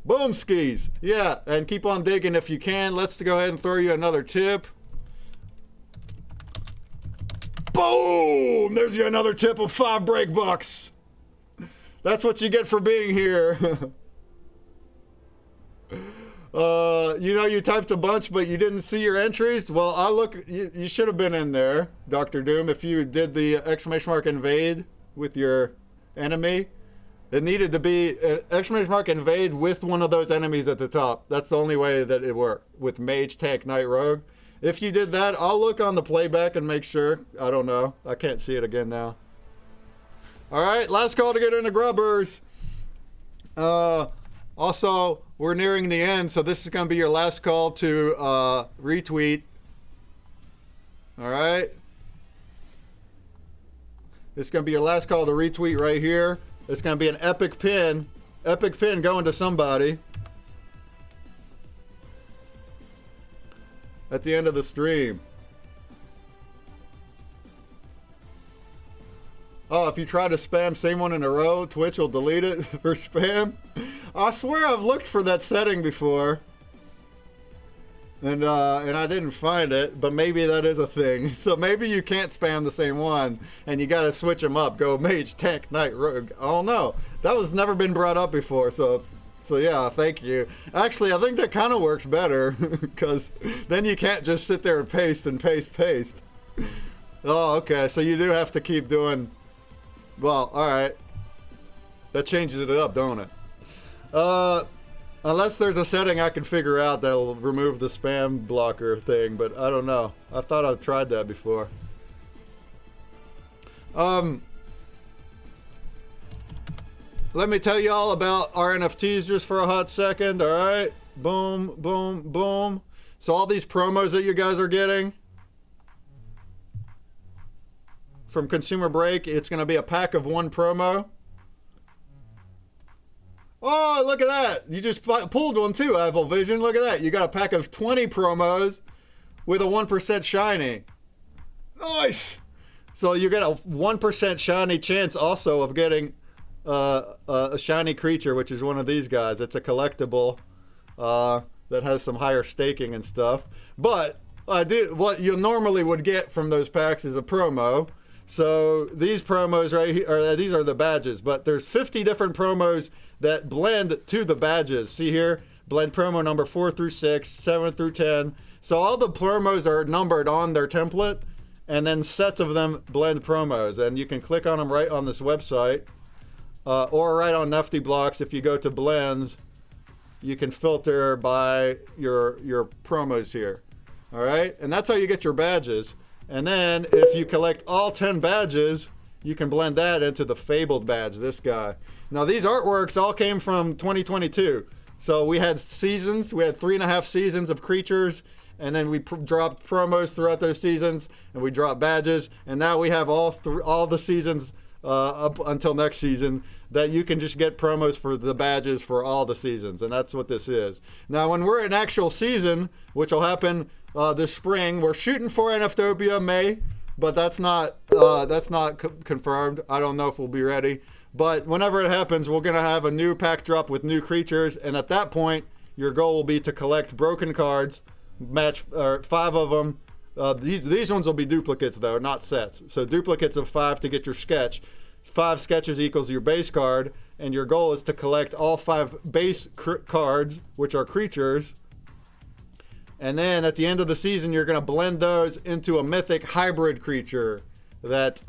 Boom skis. Yeah, and keep on digging if you can. Let's go ahead and throw you another tip. Boom! There's you another tip of 5 break bucks. That's what you get for being here. You know, you typed a bunch, but you didn't see your entries. Well, you should have been in there, Dr. Doom, if you did the !invade with your enemy. It needed to be !invade with one of those enemies at the top. That's the only way that it worked, with Mage, Tank, Knight, Rogue. If you did that, I'll look on the playback and make sure. I don't know. I can't see it again now. All right, last call to get into Grubbers. Also, we're nearing the end, so this is going to be your last call to retweet. All right? It's going to be your last call to retweet right here. It's going to be an epic pin. Epic pin going to somebody. At the end of the stream. Oh, if you try to spam same one in a row, Twitch will delete it for spam. I swear I've looked for that setting before. And I didn't find it, but maybe that is a thing. So maybe you can't spam the same one, and you gotta switch them up. Go Mage, Tank, Knight, Rogue. Oh no, that was never been brought up before, so yeah, thank you. Actually, I think that kind of works better, because then you can't just sit there and paste and paste. Oh, okay, so you do have to keep doing... Well, alright. That changes it up, don't it? Unless there's a setting I can figure out that'll remove the spam blocker thing, but I don't know. I thought I've tried that before. Let me tell you all about our NFTs just for a hot second, alright? Boom, boom, boom. So all these promos that you guys are getting from ConsumerBreak, it's going to be a pack of 1 promo. Oh, look at that. You just pulled one too, Apple Vision. Look at that. You got a pack of 20 promos with a 1% shiny. Nice. So you get a 1% shiny chance also of getting a shiny creature, which is one of these guys. It's a collectible that has some higher staking and stuff. But what you normally would get from those packs is a promo. So these promos right here, these are the badges. But there's 50 different promos that blend to the badges. See here, blend promo number 4 through 6, 7 through 10. So all the promos are numbered on their template, and then sets of them blend promos. And you can click on them right on this website, or right on Nifty Blocks. If you go to blends, you can filter by your promos here. All right, and that's how you get your badges. And then if you collect all 10 badges, you can blend that into the Fabled badge, this guy. Now these artworks all came from 2022. So we had seasons, we had 3.5 seasons of creatures, and then we dropped promos throughout those seasons, and we dropped badges, and now we have all the seasons up until next season that you can just get promos for the badges for all the seasons, and that's what this is. Now when we're in actual season, which will happen this spring, we're shooting for NFTopia May, but that's not confirmed. I don't know if we'll be ready, but whenever it happens, we're gonna have a new pack drop with new creatures, and at that point your goal will be to collect broken cards, match 5 of them. These ones will be duplicates though, not sets. So duplicates of 5 to get your sketch. 5 sketches equals your base card, and your goal is to collect all 5 base cards, which are creatures. And then at the end of the season, you're going to blend those into a mythic hybrid creature that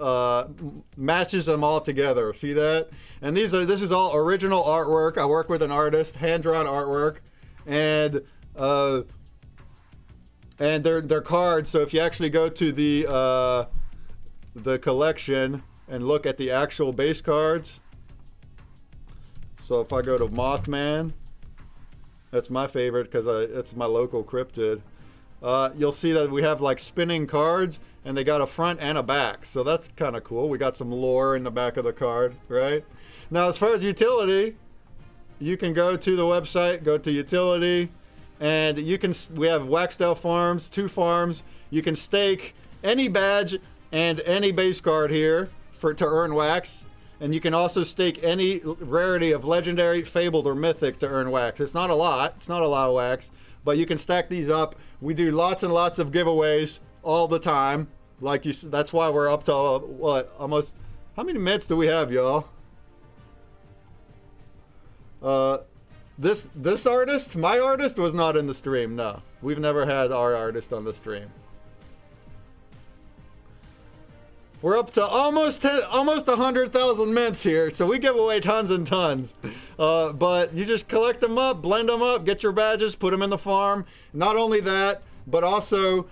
matches them all together. See that? And this is all original artwork. I work with an artist, hand-drawn artwork, and they're cards. So if you actually go to the collection and look at the actual base cards. So if I go to Mothman, that's my favorite because it's my local cryptid. You'll see that we have like spinning cards, and they got a front and a back. So that's kind of cool. We got some lore in the back of the card, right? Now, as far as utility, you can go to the website, go to utility, and we have Waxdale farms, 2 farms. You can stake any badge and any base card here to earn wax. And you can also stake any rarity of legendary, fabled, or mythic to earn wax. It's not a lot. It's not a lot of wax, but you can stack these up. We do lots and lots of giveaways all the time. That's why we're up to almost. How many minutes do we have, y'all? This artist, my artist, was not in the stream. No, we've never had our artist on the stream. We're up to almost 100,000 mints here, so we give away tons and tons. But you just collect them up, blend them up, get your badges, put them in the farm. Not only that, but also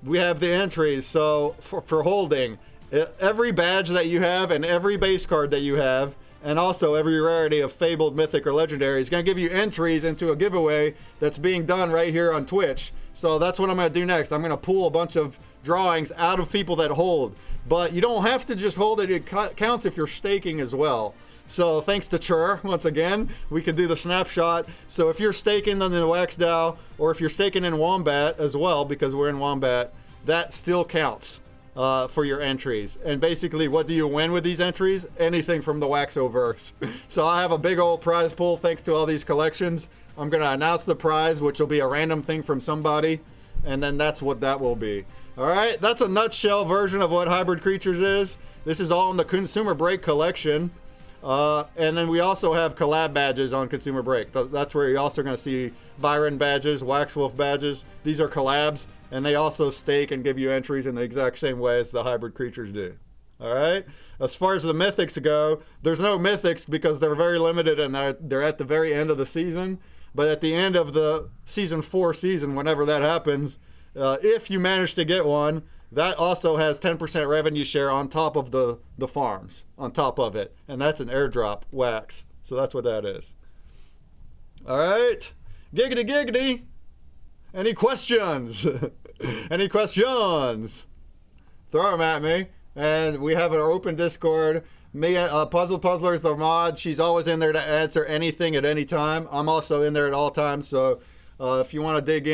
we have the entries. So for holding, every badge that you have and every base card that you have, and also every rarity of fabled, mythic, or legendary is going to give you entries into a giveaway that's being done right here on Twitch. So that's what I'm going to do next. I'm going to pull a bunch of drawings out of people that hold. But you don't have to just hold it. It counts if you're staking as well. So thanks to Chur, once again, we can do the snapshot. So if you're staking on the Wax DAO, or if you're staking in Wombat as well, because we're in Wombat, that still counts for your entries. And basically, what do you win with these entries? Anything from the WaxOverse. So I have a big old prize pool thanks to all these collections. I'm going to announce the prize, which will be a random thing from somebody, and then that's what that will be. All right, that's a nutshell version of what Hybrid Creatures is. This is all in the ConsumerBreak collection. And then we also have collab badges on ConsumerBreak. That's where you're also going to see Byron badges, Waxwolf badges. These are collabs, and they also stake and give you entries in the exact same way as the Hybrid Creatures do. All right. As far as the mythics go, there's no mythics because they're very limited and they're at the very end of the season. But at the end of the season 4 season, whenever that happens, if you manage to get one, that also has 10% revenue share on top of the farms, on top of it. And that's an airdrop wax. So that's what that is. All right. Giggity, giggity. Any questions? Any questions? Throw them at me. And we have our open Discord. Me, Puzzler is the mod. She's always in there to answer anything at any time. I'm also in there at all times. So if you want to dig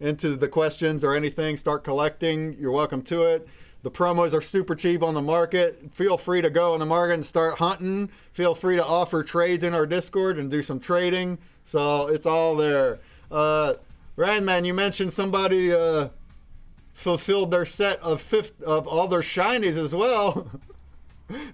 into the questions or anything, start collecting, you're welcome to it. The promos are super cheap on the market. Feel free to go on the market and start hunting. Feel free to offer trades in our Discord and do some trading. So it's all there. Randman, you mentioned somebody fulfilled their set of all their shinies as well.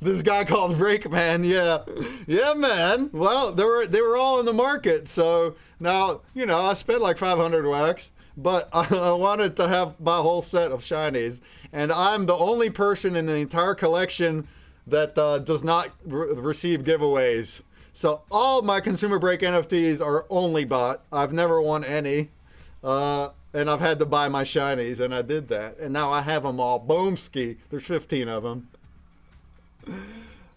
This guy called Rakeman, yeah, man. Well, they were all in the market, so now I spent like 500 wax, but I wanted to buy a whole set of shinies, and I'm the only person in the entire collection that does not receive giveaways. So all my ConsumerBreak NFTs are only bought. I've never won any, and I've had to buy my shinies, and I did that, and now I have them all. Boomski, there's 15 of them.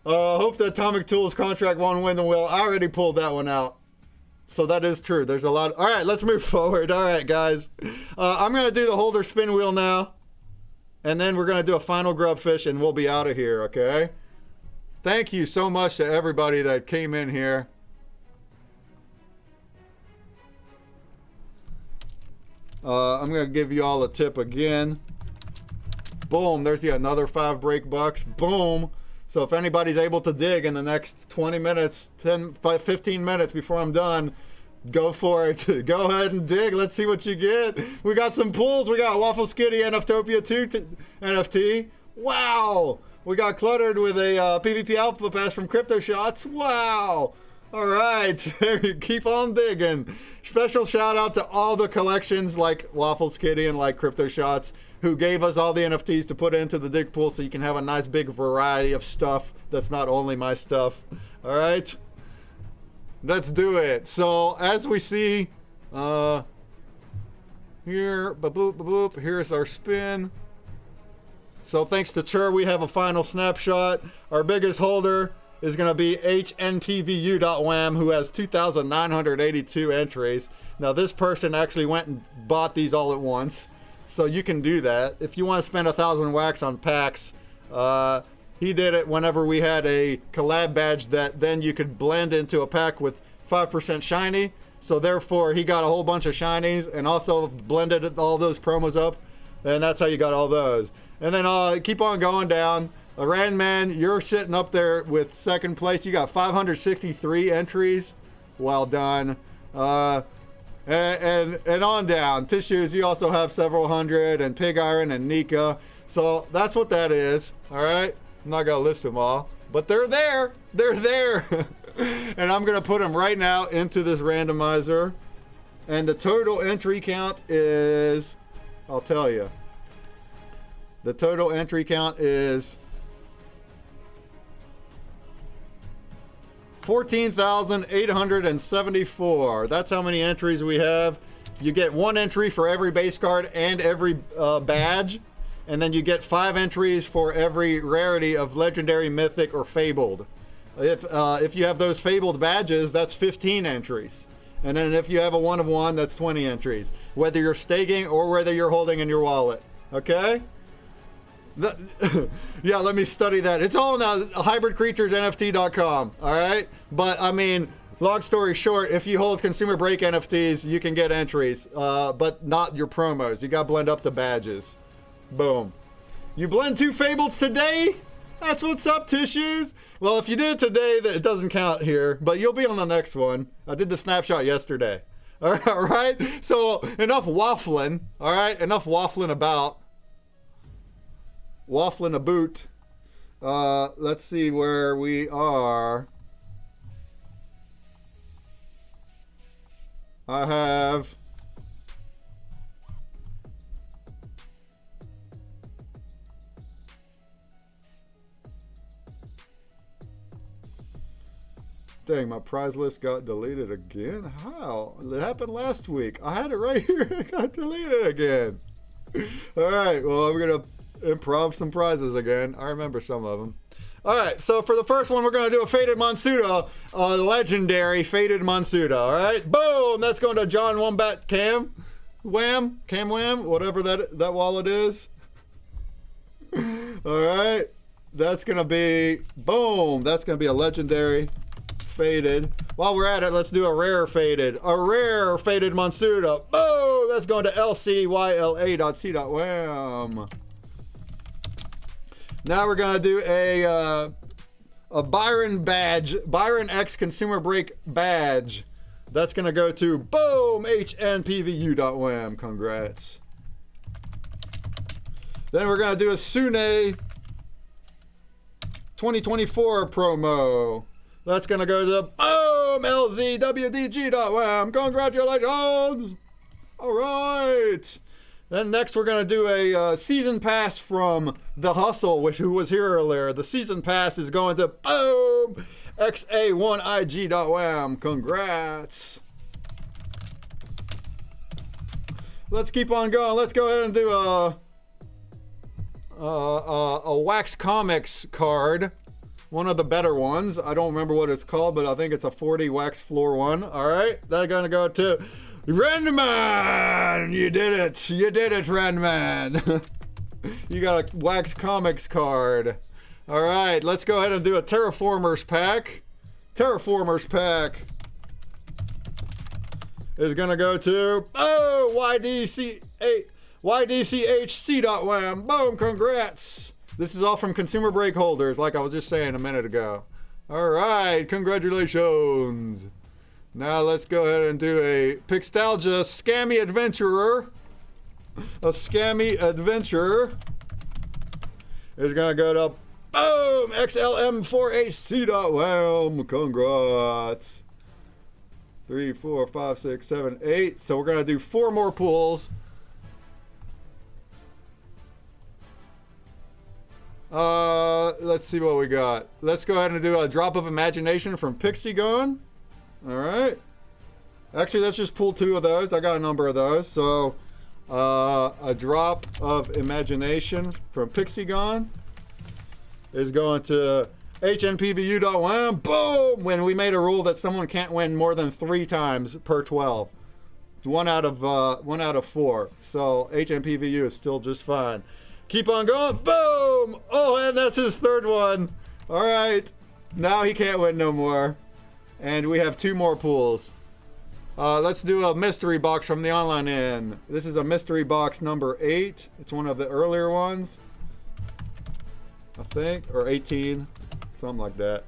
Hope the Atomic Tools contract won't win the wheel. I already pulled that one out. So that is true. There's a lot. All right, let's move forward. All right, guys. I'm going to do the holder spin wheel now. And then we're going to do a final Grubfish and we'll be out of here, okay? Thank you so much to everybody that came in here. I'm going to give you all a tip again. Boom, there's another 5 break bucks. Boom. So if anybody's able to dig in the next 20 minutes, 15 minutes before I'm done, go for it. Go ahead and dig. Let's see what you get. We got some pulls. We got Waffle Skitty NFtopia 2 NFT. Wow. We got cluttered with a PvP Alpha Pass from Crypto Shots. Wow. All right. Keep on digging. Special shout out to all the collections like Waffle Skitty and like Crypto Shots, who gave us all the NFTs to put into the dig pool so you can have a nice big variety of stuff that's not only my stuff. All right, let's do it. So as we see here, ba-boop, ba-boop, here's our spin. So thanks to Chur, we have a final snapshot. Our biggest holder is going to be HNPVU.wham, who has 2,982 entries. Now this person actually went and bought these all at once. So you can do that. If you want to spend 1,000 wax on packs, he did it whenever we had a collab badge that then you could blend into a pack with 5% shiny. So therefore, he got a whole bunch of shinies and also blended all those promos up. And that's how you got all those. And then keep on going down. Randman, you're sitting up there with second place. You got 563 entries. Well done. And on down. Tissues, you also have several hundred, and Pig Iron and Nika. So that's what that is. All right. I'm not going to list them all, but they're there. They're there. And I'm going to put them right now into this randomizer. And the total entry count is, I'll tell you. The total entry count is 14,874. That's how many entries we have. You get 1 entry for every base card and every badge, and then you get 5 entries for every rarity of legendary, mythic, or fabled. If you have those fabled badges, that's 15 entries. And then if you have a 1 of 1, that's 20 entries. Whether you're staking or whether you're holding in your wallet. Okay? Yeah, let me study that. It's all now hybridcreaturesnft.com. All right, but I mean, long story short, if you hold ConsumerBreak NFTs, you can get entries, but not your promos. You got to blend up the badges. Boom. You blend 2 fables today? That's what's up, Tissues. Well, if you did today, it doesn't count here, but you'll be on the next one. I did the snapshot yesterday. All right. So enough waffling. All right, enough waffling about. Waffling a boot. Let's see where we are. I have dang, my prize list got deleted again. How? It happened last week. I had it right here. It got deleted again. All right, well, I'm gonna improv some prizes again. I remember some of them. All right, so for the first one, we're going to do a Faded Monsuda, legendary Faded Monsuda. All right, boom, that's going to John Wombat Cam Wham, whatever that wallet is. All right, that's going to be, boom, that's going to be a legendary Faded. While we're at it, let's do a rare Faded Monsuda. Boom, that's going to LCYLA.C.wham. Now we're gonna do a Byron badge, Byron X ConsumerBreak badge. That's gonna go to boom HNPVU.wham. Congrats. Then we're gonna do a Sune 2024 promo. That's gonna go to boom LZWDG.wham. Congratulations. All right. Then next we're gonna do a season pass from TheHustle, who was here earlier. The season pass is going to boom XA1IG.wham. Congrats. Let's keep on going. Let's go ahead and do a Wax Comics card. One of the better ones. I don't remember what it's called, but I think it's a 40 Wax Floor 1. All right. That's gonna go to Renman. You did it. You did it, Renman. You got a Wax Comics card. All right. Let's go ahead and do a Terraformers pack. Terraformers pack is gonna go to YDCHC.wham. Boom. Congrats. This is all from ConsumerBreak holders, like I was just saying a minute ago. All right, congratulations. Now let's go ahead and do a Pixtalgia Scammy Adventurer. A Scammy Adventurer is gonna go to boom XLM4HC.wham. Congrats. 3, 4, 5, 6, 7, 8. So we're gonna do 4 more pools. Let's see what we got. Let's go ahead and do a Drop of Imagination from Pixygon. All right. Actually, let's just pull 2 of those. I got a number of those. So, a Drop of Imagination from Pixygon is going to HNPVU.wham. Boom! When we made a rule that someone can't win more than 3 times per 12. 1 out of 4. So HNPVU is still just fine. Keep on going. Boom! Oh, and that's his 3rd one. All right. Now he can't win no more. And we have 2 more pools. Let's do a mystery box from the online end. This is a mystery box number 8. It's one of the earlier ones, I think, or 18, something like that.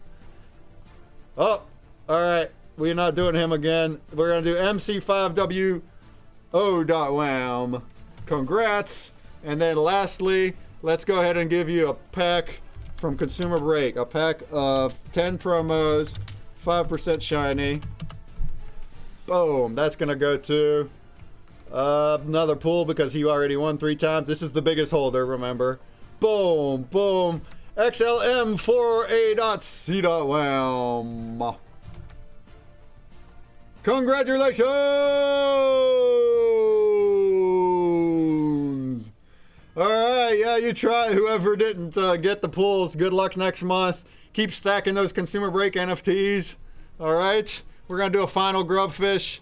Oh, all right. We're not doing him again. We're going to do MC5WO.wham. Congrats. And then lastly, let's go ahead and give you a pack from ConsumerBreak. A pack of 10 promos, 5% shiny. Boom. That's going to go to another pool because he already won 3 times. This is the biggest holder, remember. Boom. Boom. XLM4A.C.wham. Congratulations! All right, yeah, you try. Whoever didn't get the pools, good luck next month. Keep stacking those ConsumerBreak NFTs. All right, we're gonna do a final Grubfish,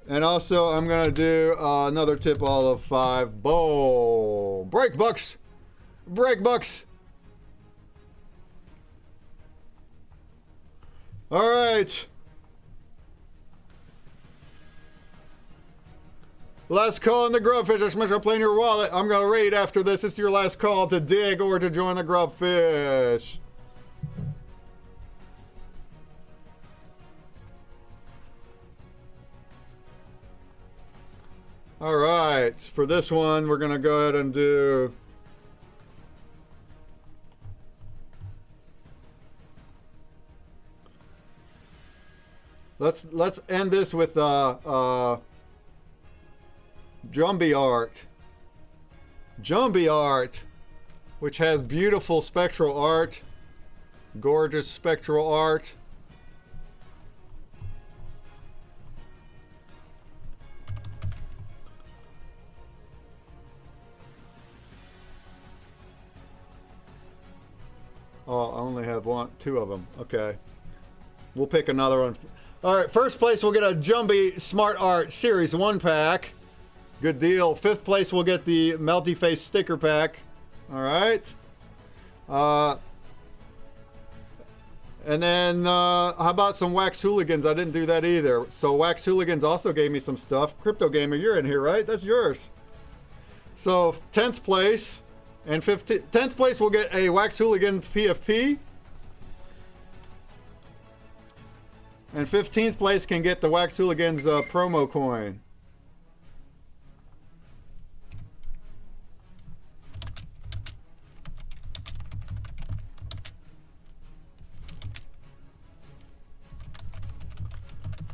and also I'm gonna do another tip all of 5. Boom! Break bucks, break bucks. All right. Last call in the Grubfish. I smash up playing your wallet. I'm going to raid after this. It's your last call to dig or to join the Grubfish. All right. For this one, we're going to go ahead and do... Let's end this with Jumbie art. Jumbie art, which has beautiful spectral art, gorgeous spectral art. Oh, I only have 2 of them. Okay. We'll pick another one. All right, first place we'll get a Jumbie Smart Art Series 1 pack. Good deal. 5th place we'll get the Melty Face sticker pack. All right. And then how about some Wax Hooligans? I didn't do that either. So Wax Hooligans also gave me some stuff. Crypto Gamer, you're in here, right? That's yours. So 10th place and 10th place will get a Wax Hooligan PFP. And 15th place can get the Wax Hooligans promo coin.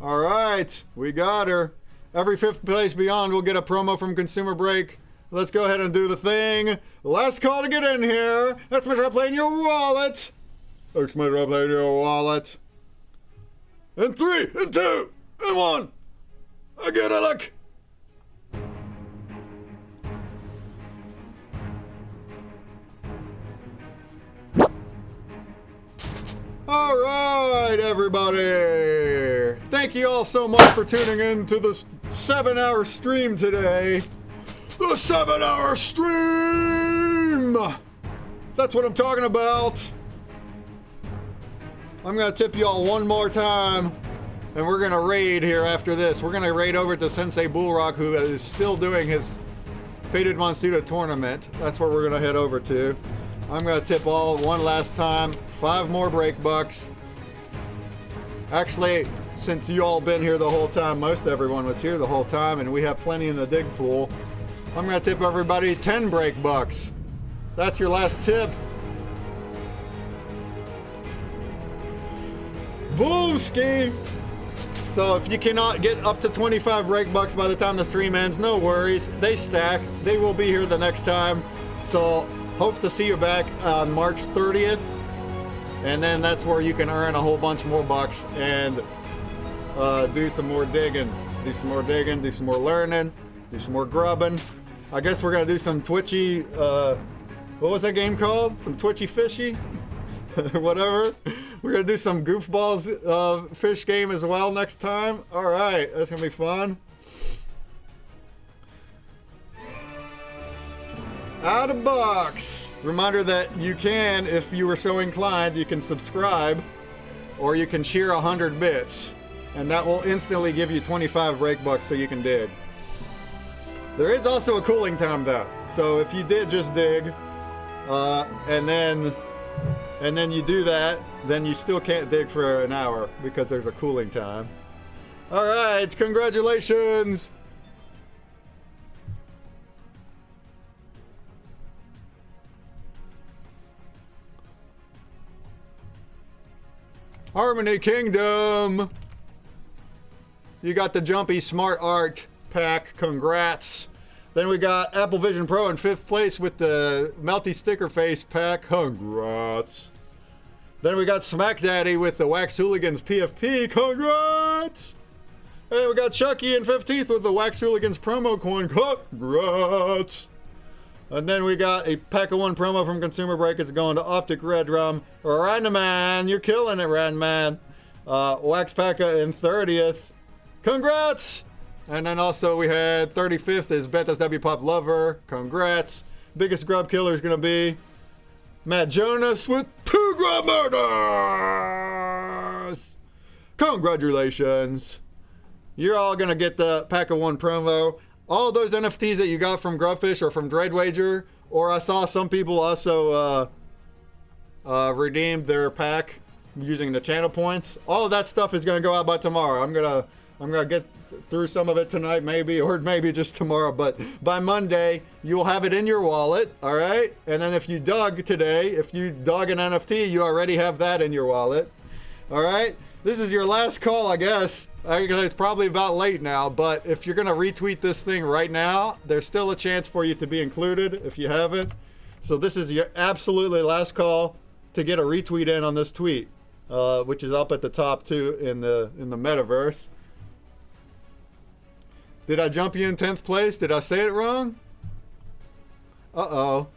All right, we got her. Every 5th place beyond will get a promo from ConsumerBreak. Let's go ahead and do the thing. Last call to get in here. That's my play in your wallet. That's my play in your wallet. And 3, and 2, and 1. I get a look. All right, everybody. Thank you all so much for tuning in to this 7-hour stream today. The 7-hour stream. That's what I'm talking about. I'm going to tip you all one more time, and we're going to raid here after this. We're going to raid over to Sensei Bullrock, who is still doing his Faded Monsuda tournament. That's where we're going to head over to. I'm going to tip all one last time. 5 more break bucks. Actually, since you all been here the whole time, most everyone was here the whole time, and we have plenty in the dig pool, I'm going to tip everybody 10 break bucks. That's your last tip. Boomski! So if you cannot get up to 25 break bucks by the time the stream ends, no worries. They stack. They will be here the next time. So hope to see you back on March 30th. And then that's where you can earn a whole bunch more bucks and do some more digging. Do some more digging, do some more learning, do some more grubbing. I guess we're going to do some twitchy, what was that game called? Some twitchy fishy? Whatever. We're going to do some Goofballz fish game as well next time. All right, that's going to be fun. Out of box. Reminder that you can, if you were so inclined, you can subscribe or you can cheer 100 bits. And that will instantly give you 25 break bucks so you can dig. There is also a cooling time though. So if you did just dig, and then you do that, then you still can't dig for an hour because there's a cooling time. All right, congratulations. Harmony Kingdom. You got the Jumpy Smart Art pack. Congrats. Then we got Apple Vision Pro in 5th place with the Melty Sticker Face pack. Congrats. Then we got Smack Daddy with the Wax Hooligans PFP. Congrats. And we got Chucky in 15th with the Wax Hooligans promo coin. Congrats. And then we got a pack of 1 promo from ConsumerBreak. It's going to Optic Red Rum. Randaman, you're killing it, Randaman. Wax Packa in 30th. Congrats! And then also we had 35th is Betas W Pop Lover. Congrats. Biggest grub killer is going to be Matt Jonas with 2 grub murders. Congratulations. You're all going to get the pack of 1 promo. All those NFTs that you got from Grubfish or from Dreadwager, or I saw some people also redeemed their pack using the channel points. All of that stuff is going to go out by tomorrow. I'm gonna get through some of it tonight, maybe, or maybe just tomorrow. But by Monday, you'll have it in your wallet, all right? And then if you dug today, if you dug an NFT, you already have that in your wallet, all right? This is your last call, I guess. It's probably about late now, but if you're going to retweet this thing right now, there's still a chance for you to be included if you haven't. So this is your absolutely last call to get a retweet in on this tweet, which is up at the top too in the metaverse. Did I jump you in 10th place? Did I say it wrong? Uh-oh.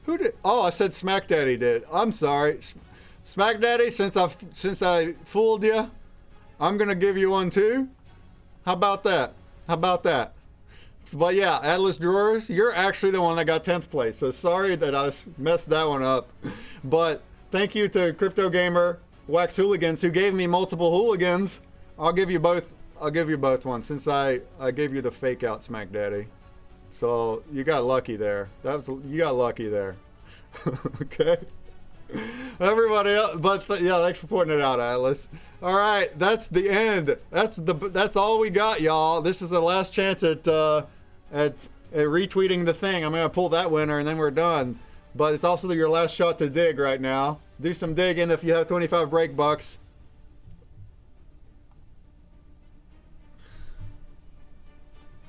Who did? Oh, I said Smack Daddy did. I'm sorry. Smack Daddy, since I fooled you, I'm going to give you one too. How about that? How about that? But yeah, Atlas Drawers, you're actually the one that got 10th place. So sorry that I messed that one up. But Thank you to Crypto Gamer, Wax Hooligans, who gave me multiple hooligans. I'll give you both one since I gave you the fake out Smack Daddy. So you got lucky there. You got lucky there. Okay. Everybody else, but yeah, thanks for pointing it out, Atlas. All right, that's the end. That's all we got, y'all. This is the last chance at retweeting the thing. I'm gonna pull that winner and then we're done. But it's also your last shot to dig right now. Do some digging if you have 25 break bucks.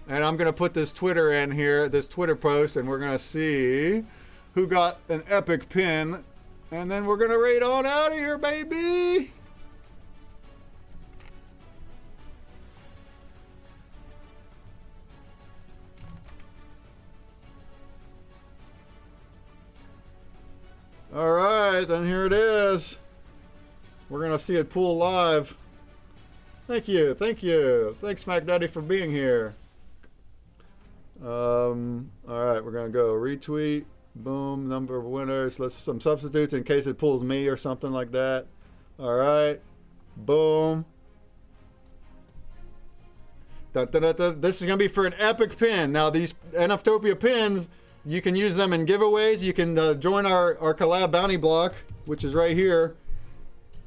And I'm gonna put this Twitter in here, this Twitter post, and we're gonna see who got an epic pin. And then we're gonna raid on out of here, baby. All right, then here it is. We're gonna see it pool live. Thank you. Thanks, Smack Daddy, for being here. All right, we're gonna go retweet. Boom, number of winners. Let's some substitutes in case it pulls me or something like that. All right, boom. This is gonna be for an epic pin. Now these NFTopia pins, you can use them in giveaways. You can join our collab bounty block, which is right here.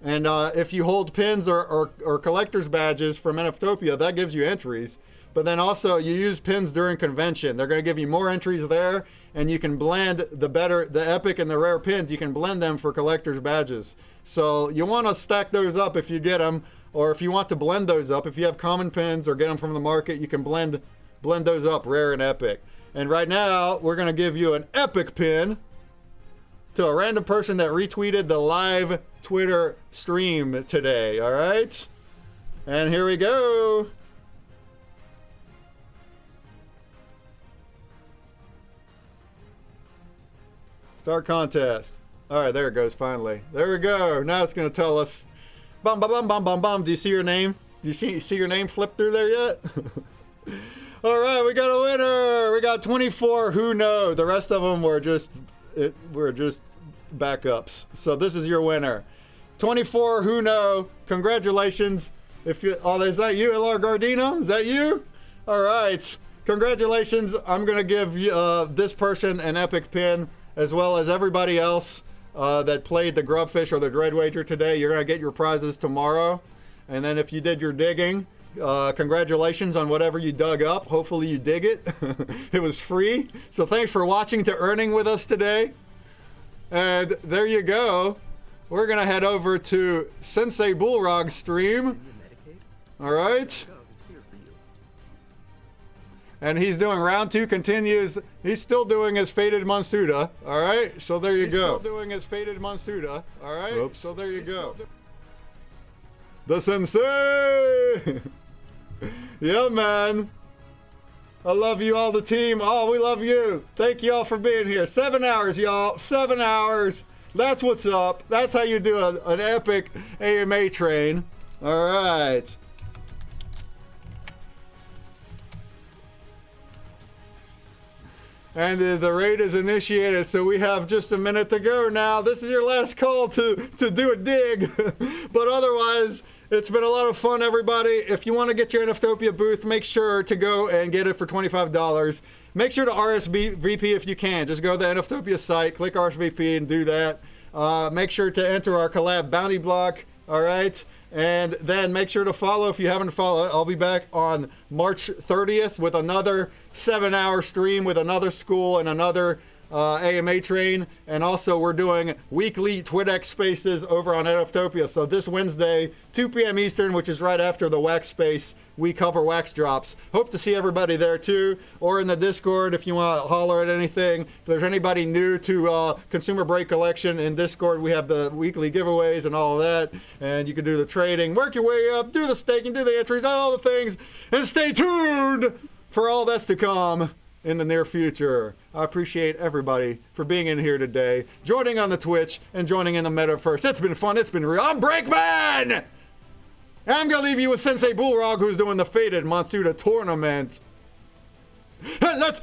And if you hold pins or collector's badges from NFTopia, that gives you entries. But then also you use pins during convention. They're gonna give you more entries there, and you can blend the epic and the rare pins. You can blend them for collector's badges. So you want to stack those up if you get them, or if you want to blend those up. If you have common pins or get them from the market, you can blend those up, rare and epic. And right now we're gonna give you an epic pin to a random person that retweeted the live Twitter stream today. All right, and here we go. Start contest. All right, there it goes finally. There we go. Now it's going to tell us. Bum, bum, bum, bum, bum, bum. Do you see your name? Do you see your name flip through there yet? All right, we got a winner. We got 24 who know. The rest of them were just backups. So this is your winner. 24 who know. Congratulations. Is that you, LR Gardino? Is that you? All right. Congratulations. I'm going to give this person an epic pin, as well as everybody else that played the Grubfish or the Dreadwager today. You're going to get your prizes tomorrow. And then if you did your digging, congratulations on whatever you dug up. Hopefully you dig it. It was free. So thanks for watching to earning with us today. And there you go. We're going to head over to Sensei Bullrog's stream. All right. And he's doing round 2 continues. He's still doing his Faded Monsuda. All right. So there you go. Still doing his Faded Monsuda. All right. Oops. So there you go. The Sensei. Yeah, man. I love you all, the team. Oh, we love you. Thank you all for being here. 7 hours, y'all. 7 hours. That's what's up. That's how you do an epic AMA train. All right. And the raid is initiated, so we have just a minute to go now. This is your last call to do a dig. But otherwise, it's been a lot of fun, everybody. If you want to get your NFTopia booth, make sure to go and get it for $25. Make sure to RSVP if you can. Just go to the NFTopia site, click RSVP, and do that. Make sure to enter our collab bounty block, all right? And then make sure to follow if you haven't followed. I'll be back on March 30th with another 7-hour stream with another school and another AMA train. And also we're doing weekly TwitX spaces over on NFTopia. So this Wednesday, 2 p.m. Eastern, which is right after the Wax space, we cover Wax drops. Hope to see everybody there too, or in the Discord if you want to holler at anything. If there's anybody new to ConsumerBreak collection in Discord, we have the weekly giveaways and all of that. And you can do the trading, work your way up, do the staking, do the entries, all the things. And stay tuned for all that's to come in the near future. I appreciate everybody for being in here today, joining on the Twitch, and joining in the Metaverse. It's been fun. It's been real. I'm Breakman! And I'm going to leave you with Sensei Bullrog, who's doing the Faded Monsuda tournament. And let's...